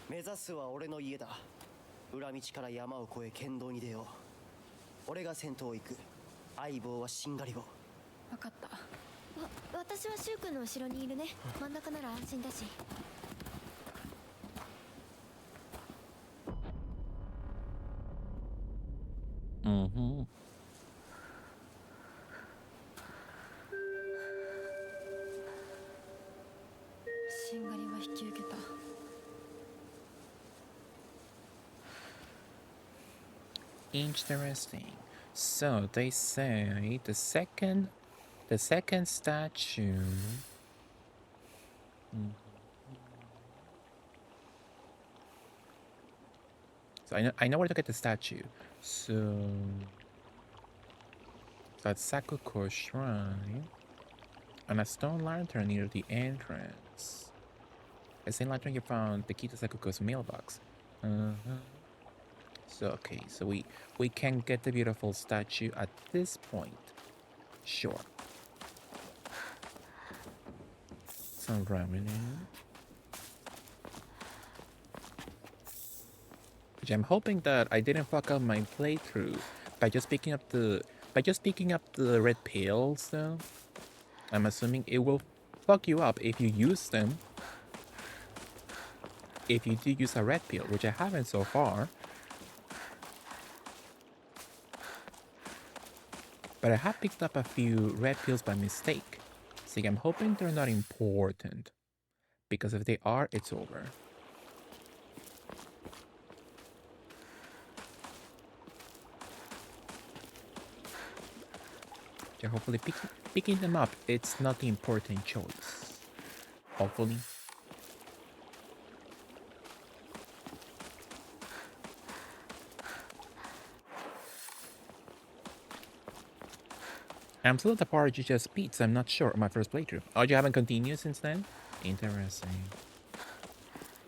[SPEAKER 5] 目指すは俺の家だ。裏道から山を越え県道に出よう。俺が先頭行く。相棒はしんがりを。
[SPEAKER 6] 分かった。
[SPEAKER 3] 私はシュウ君の後ろにいるね。真ん中なら安心だし。
[SPEAKER 1] Mm-hmm.
[SPEAKER 6] しんがりは引き受けた。
[SPEAKER 1] Interesting. So they say the second statue. Mhm. So I know where to get the statue. So that's Sakuko Shrine and a stone lantern near the entrance. The same lantern you found the key to Sakuko's mailbox. So okay, so we can get the beautiful statue at this point. Sure. Some ramen. Which I'm hoping that I didn't fuck up my playthrough by just picking up the red pills though. I'm assuming it will fuck you up if you use them. If you do use a red pill, which I haven't so far. But I have picked up a few red pills by mistake. So I'm hoping they're not important. Because if they are, it's over. So hopefully picking them up, it's not the important choice. Hopefully. I'm still at the part you just beat, so I'm not sure on my first playthrough. Oh, you haven't continued since then? Interesting.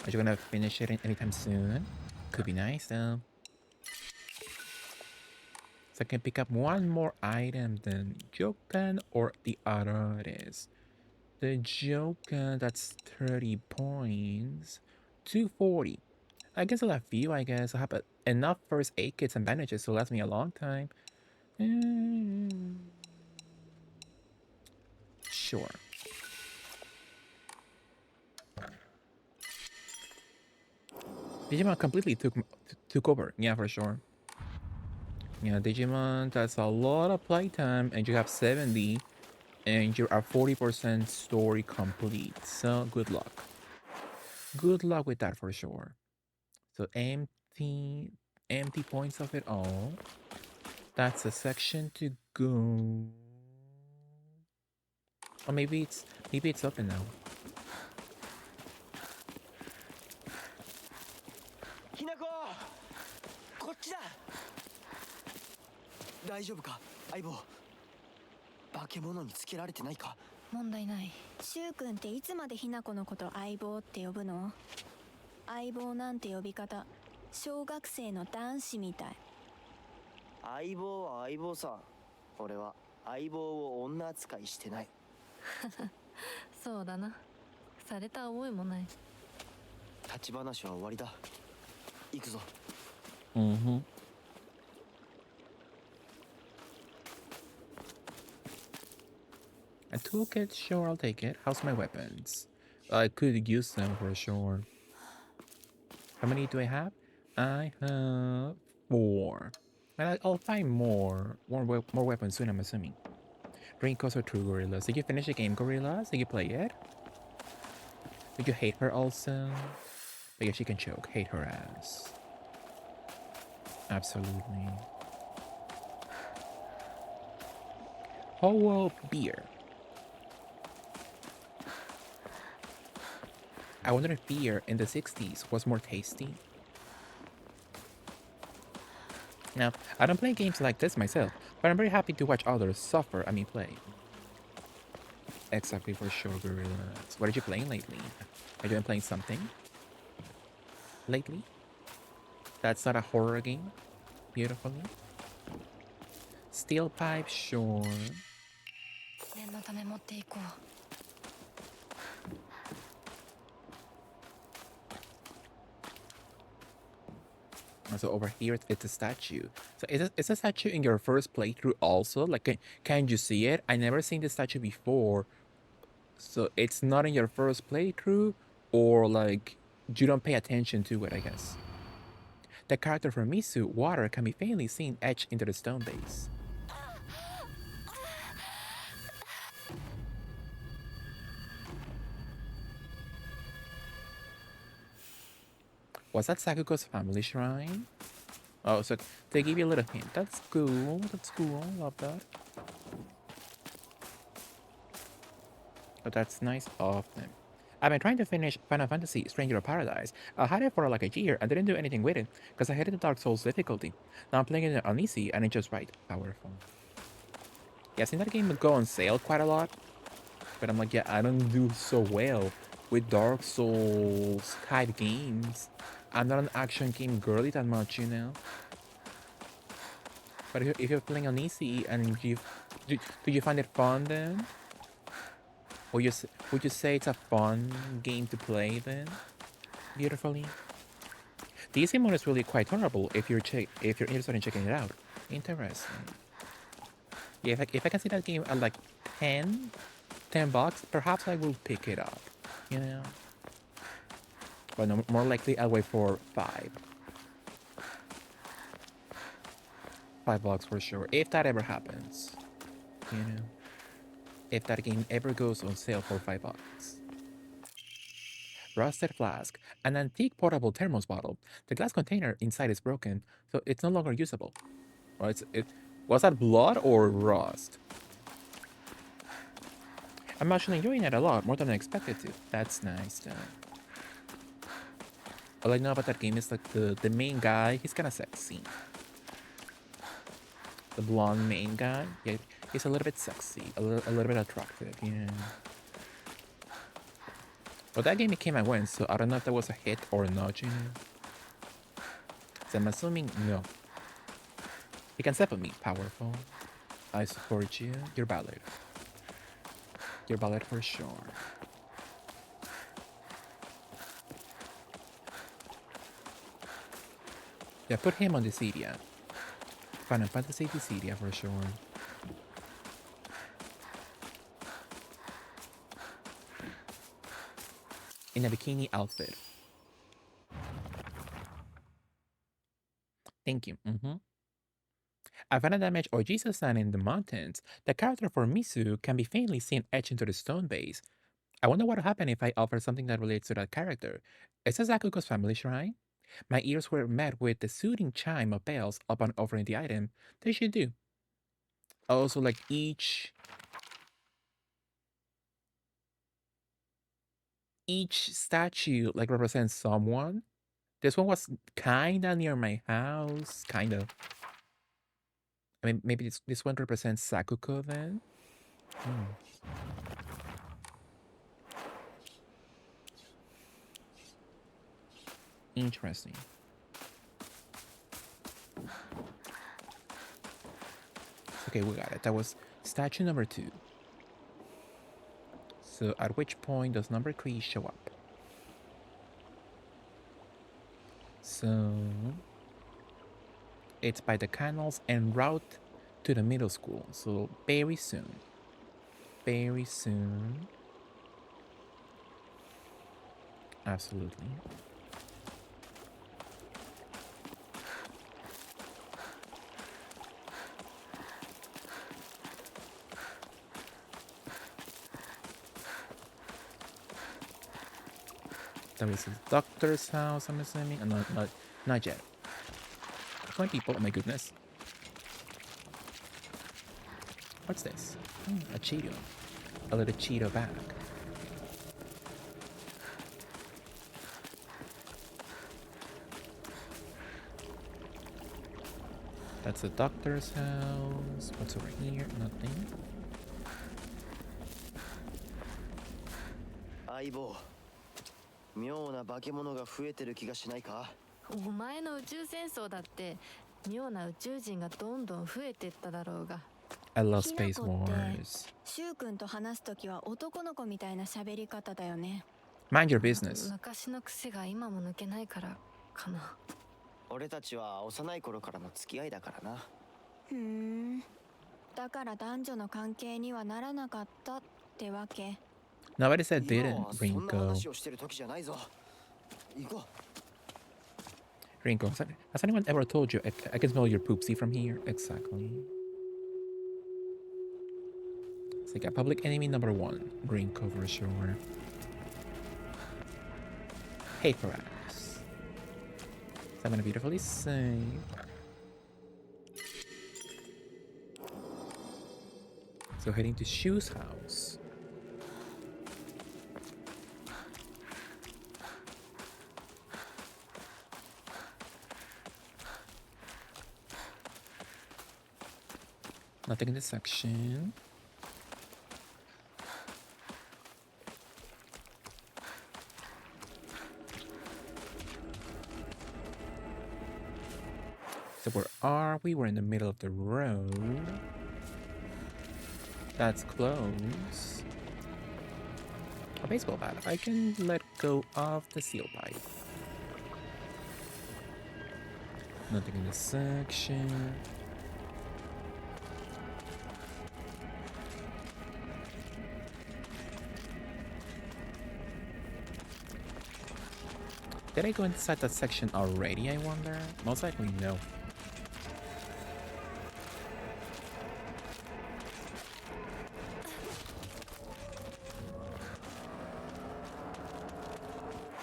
[SPEAKER 1] Are you gonna finish it anytime soon? Could be nice though. So I can pick up one more item than Jokan or the Arares. The Jokan, that's 30 points. 240. I guess I'll have few, I guess. I'll have enough first aid kits and bandages to last me a long time. Sure. Digimon completely took over. Yeah, for sure. Yeah, Digimon, that's a lot of playtime, and you have 70, and you're at 40% story complete. So good luck. Good luck with that for sure. So empty points of it all. That's a section to go. Or maybe it's open now.
[SPEAKER 5] ひなこ、こっちだ。大丈夫か、相棒。化け物につけられてないか。
[SPEAKER 6] 問題ない。
[SPEAKER 3] シュウ君っていつまでひな子のこと相棒って呼ぶの？相棒なんて呼び方、小学生の男子みたい。
[SPEAKER 5] 相棒は相棒さ。俺は相棒を女扱いしてない。
[SPEAKER 6] そうだな。された覚えもない。
[SPEAKER 5] 立ち話は終わりだ。行くぞ。
[SPEAKER 1] Mm-hmm. A toolkit, sure, I'll take it. How's my weapons? I could use them for sure. How many do I have? I have 4. And I'll find more weapons soon, I'm assuming. Bring closer to Gorillas. Did you finish the game, Gorillas? Did you play it? Did you hate her also? But yeah, she can choke. Hate her ass. Absolutely. Howell beer. I wonder if beer in the 60s was more tasty. Now, I don't play games like this myself, but I'm very happy to watch others suffer at me play. Exactly, for sure, Gorillas. What are you playing lately? Are you been playing something lately? That's not a horror game? Beautifully. Steel pipe, sure.
[SPEAKER 6] 念のため持っていこう
[SPEAKER 1] So over here, it's a statue. So is a statue in your first playthrough also? Like, can you see it? I never seen the statue before. So it's not in your first playthrough, or like you don't pay attention to it, I guess. The character from Misu, water, can be faintly seen etched into the stone base. Was that Sakuko's family shrine? Oh, so they give you a little hint. That's cool. That's cool. Love that. But that's nice of them. I've been trying to finish Final Fantasy Stranger of Paradise. I had it for like a year and didn't do anything with it because I hated the Dark Souls difficulty. Now I'm playing it on easy and it's just right. Powerful. Yeah, I've seen that game go on sale quite a lot. But I'm like, yeah, I don't do so well with Dark Souls type games. I'm not an action game girly that much, you know? But if you're playing on easy and do you find it fun then? Would you say it's a fun game to play then? Beautifully. The easy mode is really quite tolerable if you're interested in checking it out. Interesting. Yeah, if I can see that game at like 10 bucks, perhaps I will pick it up. You know? But no, more likely I'll wait for 5. $5 for sure, if that ever happens. You know? If that game ever goes on sale for $5. Rusted flask, an antique portable thermos bottle. The glass container inside is broken, so it's no longer usable. Well, was that blood or rust? I'm actually enjoying it a lot, more than I expected to. That's nice, though. All I know about that game is like the main guy, he's kind of sexy. The blonde main guy, yeah, he's a little bit sexy, a little bit attractive, yeah. Well, that game came and went, so I don't know if that was a hit or not, you know. So I'm assuming no. You can step on me, powerful. I support you. You're valid. You're valid for sure. Yeah, put him on the Dissidia. Final Fantasy Dissidia for sure. In a bikini outfit. Thank you. At Vanna Damage or Jesus San in the mountains, the character for Misu can be faintly seen etched into the stone base. I wonder what would happen if I offer something that relates to that character. Is this Akuko's family shrine? My ears were met with the soothing chime of bells upon offering the item. They should do. Also, like each statue like represents someone. This one was kinda near my house, kind of. I mean, maybe this one represents Sakuko then. Interesting. Okay, we got it. That was statue number 2. So at which point does number 3 show up? So it's by the canals en route to the middle school. So very soon. Very soon. Absolutely. That was the doctor's house, I'm assuming. Not yet. my people. Oh my goodness. What's this? A Cheeto. A little Cheeto bag. That's the doctor's house. What's over here? Nothing.
[SPEAKER 5] 相棒妙な化け物が増えてる気がしないか
[SPEAKER 6] お前の宇宙戦争だって妙な宇宙人がどんどん増えてっただろうが。
[SPEAKER 1] I love
[SPEAKER 3] ひな
[SPEAKER 1] Space
[SPEAKER 3] こって
[SPEAKER 1] Wars.
[SPEAKER 3] シュウ君と話すときは男の子みたいな喋り方だよね。
[SPEAKER 1] Mind your business.
[SPEAKER 6] 昔の癖が今も抜けないからかな。
[SPEAKER 5] 俺たちは幼い頃からの付き合いだからな
[SPEAKER 3] ふーん。だから男女の関係にはならなかったってわけ。
[SPEAKER 1] Nobody said
[SPEAKER 5] 今
[SPEAKER 1] didn't,
[SPEAKER 5] はそんな
[SPEAKER 1] Rinko.
[SPEAKER 5] 話をしてる時じゃないぞ行こう
[SPEAKER 1] Rinko, has anyone ever told you I can smell your poopsie from here? Exactly. It's like a public enemy number 1. Rinko for sure. Hey, Parax. So I'm gonna beautifully save. So heading to Shu's house. Nothing in this section. So where are we? We're in the middle of the road. That's close. A baseball bat. I can let go of the seal pipe. Nothing in this section. Did I go inside that section already, I wonder? Most likely no.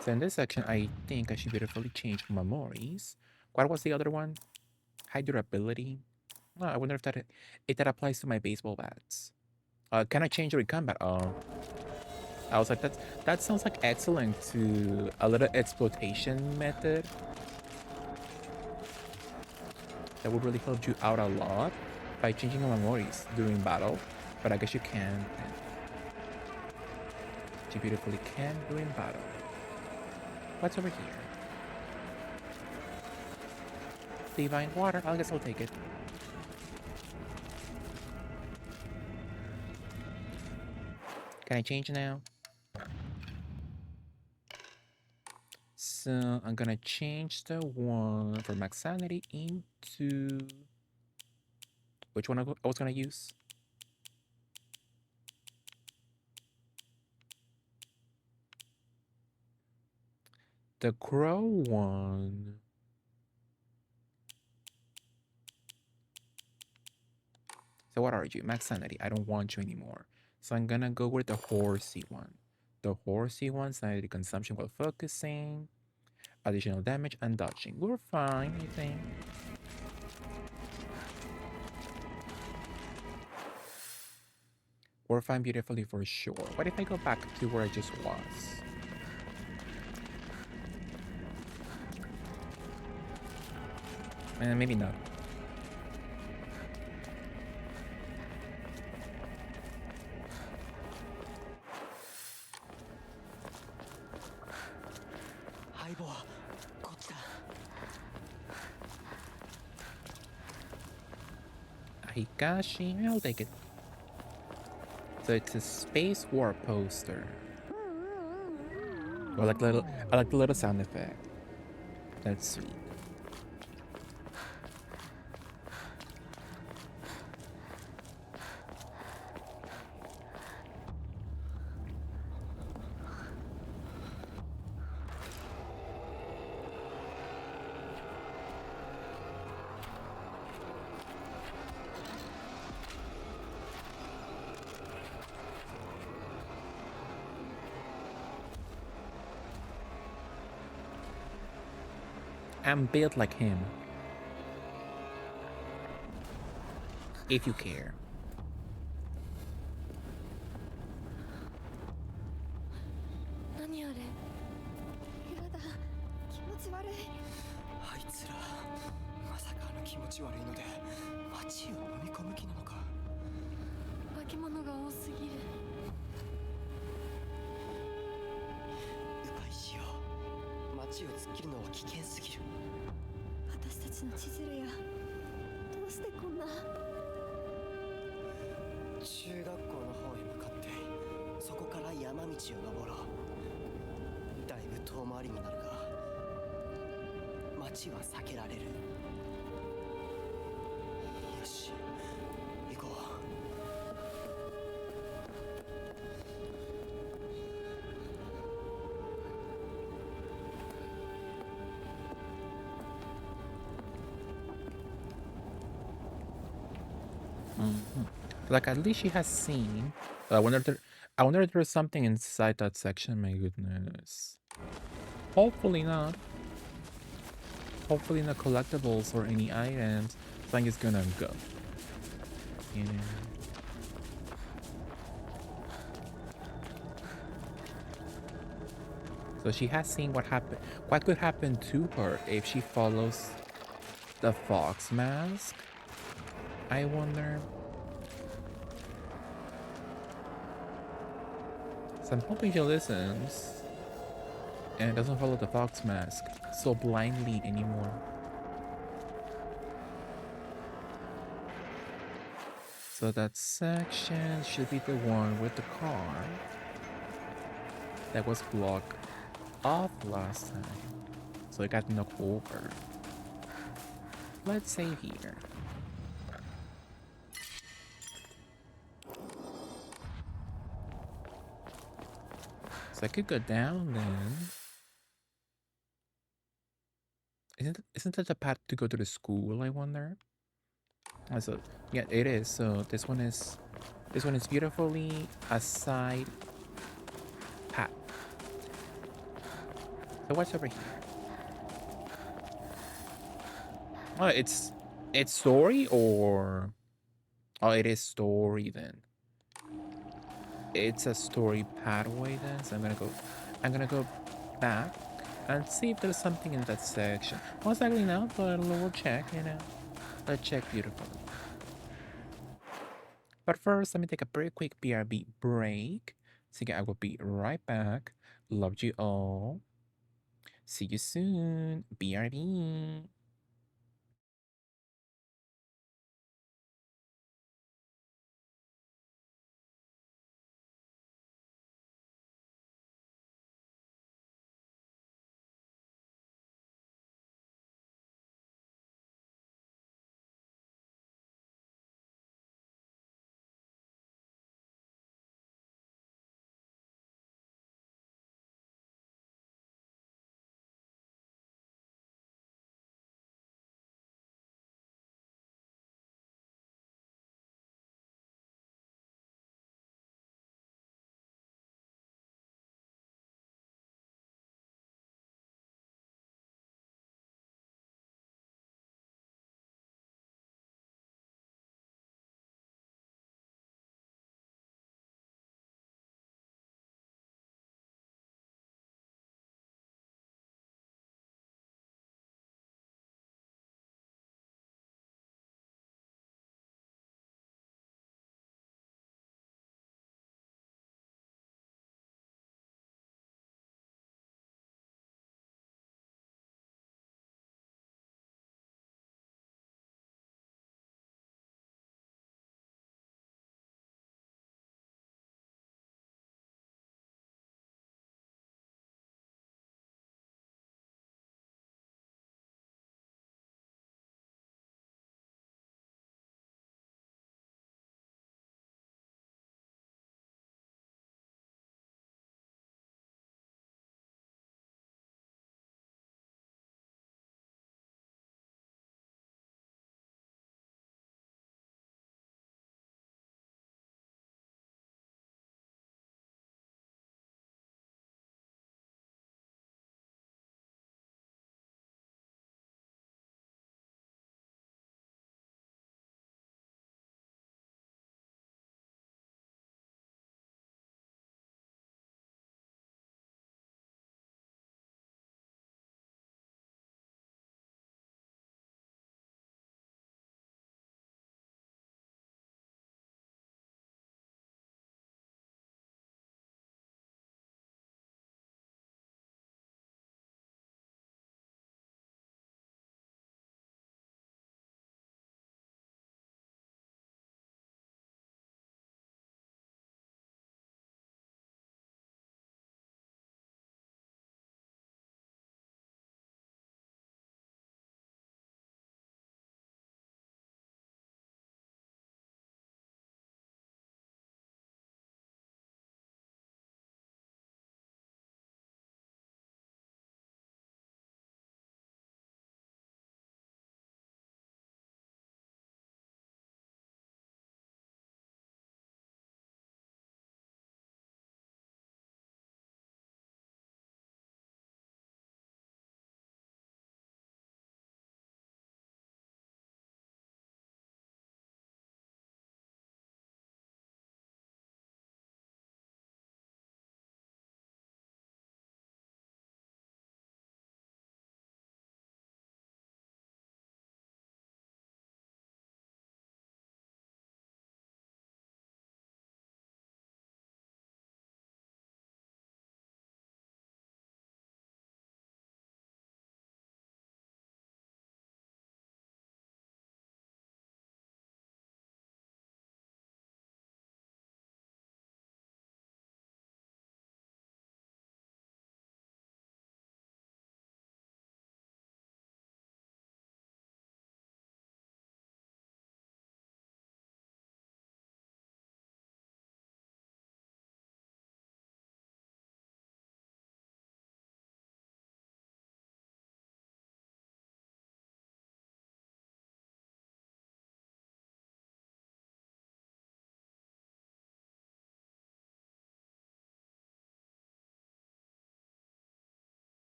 [SPEAKER 1] So in this section, I think I should beautifully change memories. What was the other one? High durability? Oh, I wonder if that applies to my baseball bats. Can I change during combat? Oh. I was like, that sounds like excellent to a little exploitation method. That would really help you out a lot by changing your memories during battle. But I guess you can. You beautifully can during battle. What's over here? Divine water. I guess I'll take it. Can I change now? So I'm gonna change the one for max sanity into which one I was gonna use? The crow one. So what are you? Max sanity. I don't want you anymore. So I'm gonna go with the horsey one. The horsey one, sanity consumption while focusing. Additional damage and dodging. We're fine, I think. We're fine beautifully for sure. What if I go back to where I just was? Maybe not. Hikashi, I'll take it. So it's a space war poster. I like the little sound effect. That's sweet. I'm built like him. if you care.
[SPEAKER 6] 何あれ。
[SPEAKER 3] やだ、気持ち悪い。
[SPEAKER 5] あいつらまさか気持ち悪いので街を飲み込む気なのか。
[SPEAKER 6] 化け物が多すぎる。
[SPEAKER 5] 迂回しよう。街を突っ切るのは危険すぎる。
[SPEAKER 3] 私たちの千鶴や、どうしてこんな。
[SPEAKER 5] 中学校の方へ向かってそこから山道を登ろう。だいぶ遠回りになるが街は避けられる。よし行こう。
[SPEAKER 1] Like at least she has seen. I wonder if there's something inside that section. My goodness. Hopefully not. Hopefully not collectibles or any items. I think it's gonna go. Yeah. So she has seen what could happen to her if she follows the fox mask. I wonder. So I'm hoping she listens and doesn't follow the fox mask so blindly anymore. So that section should be the one with the car that was blocked off last time. So it got knocked over. Let's save here. So I could go down then. Isn't that the path to go to the school, I wonder? So yeah, it is. So this one is beautifully a side path. So what's over here? Oh, it's story or oh, it is story then. It's a story pathway then. So I'm gonna go back and see if there's something in that section. Most likely not, but we'll check, you know. Let's check beautifully. But first, let me take a very quick BRB break. So again, I will be right back. Loved you all. See you soon. BRB.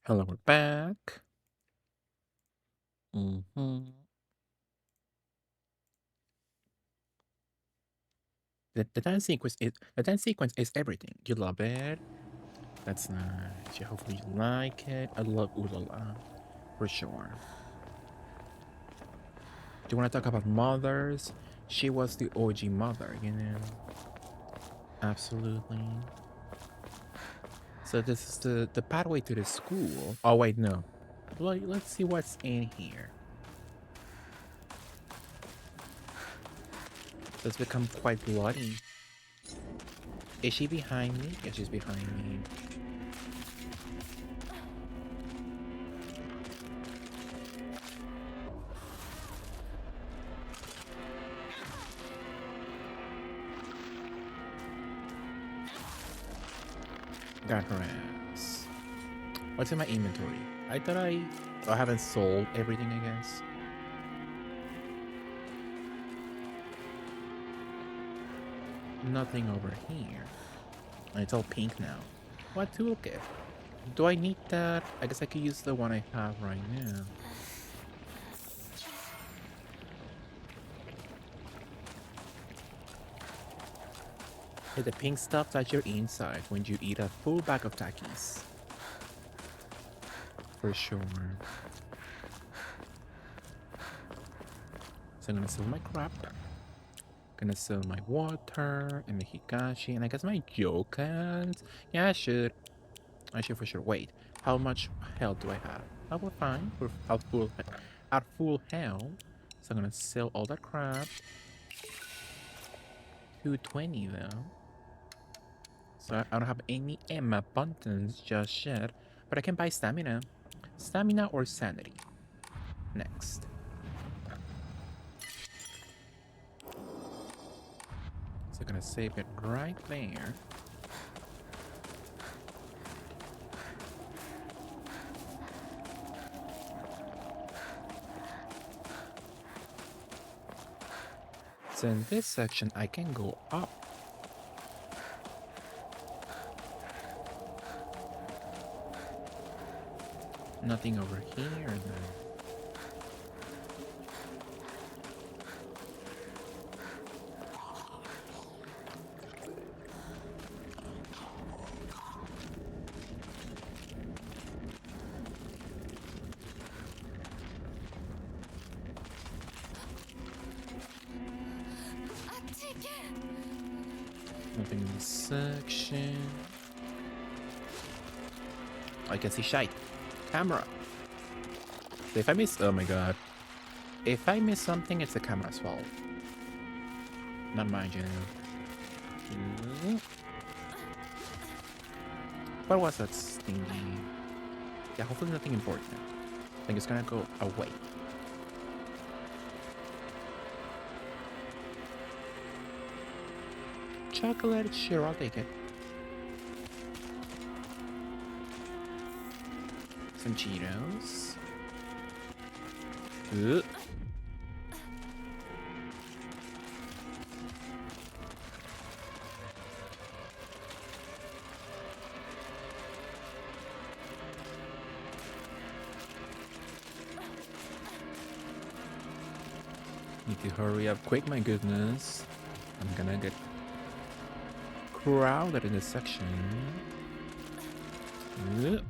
[SPEAKER 1] Hello, we're back. Mm-hmm. The dance sequence is everything. You love it. That's nice. Yeah, hopefully you like it. I love Ooh La La, for sure. Do you want to talk about mothers? She was the OG mother, you know? Absolutely. So this is the pathway to the school. Oh, wait, no. Well, let's see what's in here. So it's become quite bloody. Is she behind me? Yeah, she's behind me. Got her ass. What's in my inventory? I thought I haven't sold everything, I guess. Nothing over here. And it's all pink now. What toolkit? Do I need that? I guess I could use the one I have right now. Hey, the pink stuff touch your inside when you eat a full bag of Takis. For sure. So I'm gonna sell my crap. Gonna sell my water and my Hikashi and I guess my Jokans. Yeah, I should. I should for sure. Wait, how much health do I have? Oh, we're fine. We're at full health. So I'm gonna sell all that crap. 220 though. So I don't have any in abundance just yet, but I can buy stamina. Stamina or sanity. Next. So I'm gonna save it right there. So in this section, I can go up. Nothing over here then. Nothing in this section. I can see shite. Camera. So if I miss, oh my god. If I miss something, it's the camera's fault. Not mine, you know. What was that stingy? Yeah, hopefully nothing important. I think it's gonna go away. Chocolate, sure, I'll take it. Some Cheetos. Ugh. Need to hurry up quick, my goodness. I'm gonna get crowded in this section. Ugh.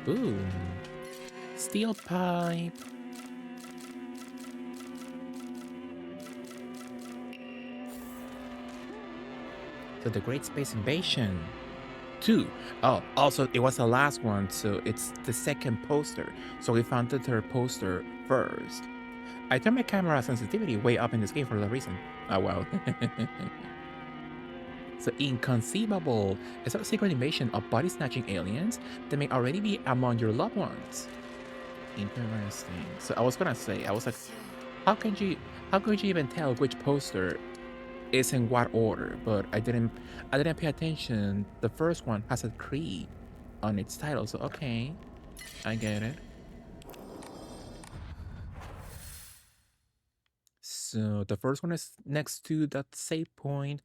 [SPEAKER 1] Ooh. Steel pipe. So the Great Space Invasion 2. Oh, also it was the last one, so it's the second poster. So we found the third poster first. I turned my camera sensitivity way up in this game for that reason. Oh wow. So inconceivable. Is that a secret invasion of body snatching aliens that may already be among your loved ones? Interesting. So I was gonna say, I was like, how could you even tell which poster is in what order? But I didn't pay attention. The first one has a 3 on its title, so okay, I get it. So the first one is next to that save point,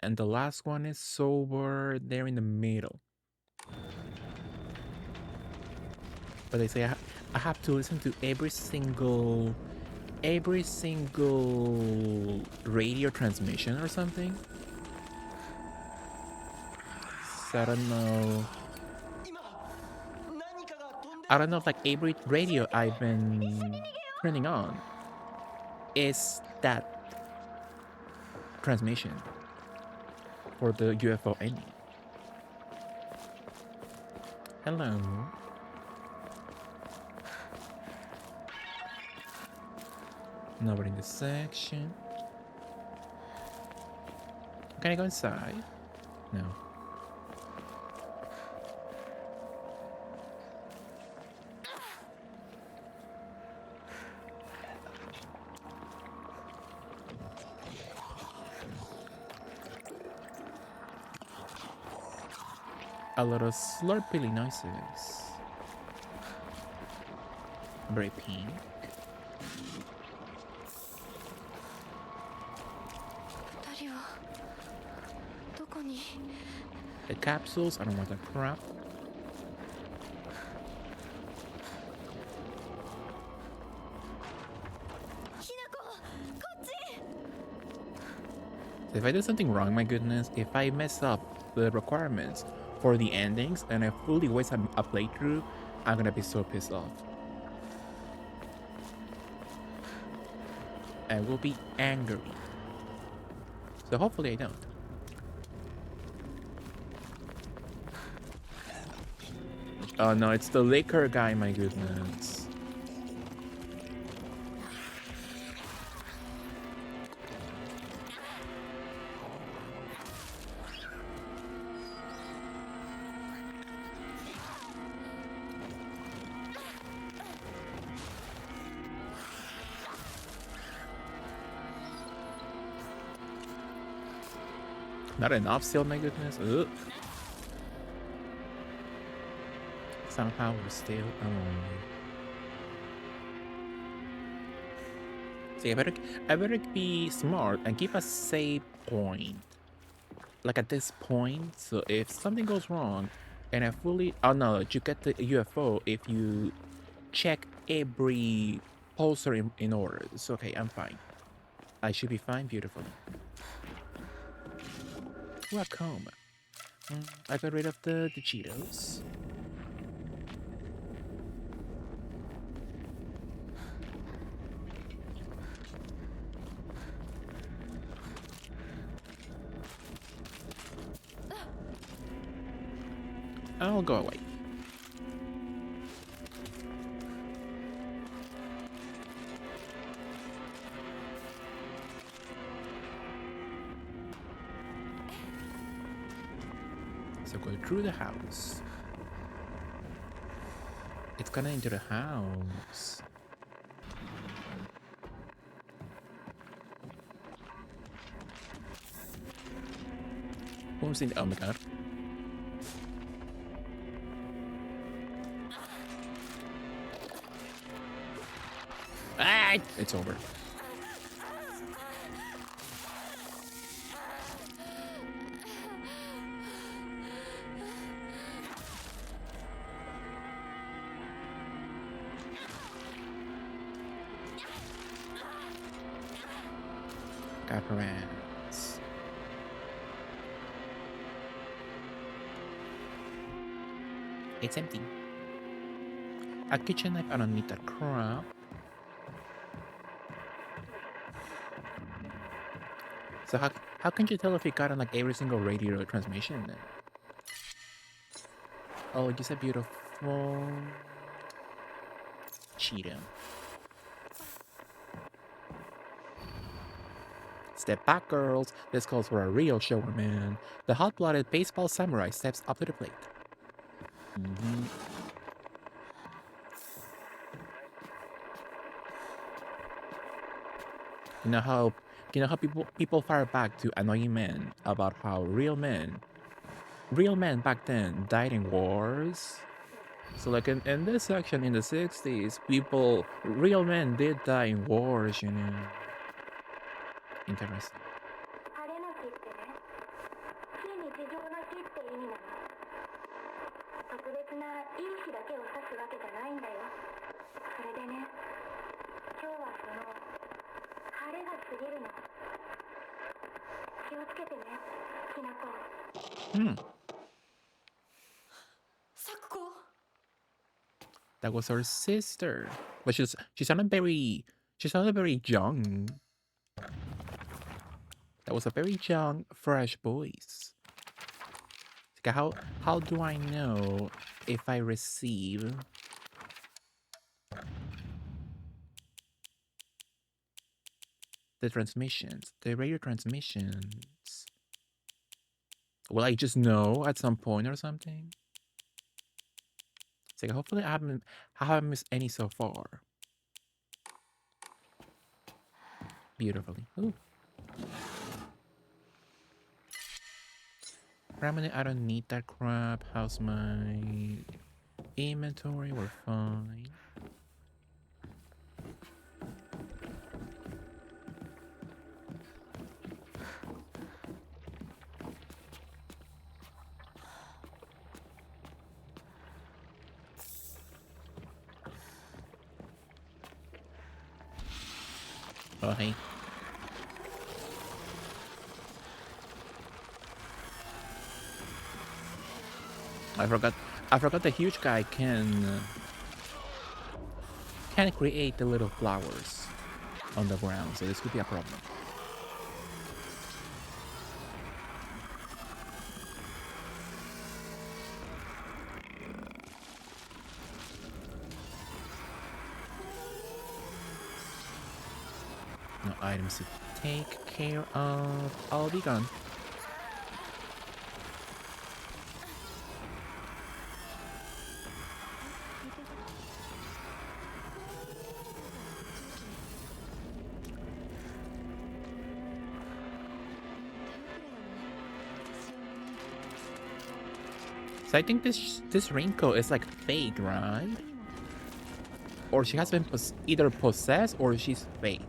[SPEAKER 1] and the last one is over there in the middle. But they say I have to listen to every single radio transmission or something. So I don't know. I don't know if like every radio I've been turning on is that transmission for the UFO ending. Hello. Nobody in this section. Can I go inside? No. A lot of slurpily noises. Very pink. The capsules, I don't want that crap. If I did something wrong, my goodness, if I mess up the requirements for the endings and I fully waste a playthrough, I'm gonna be so pissed off. I will be angry. So hopefully I don't. Oh no, it's the liquor guy, my goodness. Not enough still, my goodness. Ugh. Somehow we're still See, I better be smart and keep a save point. Like at this point, so if something goes wrong and I fully oh no, you get the UFO if you check every poster in order. It's okay, I'm fine. I should be fine, beautifully. Welcome. I got rid of the Cheetos. I'll go away. So go through the house. It's gonna enter the house. Who's in? Oh my god. Ah, it's over. Apparance. It's empty. A kitchen knife, I don't need that crap. So how can you tell if you got on like every single radio transmission then? Oh, just a beautiful Cheeto. Step back, girls. This calls for a real shower, man. The hot-blooded baseball samurai steps up to the plate. You know how people fire back to annoying men about how real men back then died in wars. So like in this section in the 60s, real men did die in wars, you know. Interesting.
[SPEAKER 3] 晴れの日ってね、非日常の日って意味なの。特別ないい日だけを指すわけじゃないんだよ。それでね、今日はその晴れが過ぎるの。気をつけてね、きなこ。
[SPEAKER 6] 咲子
[SPEAKER 1] That was her sister. But she sounded very young. That was a very young, fresh voice. Like, how do I know if I receive the transmissions, the radio transmissions? Will I just know at some point or something? It's like, hopefully I haven't missed any so far. Beautifully. Ooh. Permanent, I don't need that crap. How's my inventory? We're fine. Oh, hey. I forgot the huge guy can create the little flowers on the ground, so this could be a problem. No items to take care of. I'll be gone. So I think this Rinko is like fake, right? Or she has been either possessed or she's fake.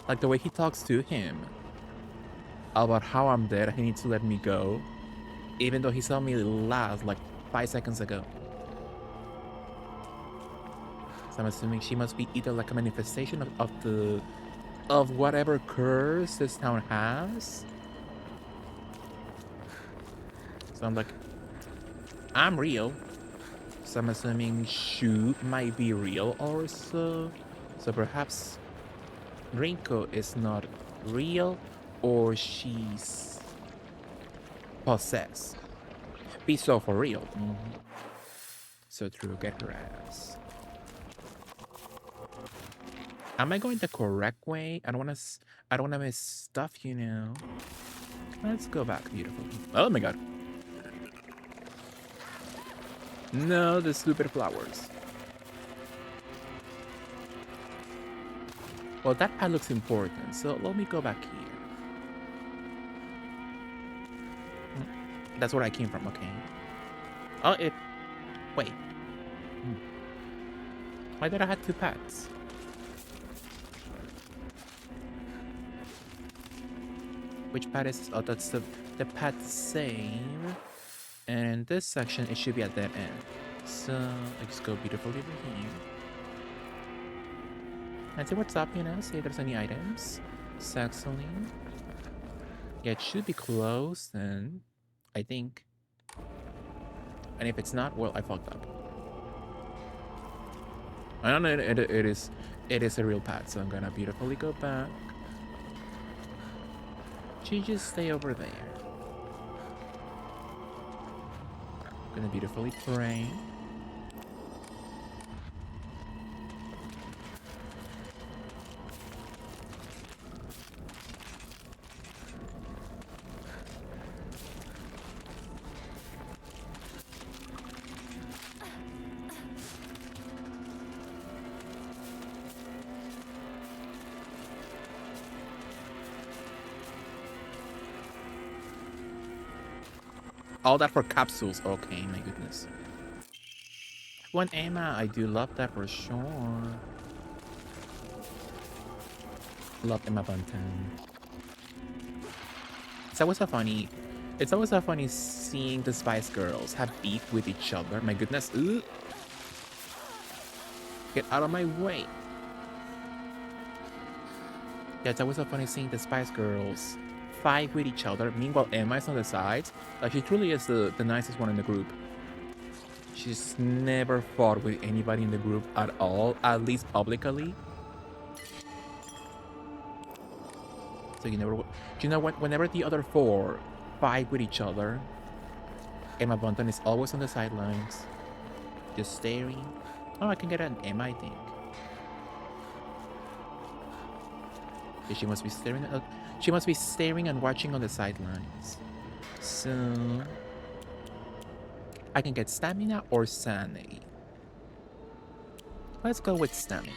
[SPEAKER 1] Like the way he talks to him about how I'm dead, he needs to let me go, even though he saw me last like 5 seconds ago. So I'm assuming she must be either like a manifestation of whatever curse this town has. So I'm like, I'm real. So I'm assuming Shu might be real also. So perhaps Rinko is not real, or she's possessed. Be so for real. So true, get her ass. Am I going the correct way? I don't wanna miss stuff, you know. Let's go back, beautiful. Oh my god. No, the stupid flowers. Well, that pad looks important, so let me go back here. That's where I came from, okay. Oh, wait. Why did I have 2 pads? Which pad is this? Oh, that's the pad save. And in this section, it should be at that end. So I just go beautifully over here. And see what's up, you know, see if there's any items. Saxoline. Yeah, it should be closed then, I think. And if it's not, well, I fucked up. I don't know, it is a real pad, so I'm gonna beautifully go back. She just stay over there. Gonna beautifully pray. All that for capsules. Okay, my goodness. One Emma, I do love that for sure. Love Emma Bunton. It's always so funny. It's always so funny seeing the Spice Girls have beef with each other. My goodness. Ooh. Get out of my way. Yeah, it's always so funny seeing the Spice Girls fight with each other. Meanwhile, Emma is on the sides. Like, she truly is the nicest one in the group. She's never fought with anybody in the group at all, at least publicly. So you know what? Whenever the other four fight with each other, Emma Bunton is always on the sidelines, just staring. Oh, I can get an Emma, I think. Yeah, she must be staring at. She must be staring and watching on the sidelines. So I can get stamina or sanity. Let's go with stamina.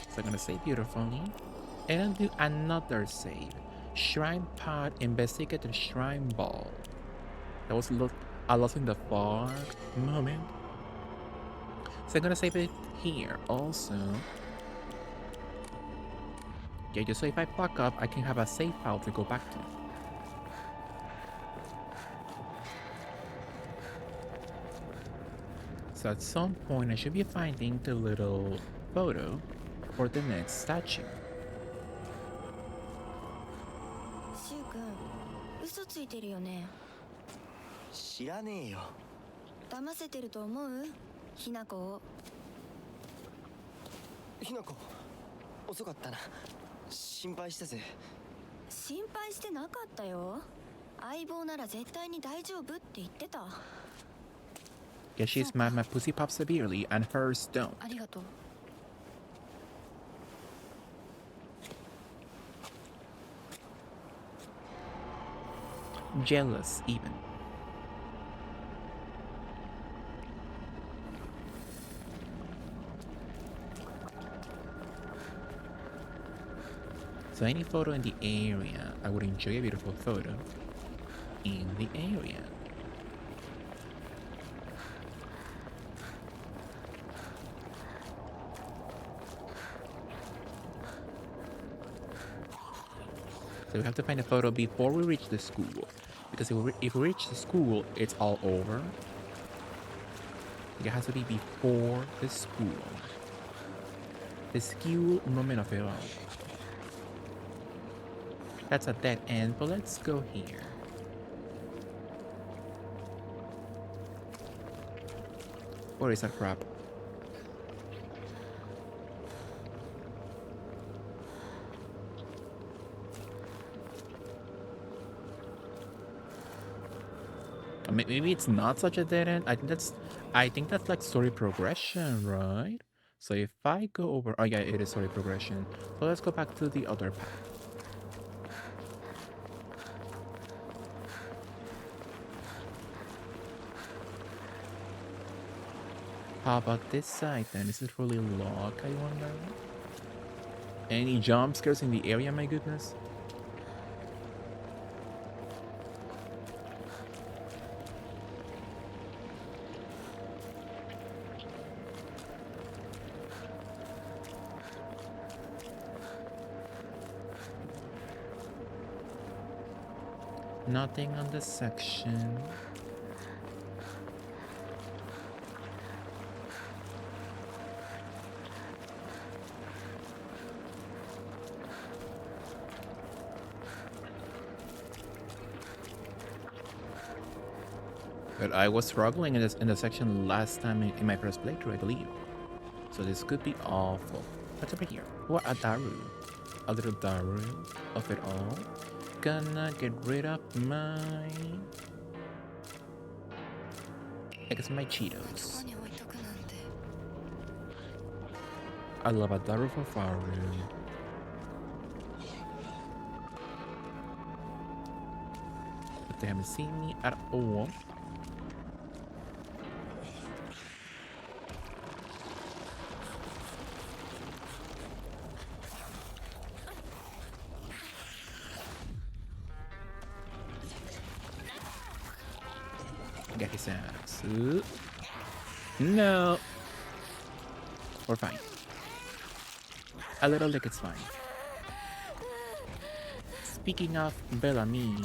[SPEAKER 1] So I'm gonna save beautifully. And then do another save. Shrine Pod, investigate the shrine ball. That was a lost in the fog moment. So I'm gonna save it here also. Yeah, just so if I fuck up, I can have a save file to go back to. So at some point I should be finding the little photo for the next statue.
[SPEAKER 6] シュウ君嘘ついてるよね。
[SPEAKER 5] 知らねえよ。
[SPEAKER 6] 騙せてると思う？ひなこを。
[SPEAKER 5] ひなこ、遅かったな。心配したぜ。
[SPEAKER 6] 心配してなかったよ。相棒なら絶対に大丈夫って言ってた。
[SPEAKER 1] Yeah, she's mad my pussy pops severely and hers don't.
[SPEAKER 6] ありがとう。
[SPEAKER 1] Jealous even. So any photo in the area, I would enjoy a beautiful photo in the area. So we have to find a photo before we reach the school. Because if we reach the school, it's all over. It has to be before the school. The school no me lo veo. That's a dead end, but let's go here. Where is that crap? Maybe it's not such a dead end. I think that's like story progression, right? So if I go over, oh yeah, it is story progression. So let's go back to the other path. How about this side then? Is it really locked, I wonder? Any jump scares in the area, my goodness? Nothing on this section. But I was struggling in the section last time in my first playthrough, I believe. So this could be awful. What's over here? What a daru. A little daru of it all. Gonna get rid of my... I guess my Cheetos. I love a daru for Faru. But they haven't seen me at all. Get his ass. No. We're fine. A little lick is fine. Speaking of Bellamy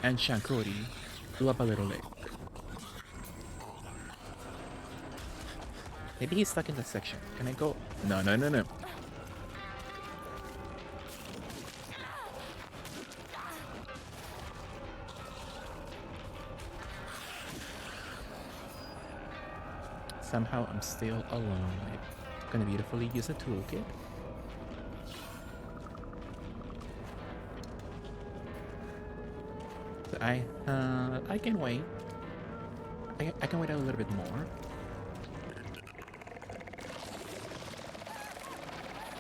[SPEAKER 1] and Shankori, love a little lick. Maybe he's stuck in the section. Can I go? No, no, no, no. Somehow I'm still alone. I'm gonna beautifully use a toolkit. So I can wait. I can wait a little bit more.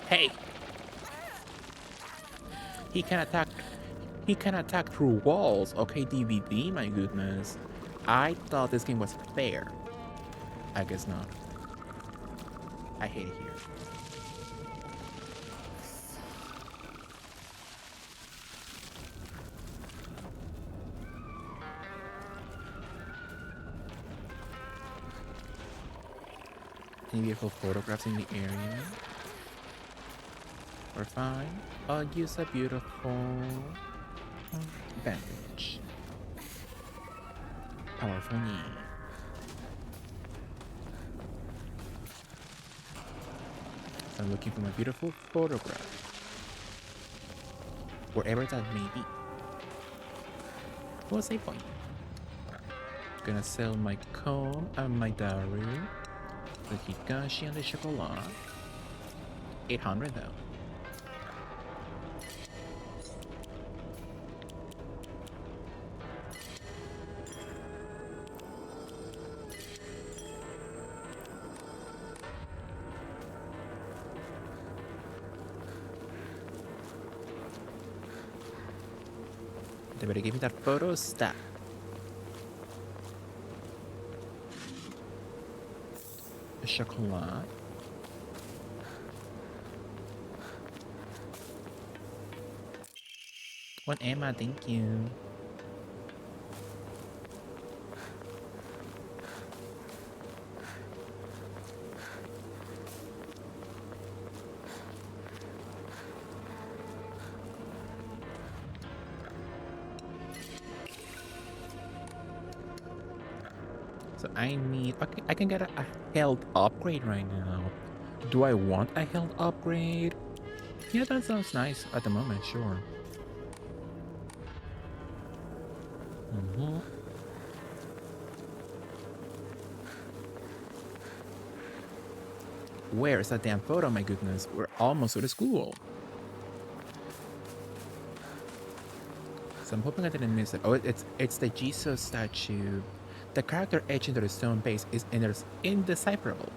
[SPEAKER 1] Hey! He can attack. He can attack through walls. Okay, DVD. My goodness. I thought this game was fair. I guess not. I hate it here. Any beautiful photographs in the area? We're fine. I'll use a beautiful bandage. Powerful knee. So I'm looking for my beautiful photograph. Wherever that may be. What's a point? Gonna sell my comb and my diary. The Hikashi and the chocolate. 800 though. They better give me that photo stat. A chocolate. One Emma, thank you. So I need. Okay, I can get a health upgrade right now. Do I want a health upgrade? Yeah, that sounds nice at the moment, sure. Where's that damn photo? My goodness, we're almost to the school. So I'm hoping I didn't miss it. Oh, it's the Jesus statue. The character etched into the stone base is indecipherable.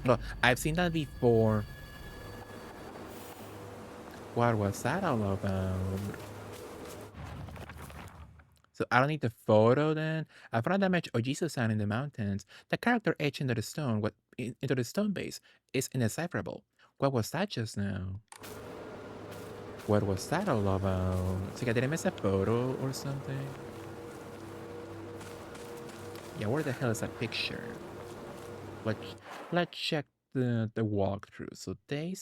[SPEAKER 1] Well, I've seen that before. What was that all about? So I don't need the photo then. I found that match Ojiso-san in the mountains. The character etched into the stone, into the stone base, is indecipherable. What was that just now? What was that all about? It's like I didn't miss a photo or something. Yeah, where the hell is that picture? Let's check the walkthrough. So they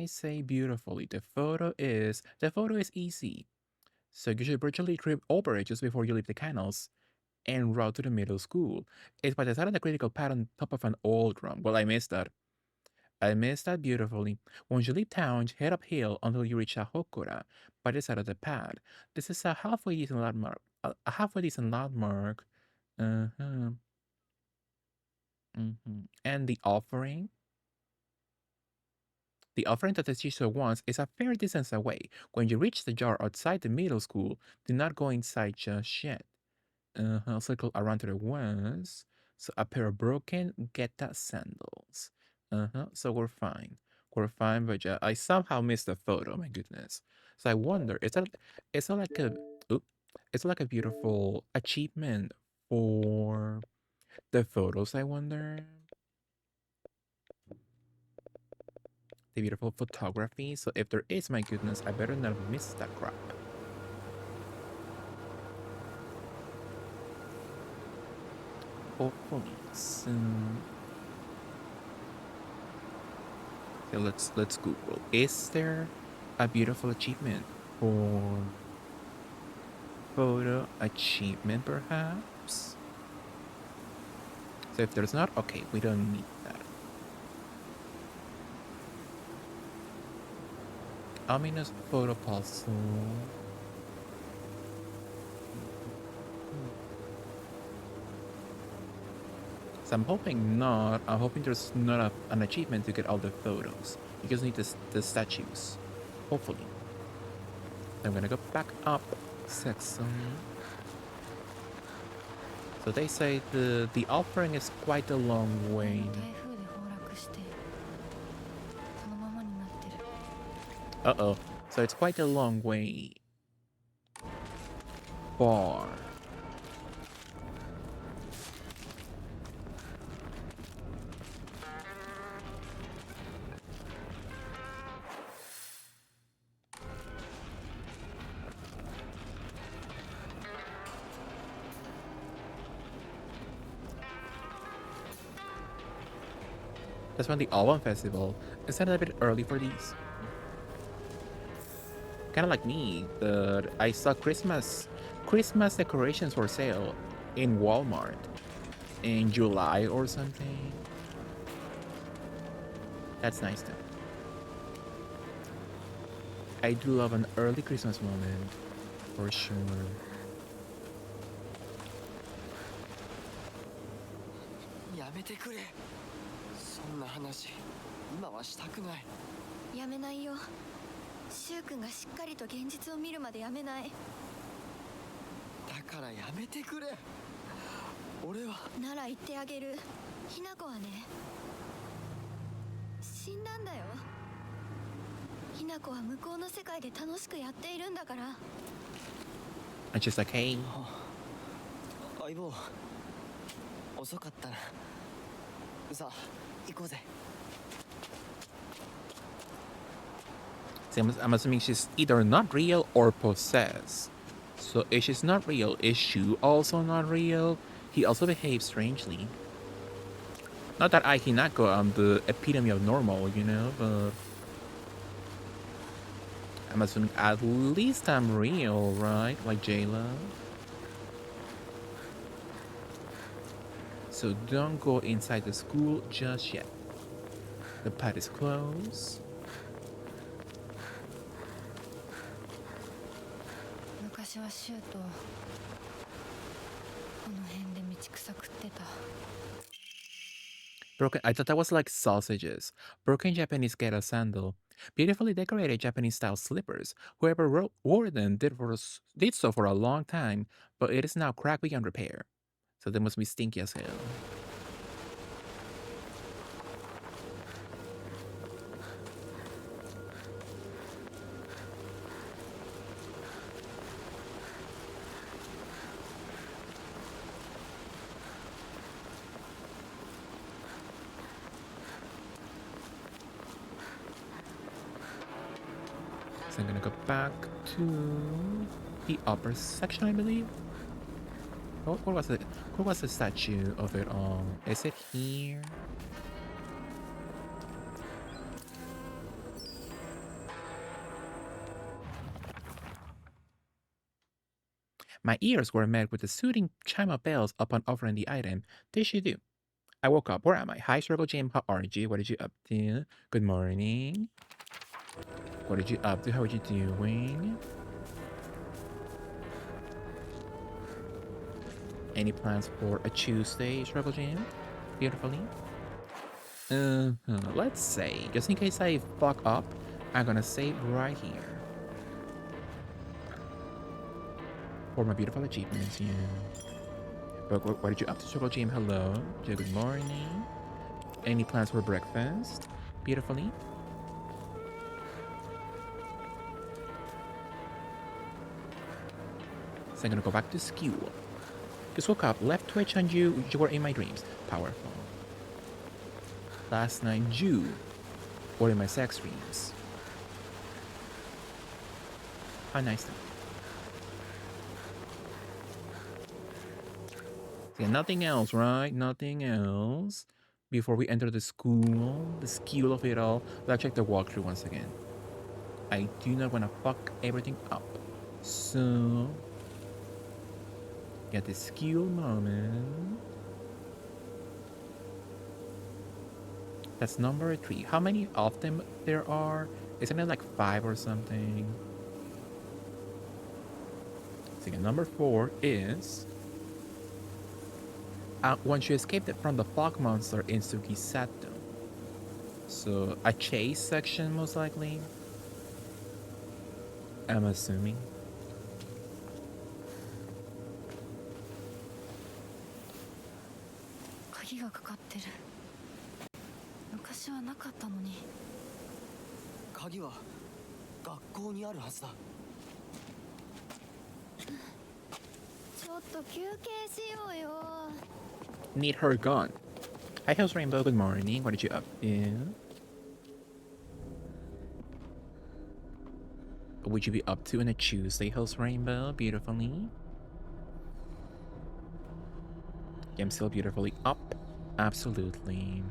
[SPEAKER 1] say beautifully. The photo is easy. So you should virtually trip over it just before you leave the canals en route to the middle school. It's by the side of the critical pad on top of an old drum. Well, I missed that. I missed that beautifully. Once you leave town, head uphill until you reach Ahokura by the side of the pad. This is a halfway decent landmark. A halfway decent landmark. Uh-huh. And the offering? The offering that the teacher wants is a fair distance away. When you reach the jar outside the middle school, do not go inside just yet. Circle around to the west. So a pair of broken Geta sandals. So we're fine. We're fine, but I somehow missed the photo. My goodness. So I wonder, is that like a, oop, it's like a beautiful achievement for The photos, I wonder. The beautiful photography. So if there is, my goodness, I better not miss that crap. Hopefully soon. So let's Google. Is there a beautiful achievement for photo achievement, perhaps? So if there's not, okay, we don't need that. Ominous photo puzzle. So I'm hoping not. I'm hoping there's not an achievement to get all the photos. You just need the statues. Hopefully. I'm gonna go back up section. So they say the offering is quite a long way.
[SPEAKER 6] 台風で崩落してそのままになってる
[SPEAKER 1] Uh-oh. So it's quite a long way. Far. That's from the Album Festival. Is that a bit early for these? Kind of like me, but I saw Christmas decorations for sale in Walmart in July or something. That's nice though. I do love an early Christmas moment, for sure.
[SPEAKER 5] やめてくれ。そんな話今はしたくない。
[SPEAKER 6] やめないよ柊君がしっかりと現実を見るまでやめない。
[SPEAKER 5] だからやめてくれ。俺は
[SPEAKER 6] なら言ってあげる。ひな子はね死んだんだよ。ひな子は向こうの世界で楽しくやっているんだから。
[SPEAKER 1] I'm just like, hey.
[SPEAKER 5] 相棒遅かったな。さあ行こうぜ。
[SPEAKER 1] So I'm assuming she's either not real or possessed. So if she's not real, is Shu also not real? He also behaves strangely. Not that I Hinako am the epitome of normal, you know, but I'm assuming at least I'm real, right? Like Jayla. So don't go inside the school just yet. The path is closed.
[SPEAKER 6] 昔は柊とこの辺で道草食ってた。
[SPEAKER 1] I thought that was like sausages. Broken Japanese ghetto sandal. Beautifully decorated Japanese style slippers. Whoever wore them did so for a long time, but it is now cracked beyond repair. So they must be stinky as hell. So I'm gonna go back to the upper section, I believe. What was it? What was the statue of it all? Is it here? My ears were met with the soothing chime of bells upon offering the item. This you do. I woke up. Where am I? Hi, Circle Jim. How are you? What did you up to? Good morning. What did you up to? How are you doing? Any plans for a Tuesday, Struggle Jam? Beautifully. Let's say, just in case I fuck up, I'm gonna save right here. For my beautiful achievements, yeah. But what did you up to, Struggle Jam? Hello. Good morning. Any plans for breakfast? Beautifully. So I'm gonna go back to school. Just woke up, left Twitch, and you were in my dreams. Powerful. Last night, you were in my sex dreams. How nice. Yeah, nothing else, right? Nothing else. Before we enter the school of it all, let's check the walkthrough once again. I do not want to fuck everything up. So, get the skill moment. That's number 3. How many of them there are? Isn't it like 5 or something? So number 4 is once you escape from the fog monster in Sugisato. So a chase section most likely. I'm assuming. Need her gone. Hi, House Rainbow. Good morning. What did you up to? What would you be up to on a Tuesday, House Rainbow? Beautifully. Yeah, I'm still beautifully up. Absolutely.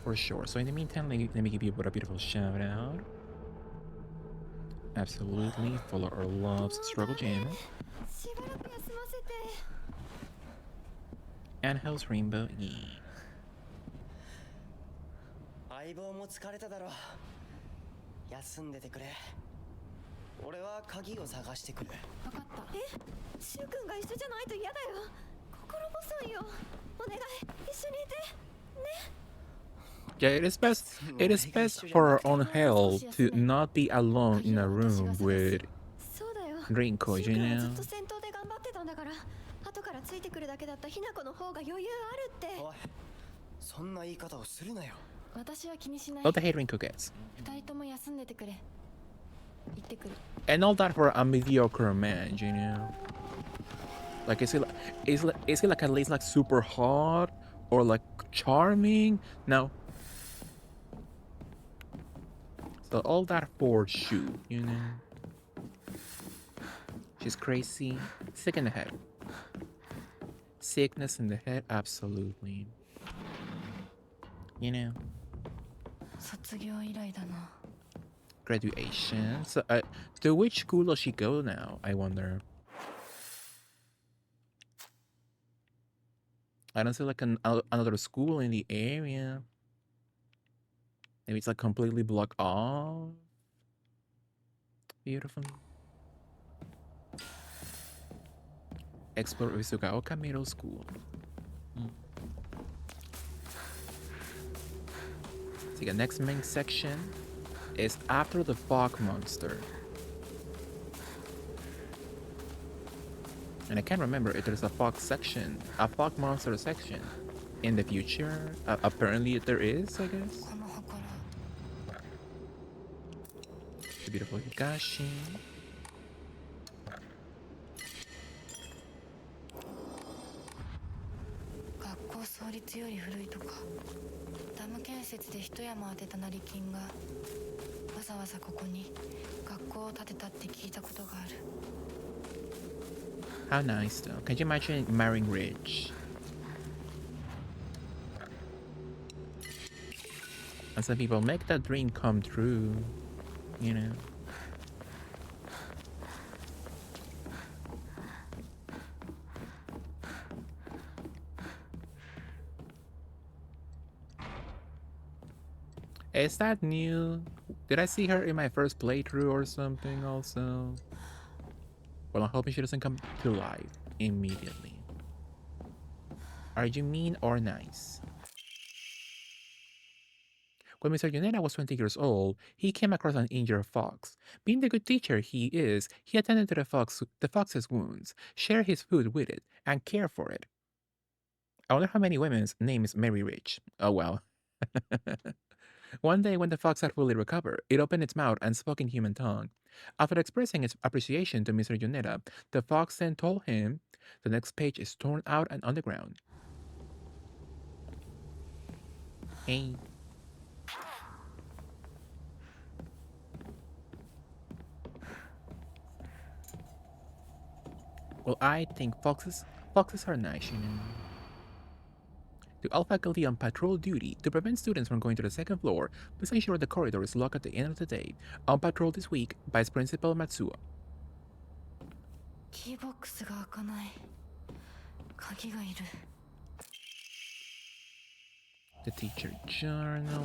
[SPEAKER 1] For sure. So in the meantime, let me give you a beautiful shout out. Absolutely. Follow our loves, Struggle Jam. And House Rainbow E.
[SPEAKER 5] 相棒も疲れただろう。休んでてくれ。俺は鍵を探してくる。
[SPEAKER 6] 分かった。
[SPEAKER 3] え、シュウ君が一緒じゃないと嫌だよ。心細いよ。お願い、一緒にいて。ね。
[SPEAKER 1] Yeah, it is best for our own health to not be alone in a room with Rinko, you know?
[SPEAKER 3] ずっと戦闘で頑張ってたんだから、後からついてくるだけだったひな子の方が余裕あるって。
[SPEAKER 5] おい、そんな言い方をするなよ。
[SPEAKER 6] 私は気にしない。
[SPEAKER 1] Not the hate Rinko gets.
[SPEAKER 6] 二人とも休んでてくれ。行ってくる。
[SPEAKER 1] And all that for a mediocre man, you know? Like, is he like at least like super hot or like charming? No. So all that for Shu, you know? She's crazy. Sick in the head. Sickness in the head, absolutely. You know?
[SPEAKER 6] 卒業以来だな。
[SPEAKER 1] Graduation. So, to which school does she go now? I wonder. I don't see like another school in the area. Maybe it's like completely blocked off. Beautiful. Explore Usugaoka Middle School. So the next main section is after the fog monster. And I can't remember if there's a fog monster section in the future. Apparently there is, I guess. The beautiful Hikashi. How nice though. Can you imagine marrying rich? And some people make that dream come true, you know. Is that new? Did I see her in my first playthrough or something also? Well, I'm hoping she doesn't come to life immediately. Are you mean or nice? When Mr. Yoneda was 20 years old, he came across an injured fox. Being the good teacher he is, he attended to the fox's wounds, shared his food with it, and cared for it. I wonder how many women's name is Mary Rich. Oh well. One day when the fox had fully recovered, it opened its mouth and spoke in human tongue. After expressing his appreciation to Mr. Yoneda, the fox then told him the next page is torn out and underground. Hey. Well, I think foxes are nice, you know. To all faculty on patrol duty, to prevent students from going to the second floor, please ensure the corridor is locked at the end of the day. On patrol this week, Vice Principal Matsuo.
[SPEAKER 6] キーボックスが開かない。鍵がいる。
[SPEAKER 1] The teacher journal.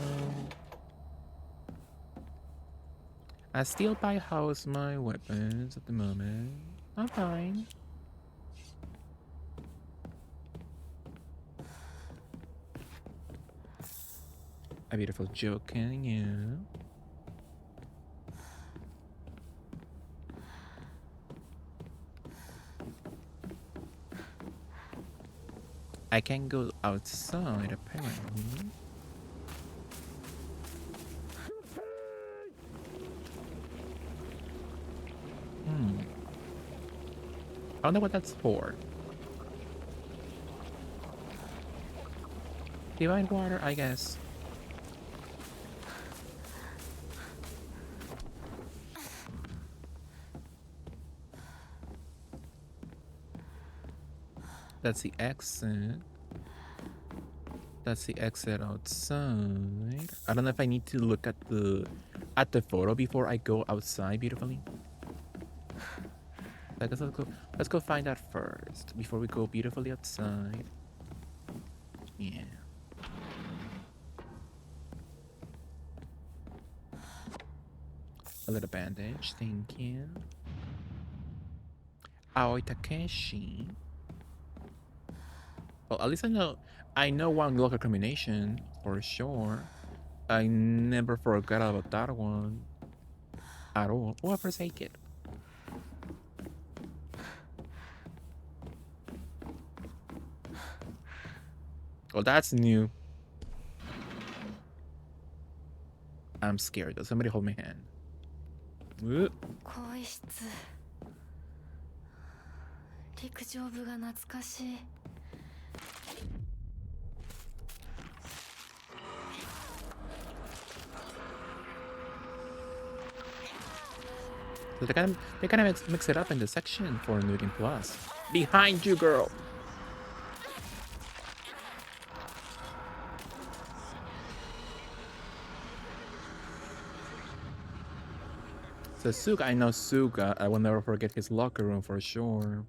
[SPEAKER 1] I still buy house my weapons at the moment. I'm fine. A beautiful joke, can you? I can go outside apparently. I don't know what that's for. Divine water, I guess. That's the exit. That's the exit outside. I don't know if I need to look at the photo before I go outside beautifully. I guess let's go find out first before we go beautifully outside. Yeah. A little bandage, thank you. Aoi Takeshi. Well, at least I know one local combination for sure. I never forgot about that one at all. Oh, I forsake it. Well, that's new. I'm scared though. Somebody hold my hand. Whoop.
[SPEAKER 6] 更衣室。陸上部が懐かしい。
[SPEAKER 1] So they kind of mix it up in the section for Nukem Plus. Behind you, girl. So Suga, I know Suga. I will never forget his locker room for sure.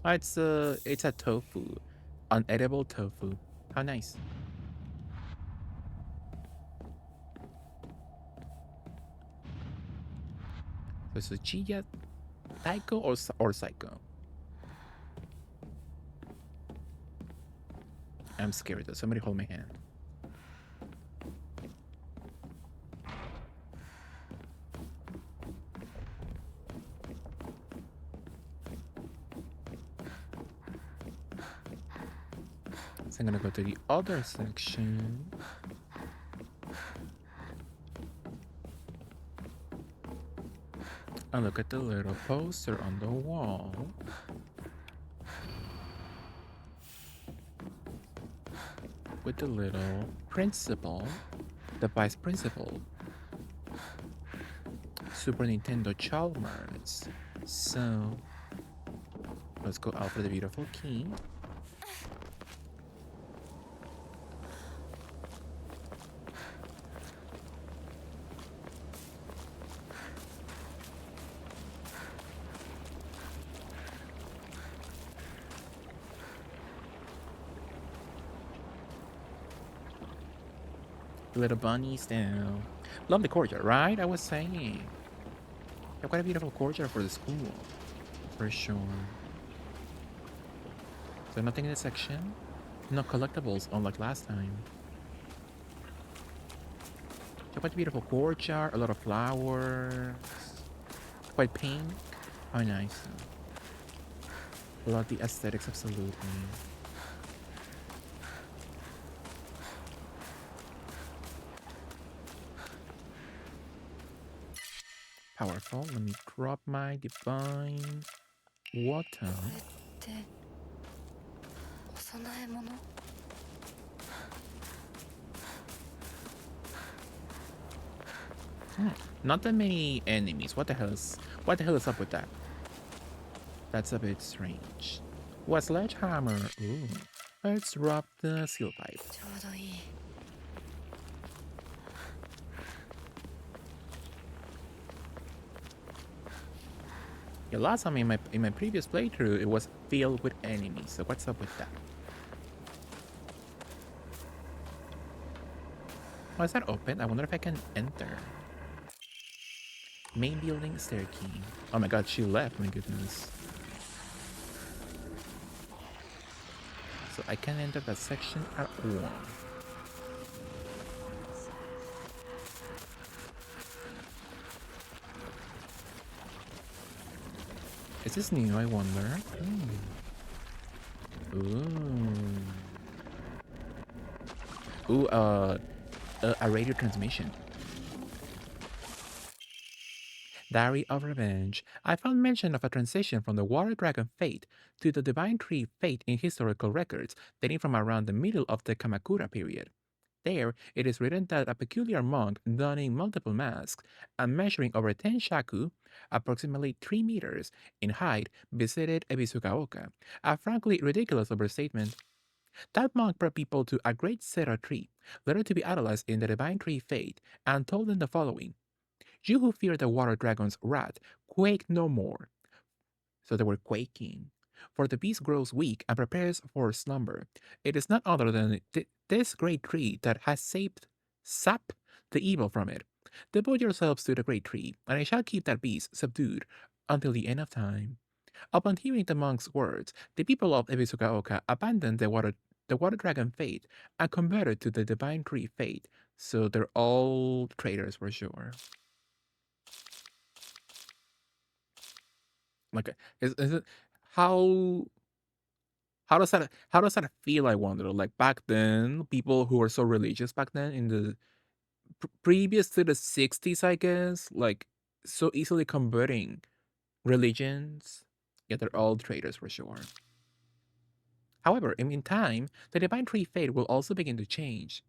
[SPEAKER 1] It's a tofu, unedible tofu. How nice. So Tsuchiya, Taiko or Psycho? I'm scared though. Somebody hold my hand. So I'm gonna go to the other section. And look at the little poster on the wall. With the little principal, the vice principal, Super Nintendo Chalmers. So let's go out for the beautiful key. Little bunnies down. Love the courtyard, right? I was saying. I've got a beautiful courtyard for the school. For sure. So nothing in this section. No collectibles, unlike last time. I've got a beautiful courtyard, a lot of flowers. Quite pink. How nice. Love the aesthetics, absolutely. powerful. Let me drop my divine water.
[SPEAKER 6] これってお供え物？
[SPEAKER 1] Not that many enemies. What the hell is up with that? That's a bit strange. What sledgehammer? Ooh. Let's drop the seal pipe.
[SPEAKER 6] ちょうどいい。
[SPEAKER 1] Yeah, last time in my previous playthrough, it was filled with enemies. So what's up with that? Oh, is that open? I wonder if I can enter. Main building stair key. Oh my god, she left. My goodness. So I can enter that section at all. Is this new, I wonder? Ooh, a radio transmission. Diary of Revenge. I found mention of a transition from the Water Dragon fate to the Divine Tree fate in historical records dating from around the middle of the Kamakura period. There, it is written that a peculiar monk donning multiple masks and measuring over 10 shaku, approximately 3 meters, in height, visited Ebisugaoka, a frankly ridiculous overstatement. That monk brought people to a great cedar tree, later to be idolized in the Divine Tree fate, and told them the following: "You who fear the water dragon's wrath, quake no more." So they were quaking. For the beast grows weak and prepares for slumber. It is not other than this great tree that has sapped the evil from it. Devote yourselves to the great tree, and I shall keep that beast subdued until the end of time. Upon hearing the monk's words, the people of Ebisugaoka abandoned the water dragon fate and converted to the divine tree fate. So they're all traitors for sure. Like, is it how how does that feel? I wonder. Like back then, people who were so religious back then in the previous to the 60s, I guess, like so easily converting religions. Yeah, they're all traitors for sure. However, in time, the divine tree fate will also begin to change.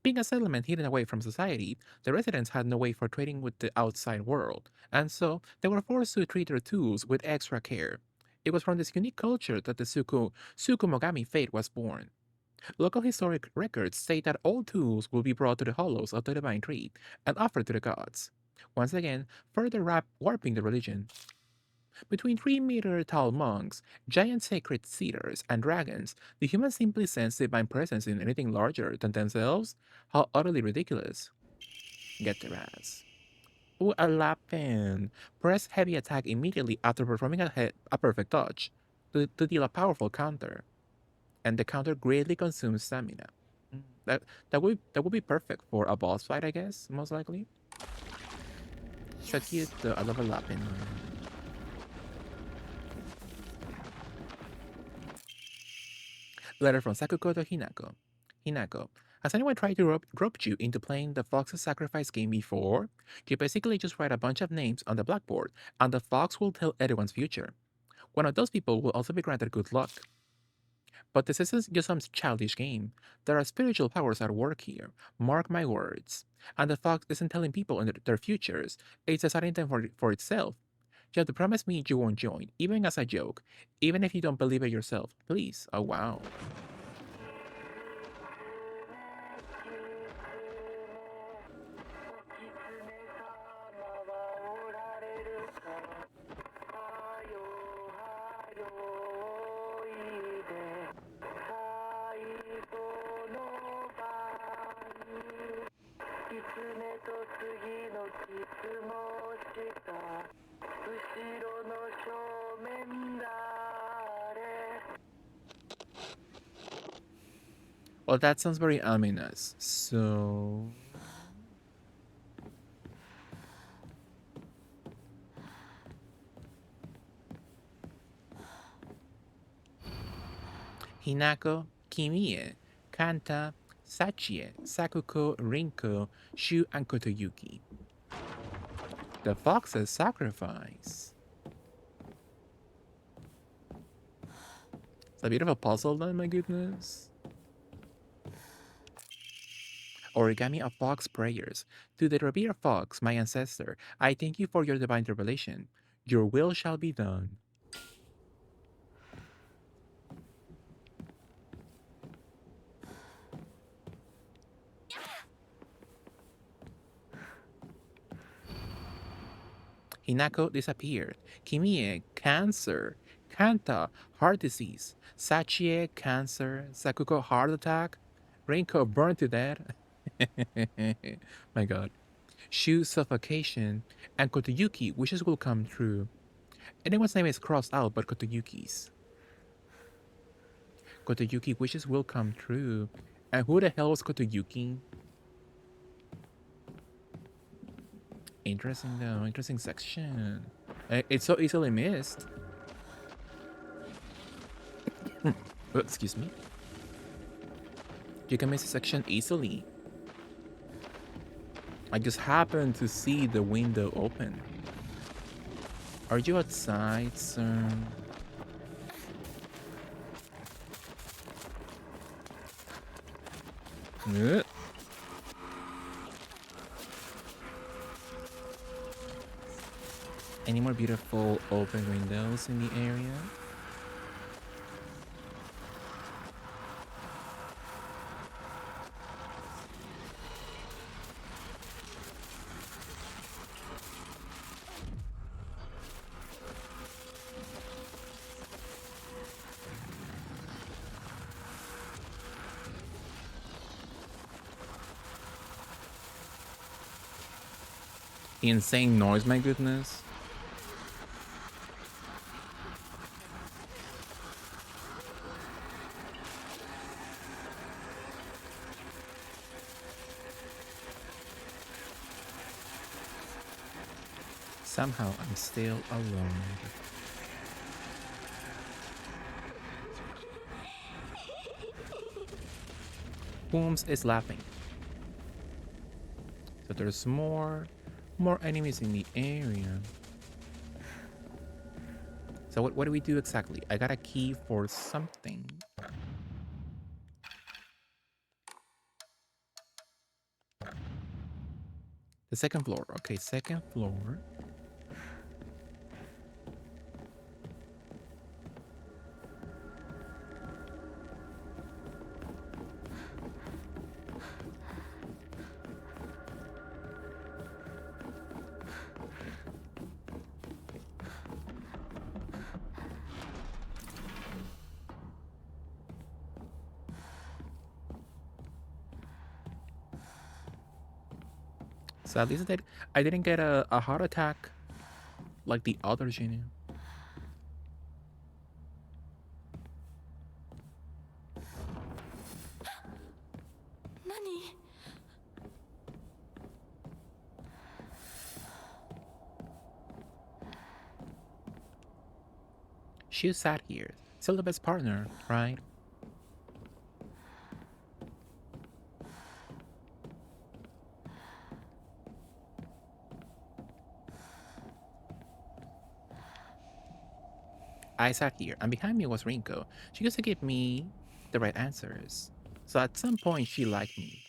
[SPEAKER 1] Being a settlement hidden away from society, the residents had no way for trading with the outside world, and so they were forced to treat their tools with extra care. It was from this unique culture that the Tsukumogami fate was born. Local historic records state that all tools will be brought to the hollows of the divine tree and offered to the gods. Once again, further warping the religion. Between 3-meter tall monks, giant sacred cedars, and dragons, the humans simply sense divine presence in anything larger than themselves? How utterly ridiculous. Get their ass. Ooh, a lapin. Press heavy attack immediately after performing a perfect dodge to deal a powerful counter. And the counter greatly consumes stamina. That would be perfect for a boss fight, I guess, most likely. So cute though. I love a lapin. Letter from Sakuko to Hinako. Hinako, has anyone tried to rope you into playing the Fox's Sacrifice game before? You basically just write a bunch of names on the blackboard, and the fox will tell everyone's future. One of those people will also be granted good luck. But this isn't just some childish game. There are spiritual powers at work here. Mark my words. And the fox isn't telling people in their futures. It's deciding them for itself. You have to promise me you won't join, even as a joke. Even if you don't believe it yourself. Please. Oh, wow. Well, that sounds very ominous. So... Hinako, Kimie, Kanta, Sachie, Sakuko, Rinko, Shu, and Kotoyuki. The fox's sacrifice. It's a bit of a puzzle then, my goodness. Origami of Fox prayers. To the revered Fox, my ancestor, I thank you for your divine revelation. Your will shall be done. Hinako disappeared. Kimie, cancer. Kanta, heart disease. Sachie, cancer. Sakuko, heart attack. Rinko, burned to death. My god. Shu, suffocation. And Kotoyuki, wishes will come true. Anyone's name is crossed out but Kotoyuki's. Kotoyuki wishes will come true. And who the hell was Kotoyuki? Interesting though, interesting section. It's so easily missed. Oh, excuse me. You can miss a section easily. I just happened to see the window open. Are you outside, sir? Any more beautiful open windows in the area? Insane noise, my goodness. Somehow I'm still alone. Booms is laughing. So there's more enemies in the area. So what do we do exactly? I got a key for something. The second floor. Okay, second floor. So at least I didn't get a heart attack like the others, you know.
[SPEAKER 6] Nani?
[SPEAKER 1] She sat here. Still the best partner, right? I sat here, and behind me was Rinko. She used to give me the right answers. So at some point, she liked me.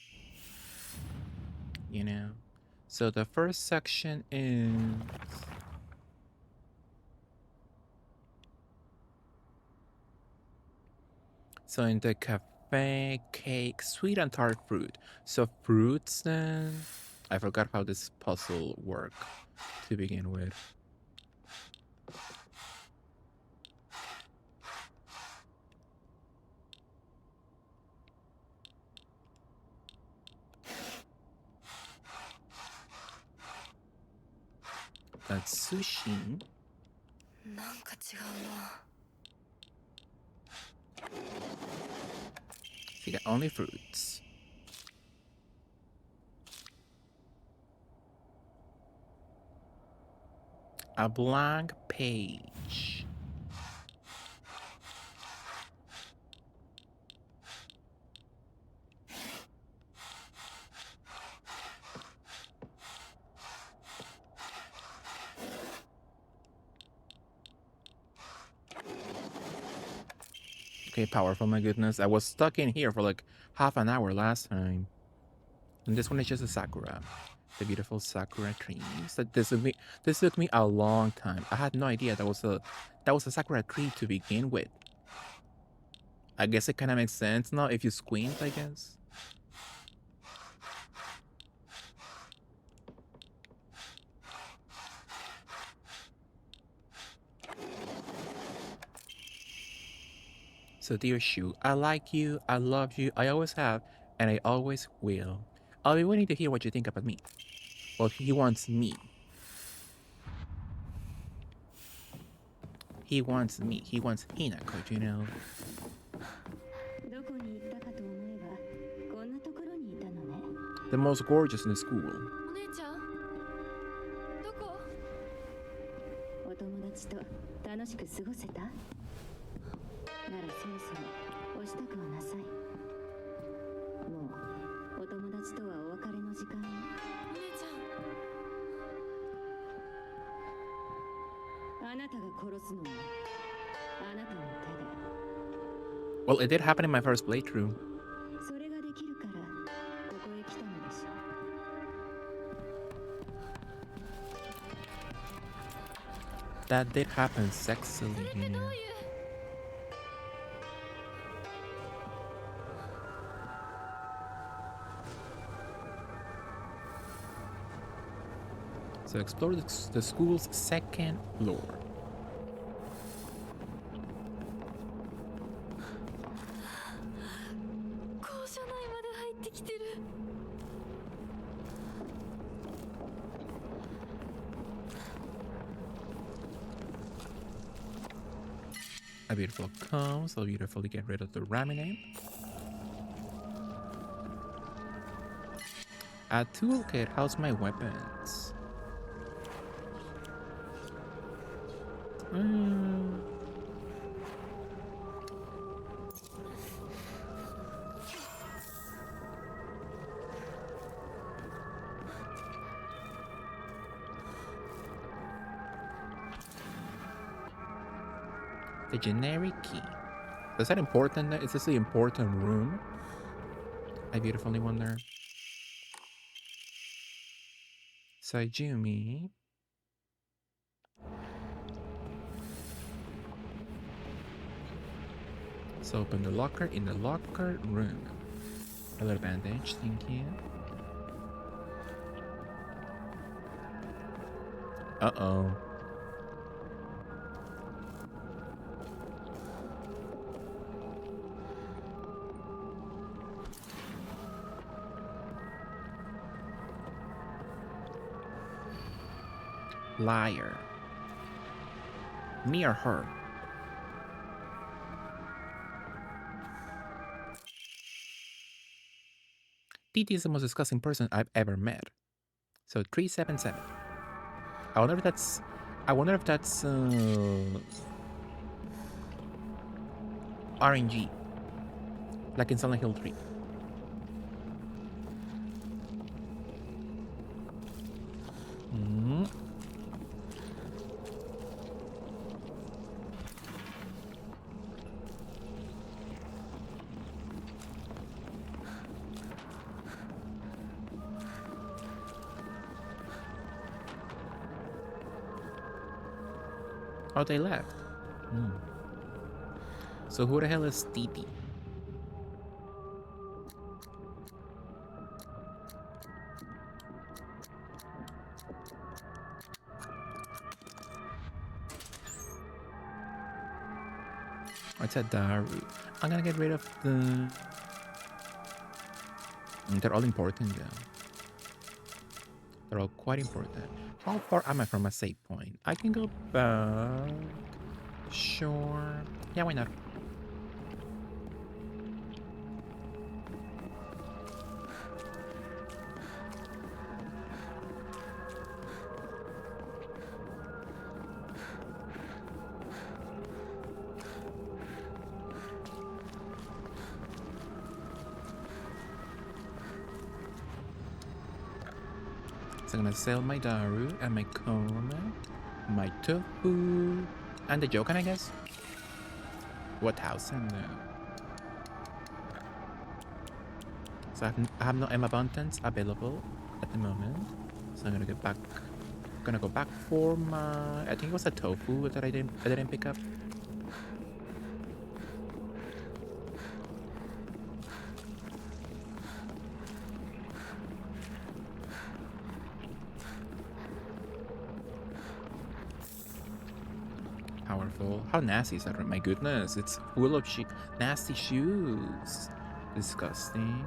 [SPEAKER 1] You know? So the first section is... So in the cafe, cake, sweet and tart fruit. So fruits then... I forgot how this puzzle worked to begin with. That's sushi.
[SPEAKER 6] なんか違うな。
[SPEAKER 1] So you got only fruits. A blank page. Okay, powerful, my goodness. I was stuck in here for like half an hour last time. And this one is just a sakura. The beautiful sakura trees. That this took me a long time. I had no idea that was a sakura tree to begin with. I guess it kind of makes sense now if you squint, I guess. So dear Shu, I like you, I love you, I always have, and I always will. I'll be waiting to hear what you think about me. Well, he wants me. He wants me. He wants Hinako, you know.
[SPEAKER 3] どこに行ったかと思えばこんなところにいたのね
[SPEAKER 1] The most gorgeous in the school.
[SPEAKER 6] お姉ちゃんどこ？
[SPEAKER 3] お友達と楽しく過ごせたならそろそろお支度をなさいもうお友達とはお別れの時間よ
[SPEAKER 6] お姉ちゃん
[SPEAKER 3] あなたが殺すのもあなたの手で
[SPEAKER 1] Well, it did happen in my first playthrough.
[SPEAKER 3] それができるからここへ来たのでしょ
[SPEAKER 1] That did happen sexily,
[SPEAKER 6] それって
[SPEAKER 1] you
[SPEAKER 6] ど
[SPEAKER 1] know.
[SPEAKER 6] ういう
[SPEAKER 1] So explore the school's second floor.
[SPEAKER 6] 校舎内まで入ってきてる
[SPEAKER 1] A beautiful comb, so beautifully get rid of the ramen. A toolkit, how's my weapons? The generic key. Is that important? Is this the important room? I beautifully wonder. Saijumi. So open the locker in the locker room. A little bandage, thank you. Uh-oh. Liar. Me or her? TT is the most disgusting person I've ever met. So 377. I wonder if that's RNG. Like in Silent Hill 3. Oh, they left. So who the hell is Titi? What's a Daru? I'm gonna get rid of the... They're all important though. They're all quite important. How far am I from a save point? I can go back. Sure. Yeah, why not? So I'm gonna sell my Daru and my Kona, my Tofu, and the Jokan, I guess. 1000 now. So I have no Emma Buntons available at the moment. So I'm gonna get back. Gonna go back for my. I think it was a tofu that I didn't pick up. Powerful. How nasty is that? My goodness, it's full of nasty shoes. Disgusting.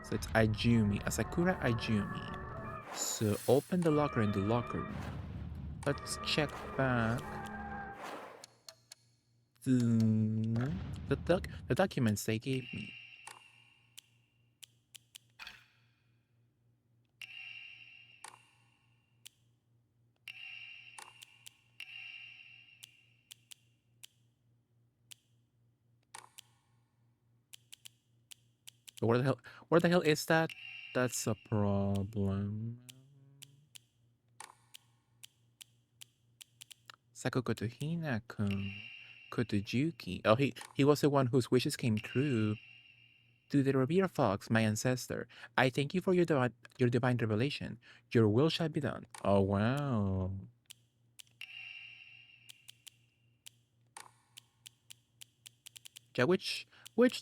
[SPEAKER 1] So it's Ajumi, Asakura Ajumi. So open the locker in the locker room. Let's check back. The documents they gave me. But where the hell is that? That's a problem. Sakuko to Hinako. Kotojuki. Oh, he was the one whose wishes came true. To the Revere Fox, my ancestor, I thank you for your divine revelation. Your will shall be done. Oh, wow. Yeah, which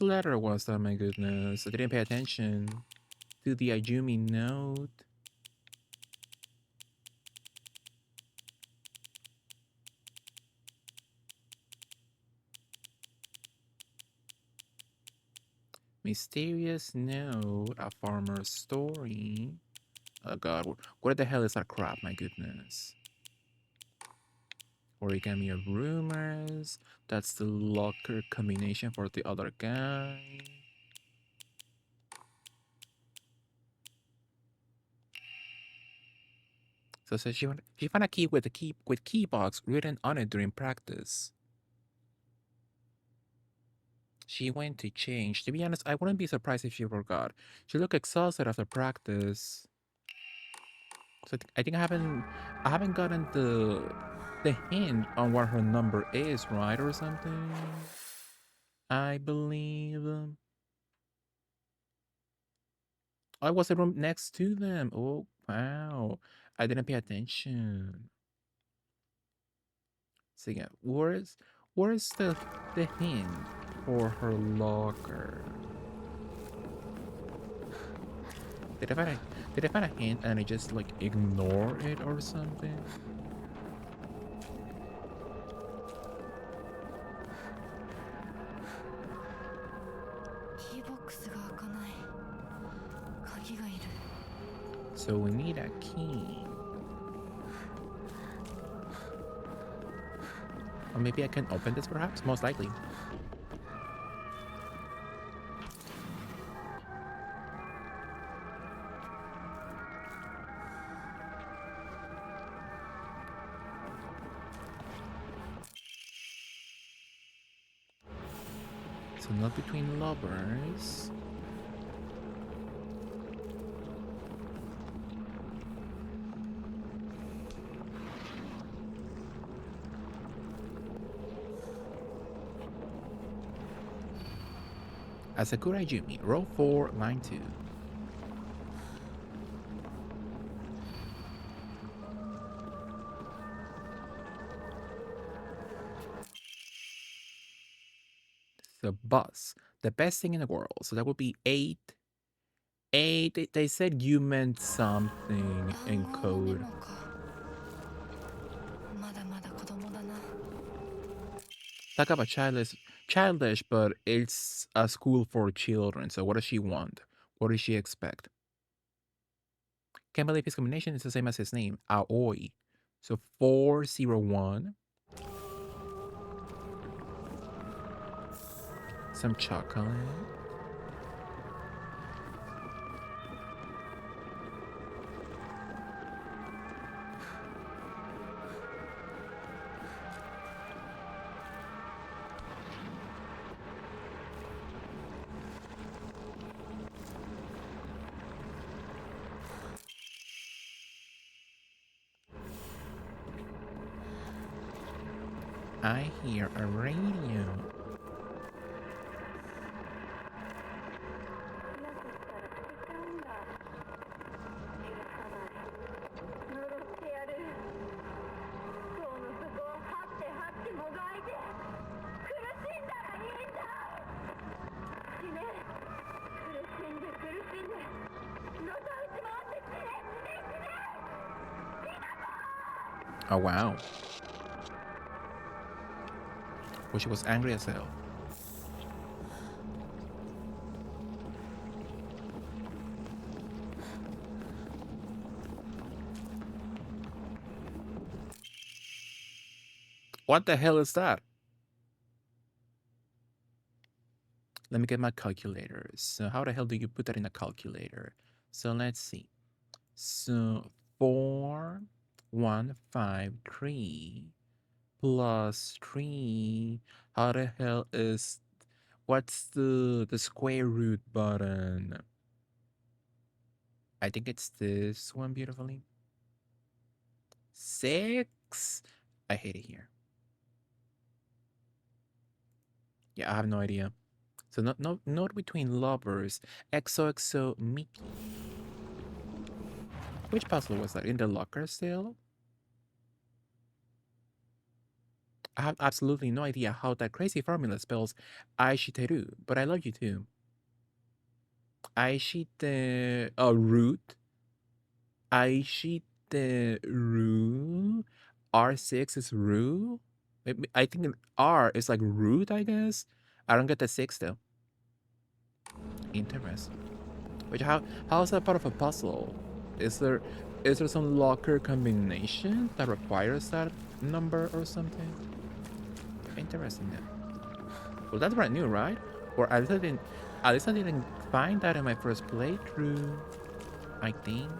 [SPEAKER 1] letter was that? My goodness, I didn't pay attention to the Ajumi note. Mysterious note, a farmer's story. Oh god, what the hell is that crap? My goodness. Origami of rumors. That's the locker combination for the other guy. So she found a key with key box written on it during practice. She went to change. To be honest, I wouldn't be surprised if she forgot. She looked exhausted after practice. So I think I haven't gotten the hint on what her number is, right, or something. I believe. I was the room next to them. Oh wow, I didn't pay attention. So yeah, where's the hint for her locker? Did I find a hint and I just like ignore it or something? So we need a key. Or maybe I can open this perhaps? Most likely. So not between lovers. Asakura Jumi, row 4, line 2. The bus, the best thing in the world. So that would be 8. 8. They said you meant something in code. Talk about childish, but it's a school for children. So what does she want? What does she expect? Can't believe his combination is the same as his name, Aoi. So 401. Some chocolate. I hear a radio. Oh wow. Well, she was angry as hell. What the hell is that? Let me get my calculator. So how the hell do you put that in a calculator? So let's see. So 4153 plus 3. How the hell is, what's the square root button? I think it's this one, beautifully. 6. I hate it here. Yeah, I have no idea. So not between lovers. XOXO Mickey. Which puzzle was that? In the locker still? I have absolutely no idea how that crazy formula spells Aishiteru, but I love you too. Root. Aishiteru. R6 is Ru. I think R is like root, I guess. I don't get the 6 though. Interesting. Which how is that part of a puzzle? Is there some locker combination that requires that number or something? Interesting then. Well, that's brand new, right? Or at least I didn't find that in my first playthrough, I think.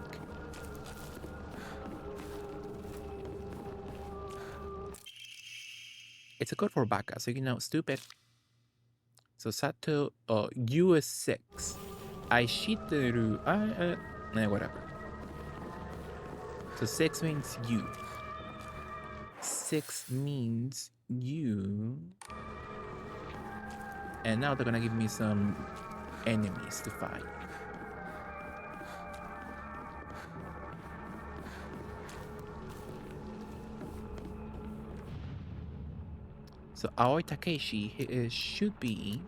[SPEAKER 1] It's a code for Baka, so you know, stupid. So Sato, U is 6. Aishiteru, whatever. So 6 means you. 6 means you. And now they're gonna give me some enemies to fight. So Aoi Takeshi should be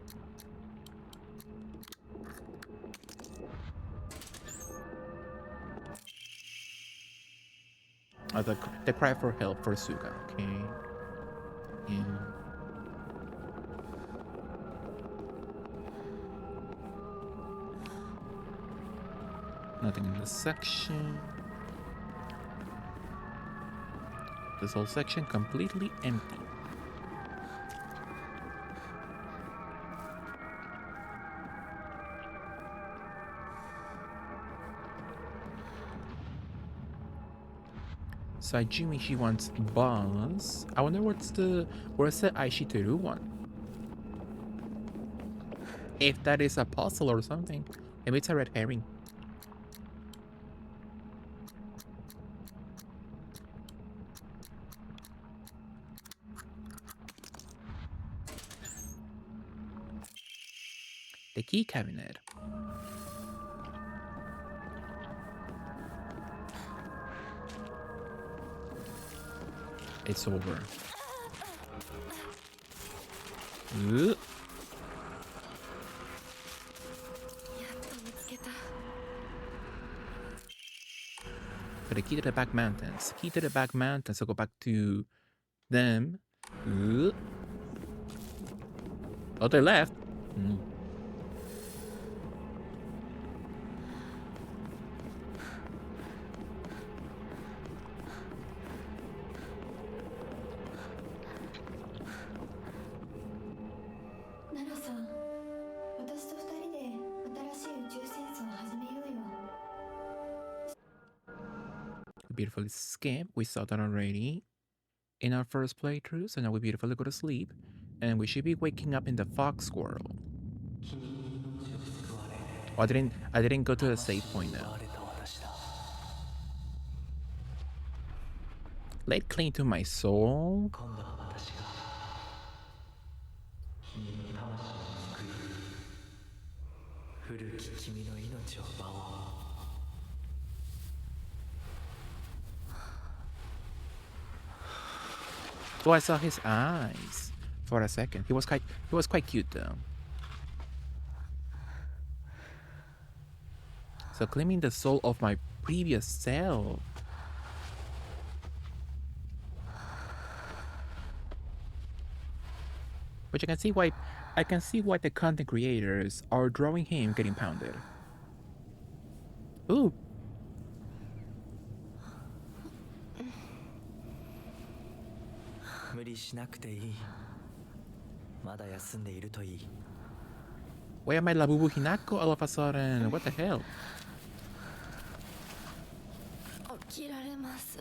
[SPEAKER 1] the cry for help for Suga, okay? Yeah. Nothing in this section. This whole section completely empty. Saijumi, she wants Buzz. I wonder where's the Aishiteru one? If that is a puzzle or something. Maybe it's a red herring. The key cabinet. It's over. For the key to the back mountains. Key to the back mountains. So go back to them. Oh, they left. Beautifully skip. We saw that already in our first playthrough, so now we beautifully go to sleep, and we should be waking up in the fox world. Oh, I didn't go to the save point now. Laid claim to my soul.
[SPEAKER 4] 古き君の命を奪おう。
[SPEAKER 1] Oh, I saw his eyes for a second. He was quite cute though. So claiming the soul of my previous self. Which I can see why the content creators are drawing him getting pounded. Ooh.
[SPEAKER 4] 無理しなくていい。まだ休んでいるといい。
[SPEAKER 1] Why am I Labubu Hinako all of a sudden? What the hell?
[SPEAKER 6] 起きられます。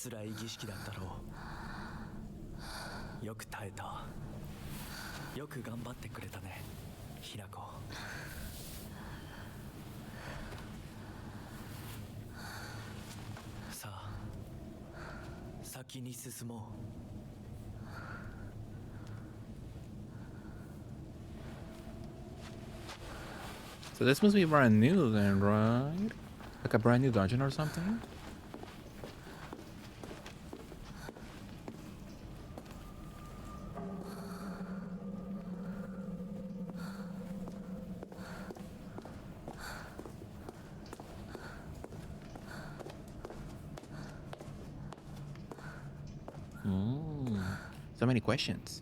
[SPEAKER 4] 辛い儀式だったろう。よく耐えた。よく頑張ってくれたね、ひなこ。さあ、先に進もう。
[SPEAKER 1] So this must be brand new then, right? Like a brand new dungeon or something? So many questions.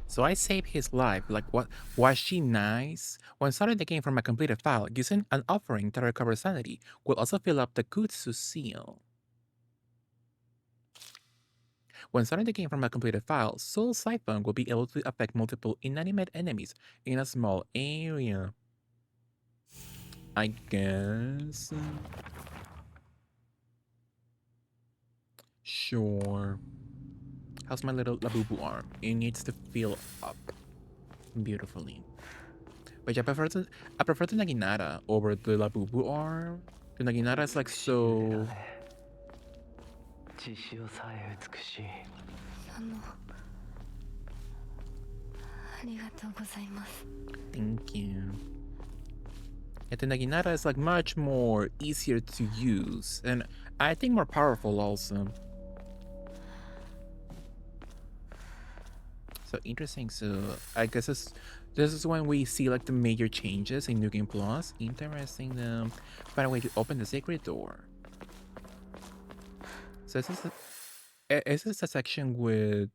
[SPEAKER 1] So I saved his life. Like, what? Was she nice? When starting the game from a completed file, using an offering to recover sanity will also fill up the Kutsu seal. When starting the game from a completed file, Soul Siphon will be able to affect multiple inanimate enemies in a small area. I guess. Sure. How's my little Labubu arm? It needs to fill up beautifully. But yeah, I prefer the Naginata over the Labubu arm. The Naginata is like so. Thank you. And the Naginata is like much more easier to use, and I think more powerful also. So interesting. So I guess this is when we see like the major changes in New Game Plus. Interesting. Find a way to open the sacred door. So is this a section with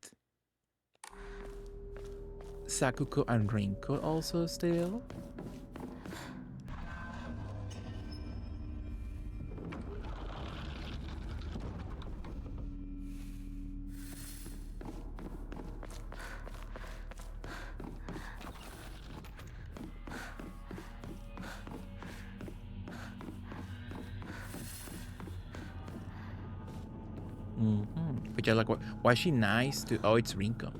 [SPEAKER 1] Sakuko and Rinko also still? But yeah, like, was she nice to? Oh, it's Rinko.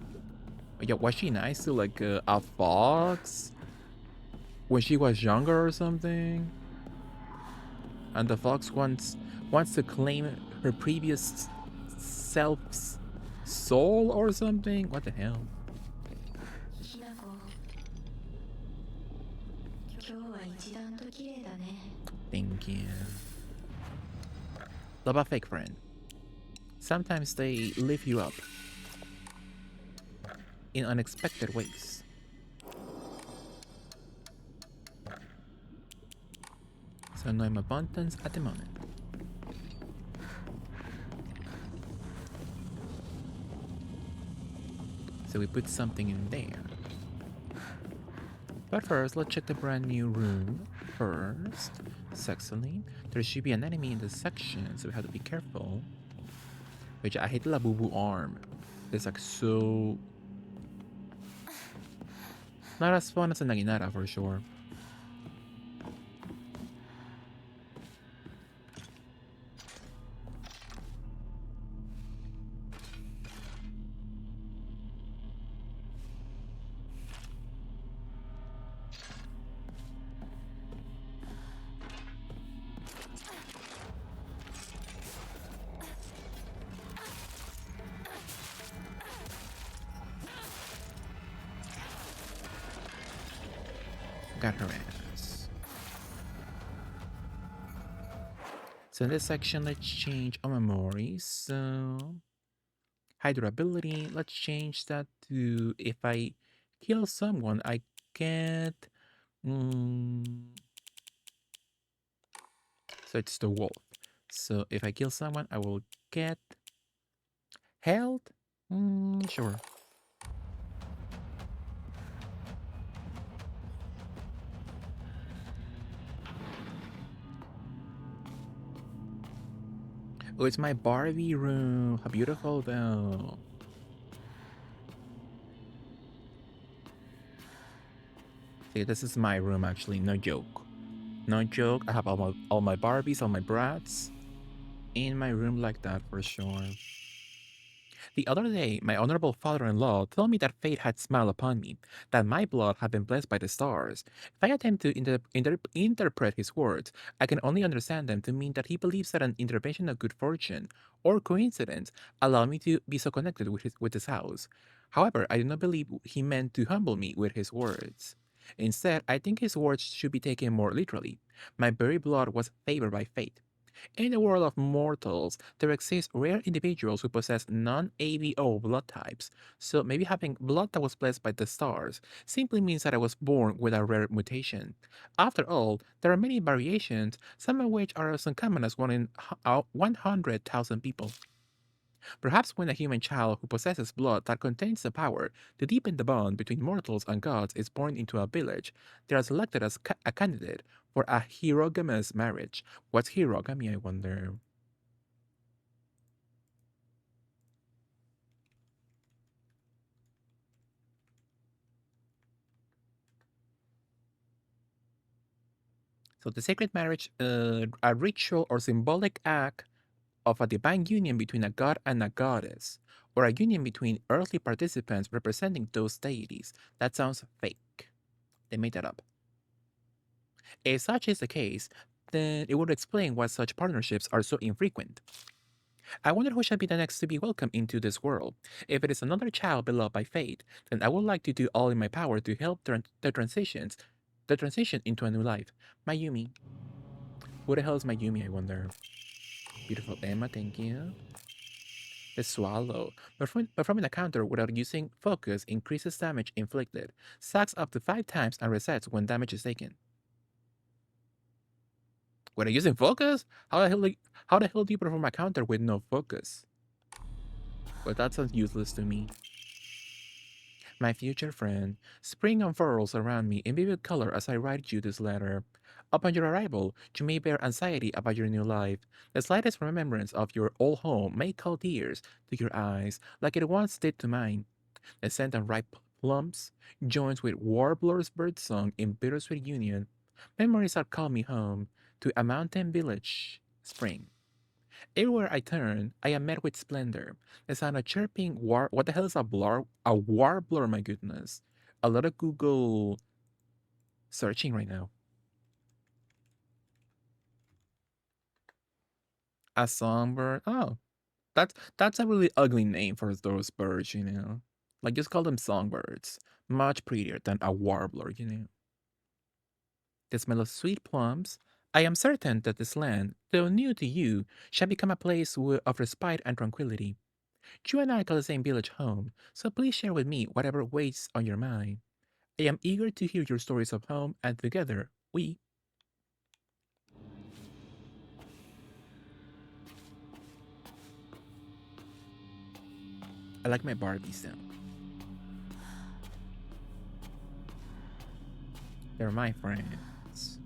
[SPEAKER 1] But yeah, was she nice to like a fox when she was younger or something? And the fox wants to claim her previous self's soul or something. What the hell? Thank you. Love a fake friend. Sometimes they lift you up in unexpected ways. So no abundance at the moment. So we put something in there. But first, let's check the brand new room first. Sexily. There should be an enemy in this section, so we have to be careful. Which I hate the Labubu arm. It's like so... not as fun as a Naginata for sure. Got her ass. So in this section, let's change our memories. So high durability, let's change that to if I kill someone, I get... so it's the wolf. So if I kill someone, I will get health? Sure. Oh, it's my Barbie room. How beautiful, though. See, this is my room, actually. No joke. No joke. I have all my Barbies, all my brats in my room like that for sure. The other day, my honorable father-in-law told me that fate had smiled upon me, that my blood had been blessed by the stars. If I attempt to interpret his words, I can only understand them to mean that he believes that an intervention of good fortune or coincidence allowed me to be so connected with his house. However, I do not believe he meant to humble me with his words. Instead, I think his words should be taken more literally. My very blood was favored by fate. In the world of mortals, there exist rare individuals who possess non-ABO blood types, so maybe having blood that was blessed by the stars simply means that I was born with a rare mutation. After all, there are many variations, some of which are as uncommon as 100,000 people. Perhaps when a human child who possesses blood that contains the power to deepen the bond between mortals and gods is born into a village, they are selected as a candidate for a herogamous marriage. What's herogamy, I wonder? So the sacred marriage, a ritual or symbolic act of a divine union between a god and a goddess, or a union between earthly participants representing those deities. That sounds fake. They made that up. If such is the case, then it would explain why such partnerships are so infrequent. I wonder who shall be the next to be welcomed into this world. If it is another child beloved by fate, then I would like to do all in my power to help the transition into a new life. Mayumi. Who the hell is Mayumi, I wonder? Beautiful Emma, thank you. The swallow. Performing a counter without using focus increases damage inflicted, stacks up to 5 times and resets when damage is taken. When I'm using focus? How the hell do you perform a counter with no focus? Well, that sounds useless to me. My future friend, spring unfurls around me in vivid color as I write you this letter. Upon your arrival, you may bear anxiety about your new life. The slightest remembrance of your old home may call tears to your eyes, like it once did to mine. The scent of ripe plums joins with warbler's birdsong in bittersweet union. Memories that call me home to a mountain village. Spring. Everywhere I turn, I am met with splendor. The sound of chirping what the hell is a warbler, my goodness. A lot of Google searching right now. A songbird. Oh, that's a really ugly name for those birds, you know. Like just call them songbirds. Much prettier than a warbler, you know. The smell of sweet plums. I am certain that this land, though new to you, shall become a place of respite and tranquility. You and I call the same village home, so please share with me whatever weighs on your mind. I am eager to hear your stories of home, and together, we... I like my Barbie sound. They're my friends.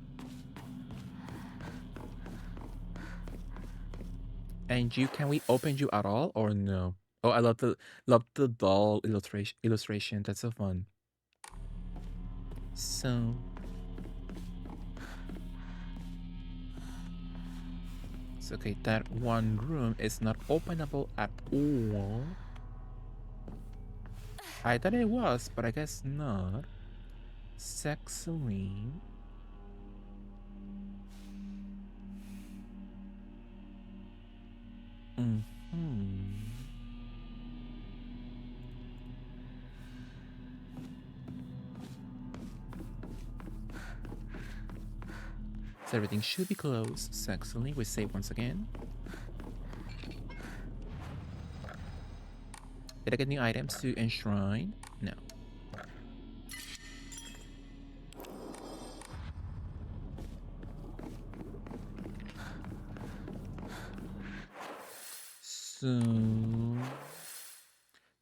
[SPEAKER 1] And you, can we open you at all or no? Oh, I love the doll illustration. That's so fun. So it's okay. That one room is not openable at all. I thought it was, but I guess not. Sexily. So everything should be closed. Sexily. We save once again. Did I get new items to enshrine? No. So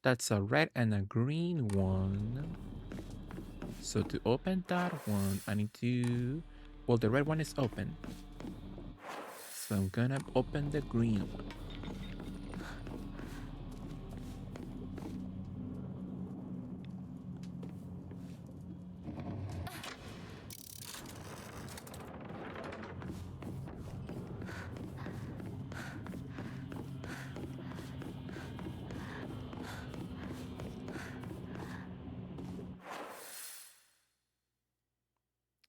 [SPEAKER 1] that's a red and a green one. So to open that one, I need to... Well, the red one is open. So I'm gonna open the green one.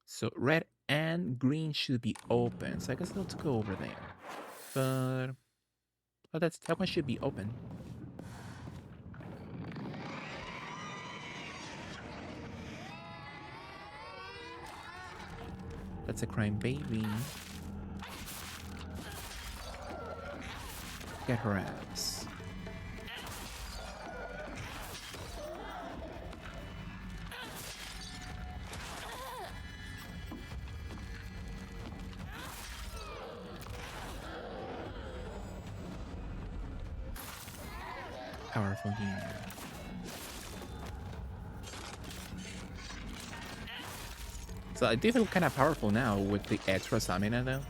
[SPEAKER 1] So red and green should be open. So I guess let's go over there. But oh, that one should be open. That's a crime baby. Get her ass. Powerful here. So I do feel kind of powerful now with the extra stamina though.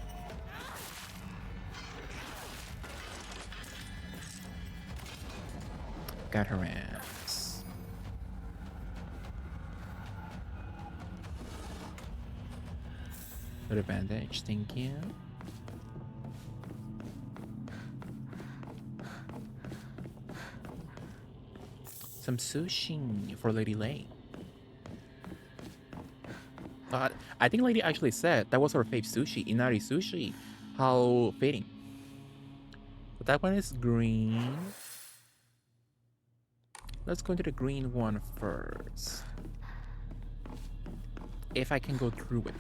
[SPEAKER 1] Got her ass. Little bandage, thank you. Some sushi for Lady Lay. I think Lady actually said that was her fave sushi, Inari sushi. How fitting. But that one is green. Let's go into the green one first. If I can go through it.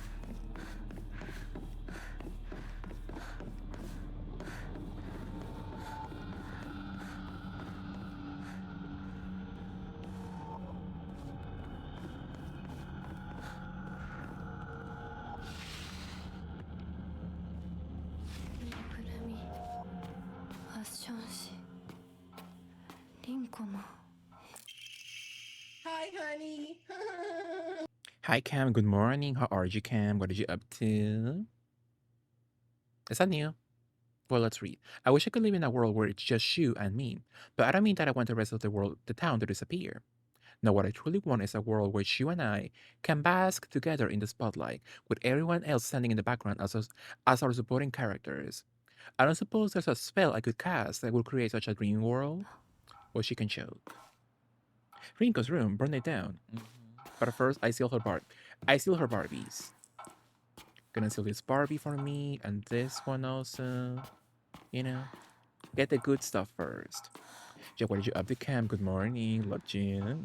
[SPEAKER 2] Hi, honey.
[SPEAKER 1] Hi Cam, good morning. How are you, Cam? What are you up to? Is that new? Well, let's read. I wish I could live in a world where it's just you and me, but I don't mean that I want the rest of the town to disappear. No, what I truly want is a world where you and I can bask together in the spotlight, with everyone else standing in the background as our supporting characters. I don't suppose there's a spell I could cast that would create such a dream world? Well, she can choke. Rinko's room, burn it down. But first, I steal her Barbies. Gonna steal this Barbie for me, and this one also. You know, get the good stuff first. Jeff, what did you up to, Cam? Good morning. Love you.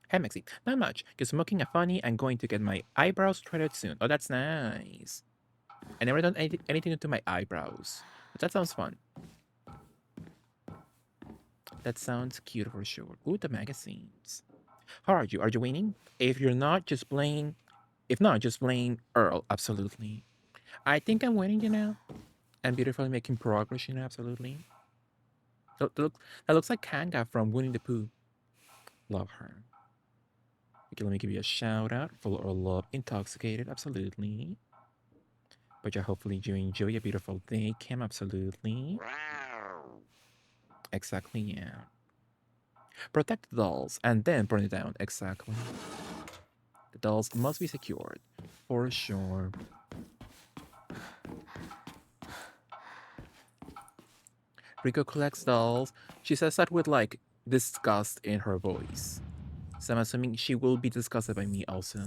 [SPEAKER 1] Hey, Maxi. Not much. Just smoking a funny and going to get my eyebrows threaded soon. Oh, that's nice. I never done anything to my eyebrows. But that sounds fun. That sounds cute for sure. Ooh, the magazines. How are you? Are you winning? If you're not, just blame... If not, just blame Earl. Absolutely. I think I'm winning, you know? I'm beautifully making progress, you know? Absolutely. That looks like Kanga from Winnie the Pooh. Love her. Okay, let me give you a shout out. Full or love, intoxicated, absolutely. But yeah, hopefully you enjoy a beautiful day, Kim, absolutely. Exactly, yeah. Protect the dolls and then burn it down, exactly. The dolls must be secured, for sure. Rico collects dolls. She says that with like disgust in her voice. So I'm assuming she will be disgusted by me also.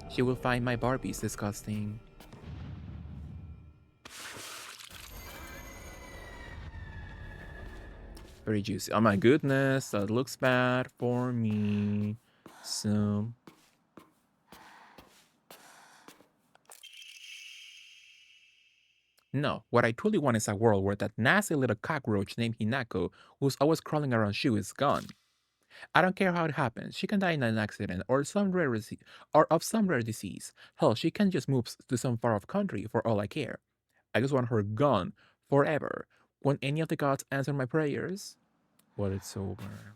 [SPEAKER 1] She will find my Barbies disgusting. Very juicy. Oh my goodness, that looks bad for me. So no, what I truly want is a world where that nasty little cockroach named Hinako, who's always crawling around Shu, is gone. I don't care how it happens. She can die in an accident or or of some rare disease. Hell, she can just move to some far off country for all I care. I just want her gone forever. When any of the gods answer my prayers, well, it's over.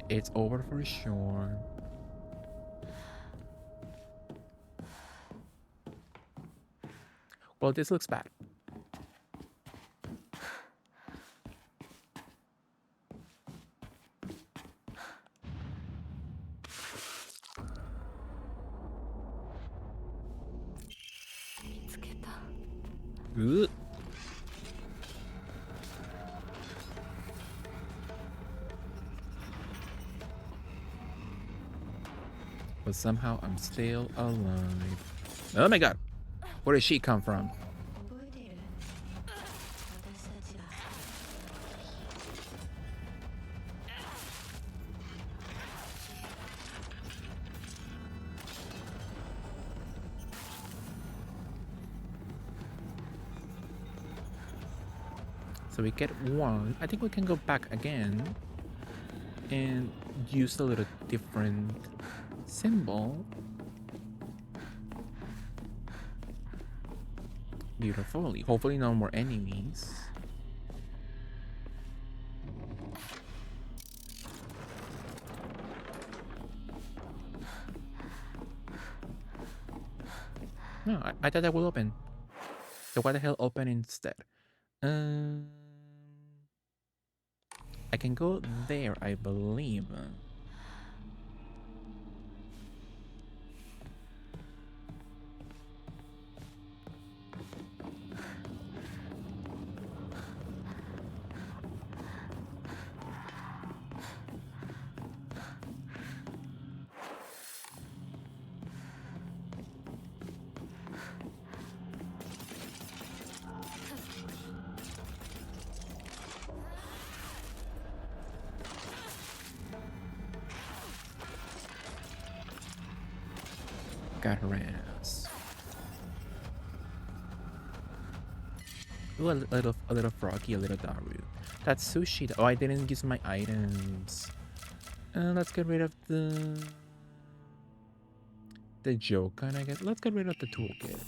[SPEAKER 1] It's over for sure. Well, this looks bad. Ugh. But somehow I'm still alive. Oh my god! Where did she come from? So we get one. I think we can go back again and use a little different symbol. Beautifully. Hopefully no more enemies. No, I thought that would open. So why the hell open instead? Um, I can go there, I believe. Got her ass. Ooh, a little froggy, a little Daru. That's sushi. Oh, I didn't use my items. Let's get rid of the joke, I guess. Let's get rid of the toolkit.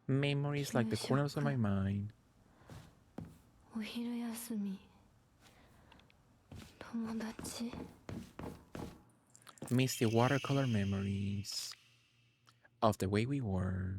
[SPEAKER 1] Memories like the corners of my mind. Misty watercolor memories of the way we were.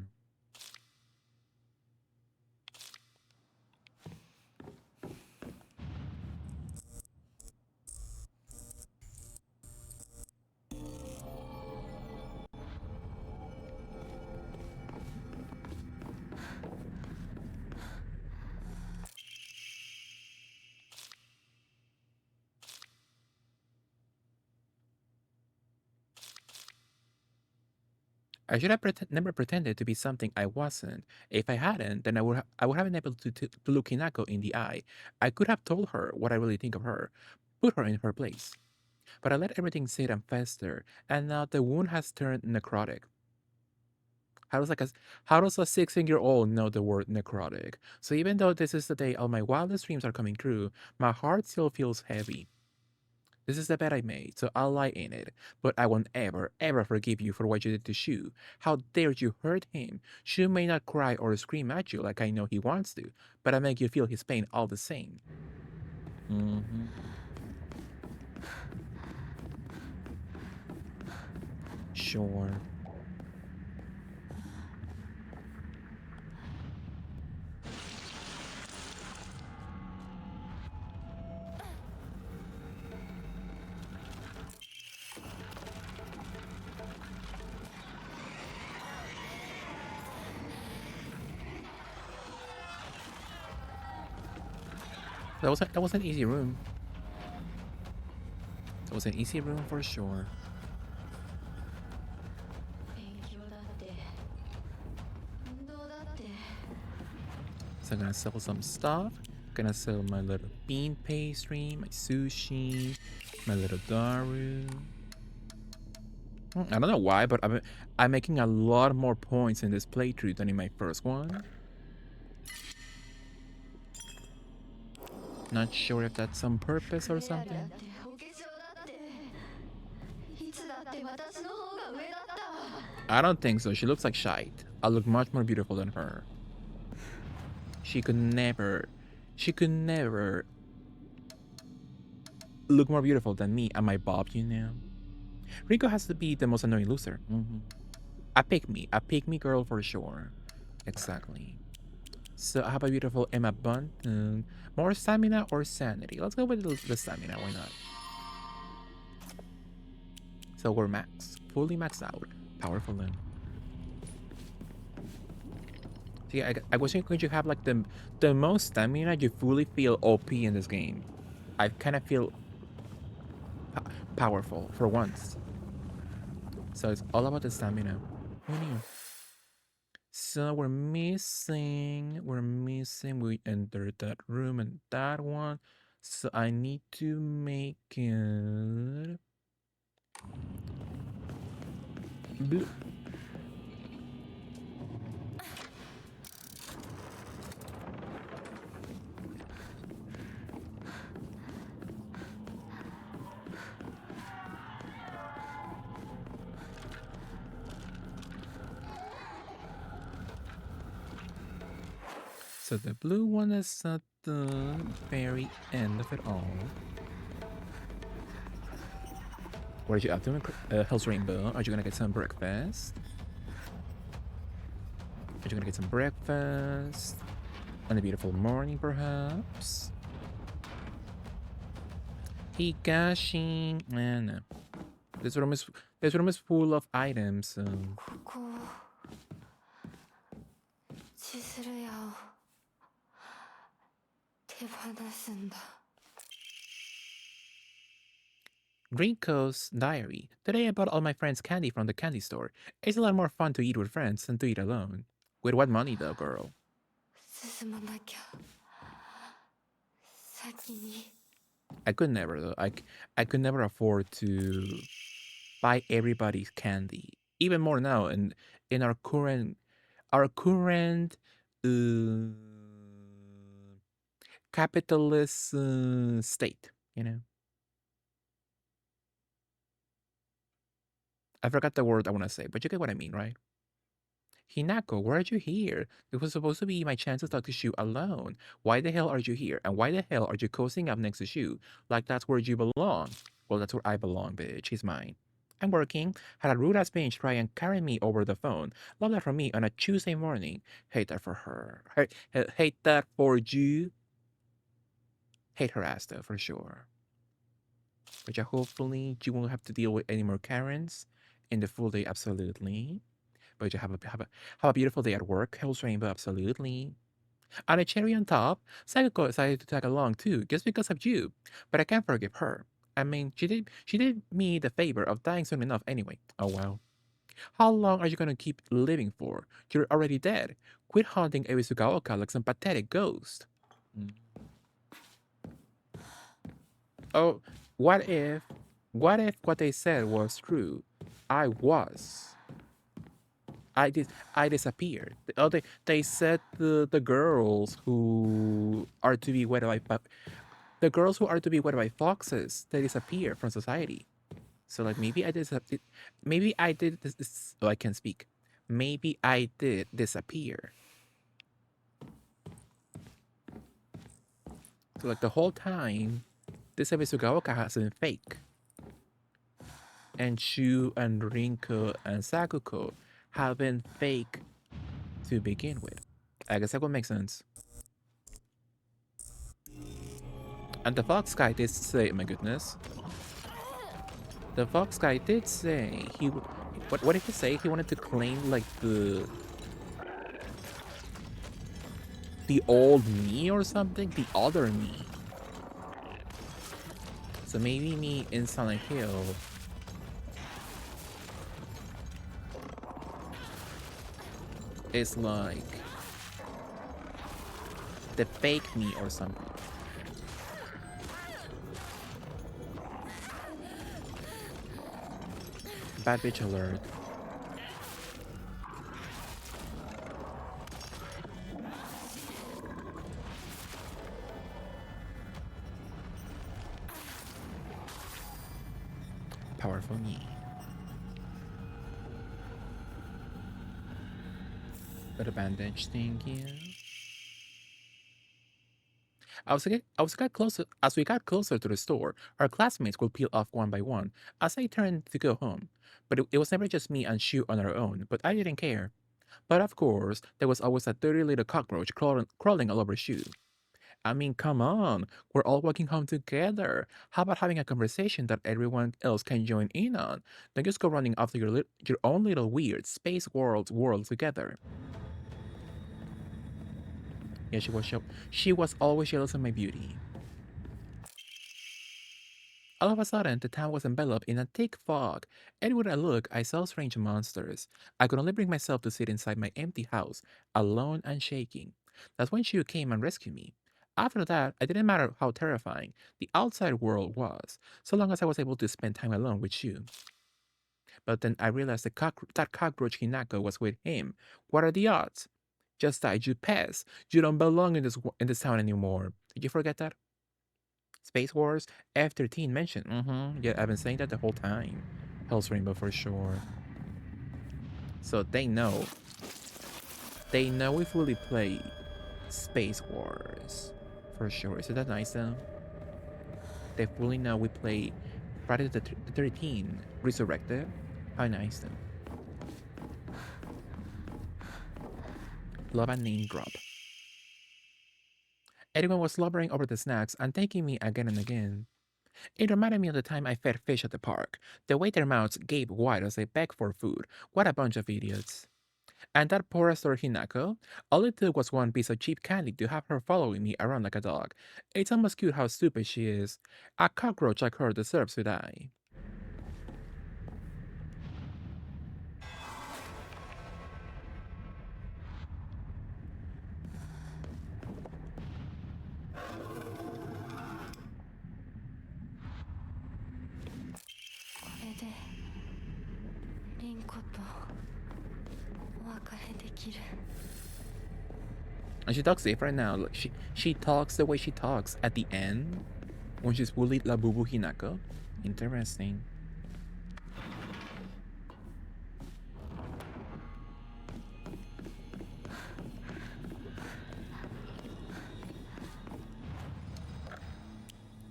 [SPEAKER 1] I should have never pretended to be something I wasn't. If I hadn't, then I would have been able to look Hinako in the eye. I could have told her what I really think of her, put her in her place. But I let everything sit and fester, and now the wound has turned necrotic. How does a 16-year-old know the word necrotic? So even though this is the day all my wildest dreams are coming true, my heart still feels heavy. This is the bed I made, so I'll lie in it. But I won't ever, ever forgive you for what you did to Shu. How dare you hurt him? Shu may not cry or scream at you like I know he wants to, but I make you feel his pain all the same. Mm-hmm. Sure. That was an easy room. That was an easy room for sure. So I'm gonna sell some stuff. Gonna sell my little bean pastry, my sushi, my little daru. I don't know why, but I'm making a lot more points in this playthrough than in my first one. Not sure if that's on purpose or something. I don't think so. She looks like shite. I look much more beautiful than her. She could never look more beautiful than me and my bob, you know. Rico has to be the most annoying loser. A pick me girl for sure. Exactly. So I have a beautiful Emma Bunton. More stamina or sanity? Let's go with the stamina, why not? So we're fully maxed out. Powerful then. See, I was going to have like the most stamina you fully feel OP in this game. I kind of feel powerful for once. So it's all about the stamina. Who knew? So we're missing, we entered that room and that one. So I need to make it blue. So the blue one is at the very end of it all. What are you up to, Hell's Rainbow? Are you gonna get some breakfast? Are you gonna get some breakfast? On a beautiful morning, perhaps? Higashi. No. This room is full of items. So. Rico's diary. Today I bought all my friends candy from the candy store. It's a lot more fun to eat with friends than to eat alone. With what money though, girl? I could never though. I could never afford to buy everybody's candy. Even more now in our current uh, capitalist state, you know. I forgot the word I want to say, but you get what I mean, right? Hinako, why are you here? This was supposed to be my chance to talk to Shu alone. Why the hell are you here? And why the hell are you cozying up next to Shu? Like that's where you belong. Well, that's where I belong, bitch. He's mine. I'm working. Had a rude ass bitch try and carry me over the phone. Love that from me on a Tuesday morning. Hate that for her. Hate that for you. Hate her ass though, for sure. But yeah, hopefully you won't have to deal with any more Karens in the full day, absolutely. But you have a beautiful day at work, Hell's Rainbow, absolutely. On a cherry on top, Sayako decided to tag along too, just because of you. But I can't forgive her. I mean, she did me the favor of dying soon enough anyway. Oh well. How long are you gonna keep living for? You're already dead. Quit haunting Eisugaoka like some pathetic ghost. Mm. Oh, what if what they said was true? I was I disappeared. Oh, they said the girls who are to be wed by the girls who are to be wed by foxes, they disappear from society. So like maybe I did this. Oh, I can't speak. Maybe I did disappear. So like the whole time, this Ebisugaoka has been fake. And Shu and Rinko and Sakuko have been fake to begin with. I guess that would make sense. And the fox guy did say, my goodness. The fox guy did say what did he say? He wanted to claim like the old me or something? The other me. So maybe me in Silent Hill is like the fake me or something. Bad bitch alert. Powerful me. Got a bandage thing here. As we got closer to the store, our classmates would peel off one by one as I turned to go home. But it was never just me and Shu on our own, but I didn't care. But of course, there was always a dirty little cockroach crawling all over Shu. I mean, come on, we're all walking home together. How about having a conversation that everyone else can join in on? Don't just go running after your own little weird space world together. Yeah, she was always jealous of my beauty. All of a sudden, the town was enveloped in a thick fog. Everywhere I looked, I saw strange monsters. I could only bring myself to sit inside my empty house, alone and shaking. That's when Shu came and rescued me. After that, it didn't matter how terrifying the outside world was, so long as I was able to spend time alone with Shu. But then I realized that cockroach Hinako was with him. What are the odds? Just died, you pass. You don't belong in this town anymore. Did you forget that? Space Wars, F-13 mentioned. Yeah, I've been saying that the whole time. Hell's Rainbow for sure. So they know. They know we fully play Space Wars. For sure. Isn't that nice though? They fully know we play Friday the 13th Resurrected. How nice though. Love a name drop. Everyone was slobbering over the snacks and thanking me again and again. It reminded me of the time I fed fish at the park. The way their mouths gaped wide as they begged for food. What a bunch of idiots. And that poor store Hinako? All it took was one piece of cheap candy to have her following me around like a dog. It's almost cute how stupid she is. A cockroach like her deserves to die. And she talks different now. Like she talks the way she talks at the end when she's bullied Labubu Hinako. Interesting.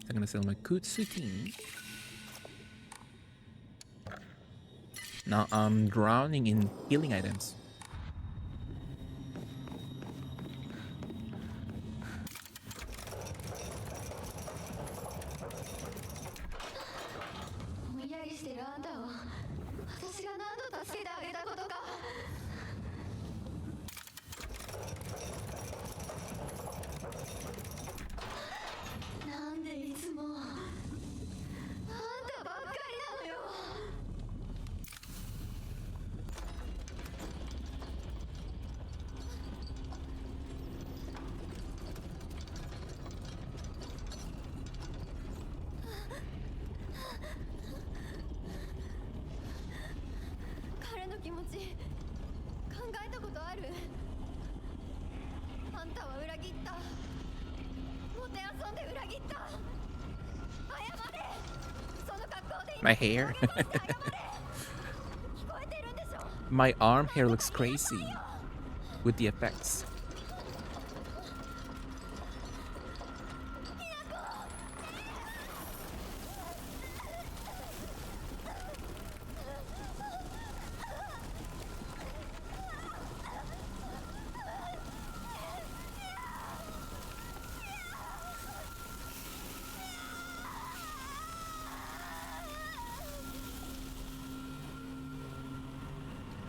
[SPEAKER 1] I'm gonna sell my Kutsuki. Now I'm drowning in healing items.
[SPEAKER 6] えたことある？あんたは裏切った。もてあそんで裏切った。謝れ。その格好で
[SPEAKER 1] My hair.
[SPEAKER 6] 土下座して謝れ。聞こえてるんでしょ。
[SPEAKER 1] My arm hair looks crazy with the effects.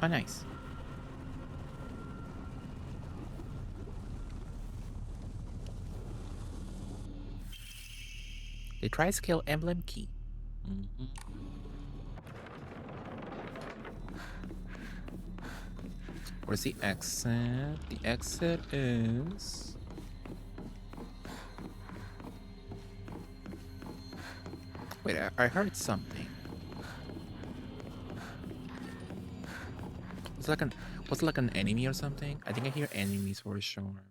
[SPEAKER 1] Oh, nice. They try to kill emblem key. Where's the exit? The exit is... Wait, I heard something. Was it like an enemy or something? I think I hear enemies for sure.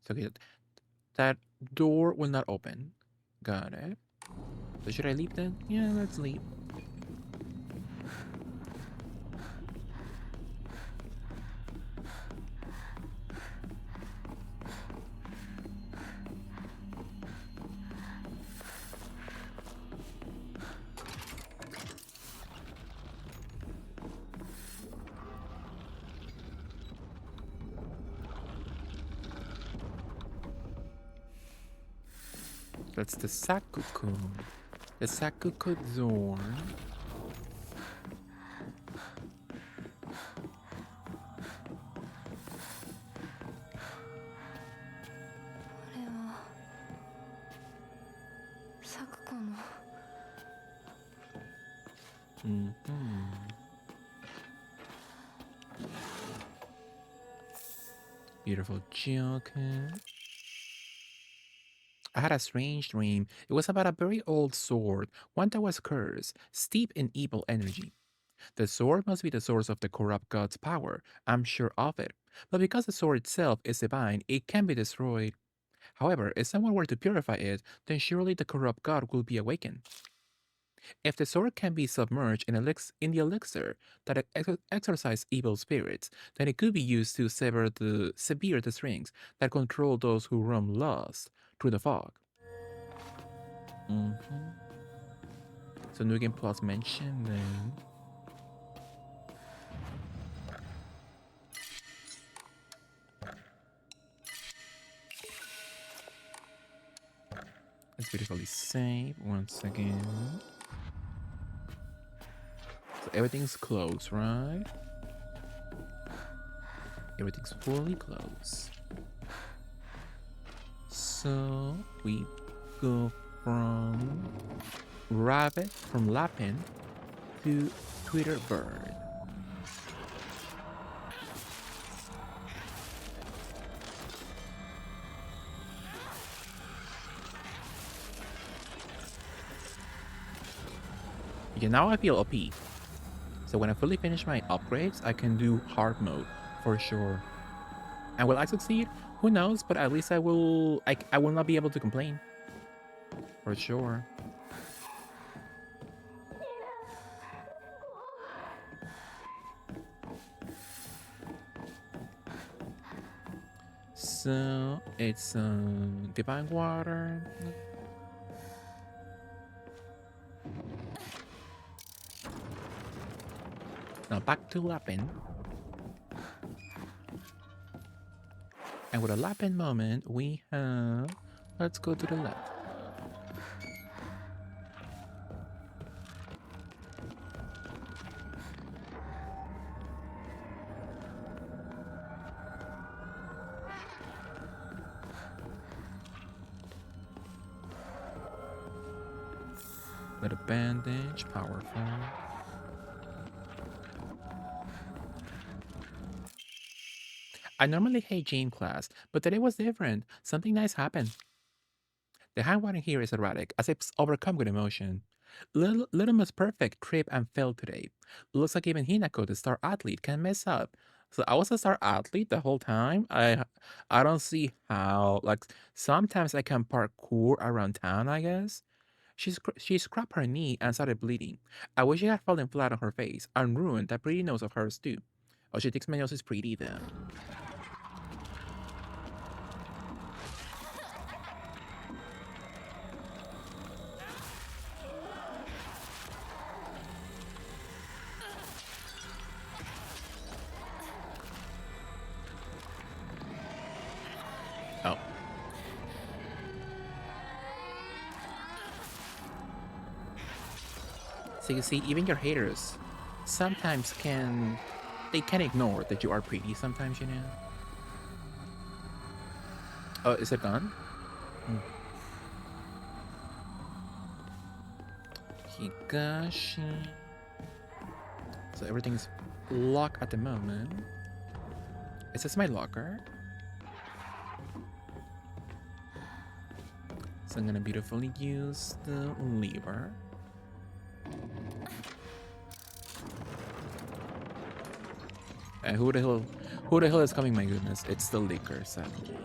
[SPEAKER 1] So okay, that door will not open. Got it. So should I leave then? Yeah, let's leave. That's the Sakuku. The Sakuku door. Beautiful jacket. I had a strange dream. It was about a very old sword, one that was cursed, steeped in evil energy. The sword must be the source of the corrupt god's power. I'm sure of it. But because the sword itself is divine, it can be destroyed. However, if someone were to purify it, then surely the corrupt god will be awakened. If the sword can be submerged in the elixir that exorcise evil spirits, then it could be used to sever the strings that control those who roam lost through the fog. So New Game Plus mentioned then. Let's beautifully save once again. So everything's closed, right? Everything's fully closed. So we go from rabbit, from Lapin to Twitter bird. Okay, now I feel OP. So when I fully finish my upgrades, I can do hard mode for sure. And will I succeed? Who knows? But at least I will not be able to complain. For sure. So it's divine water. Now back to Lapin. And with a Lapin moment, we have... Let's go to the left. With a bandage, powerful. I normally hate gym class, but today was different. Something nice happened. The handwriting here is erratic, as if overcome with emotion. Little Miss Perfect tripped and fell today. Looks like even Hinako, the star athlete, can mess up. So I was a star athlete the whole time. I don't see how. Like sometimes I can parkour around town. I guess she scraped her knee and started bleeding. I wish she had fallen flat on her face and ruined that pretty nose of hers too. Oh, she thinks my nose is pretty though. Oh. So you see, even your haters sometimes can ignore that you are pretty sometimes, you know? Oh, is it gone? Higashi. So everything's locked at the moment. Is this my locker? So I'm gonna beautifully use the lever. And who the hell is coming? My goodness, it's the liquor, sadly.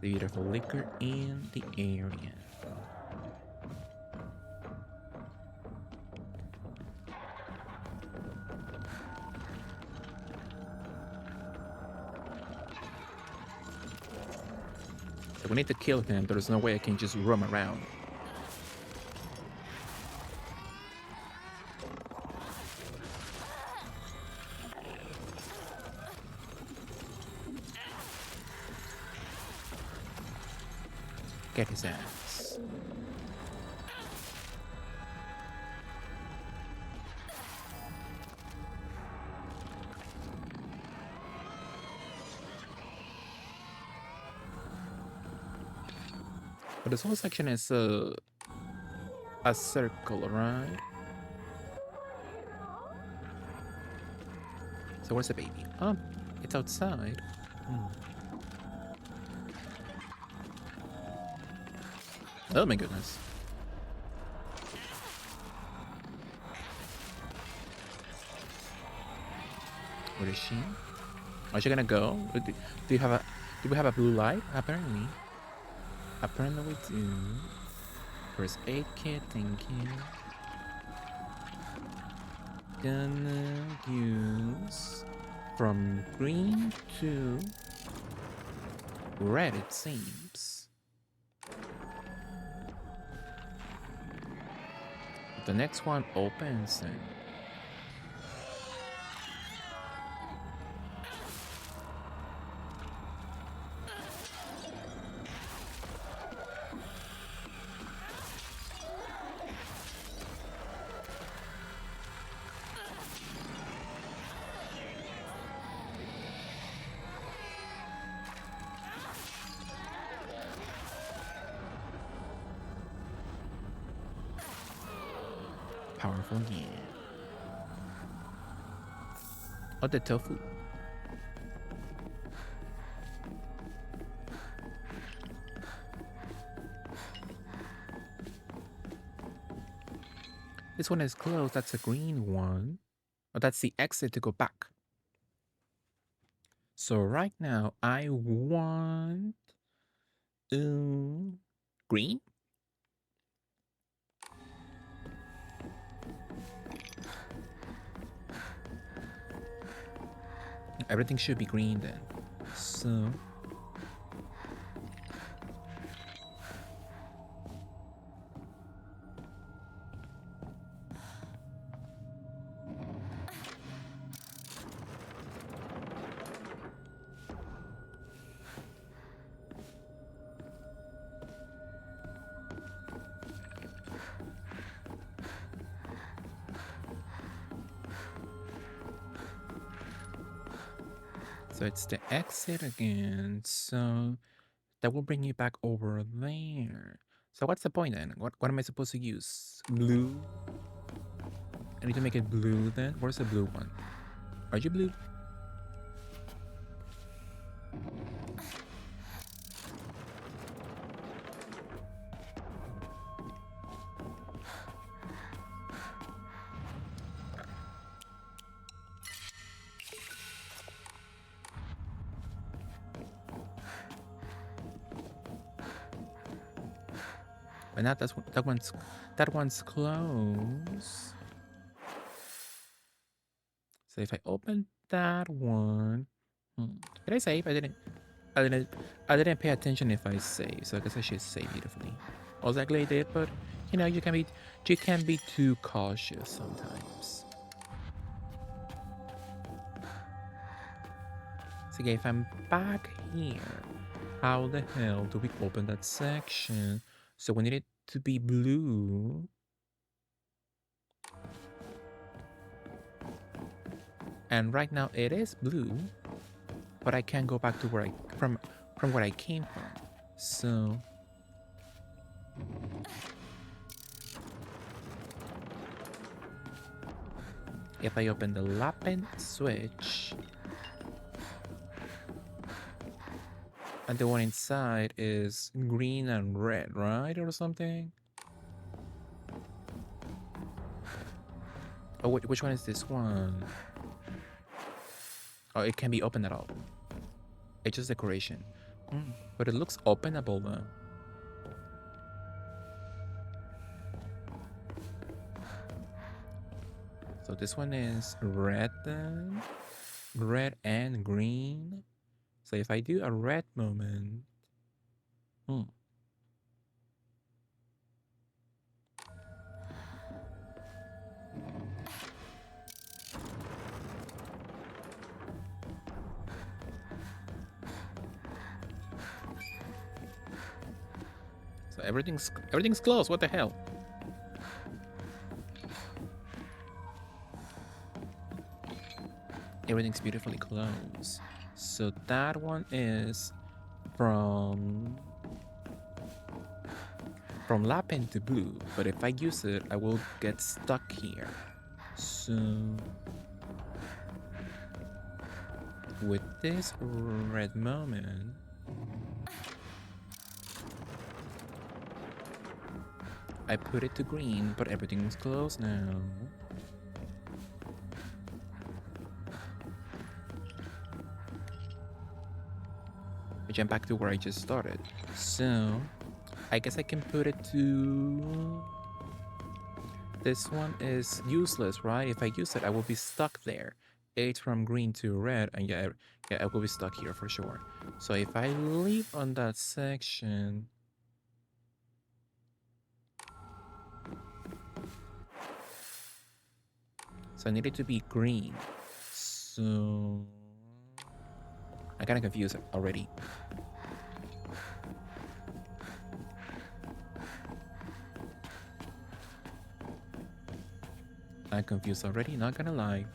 [SPEAKER 1] The beautiful liquor in the area. So we need to kill him. There's no way I can just roam around. Get his ass. But this whole section is a circle, right? So where's the baby? Oh, it's outside. Oh my goodness. Where is she? Are she gonna go? Do you have a? Do we have a blue light? Apparently. Apparently we do. First aid kit, thank you. Gonna use from green to red, it seems. The next one opens and powerful again. Oh, the tofu. This one is closed. That's a green one. Oh, that's the exit to go back. So right now I want green. Everything should be green then. So it's the exit again. So that will bring you back over there. So what's the point then? What am I supposed to use? Blue? I need to make it blue then? Where's the blue one? Are you blue? But now that one's closed. So if I open that one, did I save? I didn't. I didn't pay attention if I save. So I guess I should save beautifully. Most likely I did, but you can be too cautious sometimes. So okay, if I'm back here, how the hell do we open that section? So we need it to be blue. And right now it is blue, but I can't go back to where from where I came from. So if I open the Lapen switch, and the one inside is green and red, right? Or something? Oh, which one is this one? Oh, it can't be opened at all. It's just decoration. But it looks openable though. So this one is red then. Red and green. So if I do a red moment, so everything's closed. What the hell? Everything's beautifully closed. So that one is from Lapen to blue, but if I use it, I will get stuck here. So with this red moment, I put it to green, but everything's closed now. I jump back to where I just started. So I guess I can put it to... This one is useless, right? If I use it, I will be stuck there. It's from green to red, and yeah, I will be stuck here for sure. So if I leave on that section... So I need it to be green. So... I'm kind of confused already. I'm confused already, not gonna lie.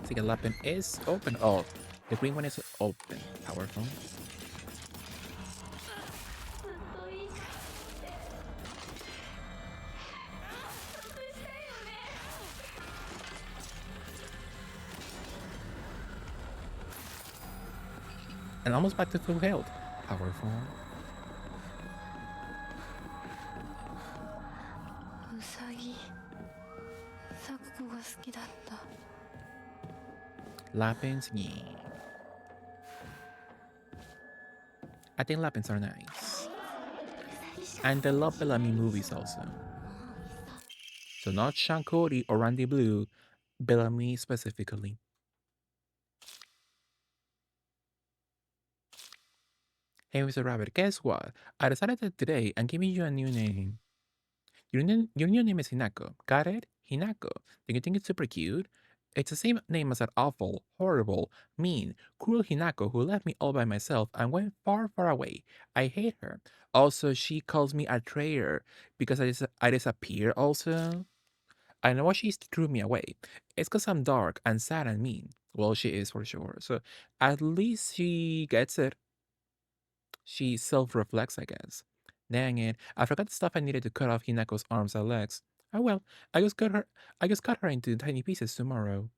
[SPEAKER 1] See, the Lapen is open. Oh, the green one is open. Powerful. And almost back to full health. Powerful. Lapins, yeah. I think Lapins are nice. And I love Bellamy movies also. So not Sean Cody or Randy Blue, Bellamy specifically. Hey, Mr. Rabbit, guess what? I decided that today I'm giving you a new name. Your new name is Hinako. Got it? Hinako. Do you think it's super cute? It's the same name as that awful, horrible, mean, cruel Hinako who left me all by myself and went far, far away. I hate her. Also, she calls me a traitor because I disappear also. I know why she threw me away. It's because I'm dark and sad and mean. Well, she is for sure. So at least she gets it. She self-reflects, I guess. Dang it, I forgot the stuff I needed to cut off Hinako's arms and legs. Oh well, I just cut her into tiny pieces tomorrow.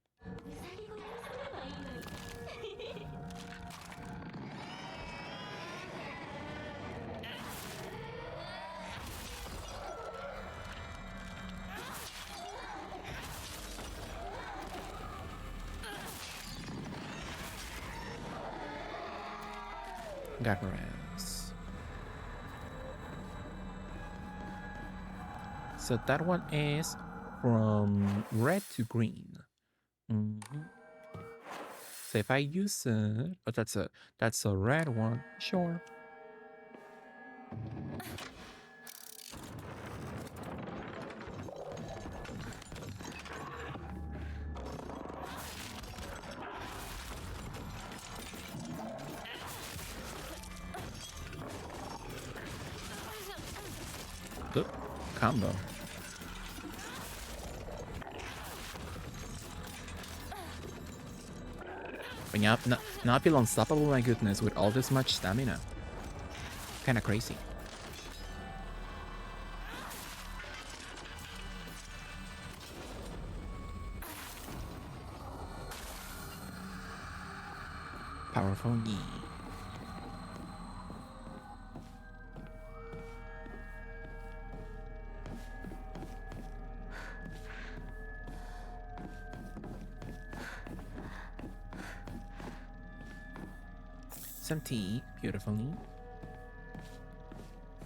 [SPEAKER 1] Gatherers. So that one is from red to green. Mhm. So if I use it, oh, that's a red one. Sure. Good combo. But now I feel unstoppable, my goodness, with all this much stamina. Kinda crazy. Powerful Yi. Some tea, beautifully.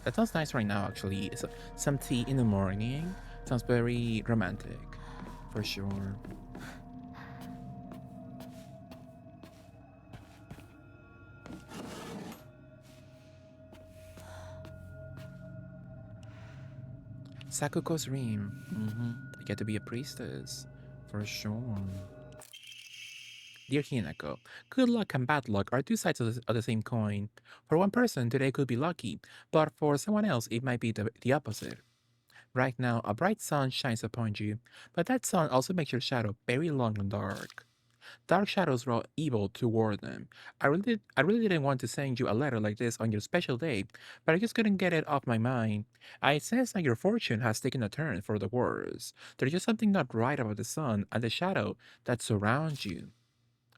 [SPEAKER 1] That sounds nice right now, actually. Some tea in the morning. Sounds very romantic, for sure. Sakuko's ring. You get to be a priestess, for sure. Dear Hinako, good luck and bad luck are two sides of the same coin. For one person, today could be lucky, but for someone else, it might be the opposite. Right now, a bright sun shines upon you, but that sun also makes your shadow very long and dark. Dark shadows draw evil toward them. I really didn't want to send you a letter like this on your special day, but I just couldn't get it off my mind. I sense that your fortune has taken a turn for the worse. There's just something not right about the sun and the shadow that surrounds you.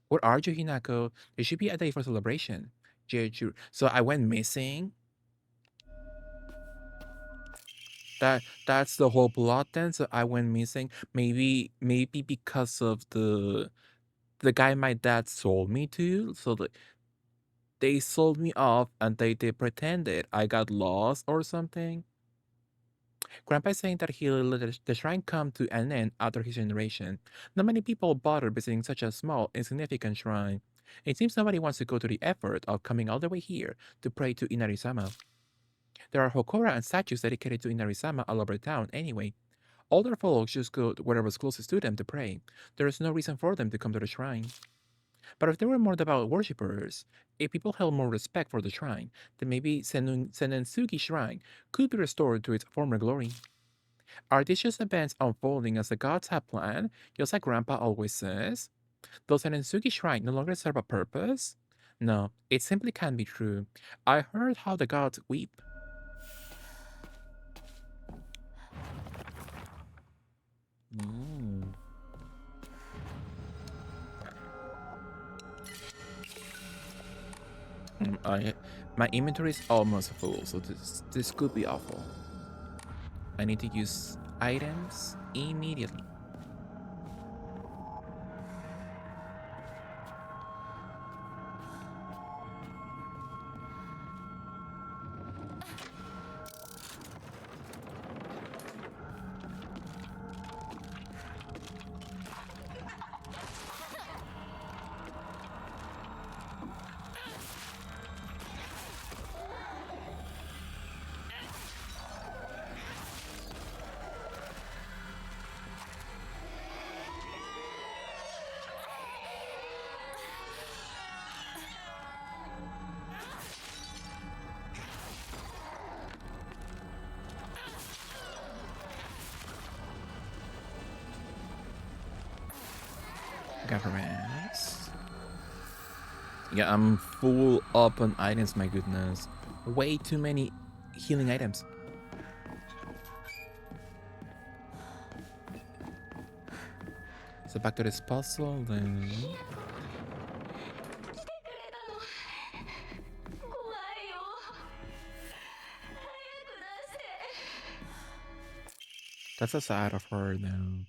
[SPEAKER 1] Where are you, Hinako? There should be a day for celebration. Jeju. So I went missing. That's the whole plot then. So I went missing. Maybe because of the guy my dad sold me to. So they sold me off and they pretended I got lost or something. Grandpa is saying that he'll let the shrine come to an end after his generation. Not many people bother visiting such a small, insignificant shrine. It seems nobody wants to go to the effort of coming all the way here to pray to Inarisama. There are hokora and statues dedicated to Inarisama all over town anyway. Older folks just go to whatever's closest to them to pray. There is no reason for them to come to the shrine. But if there were more devout worshippers, if people held more respect for the shrine, then maybe Senensugi Shrine could be restored to its former glory. Are these just events unfolding as the gods have planned, just like Grandpa always says? Does Senensugi Shrine no longer serve a purpose? No, it simply can't be true. I heard how the gods weep. Mm. My inventory is almost full, so this could be awful. I need to use items immediately. Governments. Yeah, I'm full up on items, my goodness. Way too many healing items. So back to this puzzle then. That's a sad of her though.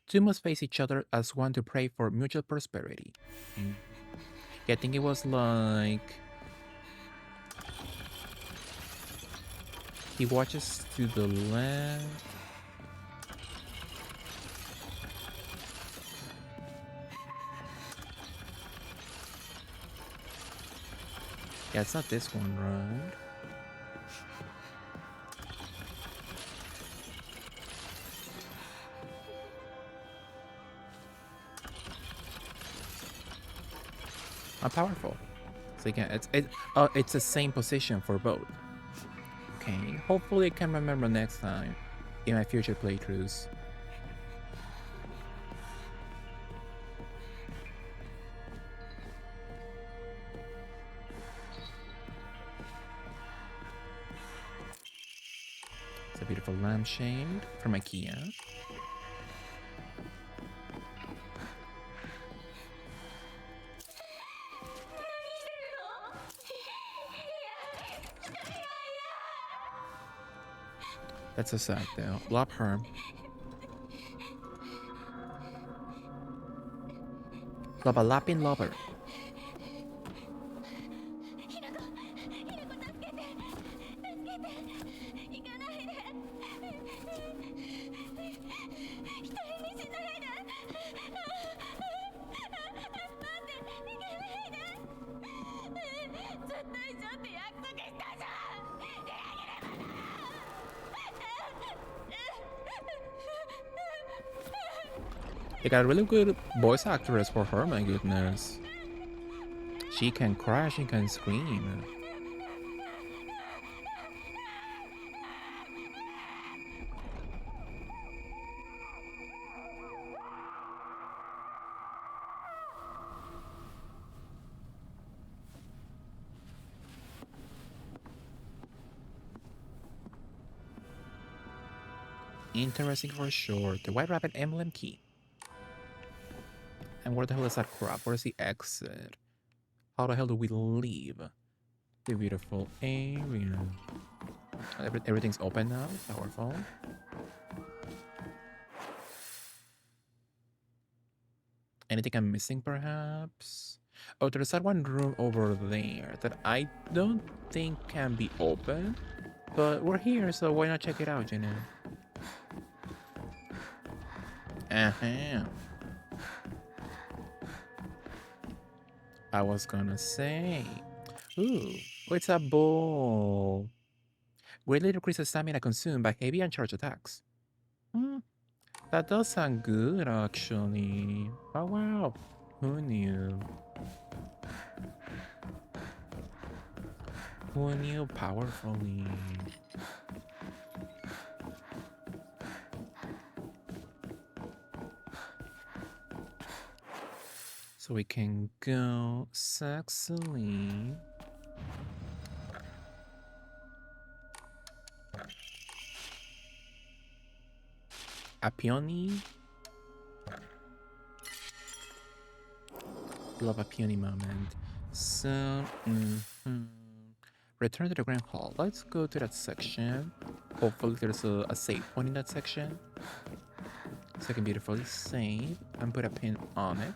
[SPEAKER 1] Two must face each other as one to pray for mutual prosperity. Yeah, I think it was like He watches to the left. Yeah, it's not this one, right? How powerful. So again, it's the same position for both. Okay, hopefully I can remember next time in my future playthroughs. It's a beautiful lampshade from IKEA. That's so sad though. Love her. Love a lapping lover. They got a really good voice actress for her, my goodness. She can cry, she can scream. Interesting for sure. The White Rabbit emblem key. And where the hell is that crap? Where's the exit? How the hell do we leave? The beautiful area. Everything's open now. Powerful. Anything I'm missing, perhaps? Oh, there's that one room over there that I don't think can be open. But we're here, so why not check it out, you know? Uh-huh. I was gonna say. Ooh, it's a bowl. Greatly decreases stamina consumed by heavy and charged attacks. That does sound good, actually. Oh, wow. Who knew? Who knew powerfully? So we can go sexily. A peony? Love a peony moment. So, return to the Grand Hall. Let's go to that section. Hopefully there's a save point in that section. So I can beautifully save and put a pin on it.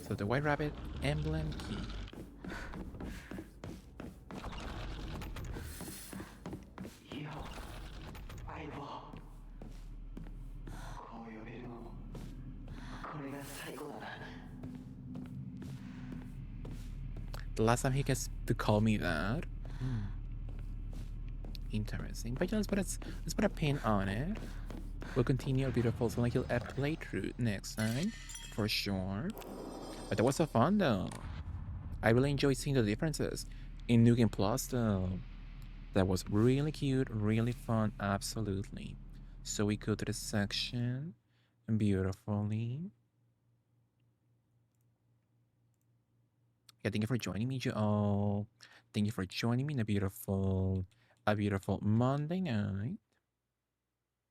[SPEAKER 1] So the White Rabbit emblem key. The last time he gets to call me that. Interesting. But yeah, let's put a pin on it. We'll continue our beautiful Silent Hill playthrough next time, for sure. But that was so fun though. I really enjoyed seeing the differences in New Game Plus though. That was really cute, really fun, absolutely. So we go to the section beautifully. Yeah, thank you for joining me, Joel. Thank you for joining me in a beautiful Monday night.